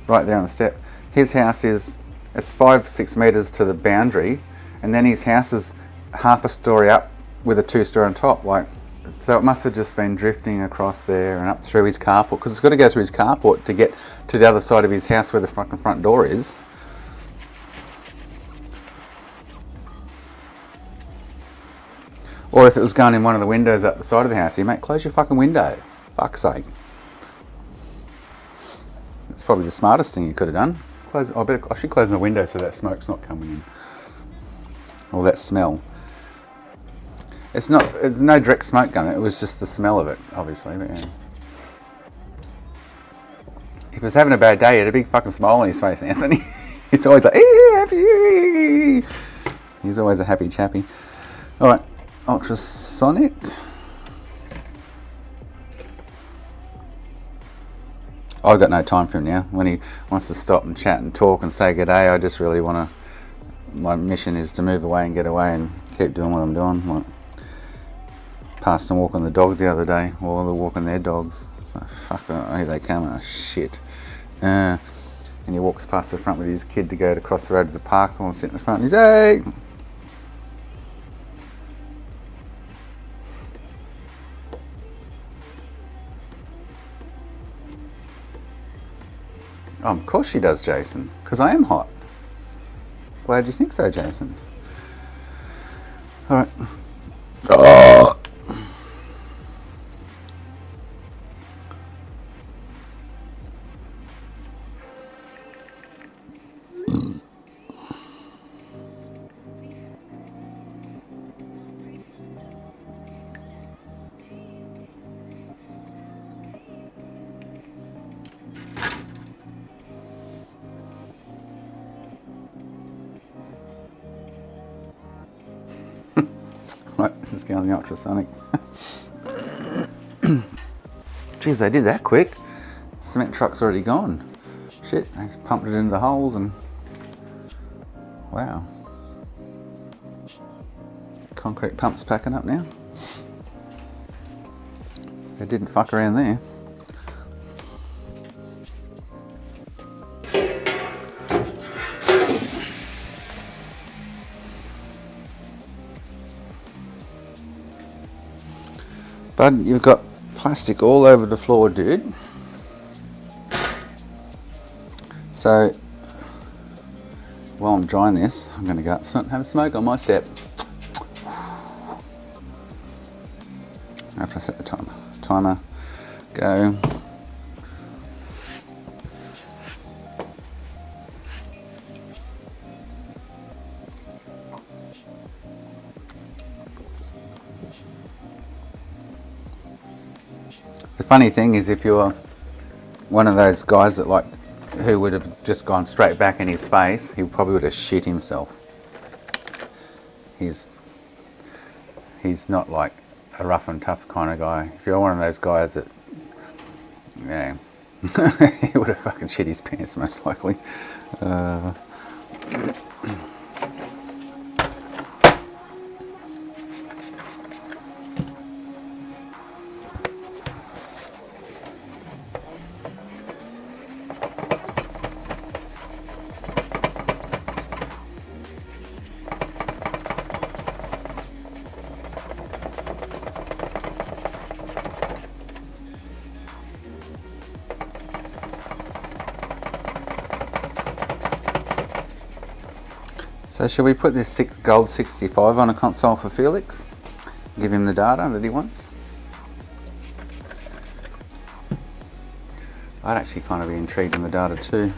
right there on the step. His house it's 5-6 meters to the boundary, and then his house is half a story up with a 2-story on top. Like, so it must have just been drifting across there and up through his carport, because it's got to go through his carport to get to the other side of his house where the fucking front door is. Or if it was going in one of the windows up the side of the house, you mate, close your fucking window. Fuck's sake. It's probably the smartest thing you could have done. I should close my window so that smoke's not coming in. Or that smell. It's no direct smoke gun, it was just the smell of it, obviously. But yeah. If he was having a bad day, he had a big fucking smile on his face, Anthony. He's always like, happy. He's always a happy chappy. Alright, ultrasonic. I've got no time for him now. When he wants to stop and chat and talk and say good day, I just really want to. My mission is to move away and get away and keep doing what I'm doing. Like, passed and walking the dog the other day while they're walking their dogs. So fuck, here they come. Oh shit. And he walks past the front with his kid to go to cross the road to the park. I'll sit in the front and he's, hey! Oh, of course she does, Jason, because I am hot. Glad you think so, Jason. Alright. Oh. Right, this is going the ultrasonic. Jeez, they did that quick. Cement truck's already gone. Shit, they just pumped it into the holes and... Wow. Concrete pump's packing up now. They didn't fuck around there. Bud, you've got plastic all over the floor, dude. So, while I'm drying this, I'm going to go outside and have a smoke on my step. After I set the timer. Timer, go. The funny thing is, if you're one of those guys that who would have just gone straight back in his face, he probably would have shit himself. He's not like a rough and tough kind of guy. If you're one of those guys that, yeah, he would have fucking shit his pants most likely. So shall we put this gold 65 on a console for Felix? Give him the data that he wants? I'd actually kind of be intrigued in the data too.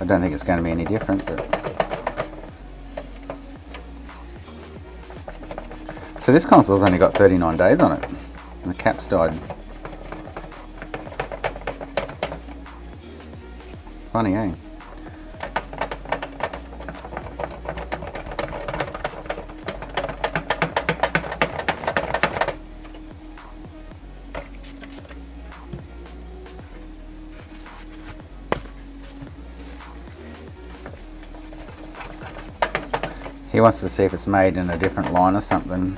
I don't think it's going to be any different, but... So this console's only got 39 days on it, and the cap's died. Funny, eh? He wants to see if it's made in a different line or something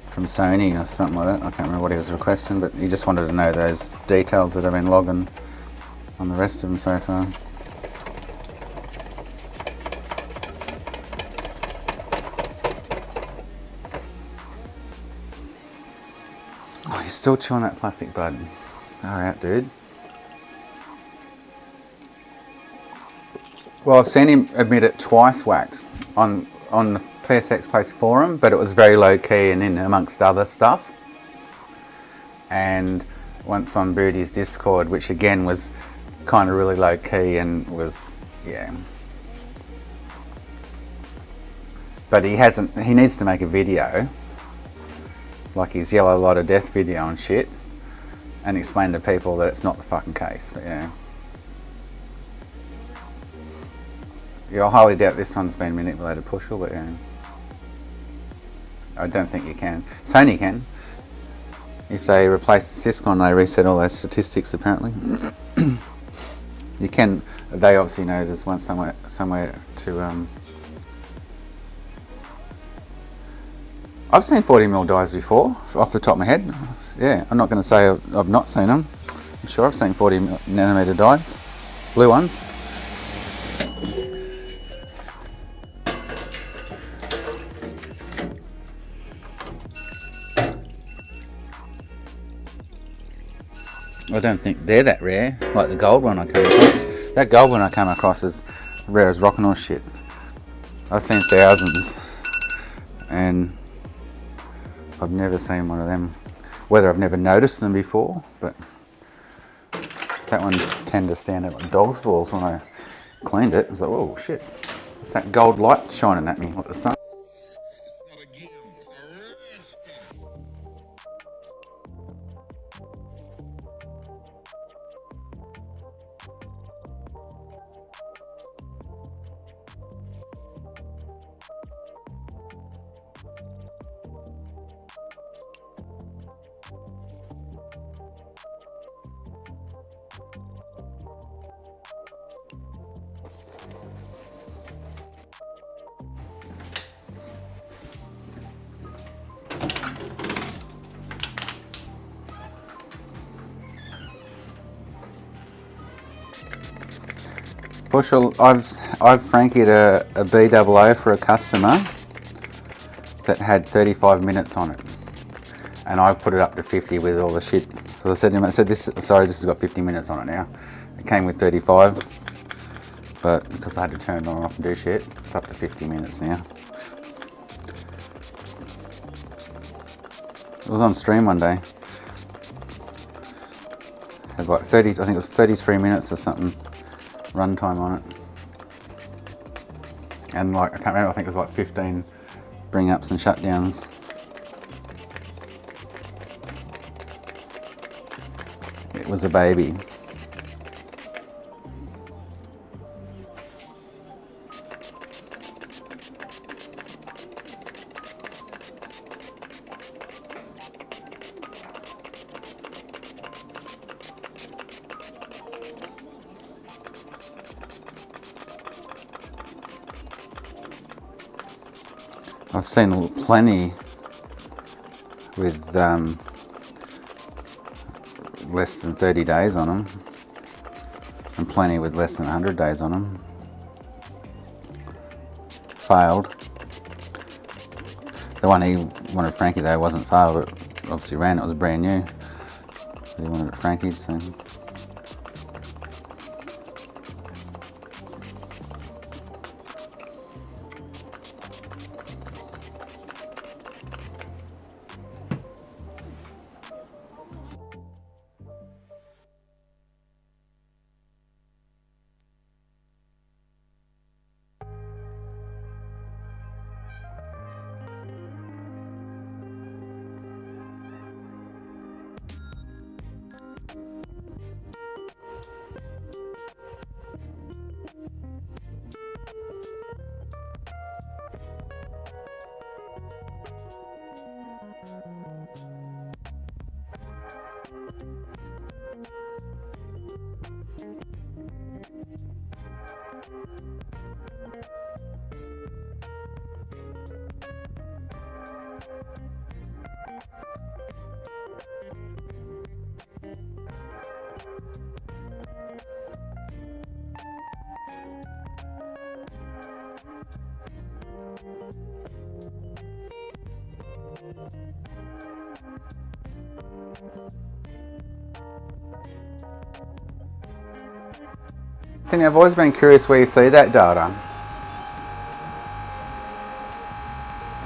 from Sony or something like that. I can't remember what he was requesting, but he just wanted to know those details that have been logging on the rest of them so far. Oh, he's still chewing that plastic bud. Alright, dude. Well, I've seen him admit it twice whacked on the PSX Place forum, but it was very low key and in amongst other stuff. And once on Booty's Discord, which again was kind of really low key and was, yeah. But he needs to make a video, like his Yellow Light of Death video and shit, and explain to people that it's not the fucking case, but yeah. Yeah, I highly doubt this one's been manipulated pushel, but yeah. I don't think you can. Sony can. If they replace the Syscon, they reset all those statistics apparently. You can, they obviously know there's one somewhere to, I've seen 40mm dies before, off the top of my head. Yeah, I'm not going to say I've not seen them. I'm sure I've seen 40mm dies. Blue ones. I don't think they're that rare, like the gold one I came across. That gold one I came across is rare as rockin' horse shit. I've seen thousands, and I've never seen one of them. Whether I've never noticed them before, but that one tended to stand out like dog's balls when I cleaned it. I was like, oh shit, what's that gold light shining at me like the sun? Bushel, I've Frankied a BAA for a customer that had 35 minutes on it, and I put it up to 50 with all the shit. Because I said to him, this has got 50 minutes on it now. It came with 35, but because I had to turn it on and off and do shit, it's up to 50 minutes now. It was on stream one day. It had like 30, I think it was 33 minutes or something runtime on it, and like I can't remember, I think it was like 15 bring ups and shutdowns. It was a baby. I've seen plenty with less than 30 days on them, and plenty with less than 100 days on them. Failed. The one he wanted Frankie though wasn't failed, it obviously ran, it was brand new. So he wanted it Frankie, so. Cindy, I've always been curious where you see that data.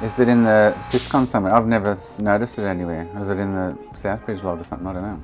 Is it in the Syscon somewhere? I've never noticed it anywhere. Or is it in the Southbridge log or something? I don't know.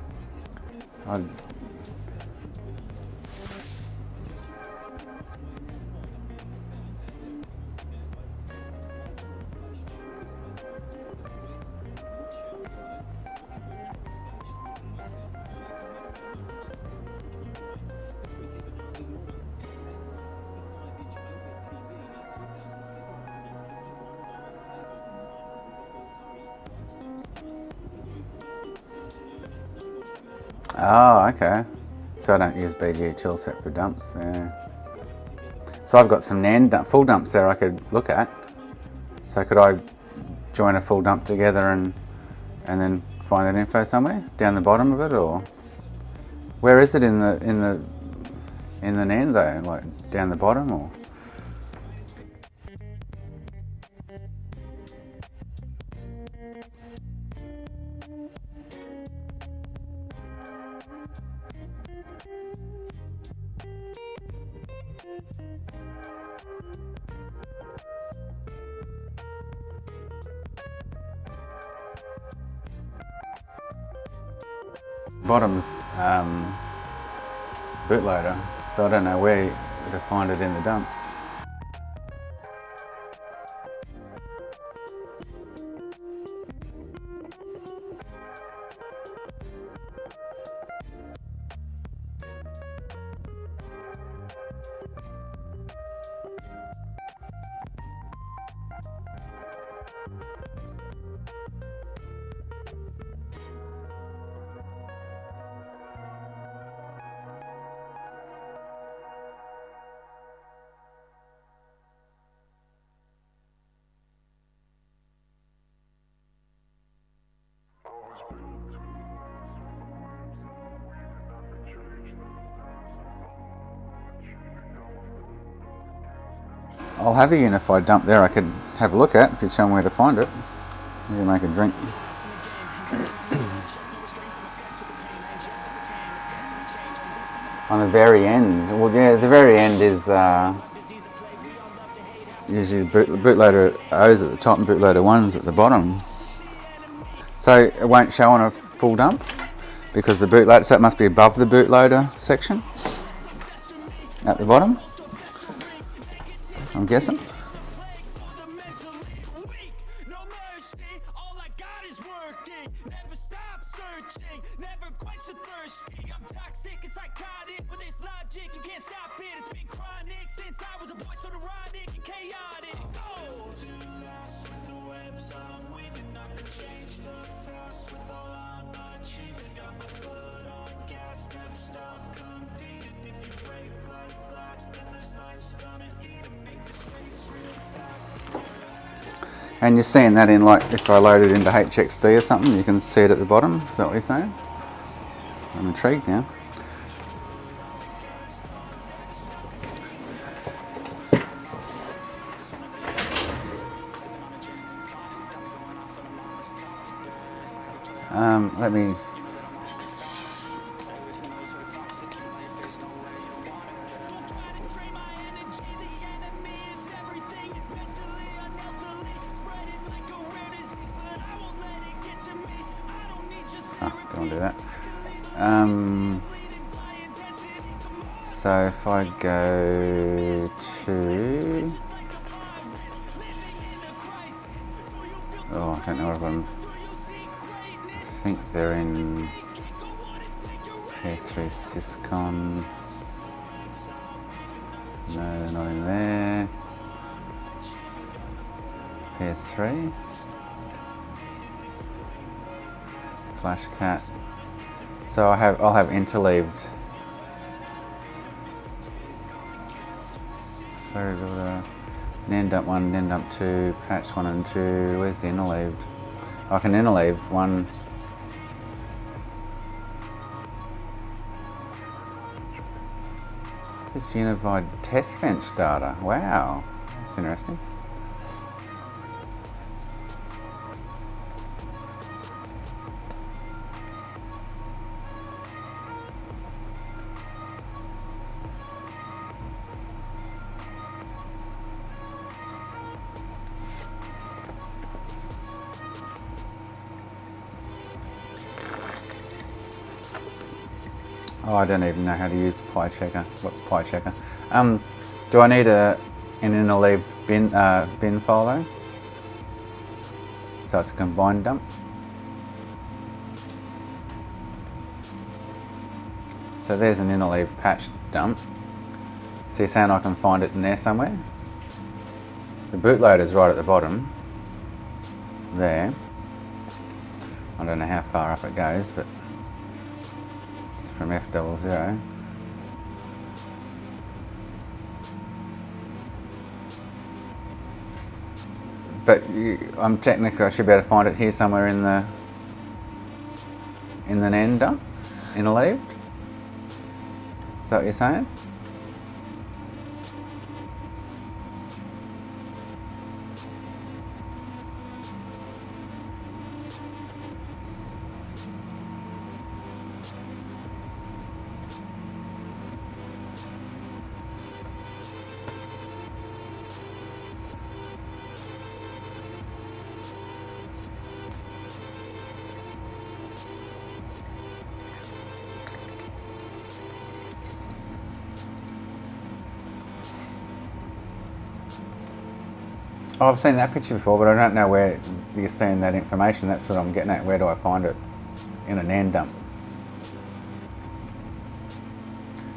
Oh, okay. So I don't use BG toolset for dumps. Yeah. So I've got some full dumps there I could look at. So could I join a full dump together and then find that info somewhere down the bottom of it, or where is it in the NAND though? Like down the bottom, or? Bottom's bootloader, so I don't know where to find it in the dumps. I'll have a unified dump there I could have a look at if you tell me where to find it. Maybe make a drink. On the very end, well yeah, the very end is usually bootloader O's at the top and bootloader 1's at the bottom. So it won't show on a full dump because the bootloader, so it must be above the bootloader section at the bottom, I'm guessing. And you're seeing that in, like, if I load it into HXD or something, you can see it at the bottom. Is that what you're saying? I'm intrigued now. Let me... don't want to do that. So if I go to... Oh, I don't know if I'm... I think they're in PS3 Syscon. No, they're not in there. PS3. Flashcat. So I'll have interleaved. NAND dump 1, NAND dump 2, patch 1 and 2. Where's the interleaved? I can interleave one. What's this unified test bench data? Wow, that's interesting. Oh, I don't even know how to use pie checker. What's pie checker? Do I need an inner leave bin file though? So it's a combined dump. So there's an inner leave patch dump. So you're saying I can find it in there somewhere? The bootloader's right at the bottom. There. I don't know how far up it goes, but it's from F00. But I'm technically, I should be able to find it here somewhere in the NAND dump, interleaved. Is that what you're saying? Oh, I've seen that picture before, but I don't know where you're seeing that information. That's what I'm getting at. Where do I find it? In a NAND dump.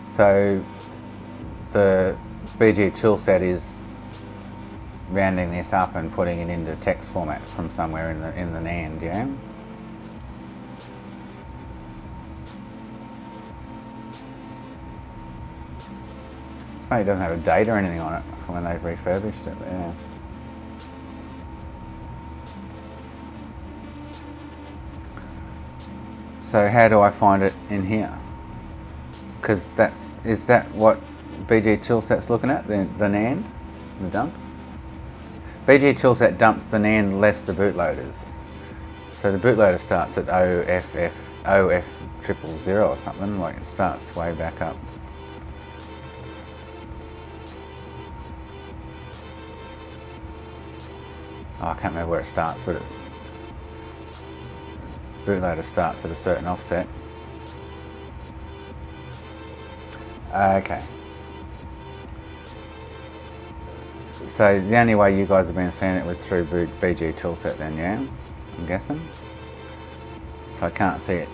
So the BG toolset is rounding this up and putting it into text format from somewhere in the NAND, yeah? It's funny it doesn't have a date or anything on it from when they've refurbished it, but yeah. So how do I find it in here? Because is that what BG toolset's looking at, the NAND, the dump? BG toolset dumps the NAND less the bootloaders. So the bootloader starts at OF000 or something, like it starts way back up. Oh, I can't remember where it starts, but it's bootloader starts at a certain offset. Okay. So the only way you guys have been seeing it was through BG toolset then, yeah? I'm guessing. So I can't see it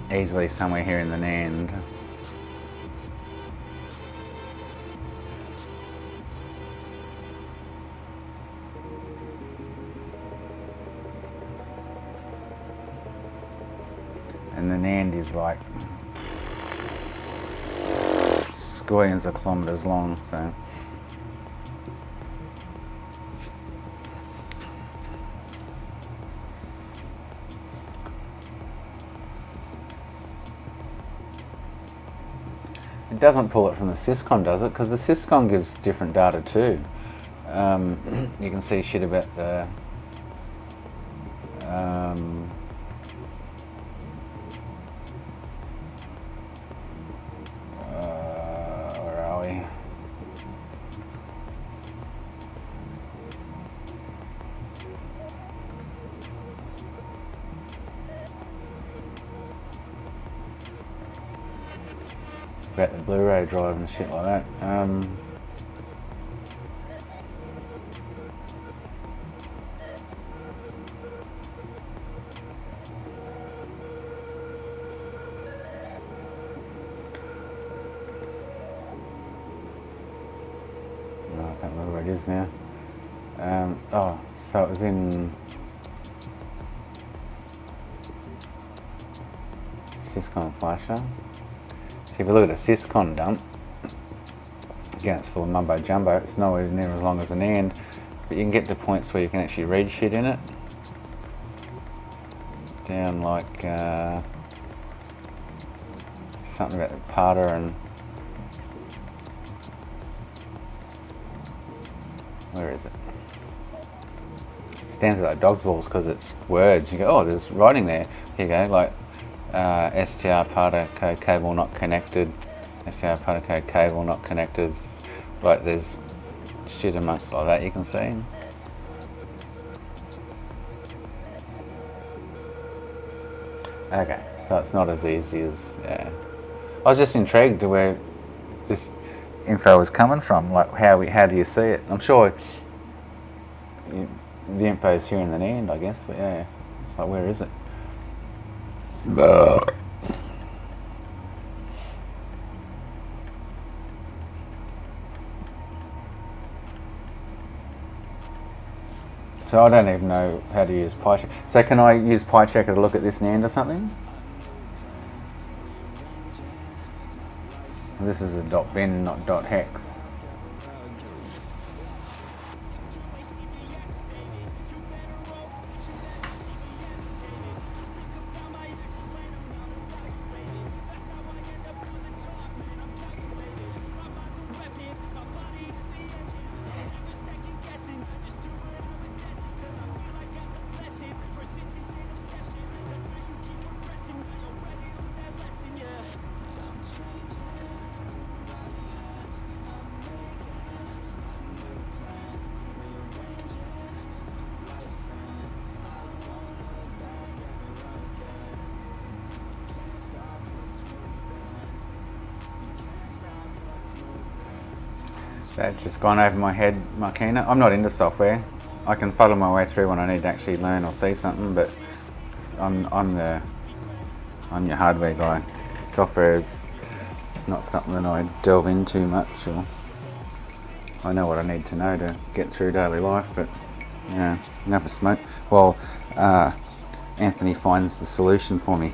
easily somewhere here in the NAND. And the NAND is like squillions of kilometres long, so. It doesn't pull it from the syscon, does it? Because the syscon gives different data too. You can see shit about the where are we? About the Blu-ray drive and shit like that. I can't remember where it is now. Oh, so it was in Syscon Flasher. So if you look at a Syscon dump, again it's full of mumbo jumbo, it's nowhere near as long as an AND, but you can get to points where you can actually read shit in it. Down like something about the parter and where is it? It stands like dog's balls because it's words. You go, oh, there's writing there. Here you go, like STR parter code cable not connected, STR parter code cable not connected. Like there's shit amongst like that you can see. Okay, so it's not as easy as, yeah. I was just intrigued to where this info was coming from. Like, how do you see it? I'm sure the info is here in the end, I guess. But yeah, it's like, where is it? So I don't even know how to use PyCheck. So can I use PyChecker to look at this NAND or something? This is a .bin, not .hex. That's just gone over my head, Markina. I'm not into software. I can fuddle my way through when I need to actually learn or see something, but I'm your hardware guy. Software is not something that I delve into much, or I know what I need to know to get through daily life, but yeah, enough of smoke. Well, Anthony finds the solution for me.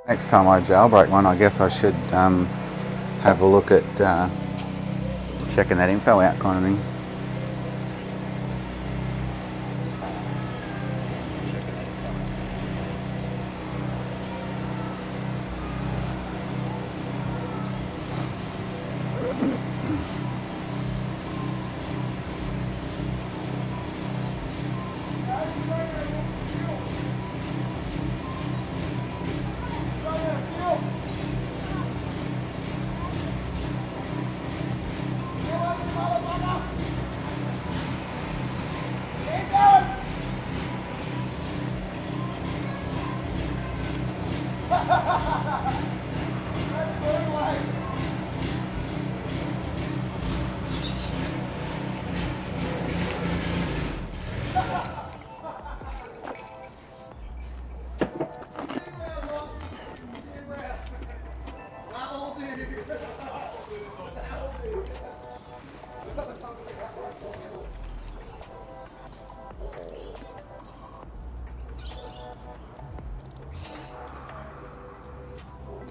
Next time I jailbreak one, I guess I should have a look at checking that info out, kind of thing.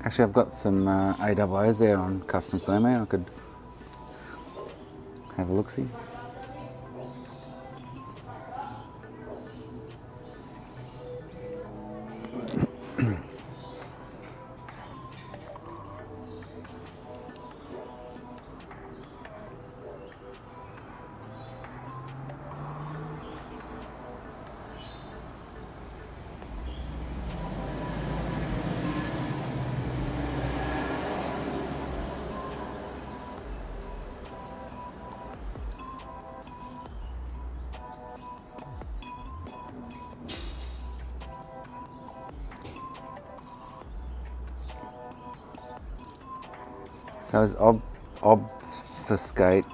Actually, I've got some AWOs there on custom firmware. I could have a look-see. So is obfuscate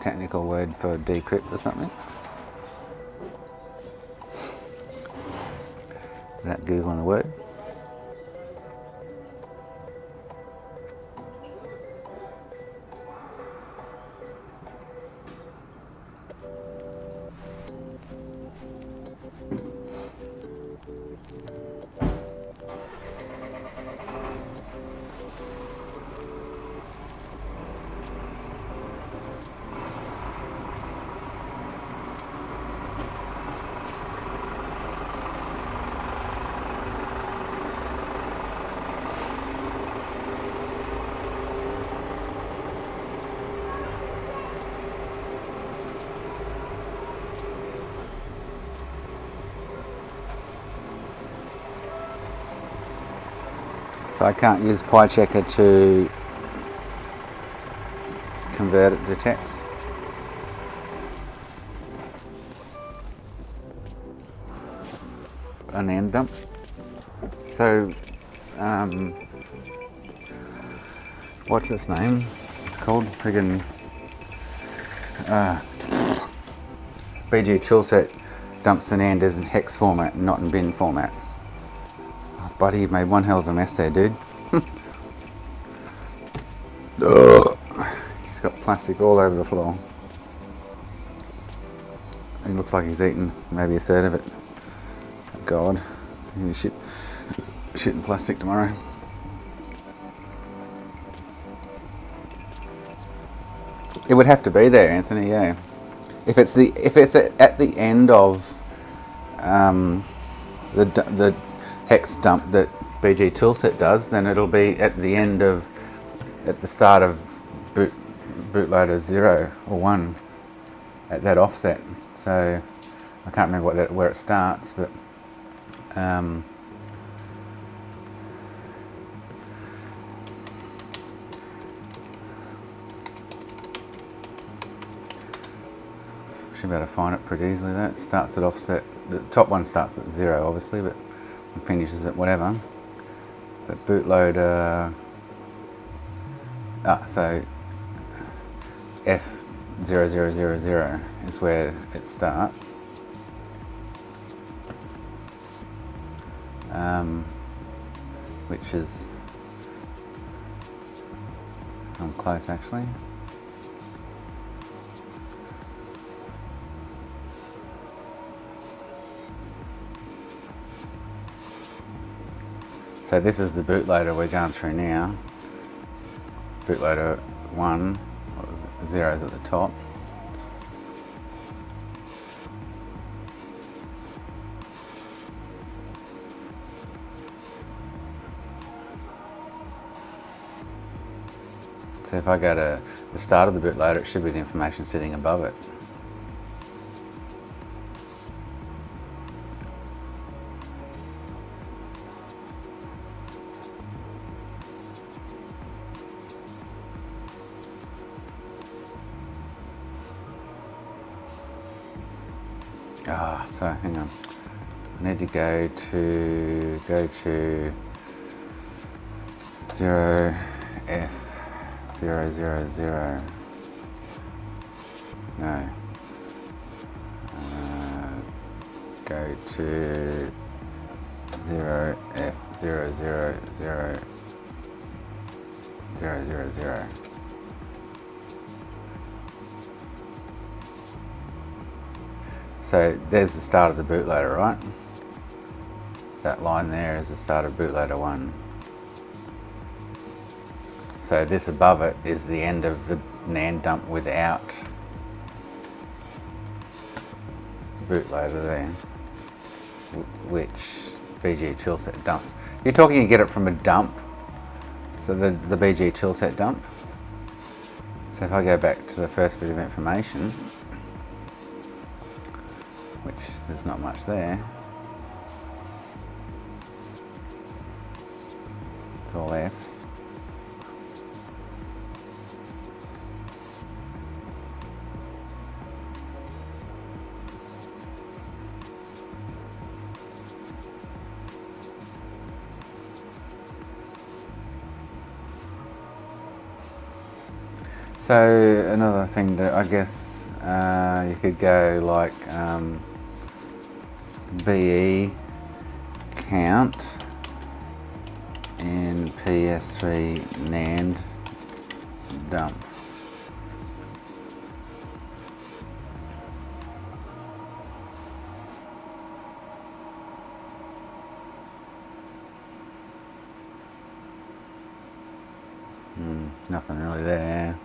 technical word for decrypt or something. Without Googling the word. So I can't use PyChecker to convert it to text. An end dump. So, what's its name? It's called friggin' BG Toolset dumps an end as in hex format, not in bin format. Oh, buddy, you made one hell of a mess there, dude. He's got plastic all over the floor. He looks like he's eaten maybe a third of it. Oh, God, I'm gonna shit in plastic tomorrow. It would have to be there, Anthony. Yeah. If it's at the end of the hex dump that BG Toolset does, then it'll be at the start of bootloader 0 or 1 at that offset. So I can't remember where it starts, but should be able to find it pretty easily. That starts at offset. The top one starts at 0, obviously, but it finishes at whatever. But bootloader, so F0000 is where it starts. Which is, I'm close actually. So this is the bootloader we're going through now. Bootloader 1, 0 is at the top. So if I go to the start of the bootloader, it should be the information sitting above it. So hang on. I need to go to 0F000. No. Go to 0F00000. So there's the start of the bootloader, right? That line there is the start of bootloader 1. So this above it is the end of the NAND dump without the bootloader there, which BG Toolset dumps. You're talking you get it from a dump, so the BG Toolset dump. So if I go back to the first bit of information, which there's not much there. It's all F's. So another thing that I guess you could go like BE count and PS3 NAND dump. Nothing really there.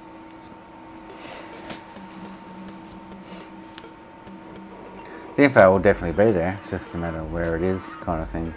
The info will definitely be there, it's just a matter of where it is kind of thing.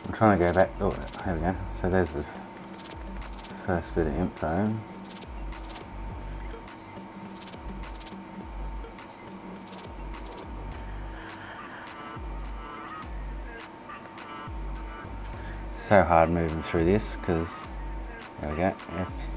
I'm trying to go back, oh, here we go. So there's the first bit of info. So hard moving through this because, there we go, F's.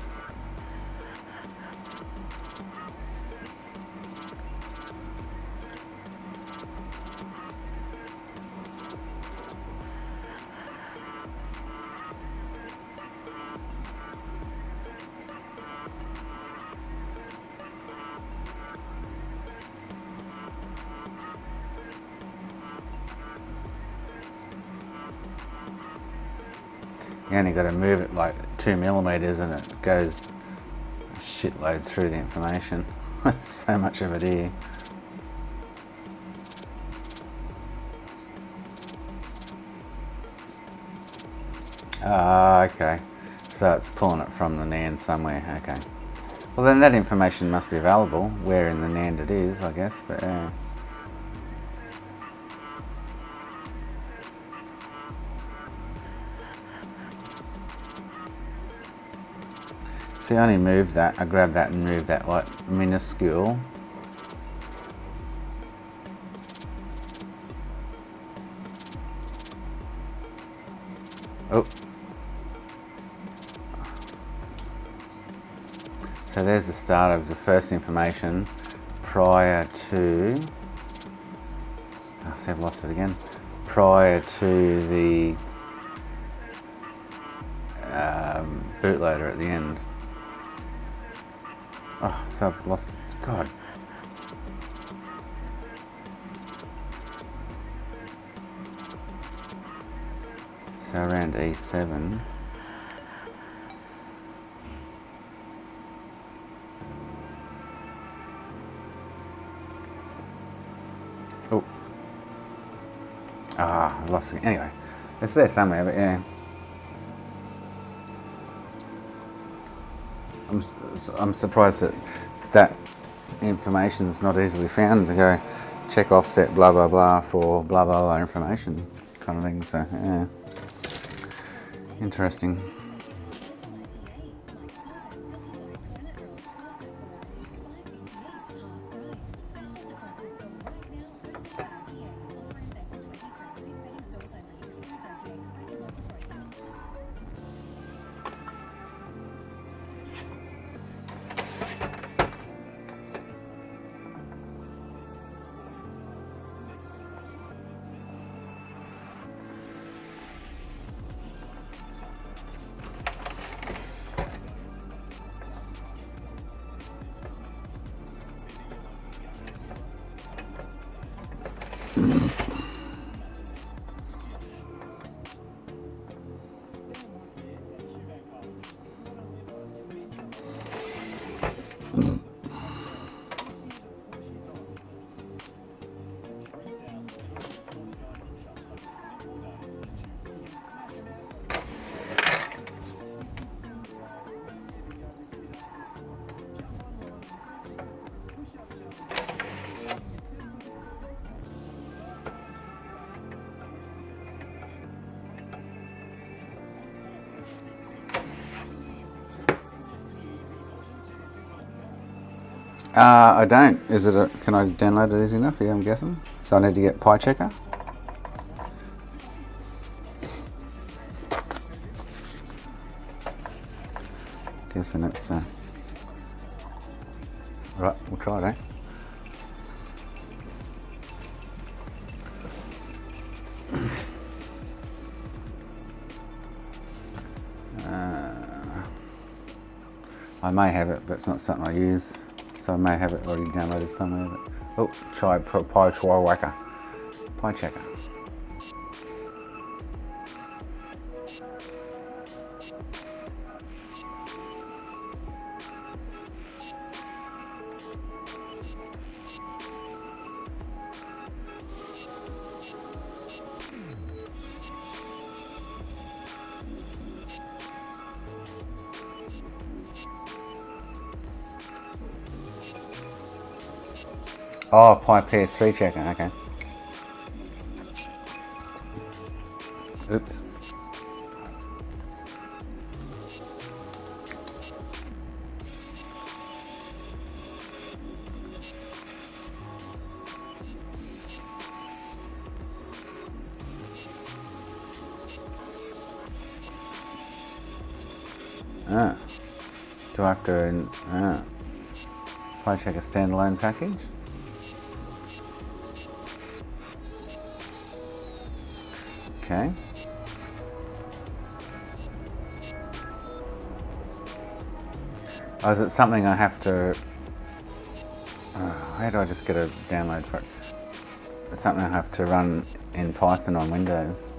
You only got to move it like 2mm and it goes a shitload through the information. So much of it here. Ah, okay. So it's pulling it from the NAND somewhere, okay. Well then that information must be available, where in the NAND it is, I guess, but yeah. See, I only moved that, I grabbed that and moved that like minuscule. Oh. So there's the start of the first information prior to, oh, see I've lost it again, prior to the bootloader at the end. Oh, so I've lost it. God. So around E7. Oh. Ah, I lost it. Anyway, it's there somewhere, but yeah. I'm surprised that that information is not easily found to go check offset blah blah blah for blah blah blah information kind of thing. So yeah, interesting. I don't. Is it? Can I download it easy enough? Yeah, I'm guessing. So I need to get PyChecker. Guessing it's right, we'll try it, eh? I may have it, but it's not something I use, so I may have it already downloaded somewhere. But, oh, try Pi Chihuahua. Pi checker. Oh, Pi PS3 checker, okay. Oops. Ah. Do I have to, Pi checker standalone package? Okay. Oh, is it something I have to... how do I just get a download for it? It's something I have to run in Python on Windows.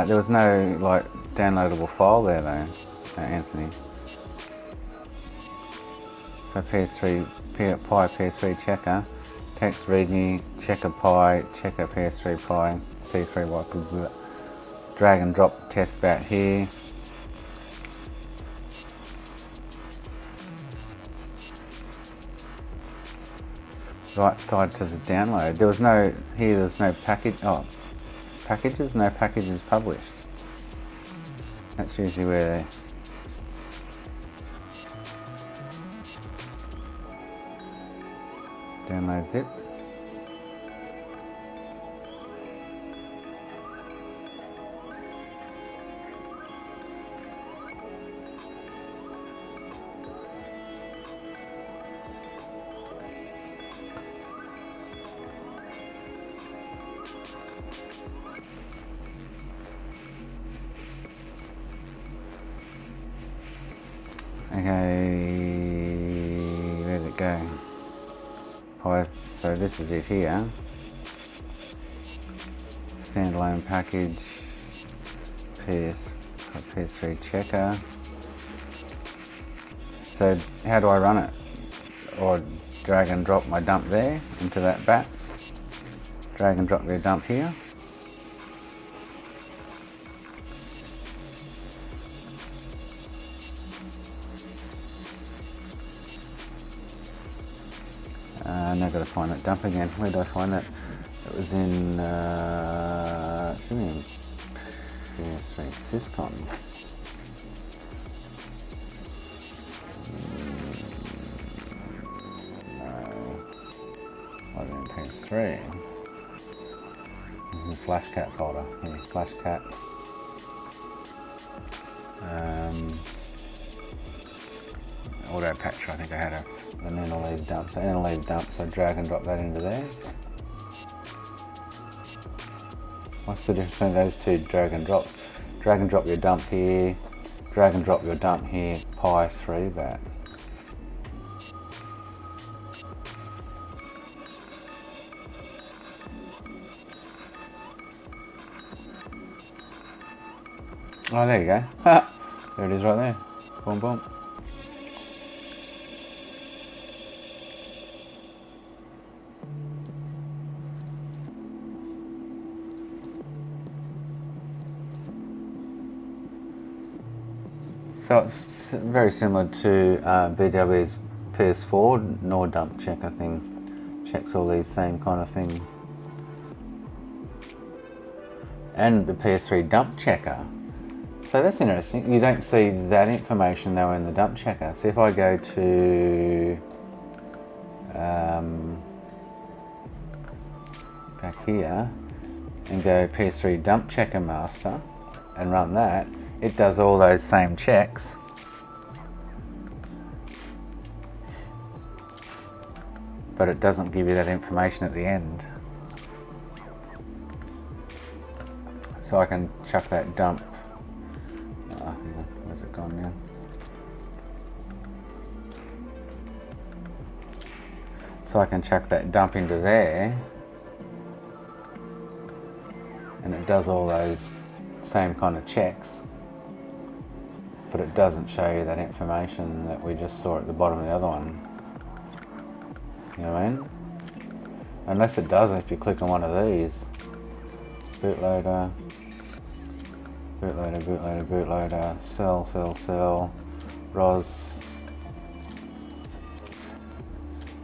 There was no like downloadable file there though, Anthony. So PS3, Pi PS3 checker, text readme, checker Pi, checker PS3 Pi, P3 Y, drag and drop test bat here. Right side to the download. There was no, here there's no package, packages, no packages published. That's usually where they... Download zip. Okay, where'd it go? So this is it here. Standalone package, PS3 checker. So how do I run it? Or drag and drop my dump there into that bat. Drag and drop your dump here. Now I've got to find that dump again. Where did I find that? It was in, it's in PS3 Syscon. No, I was in PS3. This is a Flashcat folder. Here, Flashcat. Auto patch, I think I had an NLE dump. So NLE dump, so drag and drop that into there. What's the difference between those two drag and drops? Drag and drop your dump here, drag and drop your dump here, Pi 3 bat. Oh, there you go. There it is right there. Boom, boom. So it's very similar to BW's PS4 nor dump checker thing. Checks all these same kind of things. And the PS3 dump checker. So that's interesting. You don't see that information though in the dump checker. So if I go to back here and go PS3 dump checker master and run that, it does all those same checks. But it doesn't give you that information at the end. So I can chuck that dump. Where's it gone now? So I can chuck that dump into there, and it does all those same kind of checks, but it doesn't show you that information that we just saw at the bottom of the other one. You know what I mean? Unless it does if you click on one of these. Bootloader, bootloader, bootloader, bootloader, sell, ROS.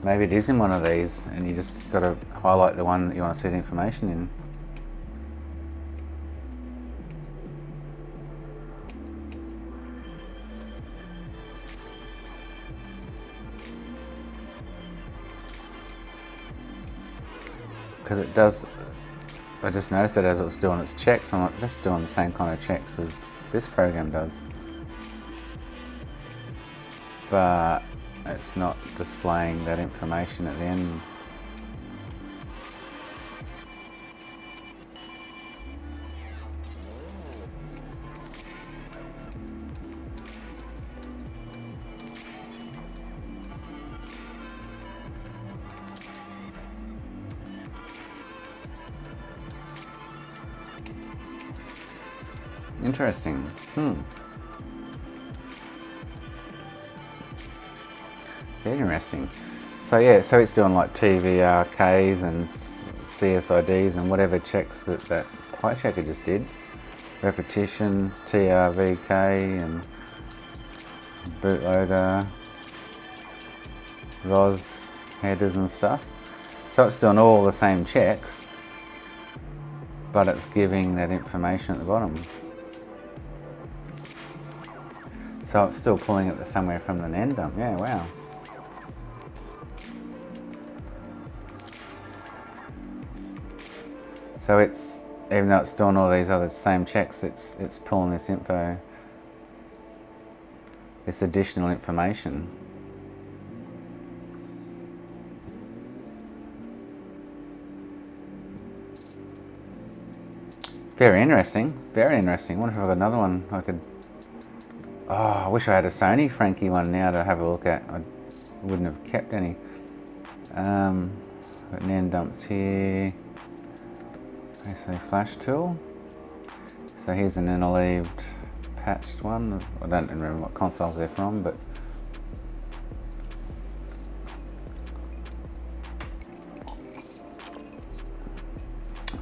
Maybe it is in one of these and you just got to highlight the one that you want to see the information in. Because it does, I just noticed it as it was doing its checks. I'm like, just doing the same kind of checks as this program does. But it's not displaying that information at the end. Interesting. Very interesting. So yeah, so it's doing like TVRKs and CSIDs and whatever checks that play checker just did. Repetition, TRVK and bootloader, ROS, headers and stuff. So it's doing all the same checks, but it's giving that information at the bottom. So it's still pulling it somewhere from the NAND dump. Yeah, wow. So it's, even though it's doing all these other same checks, it's pulling this info, this additional information. Very interesting, very interesting. I wonder if I've got another one I could... Oh, I wish I had a Sony Frankie one now to have a look at. I wouldn't have kept any. Got NAND dumps here. Okay, flash tool. So here's an interleaved patched one. I don't remember what consoles they're from, but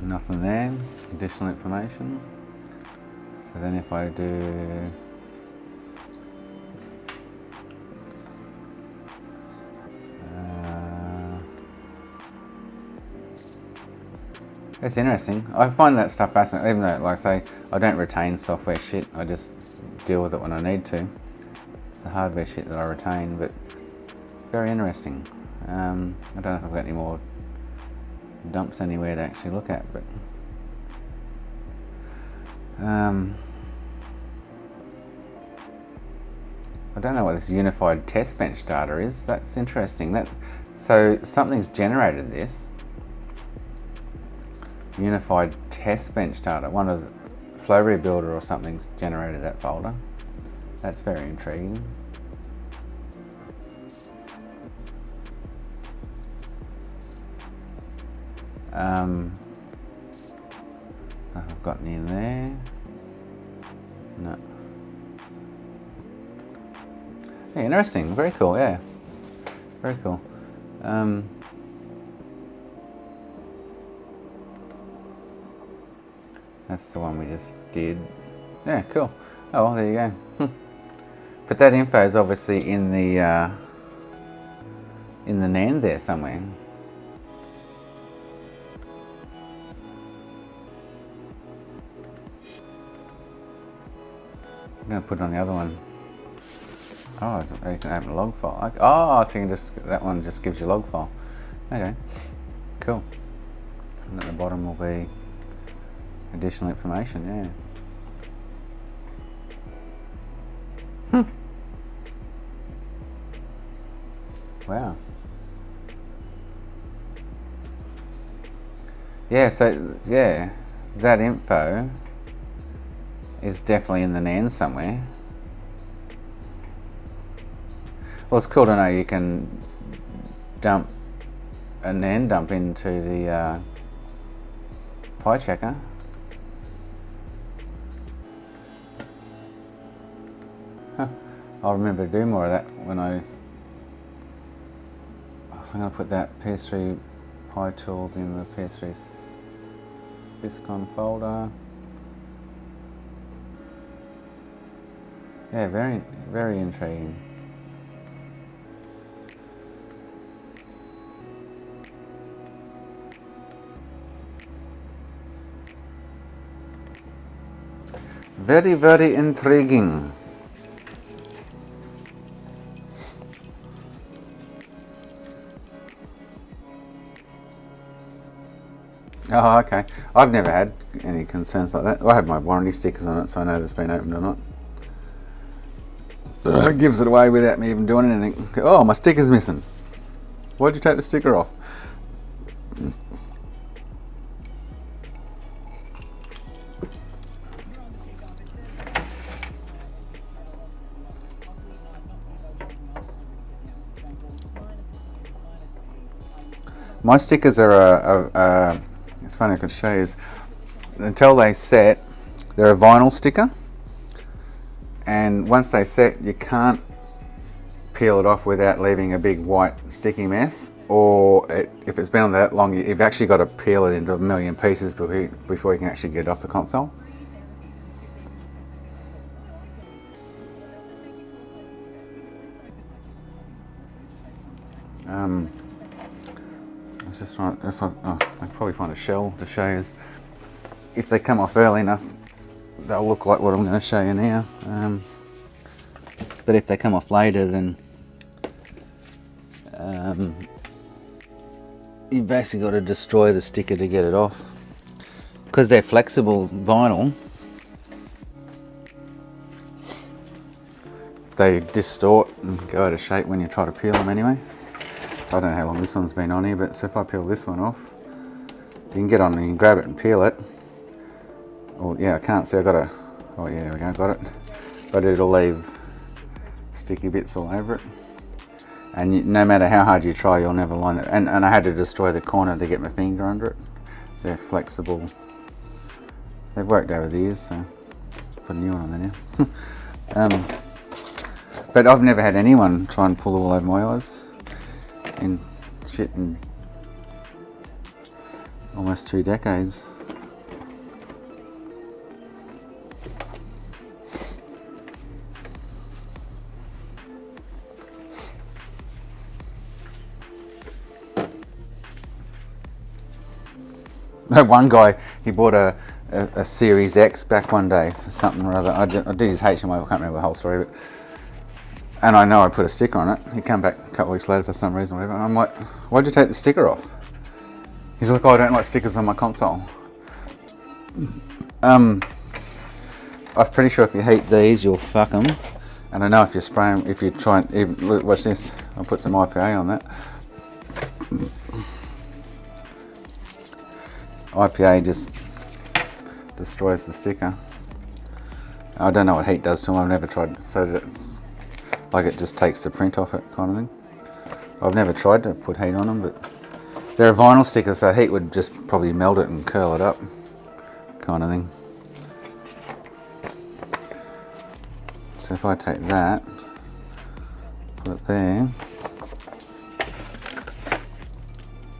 nothing there. Additional information. So then if I do it's interesting. I find that stuff fascinating, even though, like I say, I don't retain software shit. I just deal with it when I need to. It's the hardware shit that I retain, but very interesting. I don't know if I've got any more dumps anywhere to actually look at, but I don't know what this unified test bench data is. That's interesting. So something's generated this. Unified test bench data. One of the Flow Rebuilder or something's generated that folder. That's very intriguing. I've got any in there. No. Yeah, interesting. Very cool. Yeah. Very cool. That's the one we just did. Yeah, cool. Oh, well, there you go. But that info is obviously in the NAND there somewhere. I'm going to put it on the other one. Oh, you can open a log file. Oh, so you can just, that one just gives you a log file. Okay, cool. And at the bottom will be additional information, yeah. Wow. Yeah, so, yeah, that info is definitely in the NAND somewhere. Well, it's cool to know you can dump a NAND dump into the pie checker. Huh. I'll remember to do more of that when I... So I'm going to put that PS3 Pi tools in the PS3 Syscon folder. Yeah, very, very intriguing. Very, very intriguing. Oh, okay. I've never had any concerns like that. I have my warranty stickers on it, so I know if it's been opened or not. It gives it away without me even doing anything. Oh, my sticker's missing. Why'd you take the sticker off? My stickers are it's funny, I could show you, until they set, they're a vinyl sticker, and once they set, you can't peel it off without leaving a big white sticky mess, or if it's been on that long, you've actually got to peel it into a million pieces before you can actually get it off the console. I was just trying, if I can probably find a shell to show you. If they come off early enough, they'll look like what I'm going to show you now. But if they come off later, then you've basically got to destroy the sticker to get it off. Because they're flexible vinyl, they distort and go out of shape when you try to peel them anyway. I don't know how long this one's been on here, but so if I peel this one off, you can get on and you can grab it and peel it. Oh yeah, I can't see, I got a, oh yeah, there we go, got it. But it'll leave sticky bits all over it. And no matter how hard you try, you'll never line it. And I had to destroy the corner to get my finger under it. They're flexible. They've worked over the years, so put a new one on there now. But I've never had anyone try and pull all over my eyes in shit in almost 2 decades. One guy, he bought a Series X back one day for something or other. I did his HMI, I can't remember the whole story, but, and I know I put a sticker on it. He came back a couple of weeks later for some reason or whatever, and I'm like, why'd you take the sticker off? He's like, oh, I don't like stickers on my console. I'm pretty sure if you heat these, you'll fuck them. And I know if you spray them, if you try and, even, look, watch this, I'll put some IPA on that. IPA just destroys the sticker. I don't know what heat does to them, I've never tried, so that's like it just takes the print off it kind of thing. I've never tried to put heat on them, but they're a vinyl sticker, so heat would just probably melt it and curl it up kind of thing. So if I take that, put it there,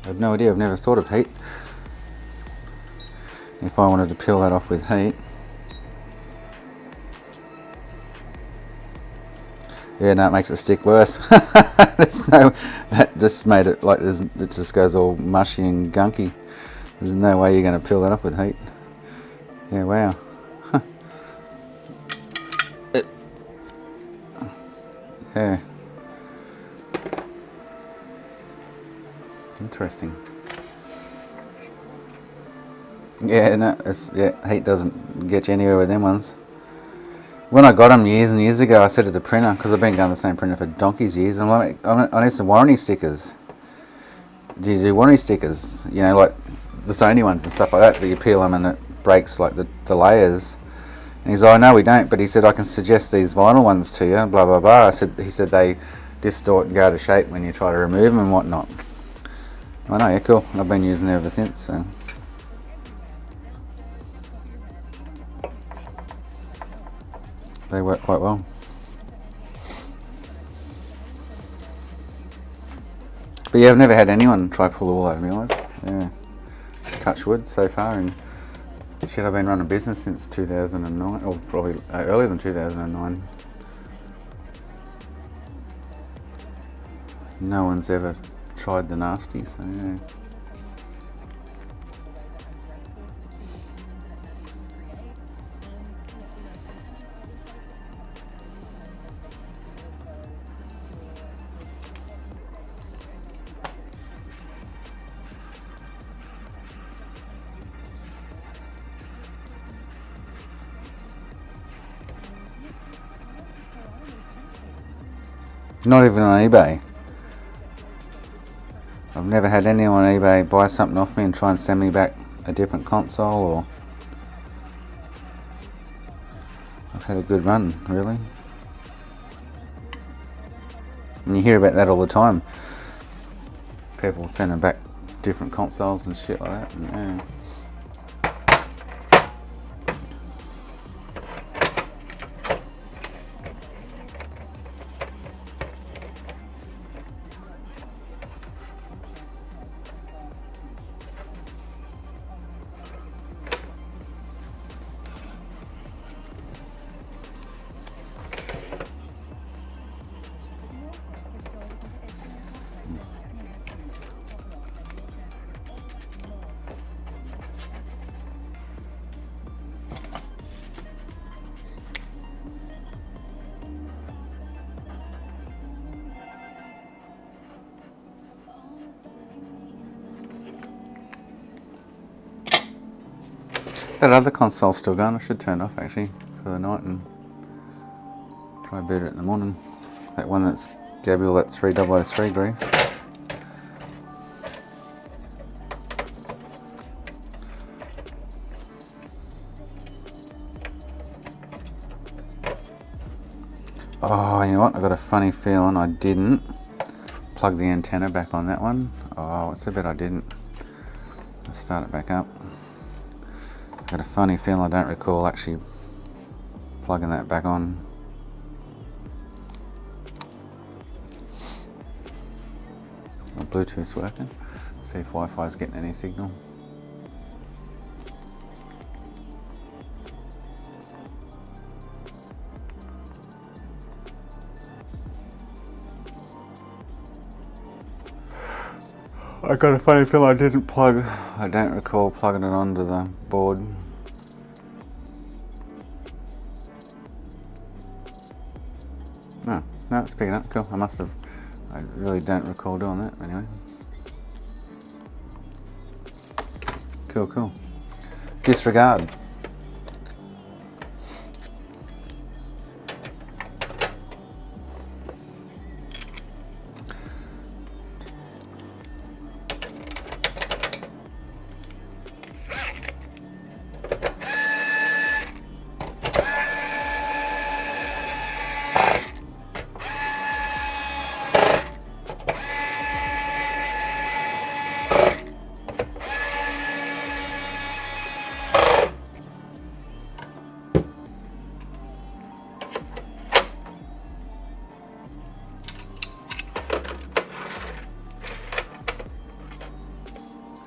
I have no idea, I've never thought of heat. If I wanted to peel that off with heat, yeah, no, it makes it stick worse. There's no, that just made it like it just goes all mushy and gunky. There's no way you're going to peel that off with heat. Yeah, wow. Huh. Yeah. Interesting. Yeah, no, heat doesn't get you anywhere with them ones. When I got them years and years ago, I said to the printer, because I've been going the same printer for donkey's years, and I'm like, I need some warranty stickers. Do you do warranty stickers? You know, like the Sony ones and stuff like that you peel them and it breaks like the layers. And he's like, oh, no, we don't. But he said, I can suggest these vinyl ones to you, blah, blah, blah. He said they distort and go out of shape when you try to remove them and whatnot. I know, yeah, cool. I've been using them ever since, so. They work quite well. But yeah, I've never had anyone try pull the wool over my eyes. Yeah. Touch wood so far, and shit, I've been running a business since 2009, or probably earlier than 2009. No one's ever tried the nasty, so yeah. Not even on eBay. I've never had anyone on eBay buy something off me and try and send me back a different console, or I've had a good run, really. And you hear about that all the time. People sending back different consoles and shit like that. And, yeah. That other console's still going. I should turn it off actually for the night and try and boot it in the morning. That one that's Gabriel, that 3003 grief. Oh, you know what? I got a funny feeling I didn't plug the antenna back on that one. Oh, it's a bit I didn't. Let's start it back up. I got a funny feeling I don't recall actually plugging that back on. My Bluetooth's working. See if Wi-Fi's getting any signal. I got a funny feeling I don't recall plugging it onto the board. No, it's picking up, cool. I really don't recall doing that anyway. Cool. Disregard.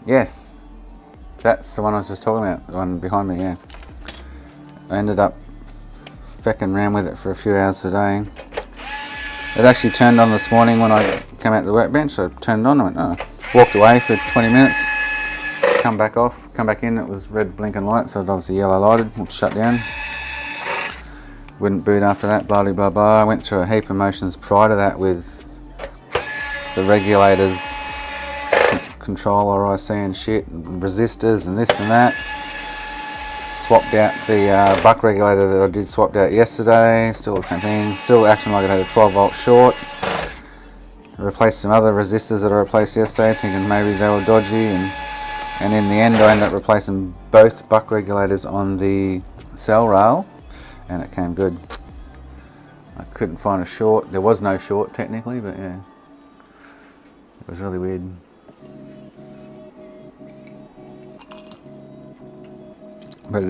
Yes, that's the one I was just talking about, the one behind me, yeah. I ended up fecking around with it for a few hours today. It actually turned on this morning when I came out to the workbench. I turned it on, I went, oh. Walked away for 20 minutes, come back in, it was red blinking light, so it obviously yellow lighted, it shut down. Wouldn't boot after that, blah blah blah. I went through a heap of motions prior to that with the regulators controller IC and shit, and resistors and this and that. Swapped out the buck regulator that I did swapped out yesterday, still the same thing, still acting like it had a 12 volt short. I replaced some other resistors that I replaced yesterday, thinking maybe they were dodgy, and in the end I ended up replacing both buck regulators on the cell rail, and it came good. I couldn't find a short, there was no short technically, but yeah, it was really weird. But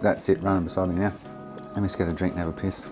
that's it running beside me now. Let me just get a drink and have a piss.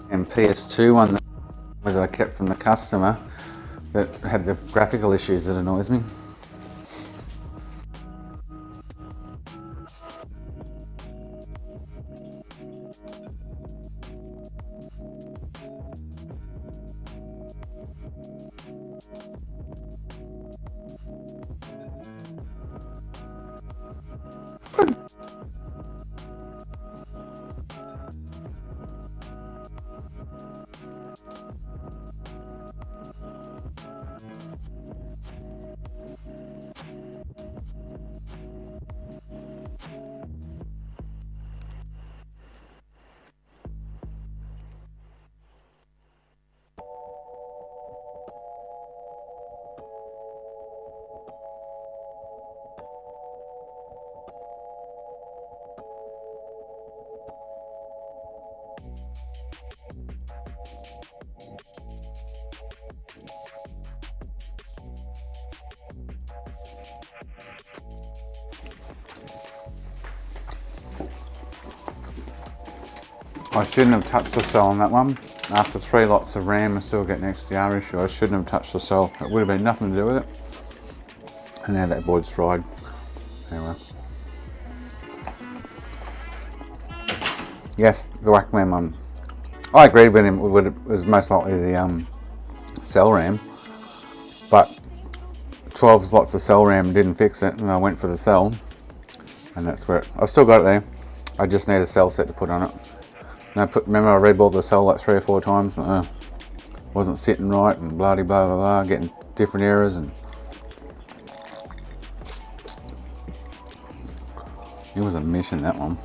And PS2 one that I kept from the customer that had the graphical issues that annoys me. I shouldn't have touched the cell on that one. After 3 lots of RAM, I still get an XDR issue. I shouldn't have touched the cell. It would have been nothing to do with it. And now that board's fried. Anyway. Yes, the Whackman one. I agreed with him. It was most likely the cell RAM. But 12 slots of cell RAM didn't fix it, and I went for the cell. And that's where I've still got it there. I just need a cell set to put on it. And remember I reballed the cell like 3 or 4 times, wasn't sitting right and blah blah blah blah, getting different errors, and it was a mission, that one.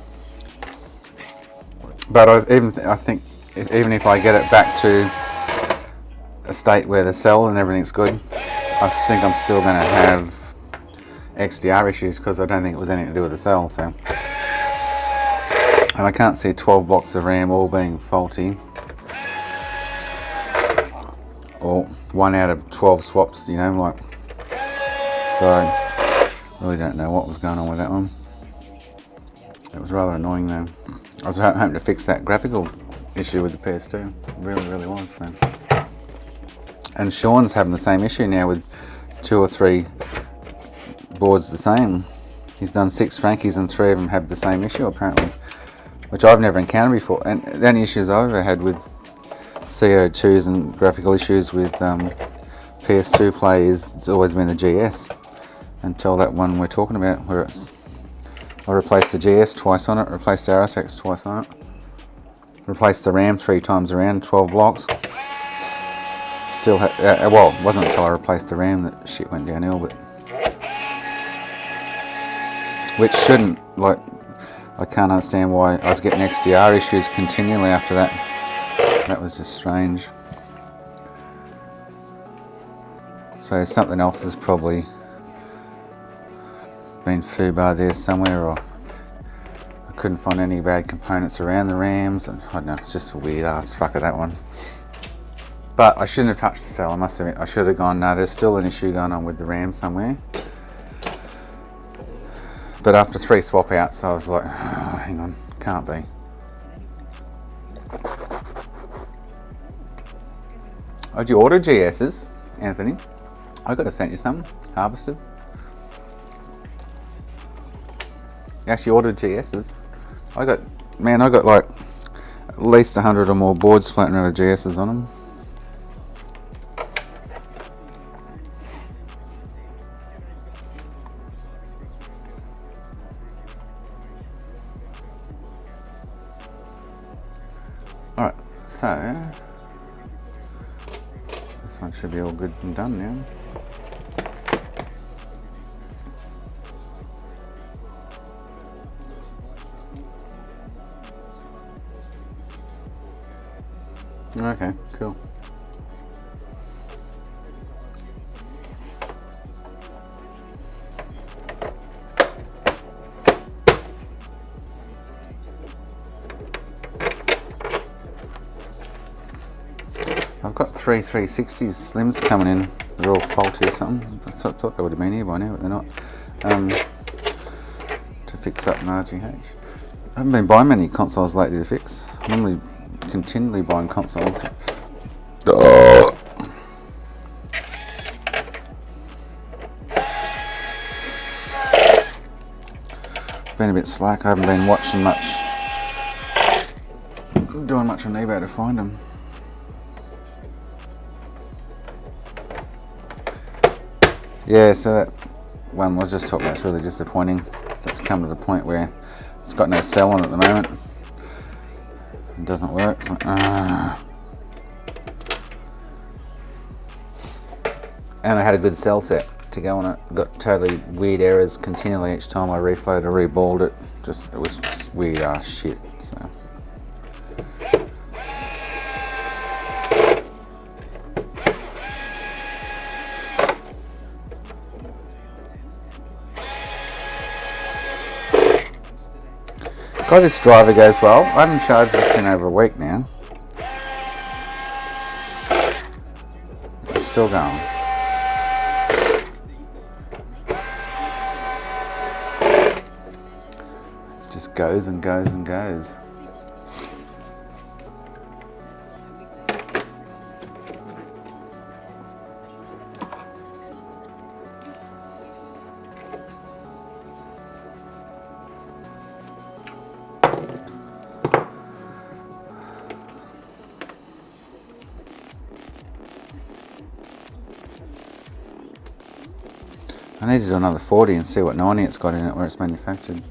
But I think even if I get it back to a state where the cell and everything's good, I think I'm still going to have XDR issues because I don't think it was anything to do with the cell. So. And I can't see 12 blocks of RAM all being faulty, or 1 out of 12 swaps, you know, like, so really don't know what was going on with that one. It was rather annoying though. I was hoping to fix that graphical issue with the PS2, it really was. So. And Sean's having the same issue now with 2 or 3 boards the same. He's done 6 Frankies and 3 of them have the same issue apparently, which I've never encountered before. And the only issues I've ever had with CO2s and graphical issues with PS2 play it's always been the GS, until that one we're talking about, where I replaced the GS twice on it, replaced the RSX twice on it, replaced the RAM 3 times around, 12 blocks. Still well, it wasn't until I replaced the RAM that shit went downhill, but which shouldn't, like, I can't understand why I was getting XDR issues continually after that. That was just strange. So something else has probably been foobar there somewhere, or I couldn't find any bad components around the RAMs, and I don't know, it's just a weird ass fuck of that one. But I shouldn't have touched the cell, I must admit. I should have gone, no, there's still an issue going on with the RAM somewhere. But after 3 swap outs, I was like, oh, hang on, can't be. Oh, did you order GSs, Anthony? I got to send you some, harvested. You actually ordered GSs. I got like at least 100 or more boards floating around with GSs on them. Alright, so this one should be all good and done now. Okay, cool. I've got 3 360s slims coming in. They're all faulty or something. I thought they would have been here by now, but they're not. To fix up an RGH. I haven't been buying many consoles lately to fix. I'm normally continually buying consoles. Been a bit slack. I haven't been watching much, doing much on eBay to find them. Yeah, so that one was just talking about, it's really disappointing. It's come to the point where it's got no cell on at the moment. It doesn't work. It's like, And I had a good cell set to go on it. Got totally weird errors continually each time I reflowed or reballed it. It was just weird ass shit. So. God, this driver goes well. I haven't charged this in over a week now. It's still going. Just goes and goes and goes. I need to do another 40 and see what 90 it's got in it where it's manufactured.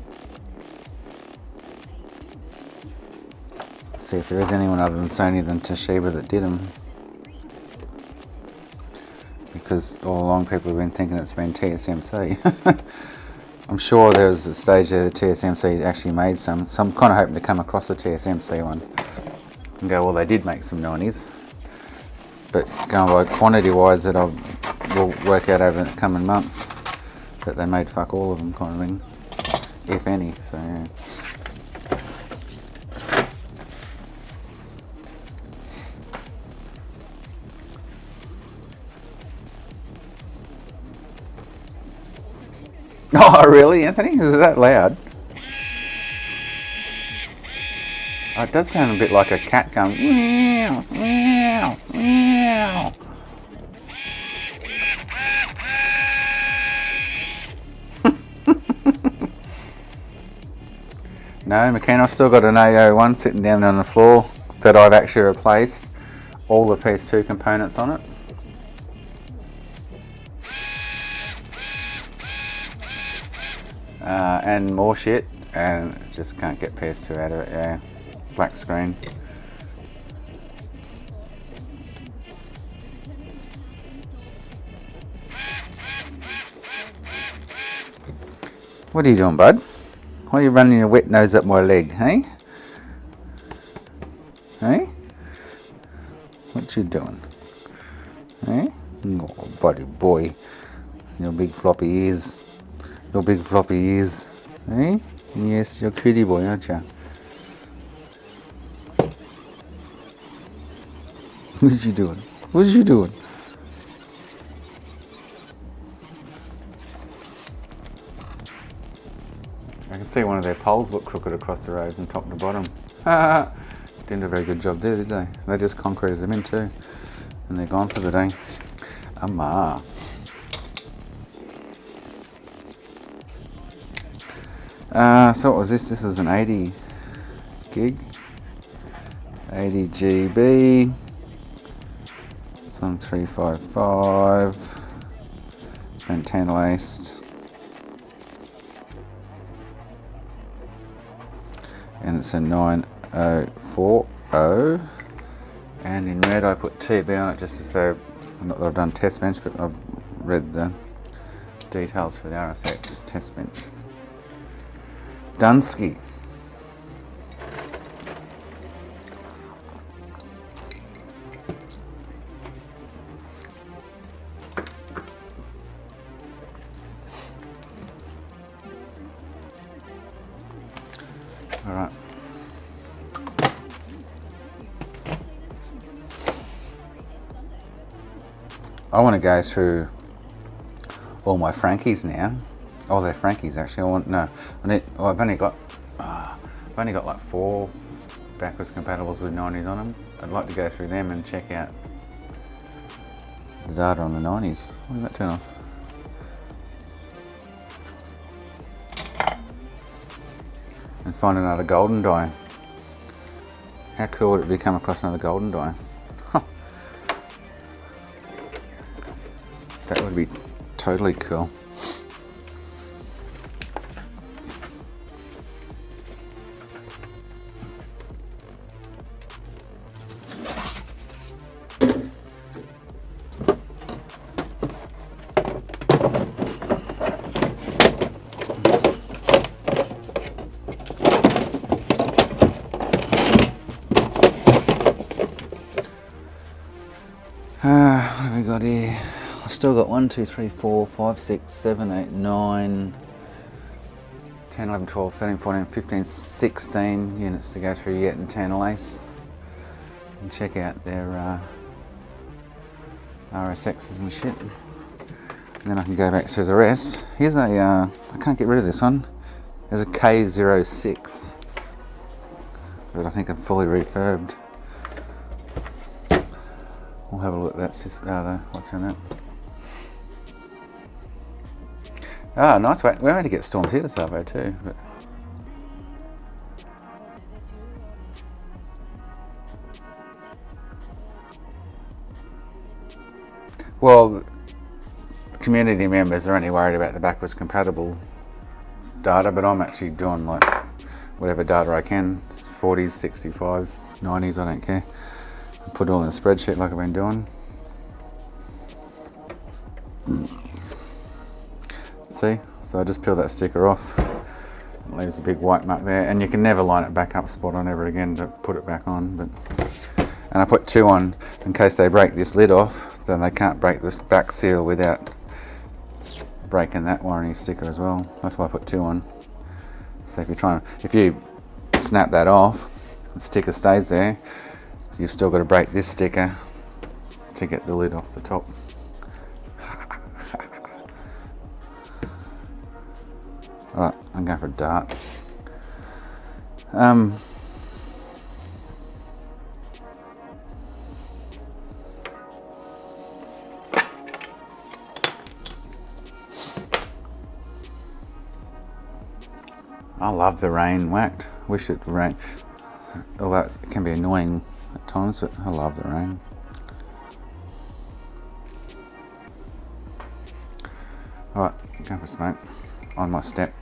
See if there is anyone other than Sony than Toshiba that did them. Because all along people have been thinking it's been TSMC. I'm sure there was a stage there that TSMC actually made some. So I'm kind of hoping to come across a TSMC one and go, well, they did make some 90s. But going by quantity wise, that will work out over the coming months that they made fuck all of them, kind of thing, if any. So yeah. Oh really, Anthony? Is it that loud? Oh, it does sound a bit like a cat going meow, meow, meow. No, McKenna, I've still got an AO1 sitting down on the floor that I've actually replaced all the PS2 components on it. And more shit, and just can't get PS2 out of it, yeah. Black screen. What are you doing, bud? Why are you running your wet nose up my leg, hey? Hey? What you doing? Hey? Oh, buddy boy. Your big floppy ears. Your big floppy ears. Hey? Yes, you're a cutie boy, aren't you? What you doing? What you doing? see one of their poles look crooked across the road from top to bottom. Didn't do a very good job there, did they? They just concreted them in too. And they're gone for the day. So what was this? This was an 80 gig. 80 GB. It's on 355. It's been TantalACEed. And it's a 9040. And in red I put TB on it just to say, not that I've done test bench, but I've read the details for the RSX test bench. Dunsky. All right. I want to go through all my Frankies now. Oh, they're Frankies actually. I've only got like 4 backwards compatibles with 90s on them. I'd like to go through them and check out the data on the 90s. What did that turn off? And find another golden die. How cool would it be to come across another golden die? That would be totally cool. What have we got here? I've still got 1, 2, 3, 4, 5, 6, 7, 8, 9, 10, 11, 12, 13, 14, 15, 16 units to go through yet in TantalACE. And check out their RSXs and shit. And then I can go back through the rest. Here's a, I can't get rid of this one. There's a K06 that I think I've fully refurbed. We'll have a look at that. What's in that? Ah, nice. We're going to get Storms here this Arvo too. But well, community members are only worried about the backwards compatible data, but I'm actually doing like whatever data I can, 40s, 65s, 90s, I don't care. Put it all in a spreadsheet like I've been doing. See, so I just peel that sticker off. It leaves a big white mark there, and you can never line it back up spot on ever again to put it back on. And I put 2 on in case they break this lid off, then they can't break this back seal without breaking that warranty sticker as well. That's why I put 2 on. So if you snap that off, the sticker stays there. You've still got to break this sticker to get the lid off the top. Alright, I'm going for a dart. I love the rain whacked. Wish it rained. Although it can be annoying at times, but I love the rain. Alright, going for smoke on my step.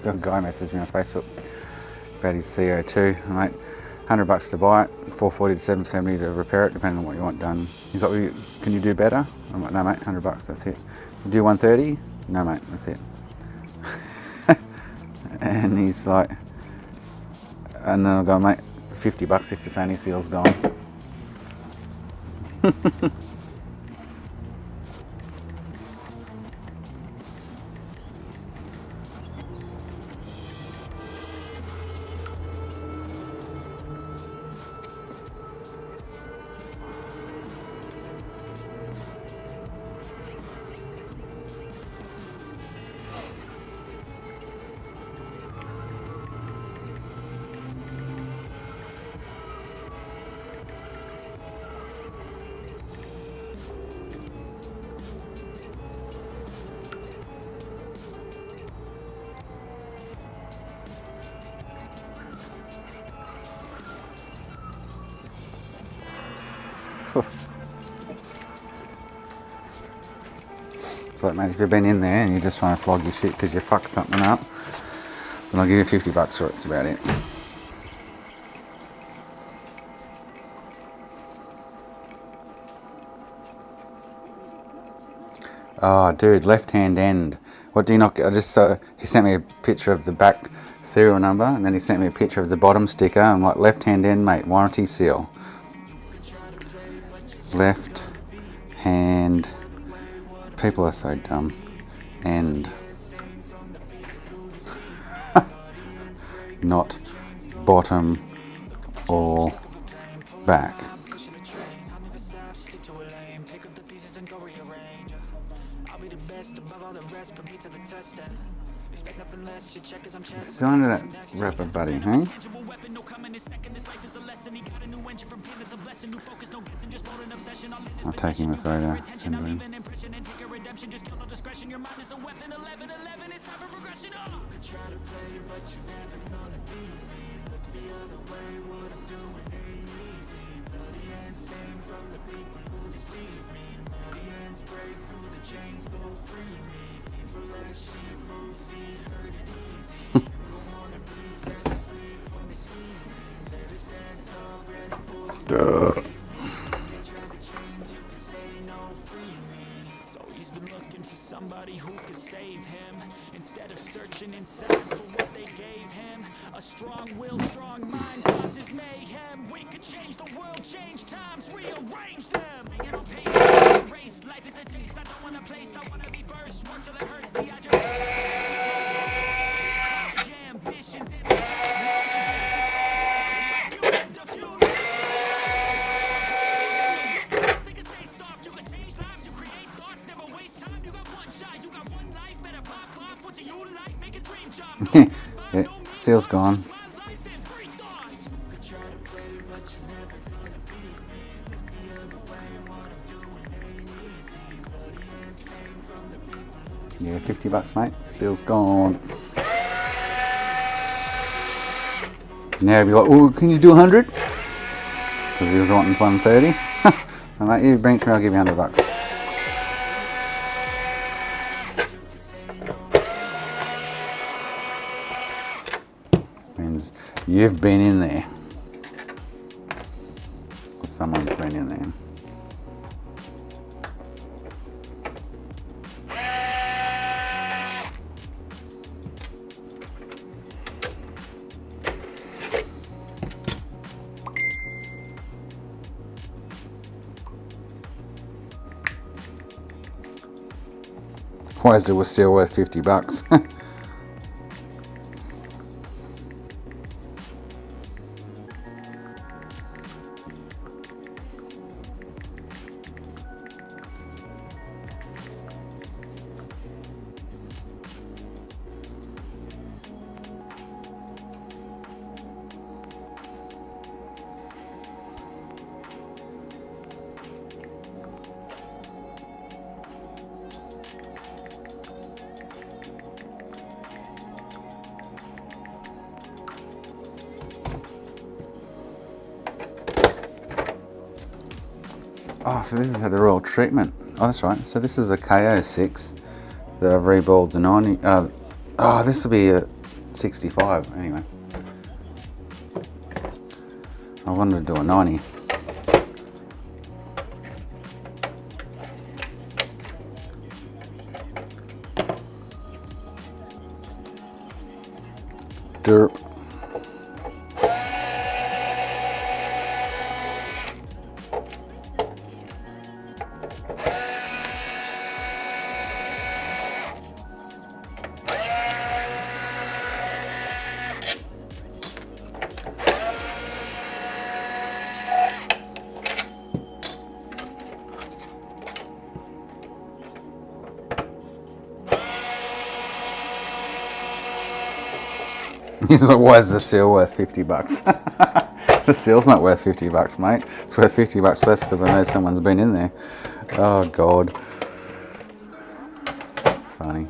A guy messaged me on Facebook about his CO2. I'm like, $100 to buy it, $440 to $770 to repair it, depending on what you want done. He's like, well, can you do better? I'm like, no mate, $100, that's it. You do 130? No mate, that's it. And he's like, and then I'll go, mate, $50 if the Sony seal's gone. It's like, mate, if you've been in there and you're just trying to flog your shit because you fucked something up, then I'll give you $50 for it, that's about it. Oh, dude, left-hand end. What do you not get? I just saw, he sent me a picture of the back serial number, and then he sent me a picture of the bottom sticker. I'm like, left-hand end, mate, warranty seal. Left hand. People are so dumb. End. Not bottom or back. Still under that rapper buddy, hey? I'll take him a photo. Send him. Somebody who could save him instead of searching inside for what they gave him. A strong will, strong mind causes mayhem. We could change the world, change times, rearrange them. Staying on pace, race, life is a taste. I don't want a place, I want to be first. Work till it hurts, ambitions in Yeah, seal's gone. Yeah, $50, mate. Seal's gone. Now he'll be like, oh, can you do 100? Because he was wanting 130. I'm like, you bring it to me, I'll give you $100. Means you've been in there. Or someone's been in there. Why is it still worth $50? Oh, so this is the royal treatment. Oh, that's right. So this is a KO6 that I've reballed the 90. Oh, this will be a 65 anyway. I wanted to do a 90. Derp. He's like, why is the seal worth 50 bucks? The seal's not worth 50 bucks, mate. It's worth 50 bucks less because I know someone's been in there. Oh, God. Funny.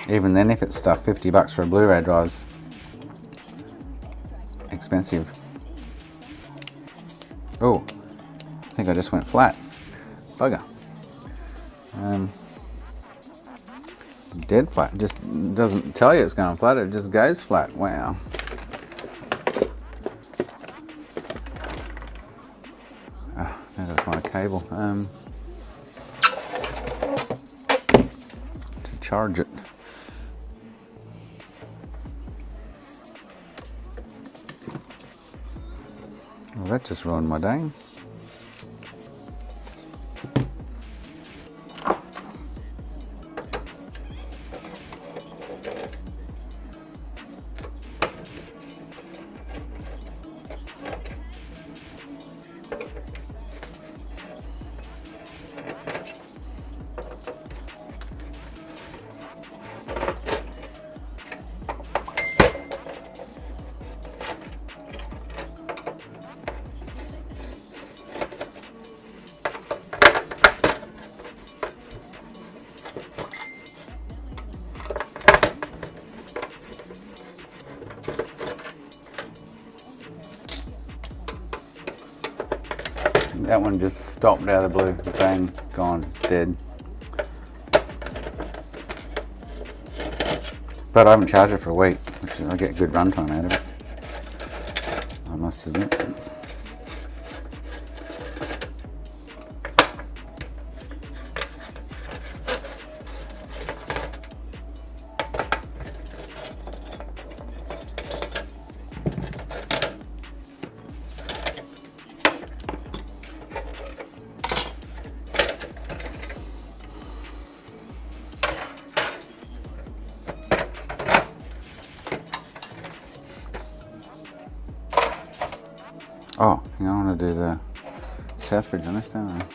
Even then, if it's stuff, 50 bucks for a Blu-ray drive's expensive. Oh, I think I just went flat. Bugger. Dead flat. Just doesn't tell you it's going flat, it just goes flat. Wow. Oh, I gotta find a cable to charge it. Well, that just ruined my day. That one just stopped out of the blue. Bang, gone, dead. But I haven't charged it for a week, which I get good runtime out of it, I must admit. Oh, I want to do the Southbridge on this, don't I?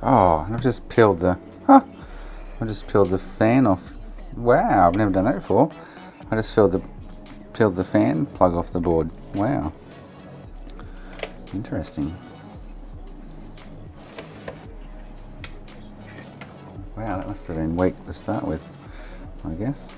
Oh, I've just peeled the, I just peeled the fan off. Wow, I've never done that before. I just peeled the fan plug off the board. Wow. Interesting. Wow, that must have been weak to start with, I guess.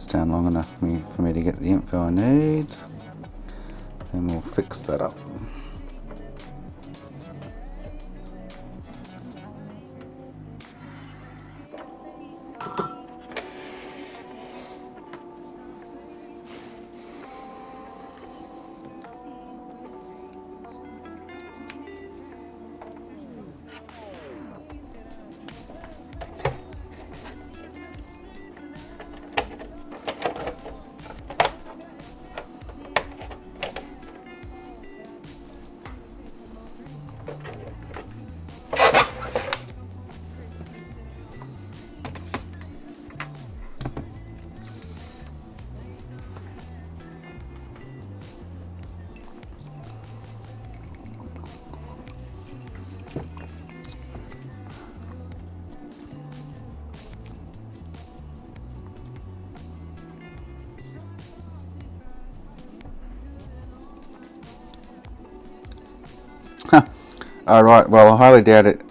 this down long enough for me to get the info I need. Then we'll fix that up. Alright, well I highly doubt it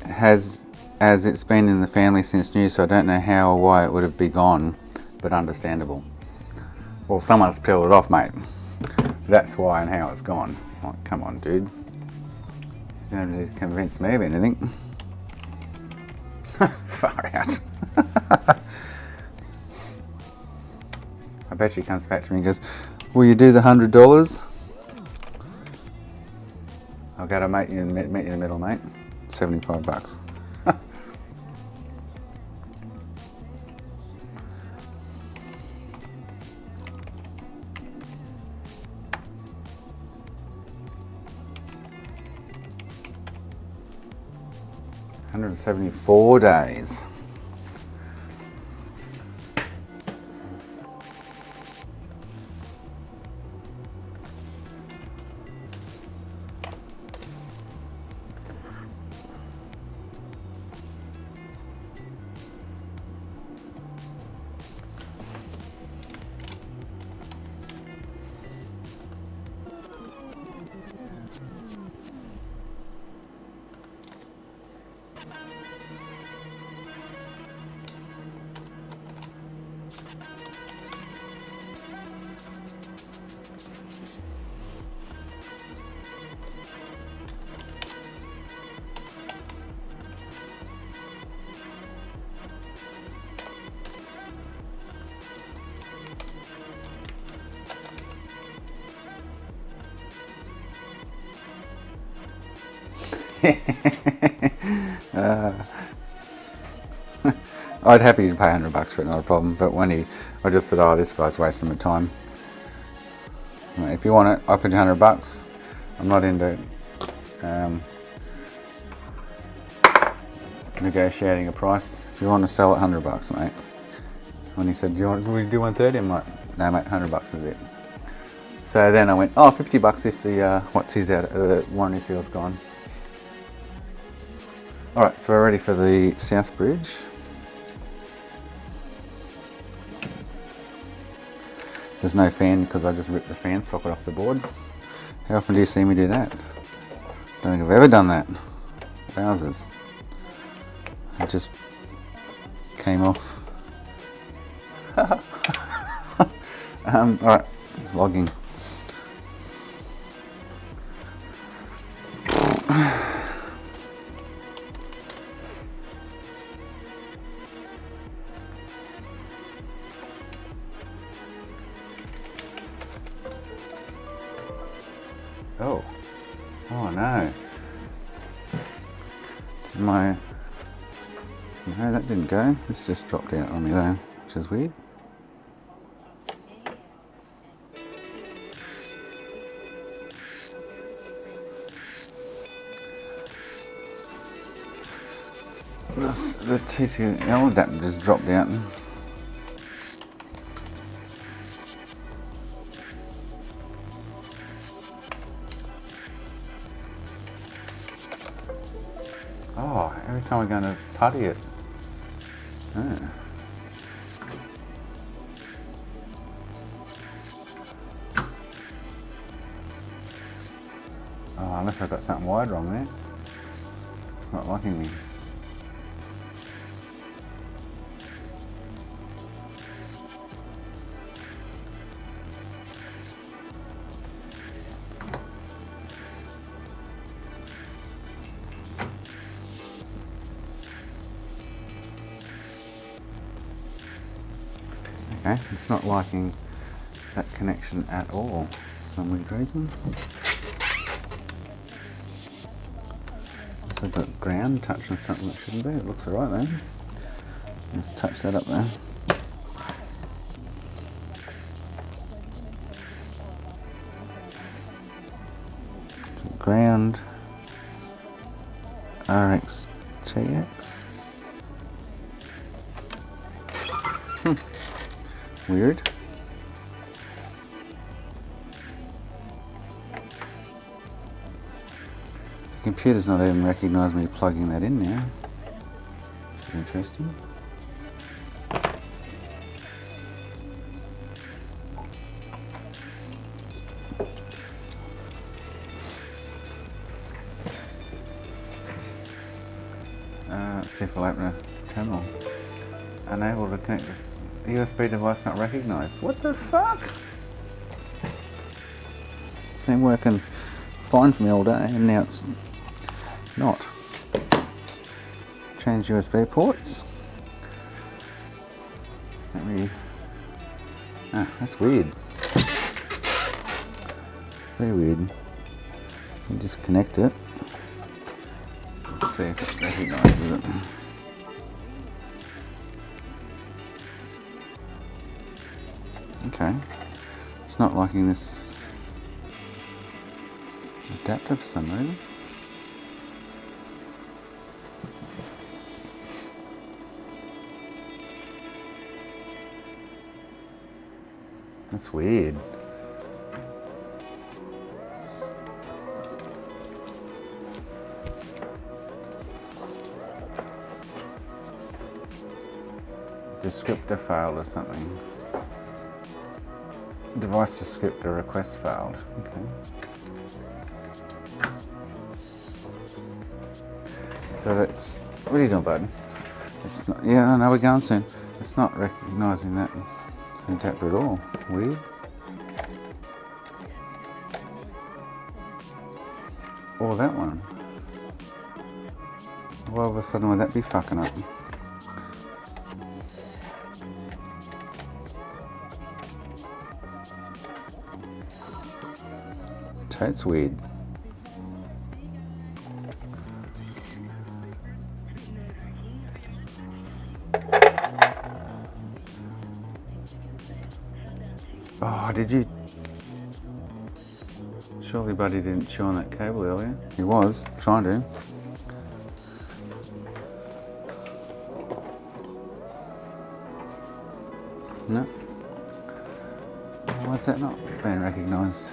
has, as it's been in the family since new, so I don't know how or why it would have been gone, but understandable. Well, someone's peeled it off, mate. That's why and how it's gone. Like, come on, dude. You don't need to convince me of anything. Far out. I bet she comes back to me and goes, will you do the $100? I'll go to meet you in the middle, mate. $75. $174 days. I'd happy to pay $100 for it, not a problem. But when I just said, "Oh, this guy's wasting my time." If you want it, I offered you $100. I'm not into negotiating a price. If you want to sell it, $100, mate. When he said, "Do we do 130?" I'm like, "No, mate, $100 is it." So then I went, "Oh, $50 if the warranty seal's gone." Alright, so we're ready for the South Bridge. There's no fan because I just ripped the fan socket off the board. How often do you see me do that? Don't think I've ever done that. Wowzers. It just came off. Alright, logging. Oh no. No, that didn't go. This just dropped out on me though, which is weird. The T2L adapter just dropped out. Oh, every time we're going to putty it. Oh. Oh, unless I've got something wired wrong there. It's not liking me. Okay, it's not liking that connection at all for some weird reason. So I've got ground touching something that shouldn't be. It looks alright then. Just touch that up there. Ground RXTX. Weird. The computer's not even recognised me plugging that in now. Which is interesting. Let's see if I'll open a terminal. Unable to connect the USB device not recognised. What the fuck? It's been working fine for me all day and now it's not. Change USB ports. Let me... Ah, that's weird. Very weird. You disconnect it. Let's see if it recognises it. Okay. It's not liking this adapter for some reason. That's weird. Descriptor failed or something. Device descriptor request failed. Okay. So that's... What are you doing, bud? It's not... Yeah, I know we're going soon. It's not recognising that adapter at all. Weird. Or that one. Why all of a sudden would that be fucking up? That's weird. Oh, did you? Surely Buddy didn't chew on that cable earlier. He was trying to. No. Why is that not being recognised?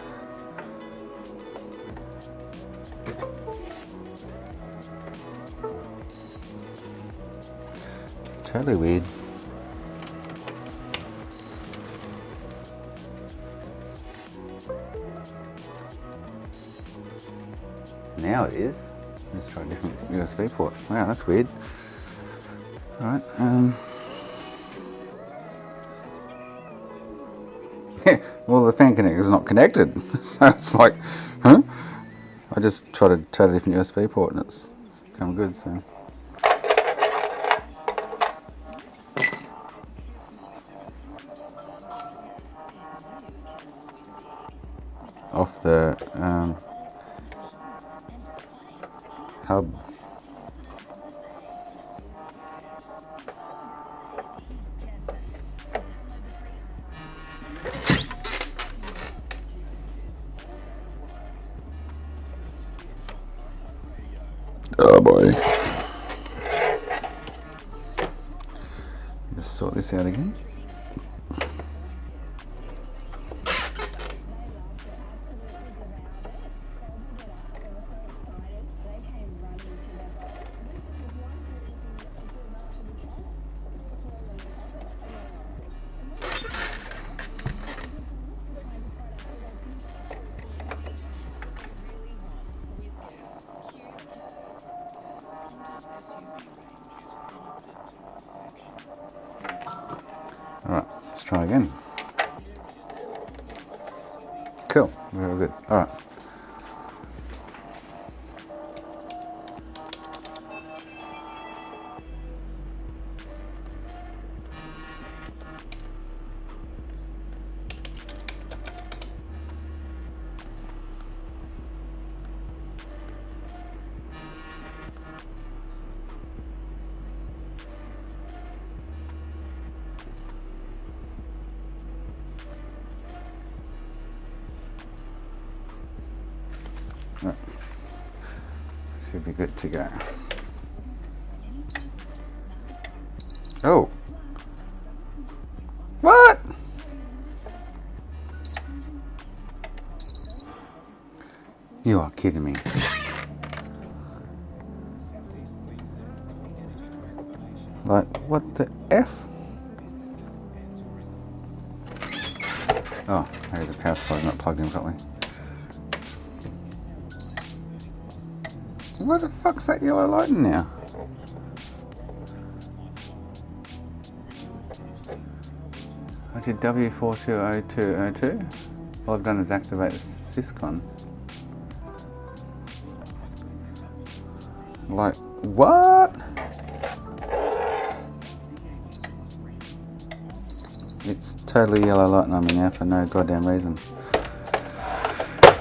Totally weird. Now it is. Let's try a different USB port. Wow, that's weird. Alright, yeah, well the fan connector is not connected. So it's like, huh? I just tried a totally different USB port and it's come good, so. Off the hub. Oh boy. Just sort this out again. Alright, let's try again. Cool, very good. Alright. Right. Should be good to go. Oh! What? You are kidding me. Like, what the F? Oh, maybe the power supply's not plugged in properly. What the fuck's that yellow lighting now? I did W420202. All I've done is activate the syscon. Like, what? It's totally yellow lighting on me now for no goddamn reason.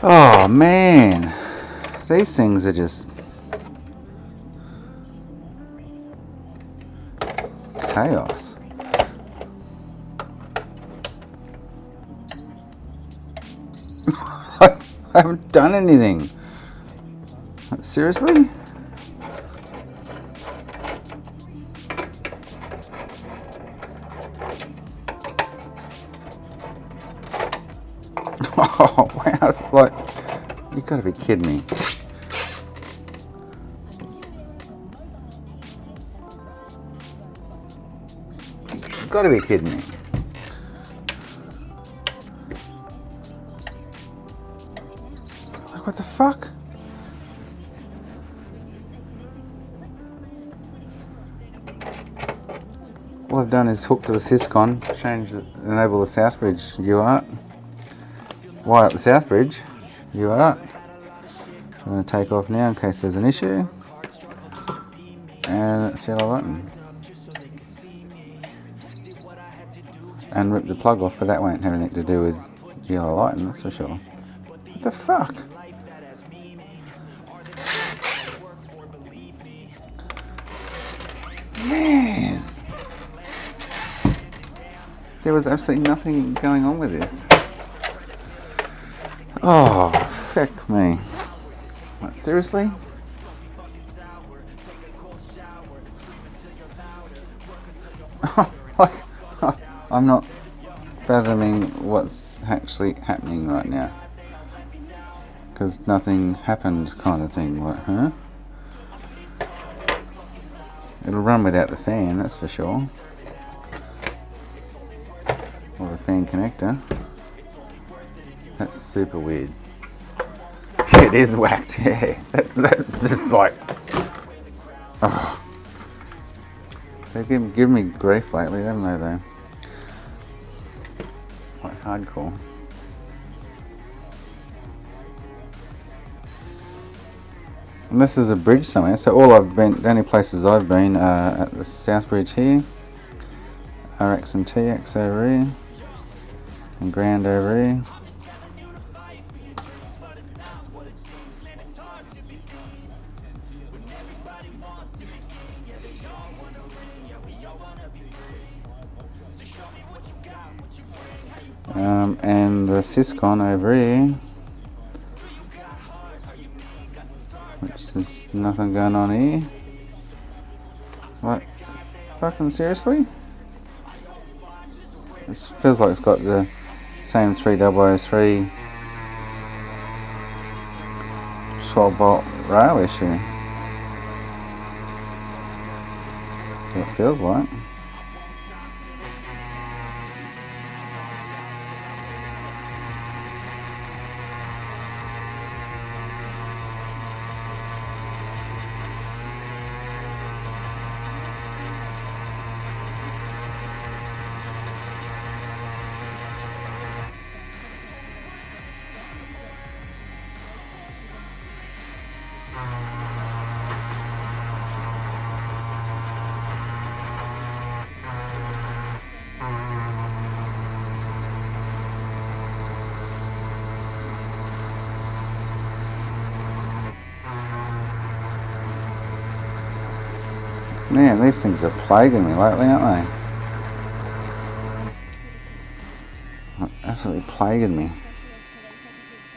Oh man, these things are just chaos. I haven't done anything. Seriously? Oh wow, it's like, you gotta be kidding me. You gotta be kidding me. Like, what the fuck? All I've done is hook to the syscon, enable the Southbridge UART, wire up the Southbridge UART. I'm going to take off now in case there's an issue, and it's yellow button. And rip the plug off, but that won't have anything to do with yellow lighting, that's for sure. What the fuck? Man! There was absolutely nothing going on with this. Oh, fuck me. Like, seriously? Like, I'm not fathoming what's actually happening right now. Because nothing happened kind of thing, like, huh? It'll run without the fan, that's for sure. Or the fan connector. That's super weird. It is whacked, yeah. That's just like... Oh. They've given me grief lately, haven't they, though? Like hardcore. And this is a bridge somewhere, so the only places I've been are at the South Bridge here, RX and TX over here, and Grand over here. And the syscon over here, which there's nothing going on here. What? Fucking seriously? This feels like it's got the same 3003 12 volt rail issue. That's what it feels like. Man, these things are plaguing me lately, aren't they? Absolutely plaguing me.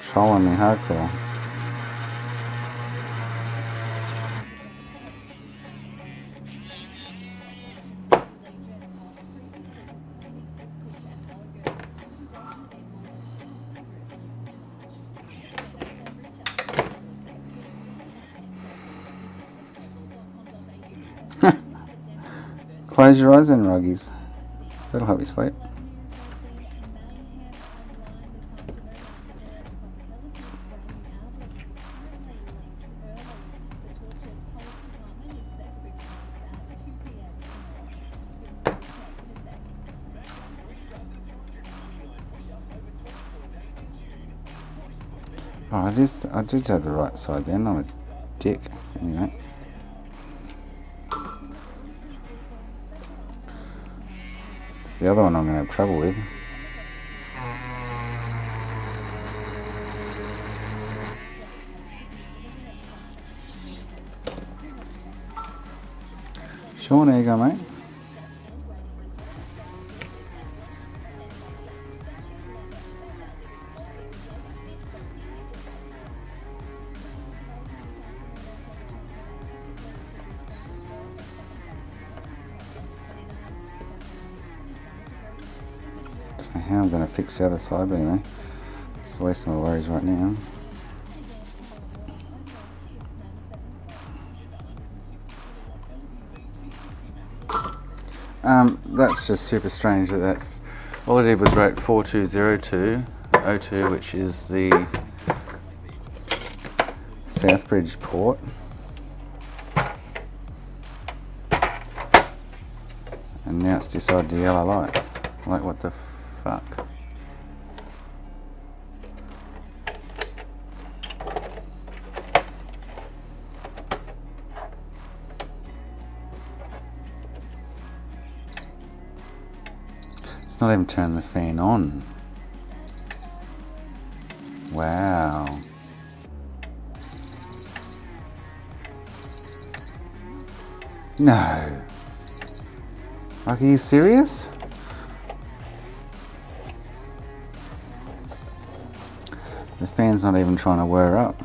Trolling me hardcore. Close your eyes then, Ruggies. That'll help you sleep. Oh, I did have the right side then, I'm a dick. Anyway. It's the other one I'm going to have trouble with. Sean, there you go, mate. How I'm going to fix the other side, but anyway, it's the least of my worries right now. That's just super strange that's all I did was write 420202, which is the Southbridge port. And now it's decided the yellow light. Like, what the fuck? It's not even turning the fan on. Wow. No. Like, are you serious? The fan's not even trying to whir up.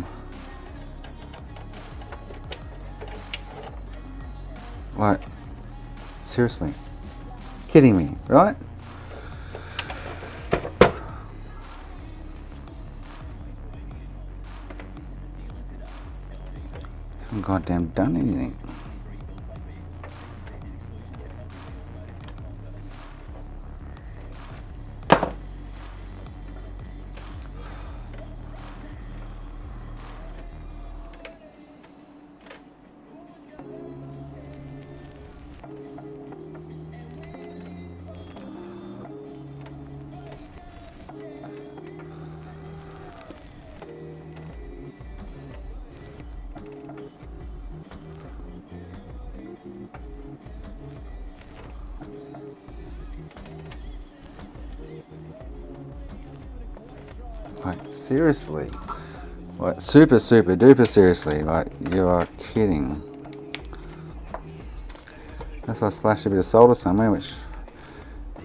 Like, seriously. Kidding me, right? Haven't goddamn done anything. Like, seriously. Like, super duper seriously. Like, you are kidding. Unless I splashed a bit of solder somewhere, which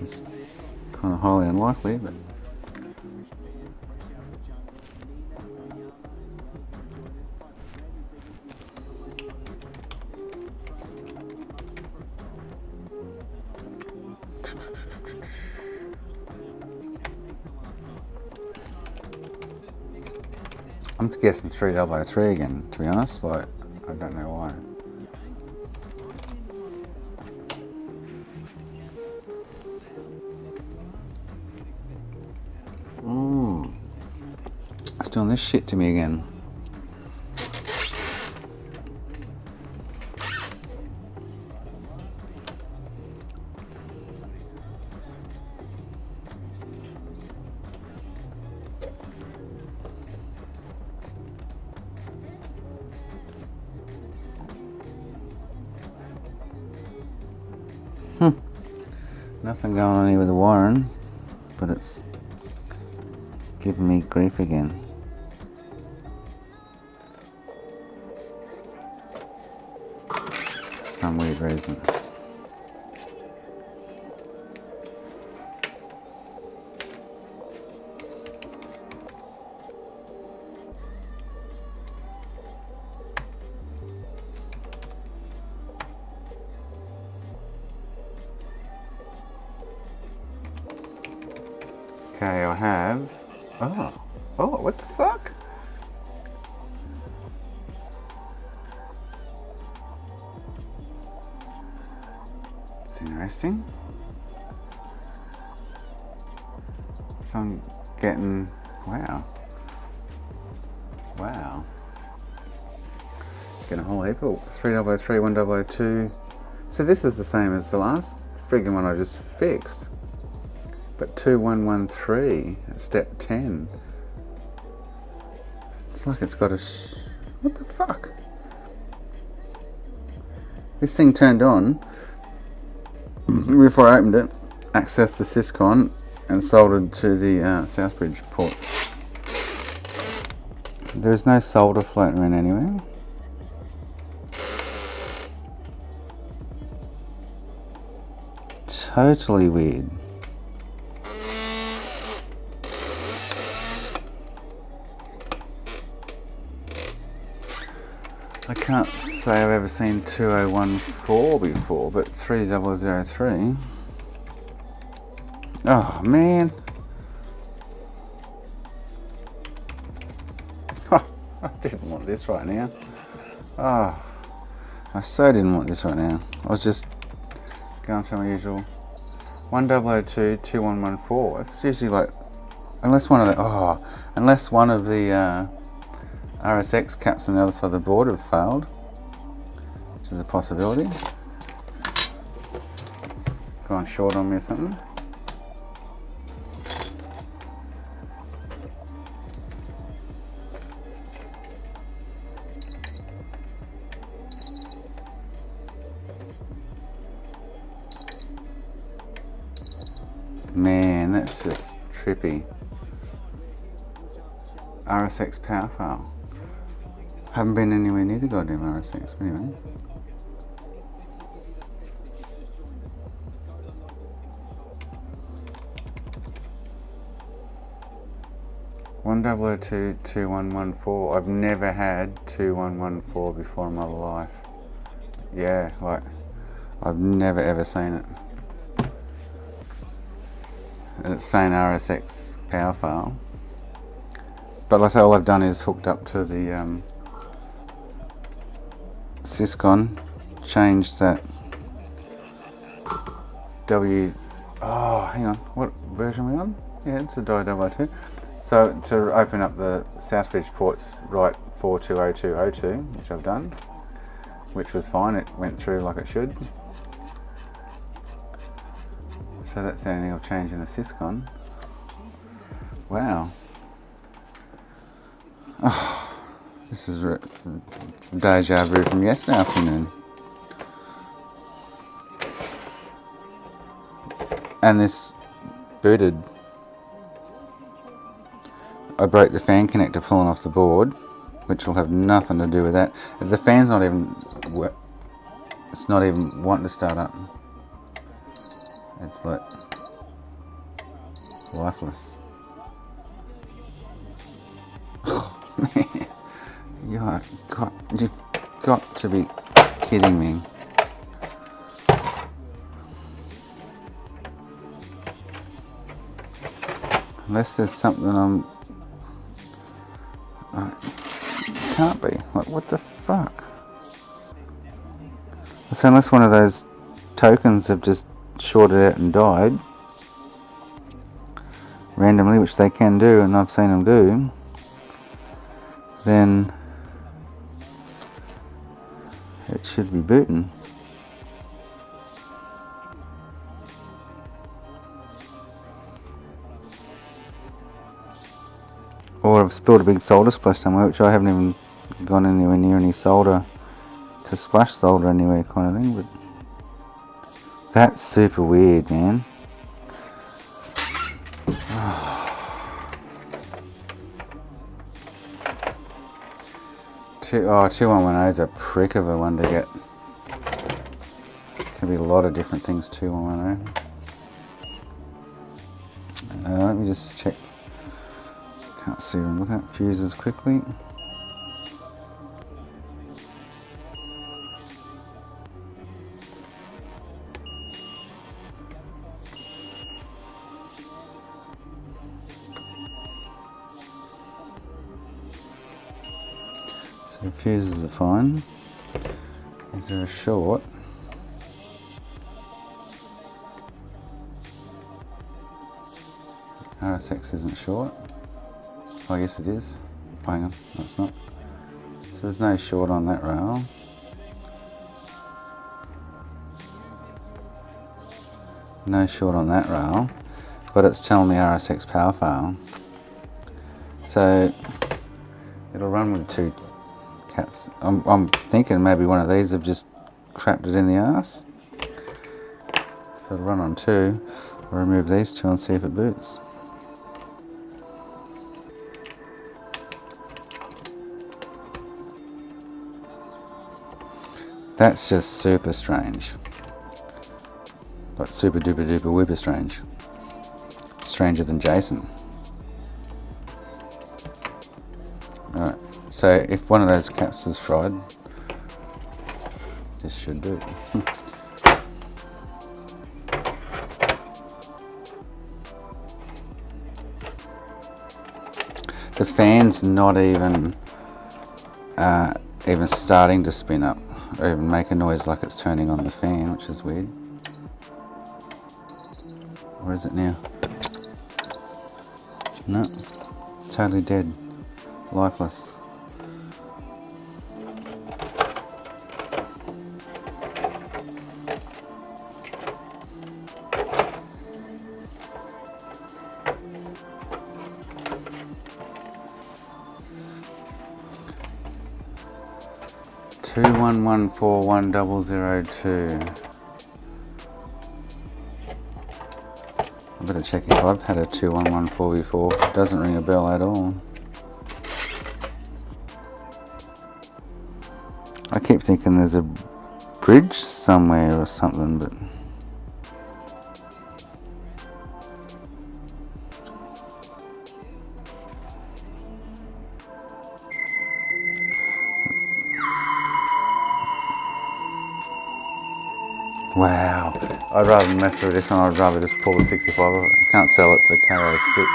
is kind of highly unlikely, but... I'm guessing 3003 again, to be honest. Like, I don't know why. It's doing this shit to me again. Nothing going on here with the wiring, but it's giving me grief again. For some weird reason. Okay, I have... Oh, what the fuck? interesting. So I'm getting, wow. Getting a whole heap of 3003, 1002. So this is the same as the last friggin' one I just fixed. But 2113 at step 10. It's like it's got a what the fuck? This thing turned on before I opened it, accessed the Syscon and soldered to the Southbridge port. There's no solder floating around anywhere. Totally weird. I can't say I've ever seen 2014 before, but 3003. Oh man. I didn't want this right now. Oh, I so didn't want this right now. I was just going through my usual 1002 2114. It's usually like, unless one of the RSX caps on the other side of the board have failed, which is a possibility. Gone short on me or something. Man, that's just trippy. RSX power file. Haven't been anywhere near the goddamn RSX, but anyway. One 1002 2114. I've never had 2114 before in my life. Yeah, like I've never ever seen it. And it's saying RSX power file. But like I say, all I've done is hooked up to the Syscon, changed that hang on, what version are we on? Yeah, it's a DI-002. So to open up the Southbridge ports, write 420202, which I've done, which was fine, it went through like it should. So that's the only thing I've changed in the Syscon. Wow. Oh, this is deja vu from yesterday afternoon. And this booted. I broke the fan connector pulling off the board, which will have nothing to do with that. The fan's not even, it's not even wanting to start up. It's like lifeless. Oh man, you've got to be kidding me. Unless there's something can't be. Like, what the fuck? So unless one of those tokens have just shorted out and died randomly, which they can do, and I've seen them do, then it should be booting. Or I've spilled a big solder splash somewhere, which I haven't even gone anywhere near any solder to splash solder anywhere, kind of thing. But that's super weird, man. 2110 is a prick of a one to get. Can be a lot of different things, 2110. Let me just check. Can't see what I'm looking at. Fuses quickly. So fuses are fine. Is there a short? RSX isn't short. Oh yes it is. Oh, hang on, no it's not. So there's no short on that rail. No short on that rail, but it's telling me RSX power fail. So it'll run with 2 caps. I'm thinking maybe one of these have just crapped it in the arse. So it'll run on 2. I'll remove these 2 and see if it boots. That's just super strange. Like super duper duper whooper strange. Stranger than Jason. Alright, so if one of those caps was fried, this should boot. The fan's not even starting to spin up or even make a noise like it's turning on the fan, which is weird. Where is it now? No, totally dead, lifeless. Two 1141002. I better check if I've had a 2114 before. It doesn't ring a bell at all. I keep thinking there's a bridge somewhere or something, but wow, I'd rather mess with this one. I'd rather just pull the 65 off it. I can't sell it, so carry 6.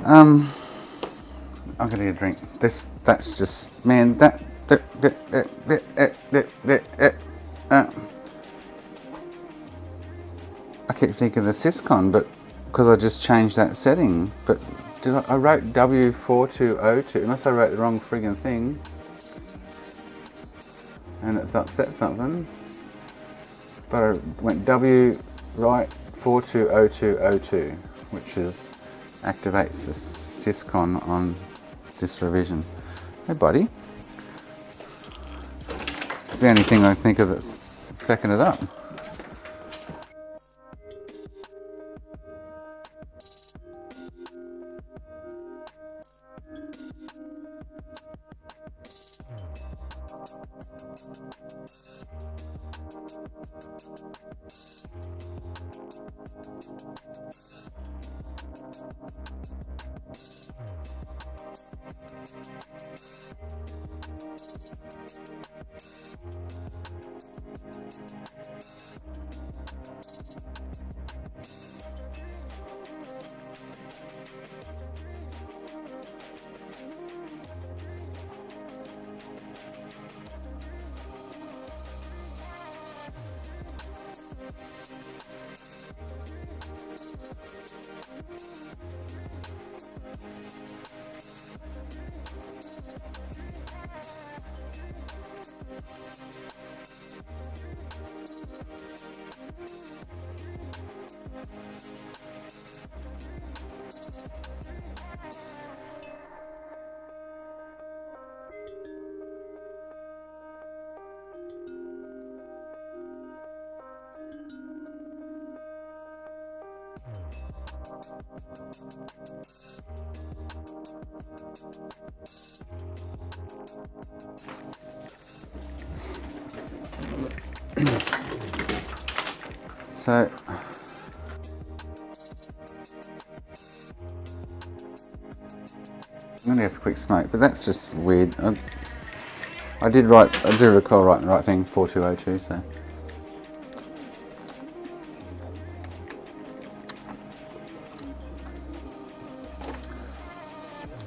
I'm gonna get a drink. That's just, man, I keep thinking the Syscon, but because I just changed that setting. But I wrote W4202, unless I wrote the wrong friggin' thing, and it's upset something. But I went W right 420202, which activates the Syscon on this revision. Hey buddy. It's the only thing I think of that's fecking it up. So I'm going to have a quick smoke, but that's just weird. I did recall writing the right thing, 4202, so.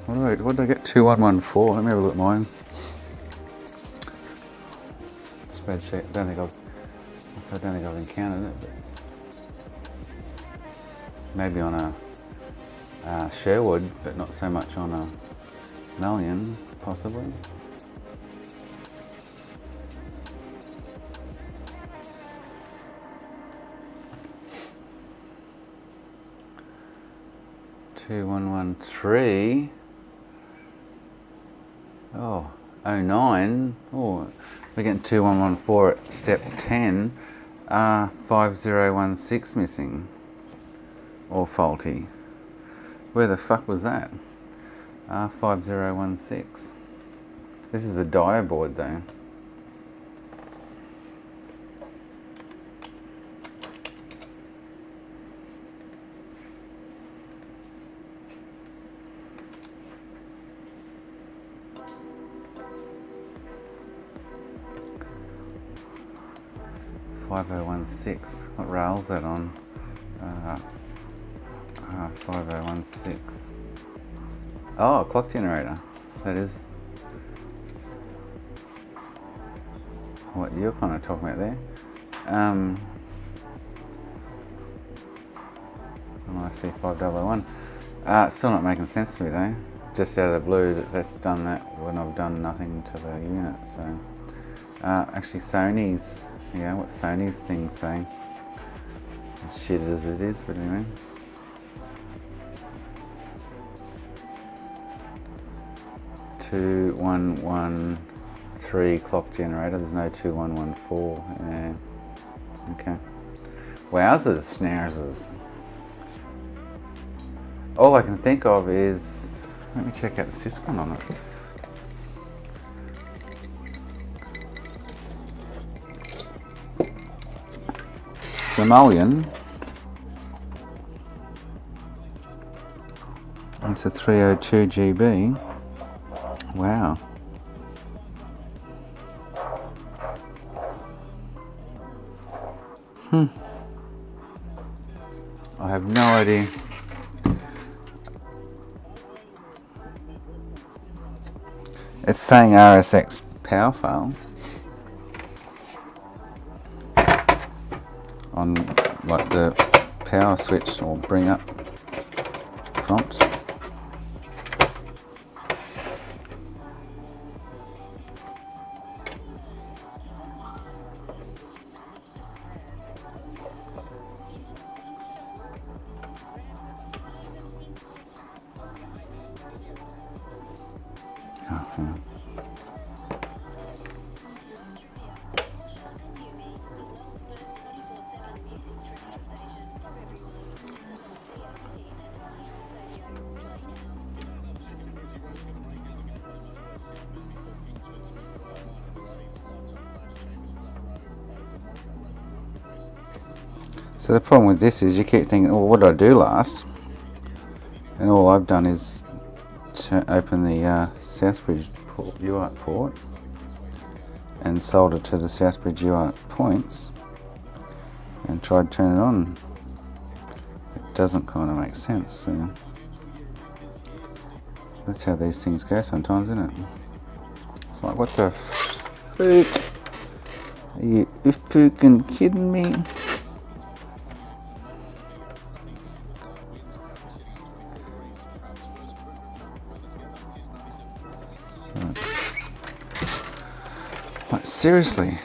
What did I get? 2114. Let me have a look at mine. Spreadsheet. I don't think I've encountered it, but maybe on a Sherwood, but not so much on a Malian, possibly. Two one one three. Oh, 09. Oh, we're getting 2114 at step 10. 5016 missing. Or faulty. Where the fuck was that? 5016. This is a dia board though. What rail's that on? 5016. Oh, clock generator. That is what you're kind of talking about there. I see 5001. Still not making sense to me though. Just out of the blue that's done that when I've done nothing to the unit. So actually Sony's. Yeah, what Sony's thing's saying. As shit as it is, but anyway. Two one one three clock generator. There's no 2114. Yeah. Okay. Wowzers, schnauzers. All I can think of is, let me check out the syscon on it. Somalian. It's a 302 GB. Wow. I have no idea. It's saying RSX power fail on like the power switch or bring up prompt. Okay. So the problem with this is you keep thinking, oh, what did I do last? And all I've done is to open the Southbridge UART port and solder to the Southbridge UART points and tried to turn it on. It doesn't kind of make sense. So that's how these things go sometimes, isn't it? It's like, what the fuck? Are you fucking kidding me? Like, seriously.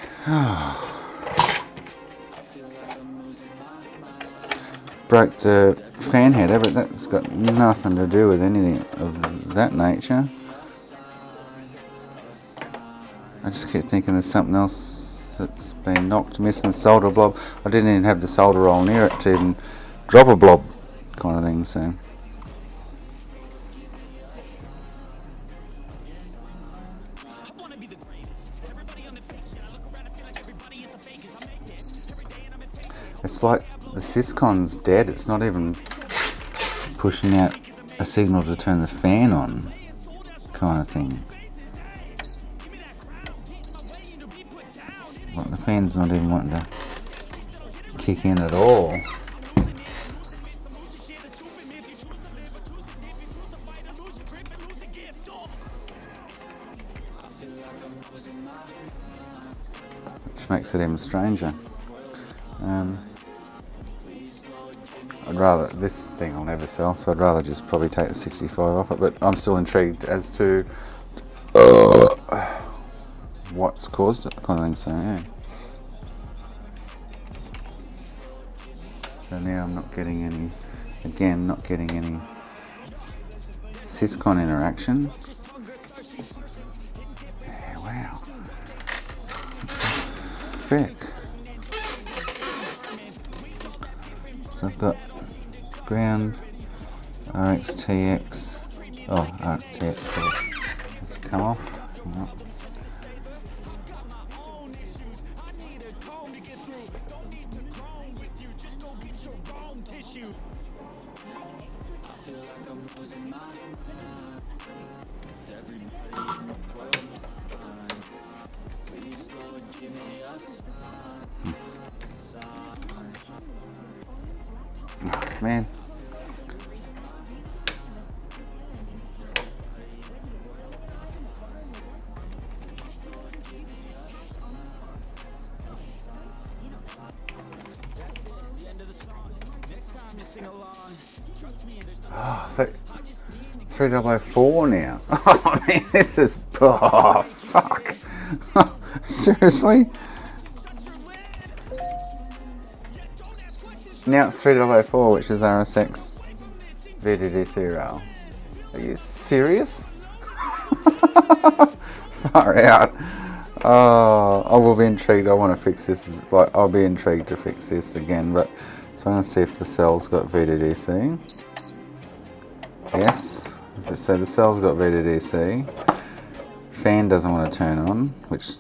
Broke the fan header, but that's got nothing to do with anything of that nature. I just keep thinking there's something else that's been knocked, missing the solder blob. I didn't even have the solder roll near it to even drop a blob. kind of thing. So it's like the Syscon's dead. It's not even pushing out a signal to turn the fan on, kind of thing. Like the fan's not even wanting to kick in at all. Which makes it even stranger. I'd rather, this thing I'll never sell, so I'd rather just probably take the 65 off it, but I'm still intrigued as to what's caused it, kind of thing, so yeah. So now I'm not getting any, again, not getting any Syscon interaction. Yeah, wow. Feck. So I've got ground, RXTX, oh, RXTX, so let's come off. No. Oh, man. Oh, so 3004 now. Oh man, this is, oh fuck. Seriously? Now it's 3004, which is RSX VDDC rail. Are you serious? Far out. Oh, I will be intrigued. I want to fix this. Like, I'll be intrigued to fix this again. But so I'm going to see if the cell's got VDDC. Yes. So the cell's got VDDC. Fan doesn't want to turn on, which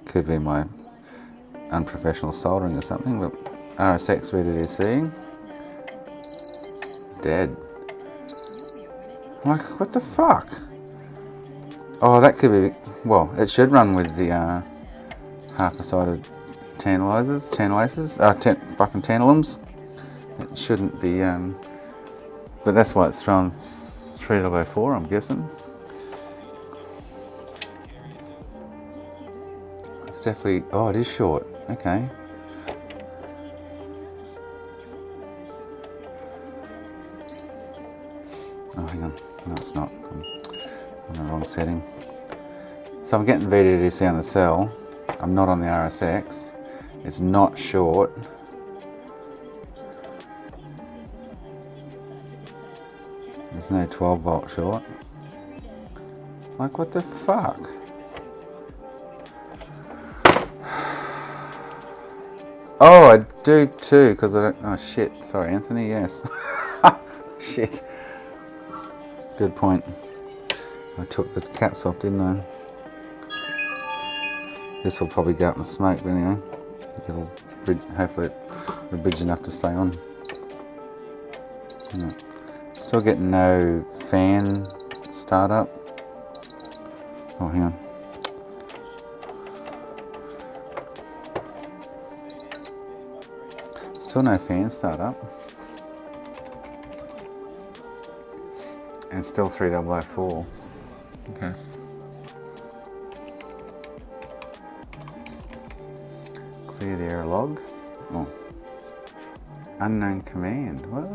could be my unprofessional soldering or something. But RSX VDDC. Dead. Like, what the fuck? Oh, that could be, well, it should run with the half-sided TantalACEs, fucking tantalums. It shouldn't be, but that's why it's from 3004, I'm guessing. It's definitely, oh, it is short, okay. Oh, hang on, no it's not. I'm on the wrong setting. So I'm getting VDDC on the cell. I'm not on the RSX. It's not short. There's no 12 volt short. Like, what the fuck? Oh, I do too, because I don't, oh shit, sorry Anthony, yes. Shit. Good point. I took the caps off, didn't I? This will probably go up in smoke, but anyway. It'll hopefully it'll bridge enough to stay on. Yeah. Still getting no fan startup. Oh, hang on. Still no fan startup. And still 3004. Okay. Clear the error log. Oh. Unknown command. What?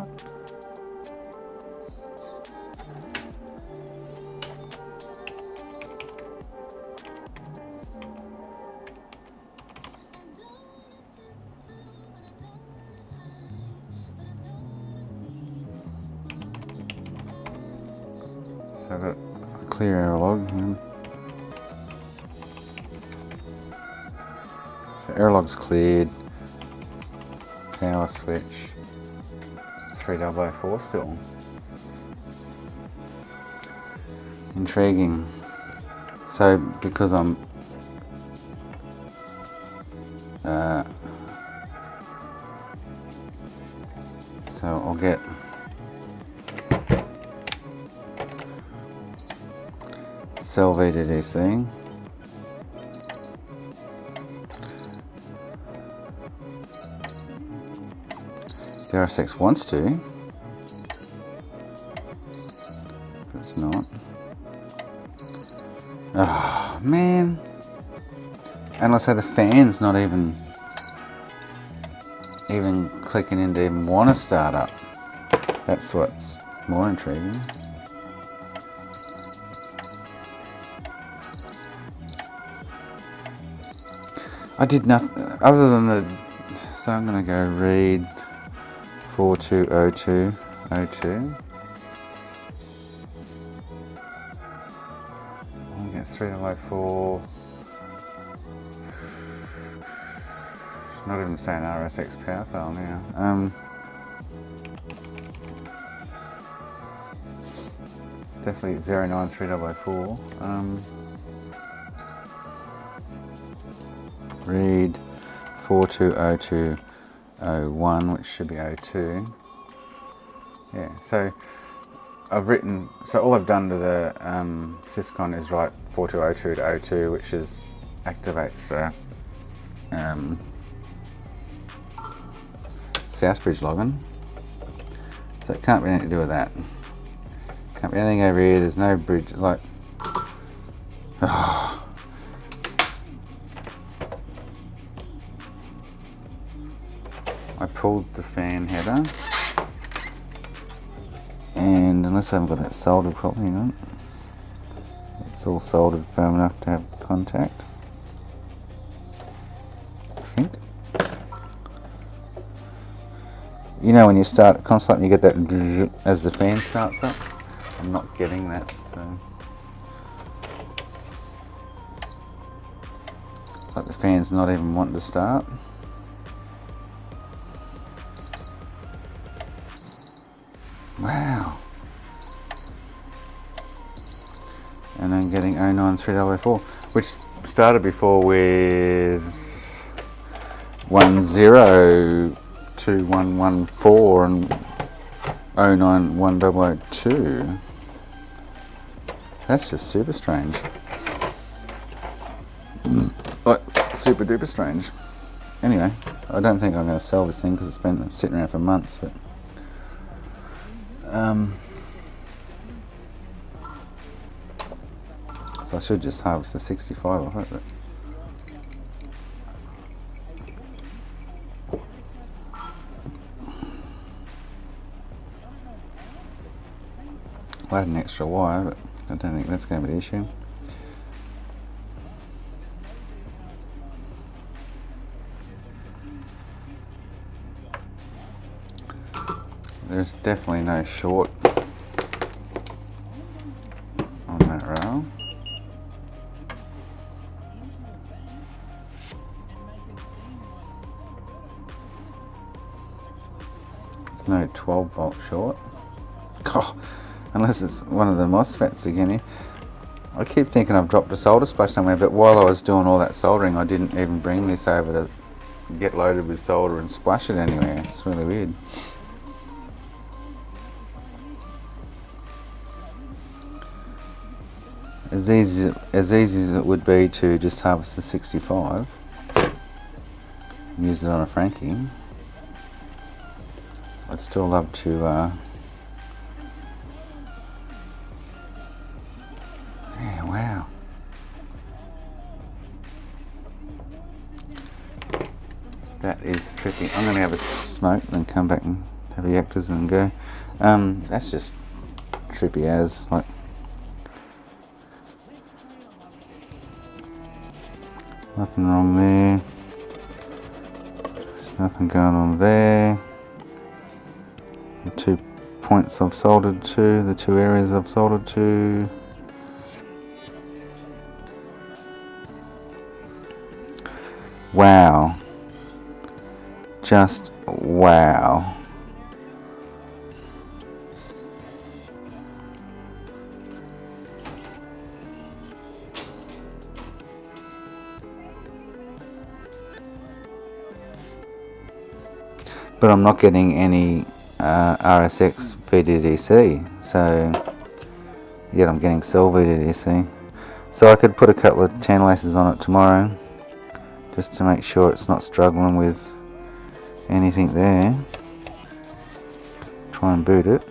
So I've got a clear error log. So error log's cleared. Power switch. 3004 still. Intriguing. So because I'm so I'll get cell V to DC. The RSX wants to, but it's not. Oh man. And I say the fan's not even clicking in to even want to start up. That's what's more intriguing. I did nothing other than the, so I'm going to go read 420202. I'll get 3004. Not even saying RSX power file now. It's definitely 09304. Read 420201, which should be 02. Yeah, so I've written, so all I've done to the syscon is write 4202 to 02, which is activates the Southbridge login. So it can't be anything to do with that. Can't be anything over here, there's no bridge, like, oh. I pulled the fan header, and unless I haven't got that soldered properly, no, it's all soldered firm enough to have contact, I think. You know when you start constant, you get that as the fan starts up. I'm not getting that, so. Like the fan's not even wanting to start. Wow. And I'm getting 09304, which started before with 102114 and 091002. That's just super strange. Like, super duper strange. Anyway, I don't think I'm going to sell this thing because it's been sitting around for months, but so I should just harvest the 65 off it, but I had an extra wire, but I don't think that's going to be the issue. There's definitely no short on that rail. There's no 12 volt short. Oh, unless it's one of the MOSFETs again here. I keep thinking I've dropped a solder splash somewhere, but while I was doing all that soldering, I didn't even bring this over to get loaded with solder and splash it anywhere. It's really weird. As easy as it would be to just harvest the 65 and use it on a Frankie, I'd still love to yeah, wow. That is tricky. I'm going to have a smoke, then come back and have the actors and go. That's just trippy as, like, nothing wrong there. There's nothing going on there. The 2 points I've soldered to, the 2 areas I've soldered to. Wow. Just wow. but I'm not getting any RSX VDDC, so yet I'm getting cell VDDC. So I could put a couple of TantalACEs on it tomorrow, just to make sure it's not struggling with anything there. Try and boot it.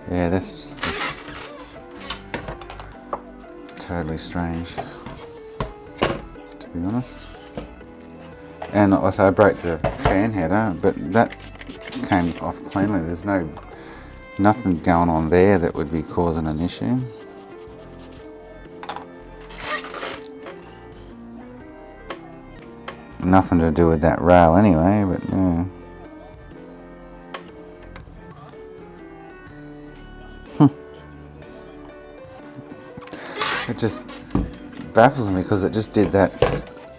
Yeah, that's totally strange, to be honest. And also I broke the fan header, but that came off cleanly. There's nothing going on there that would be causing an issue. Nothing to do with that rail anyway, but yeah. It just baffles me because it just did that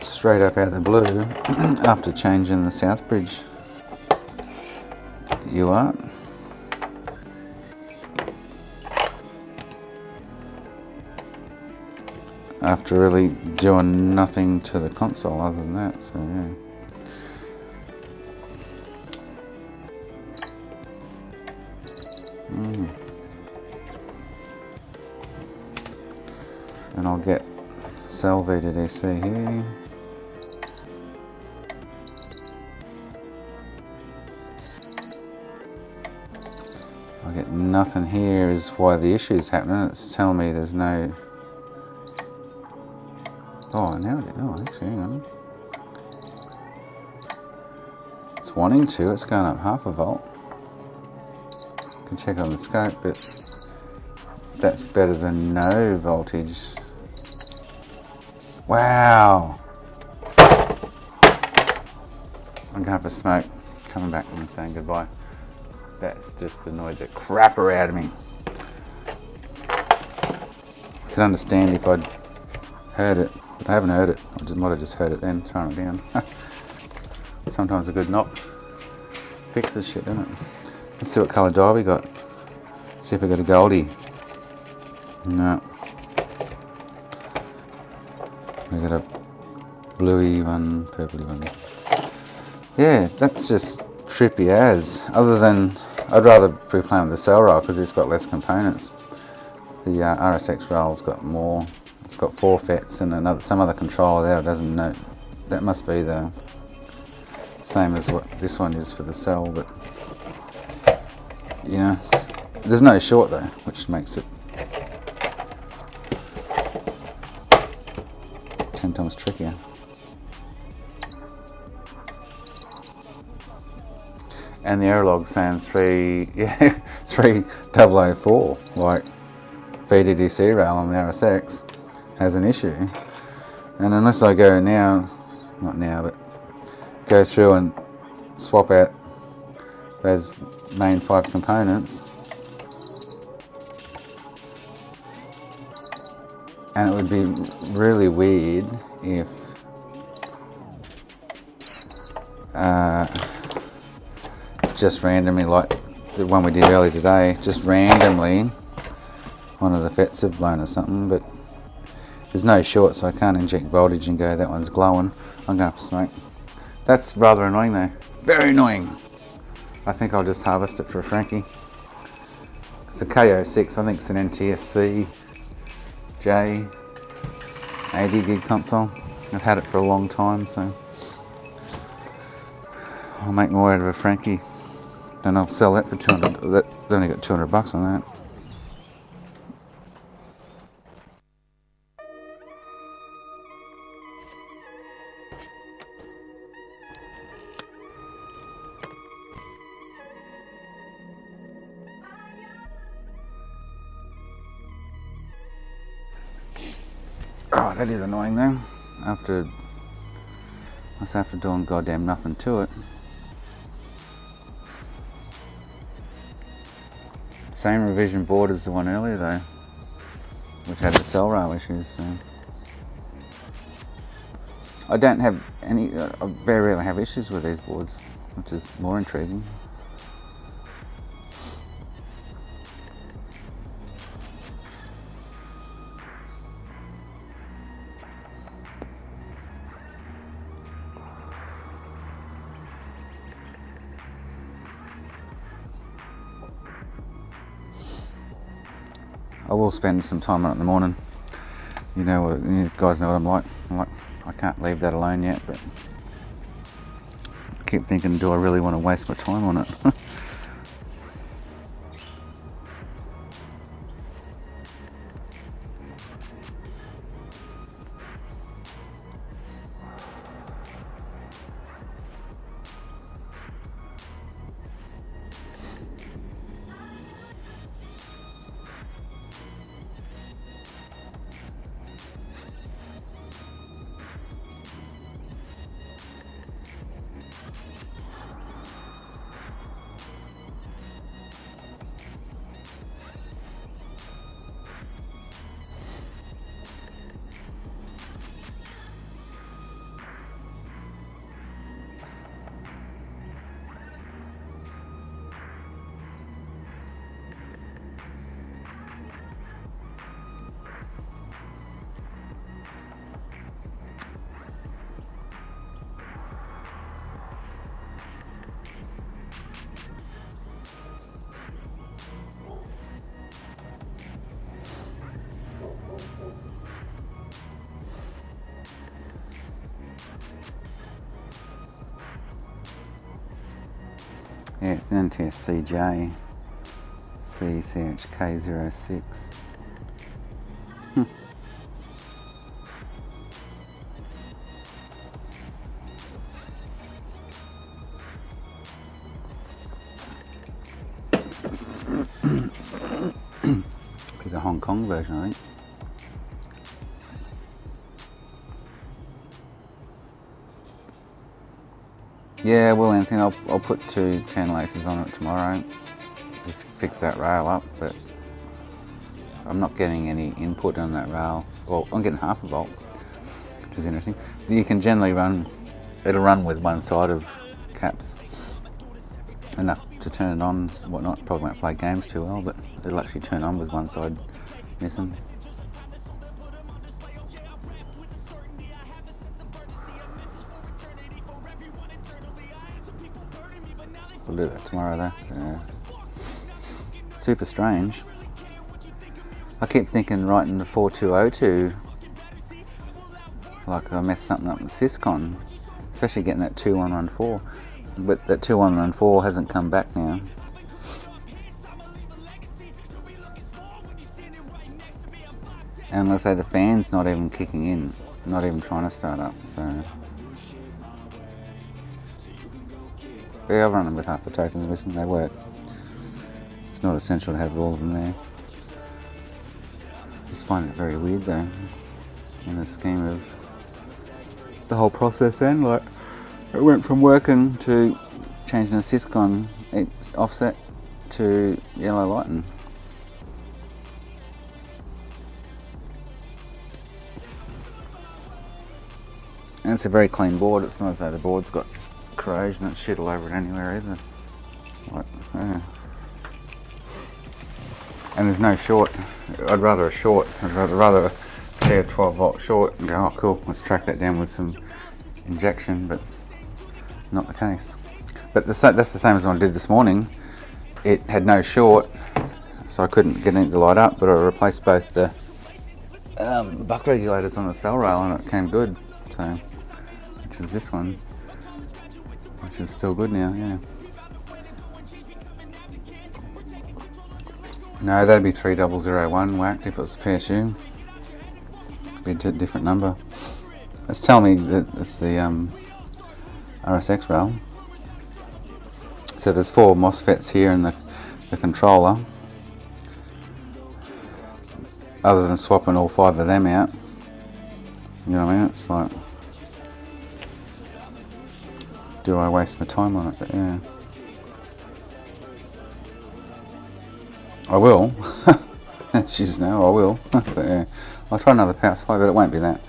straight up out of the blue after changing the South Bridge UART. After really doing nothing to the console other than that, so yeah. And I'll get cell VDDC here. I get nothing here is why the issue is happening. It's telling me there's no... Oh, now it is. Oh, actually, hang on. It's wanting to. It's going up 0.5 volt. You can check on the scope, but that's better than no voltage. Wow! I'm going to smoke. Coming back and saying goodbye. That's just annoyed the crapper out of me. I could understand if I'd heard it, but I haven't heard it. I might have just heard it then, throwing it down. Sometimes a good knock fixes shit, doesn't it? Let's see what colour dye we got. See if we got a Goldie. No. We got a bluey one, purpley one. Yeah, that's just trippy as. Other than, I'd rather be playing with the cell rail because it's got less components. The RSX rail's got more. It's got 4 FETs and some other controller there. It doesn't know. That must be the same as what this one is for the cell, but you know, there's no short though, which makes it 10 times trickier. And the error log saying 3004, like VDDC rail on the RSX has an issue. And unless I go now, not now, but go through and swap out those main 5 components, and it would be really weird if just randomly, like the one we did earlier today, just randomly one of the FETs have blown or something, but there's no short, so I can't inject voltage and go, that one's glowing. I'm going to smoke. That's rather annoying though. Very annoying. I think I'll just harvest it for a Frankie. It's a KO6, I think it's an NTSC J 80 gig console. I've had it for a long time, so I'll make more out of a Frankie. Then I'll sell that for 200. That only got $200 on that. Oh, that is annoying though. After doing goddamn nothing to it. Same revision board as the one earlier though, which had the cell rail issues. So I don't have any. I very rarely have issues with these boards, which is more intriguing. I will spend some time on it in the morning. You know what, you guys know what I'm like. I can't leave that alone yet, but I keep thinking, do I really want to waste my time on it? Yeah, it's NTSCJ CCHK06. Be the Hong Kong version, I think. Yeah, well, Anthony, I'll put 2 TantalACE's on it tomorrow. Just fix that rail up, but I'm not getting any input on that rail. Well, I'm getting half a volt, which is interesting. You can generally it'll run with one side of caps. Enough to turn it on and whatnot. Probably won't play games too well, but it'll actually turn on with one side missing. We'll do that tomorrow though. Yeah. Super strange. I keep thinking writing the 4202 like I messed something up with Syscon, especially getting that 2114. But that 2114 hasn't come back now. And let's say the fan's not even kicking in, not even trying to start up, so. Yeah, I've run them with half the tokens missing, they work. It's not essential to have all of them there. Just find it very weird though, in the scheme of the whole process then, like it went from working to changing a Syscon its offset to yellow lighting. And it's a very clean board, it's not as though the board's got corrosion and shit all over it anywhere either. Like, yeah. And there's no short. I'd rather a short. I'd rather see a 12 volt short and go, oh cool, let's track that down with some injection, but not the case. But that's the same as what I did this morning. It had no short, so I couldn't get it to light up, but I replaced both the buck regulators on the cell rail and it came good. So, which is this one, which is still good now, yeah. No, that'd be 3001 whacked if it was PSU. It'd be a different number. It's telling me that it's the RSX rail. So there's 4 MOSFETs here in the controller. Other than swapping all 5 of them out. You know what I mean? It's like, do I waste my time on it? But yeah. I will. She's no, I will. But yeah, I'll try another power supply, but it won't be that.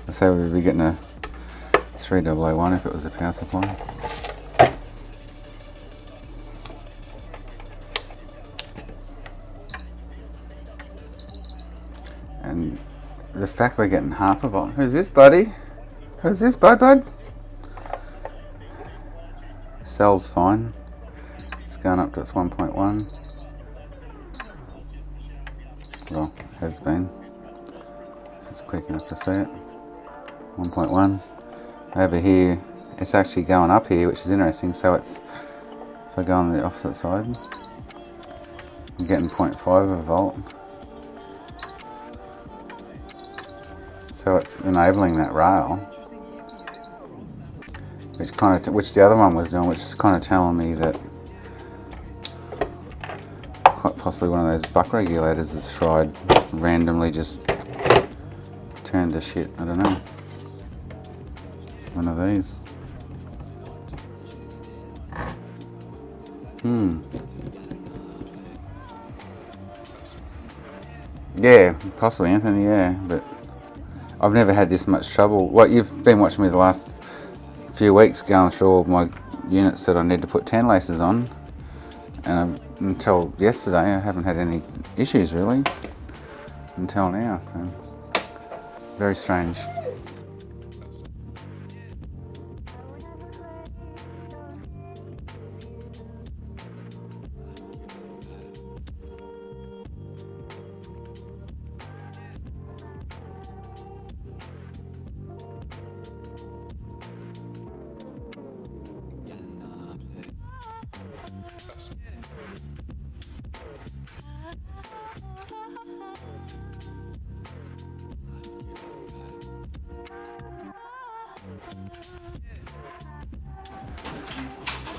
I say we'd be getting a 3001 if it was a power supply. And the fact, we're getting half a volt. Who's this, buddy? Who's this, bud? Cell's fine. It's going up to its 1.1. Well, has been. It's quick enough to see it. 1.1. Over here, it's actually going up here, which is interesting. So it's, if I go on the opposite side, I'm getting 0.5 of a volt. So it's enabling that rail, which the other one was doing, which is kind of telling me that quite possibly one of those buck regulators is fried, randomly just turned to shit. I don't know. One of these. Yeah, possibly, Anthony. Yeah, but I've never had this much trouble. Well, you've been watching me the last few weeks going through all my units that I need to put TantalACEs on, and until yesterday I haven't had any issues really until now, so very strange.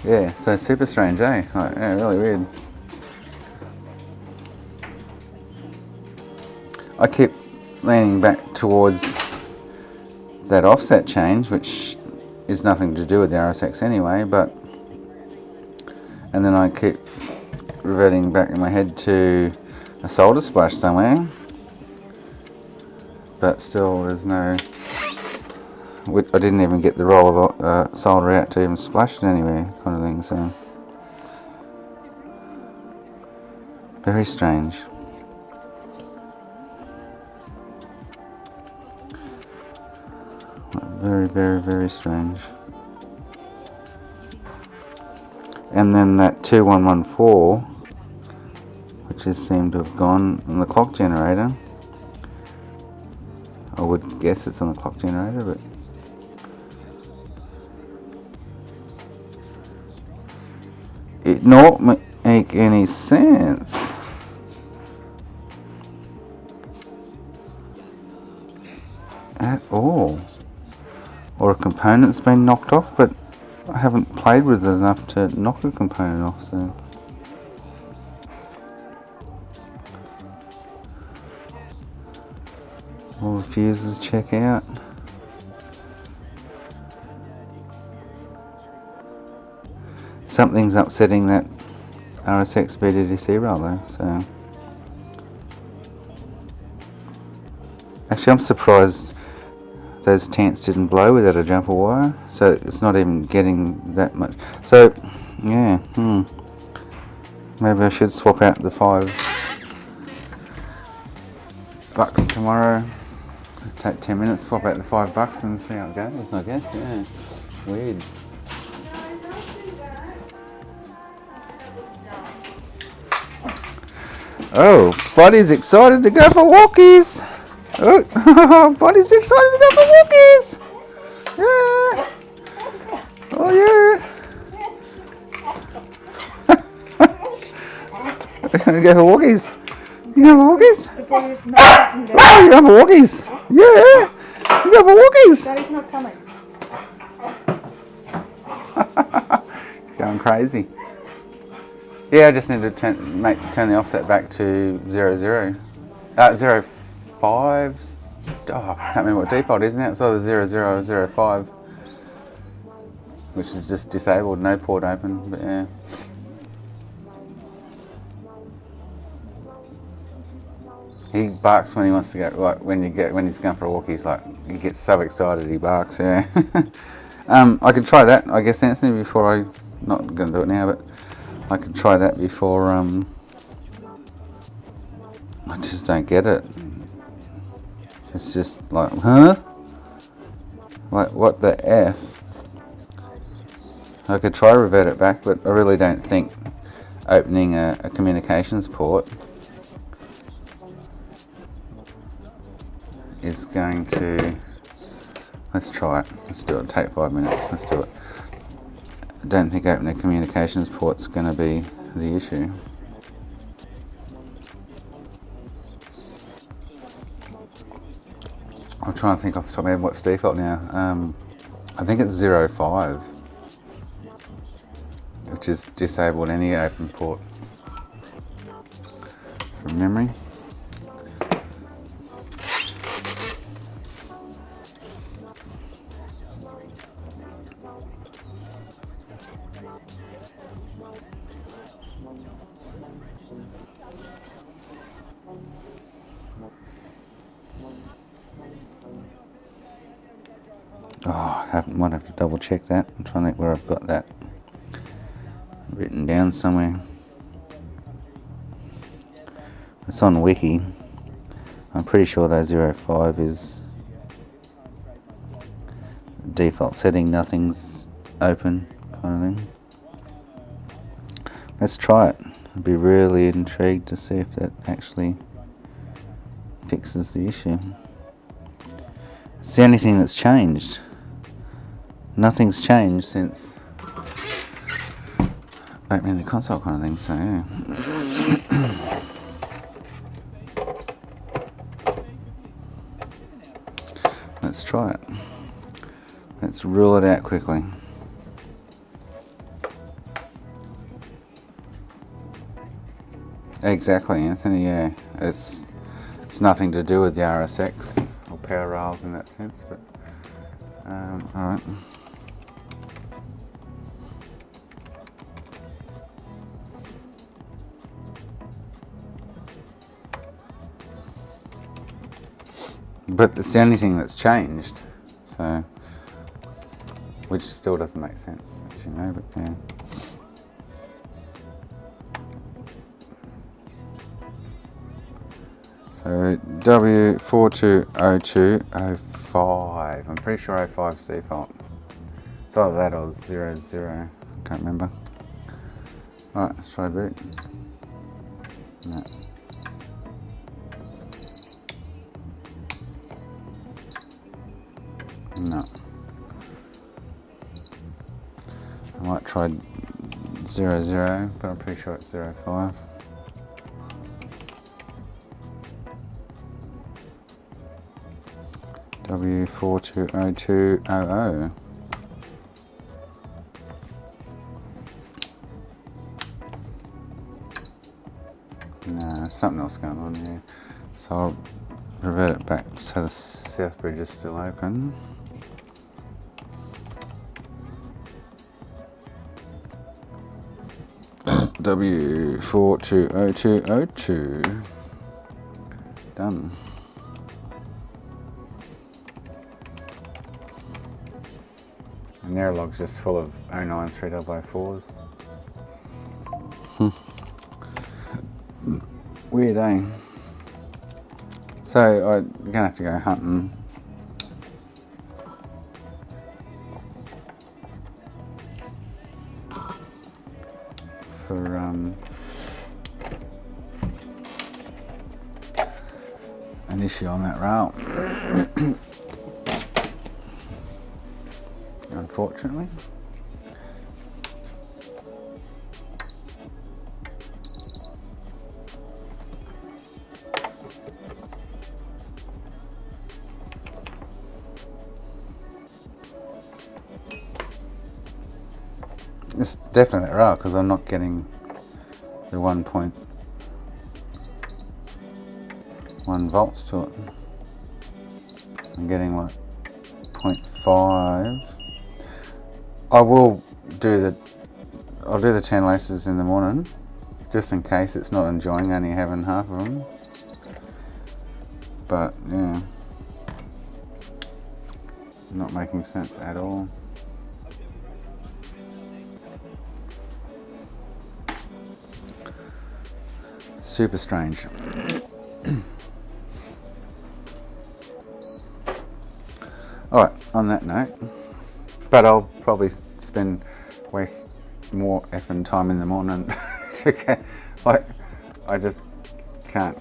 Yeah, so super strange, eh? Like, yeah, really weird. I keep leaning back towards that offset change, which is nothing to do with the RSX anyway, but, and then I keep reverting back in my head to a solder splash somewhere, but still there's no, I didn't even get the roll of solder out to even splash it anywhere, kind of thing, so very strange. Very, very, very strange. And then that 2114, which has seemed to have gone on the clock generator. I would guess it's on the clock generator, but it not make any sense. At all. Or a component's been knocked off, but I haven't played with it enough to knock a component off, so. All the fuses check out. Something's upsetting that RSX BDDC rail though, so. Actually, I'm surprised those tents didn't blow without a jumper wire, so it's not even getting that much. So, yeah, maybe I should swap out the $5 tomorrow. Take 10 minutes, swap out the $5 and see how it goes, I guess, yeah. Weird. Oh, Buddy's excited to go for walkies! Oh, Buddy's excited to go for walkies! Yeah! Oh yeah! You're gonna go for walkies? You go for walkies? Oh, you go for walkies? Yeah! You go for walkies? Daddy's not coming. He's going crazy. Yeah, I just need to turn the offset back to 0, 05s. Oh, I can't remember what default is now. It's either 00 or 05, which is just disabled, no port open. But yeah. He barks when he wants to go. Like when he's going for a walk, he's like, he gets so excited he barks. Yeah. I could try that, I guess, Anthony. Before not going to do it now, but I could try that before. I just don't get it. It's just like, huh? Like, what the F? I could try to revert it back, but I really don't think opening a communications port is going to... Let's try it. Let's do it. Take 5 minutes. Let's do it. I don't think opening a communications port's going to be the issue. I'm trying to think off the top of my head what's default now. I think it's 05, which is disabled any open port from memory. Oh, might have to double check that. I'm trying to think where I've got that written down somewhere. It's on Wiki. I'm pretty sure that 05 is default setting, nothing's open kind of thing. Let's try it. I'd be really intrigued to see if that actually fixes the issue. It's the only thing that's changed. Nothing's changed since opening the console kind of thing, so yeah. Let's try it. Let's rule it out quickly. Exactly, Anthony, yeah. It's nothing to do with the RSX or power rails in that sense, but alright. But it's the only thing that's changed, so, which still doesn't make sense, as you know, but yeah. So W420205, I'm pretty sure 05's default. It's either that or 00, I can't remember. Alright, let's try boot. No. No. I might try 00, but I'm pretty sure it's 05. W420200. No, something else going on here. So I'll revert it back so the south bridge is still open. W420202. Done. And their log's just full of 09304s. Weird, eh? So I'm gonna have to go hunting. For an issue on that rail. Unfortunately. It's definitely that rail because I'm not getting the 1.1 volts to it. I'm getting like 0.5. I'll do the TantalACE'es in the morning, just in case it's not enjoying only having half of them. But yeah, not making sense at all. Super strange. on that note, but I'll probably waste more effing time in the morning to get, like, I just can't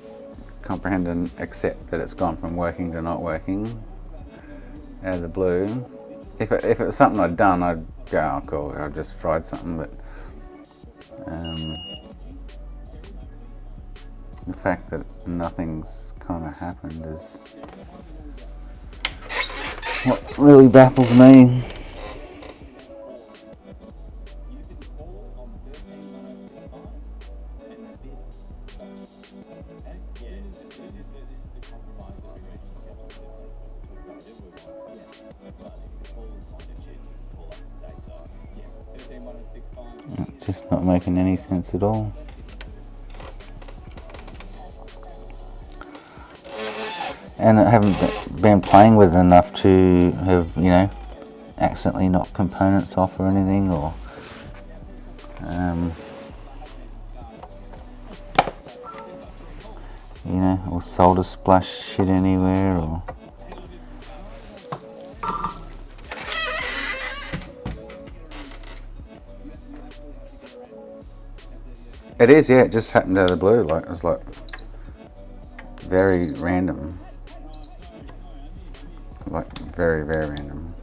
comprehend and accept that it's gone from working to not working out of the blue. If it was something I'd done, I'd go, oh cool, I just fried something, but the fact that nothing's kind of happened is what really baffles me. It's just not making any sense at all. And I haven't been playing with it enough to have, you know, accidentally knocked components off or anything, or you know, or solder splash shit anywhere, or it is, yeah, it just happened out of the blue, like, it was like very random. Like, very, very random.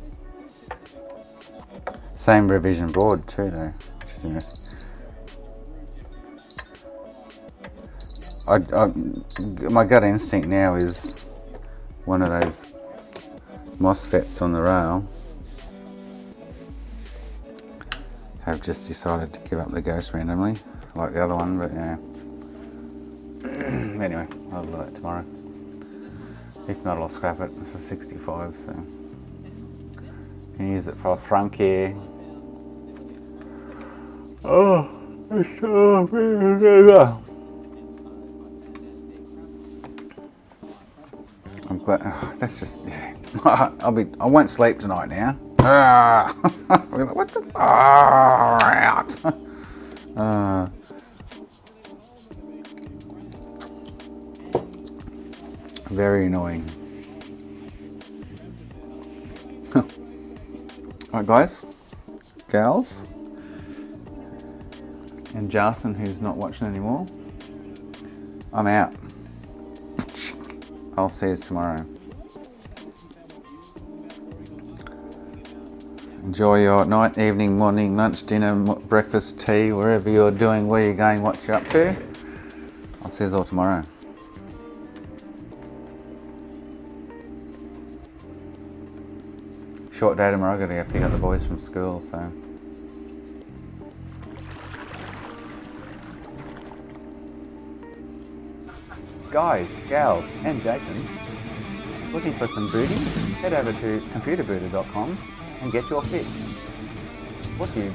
Same revision board too though, which is interesting. My gut instinct now is one of those MOSFETs on the rail have just decided to give up the ghost randomly, like the other one, but yeah. Anyway, I'll do that tomorrow. If not, I'll scrap it. It's a 65, so you can use it for a front gear. Oh, it's so I'm glad. Oh, that's just, yeah. I won't sleep tonight now. What the? Out. Very annoying. Alright guys, gals, and Jarson, who's not watching anymore, I'm out. I'll see you tomorrow. Enjoy your night, evening, morning, lunch, dinner, breakfast, tea, wherever you're doing, where you're going, what you're up to. I'll see you all tomorrow. Short day tomorrow, I've got to go pick up the boys from school, so. Guys, gals, and Jason, looking for some booty? Head over to computerbooter.com and get your fix. What do you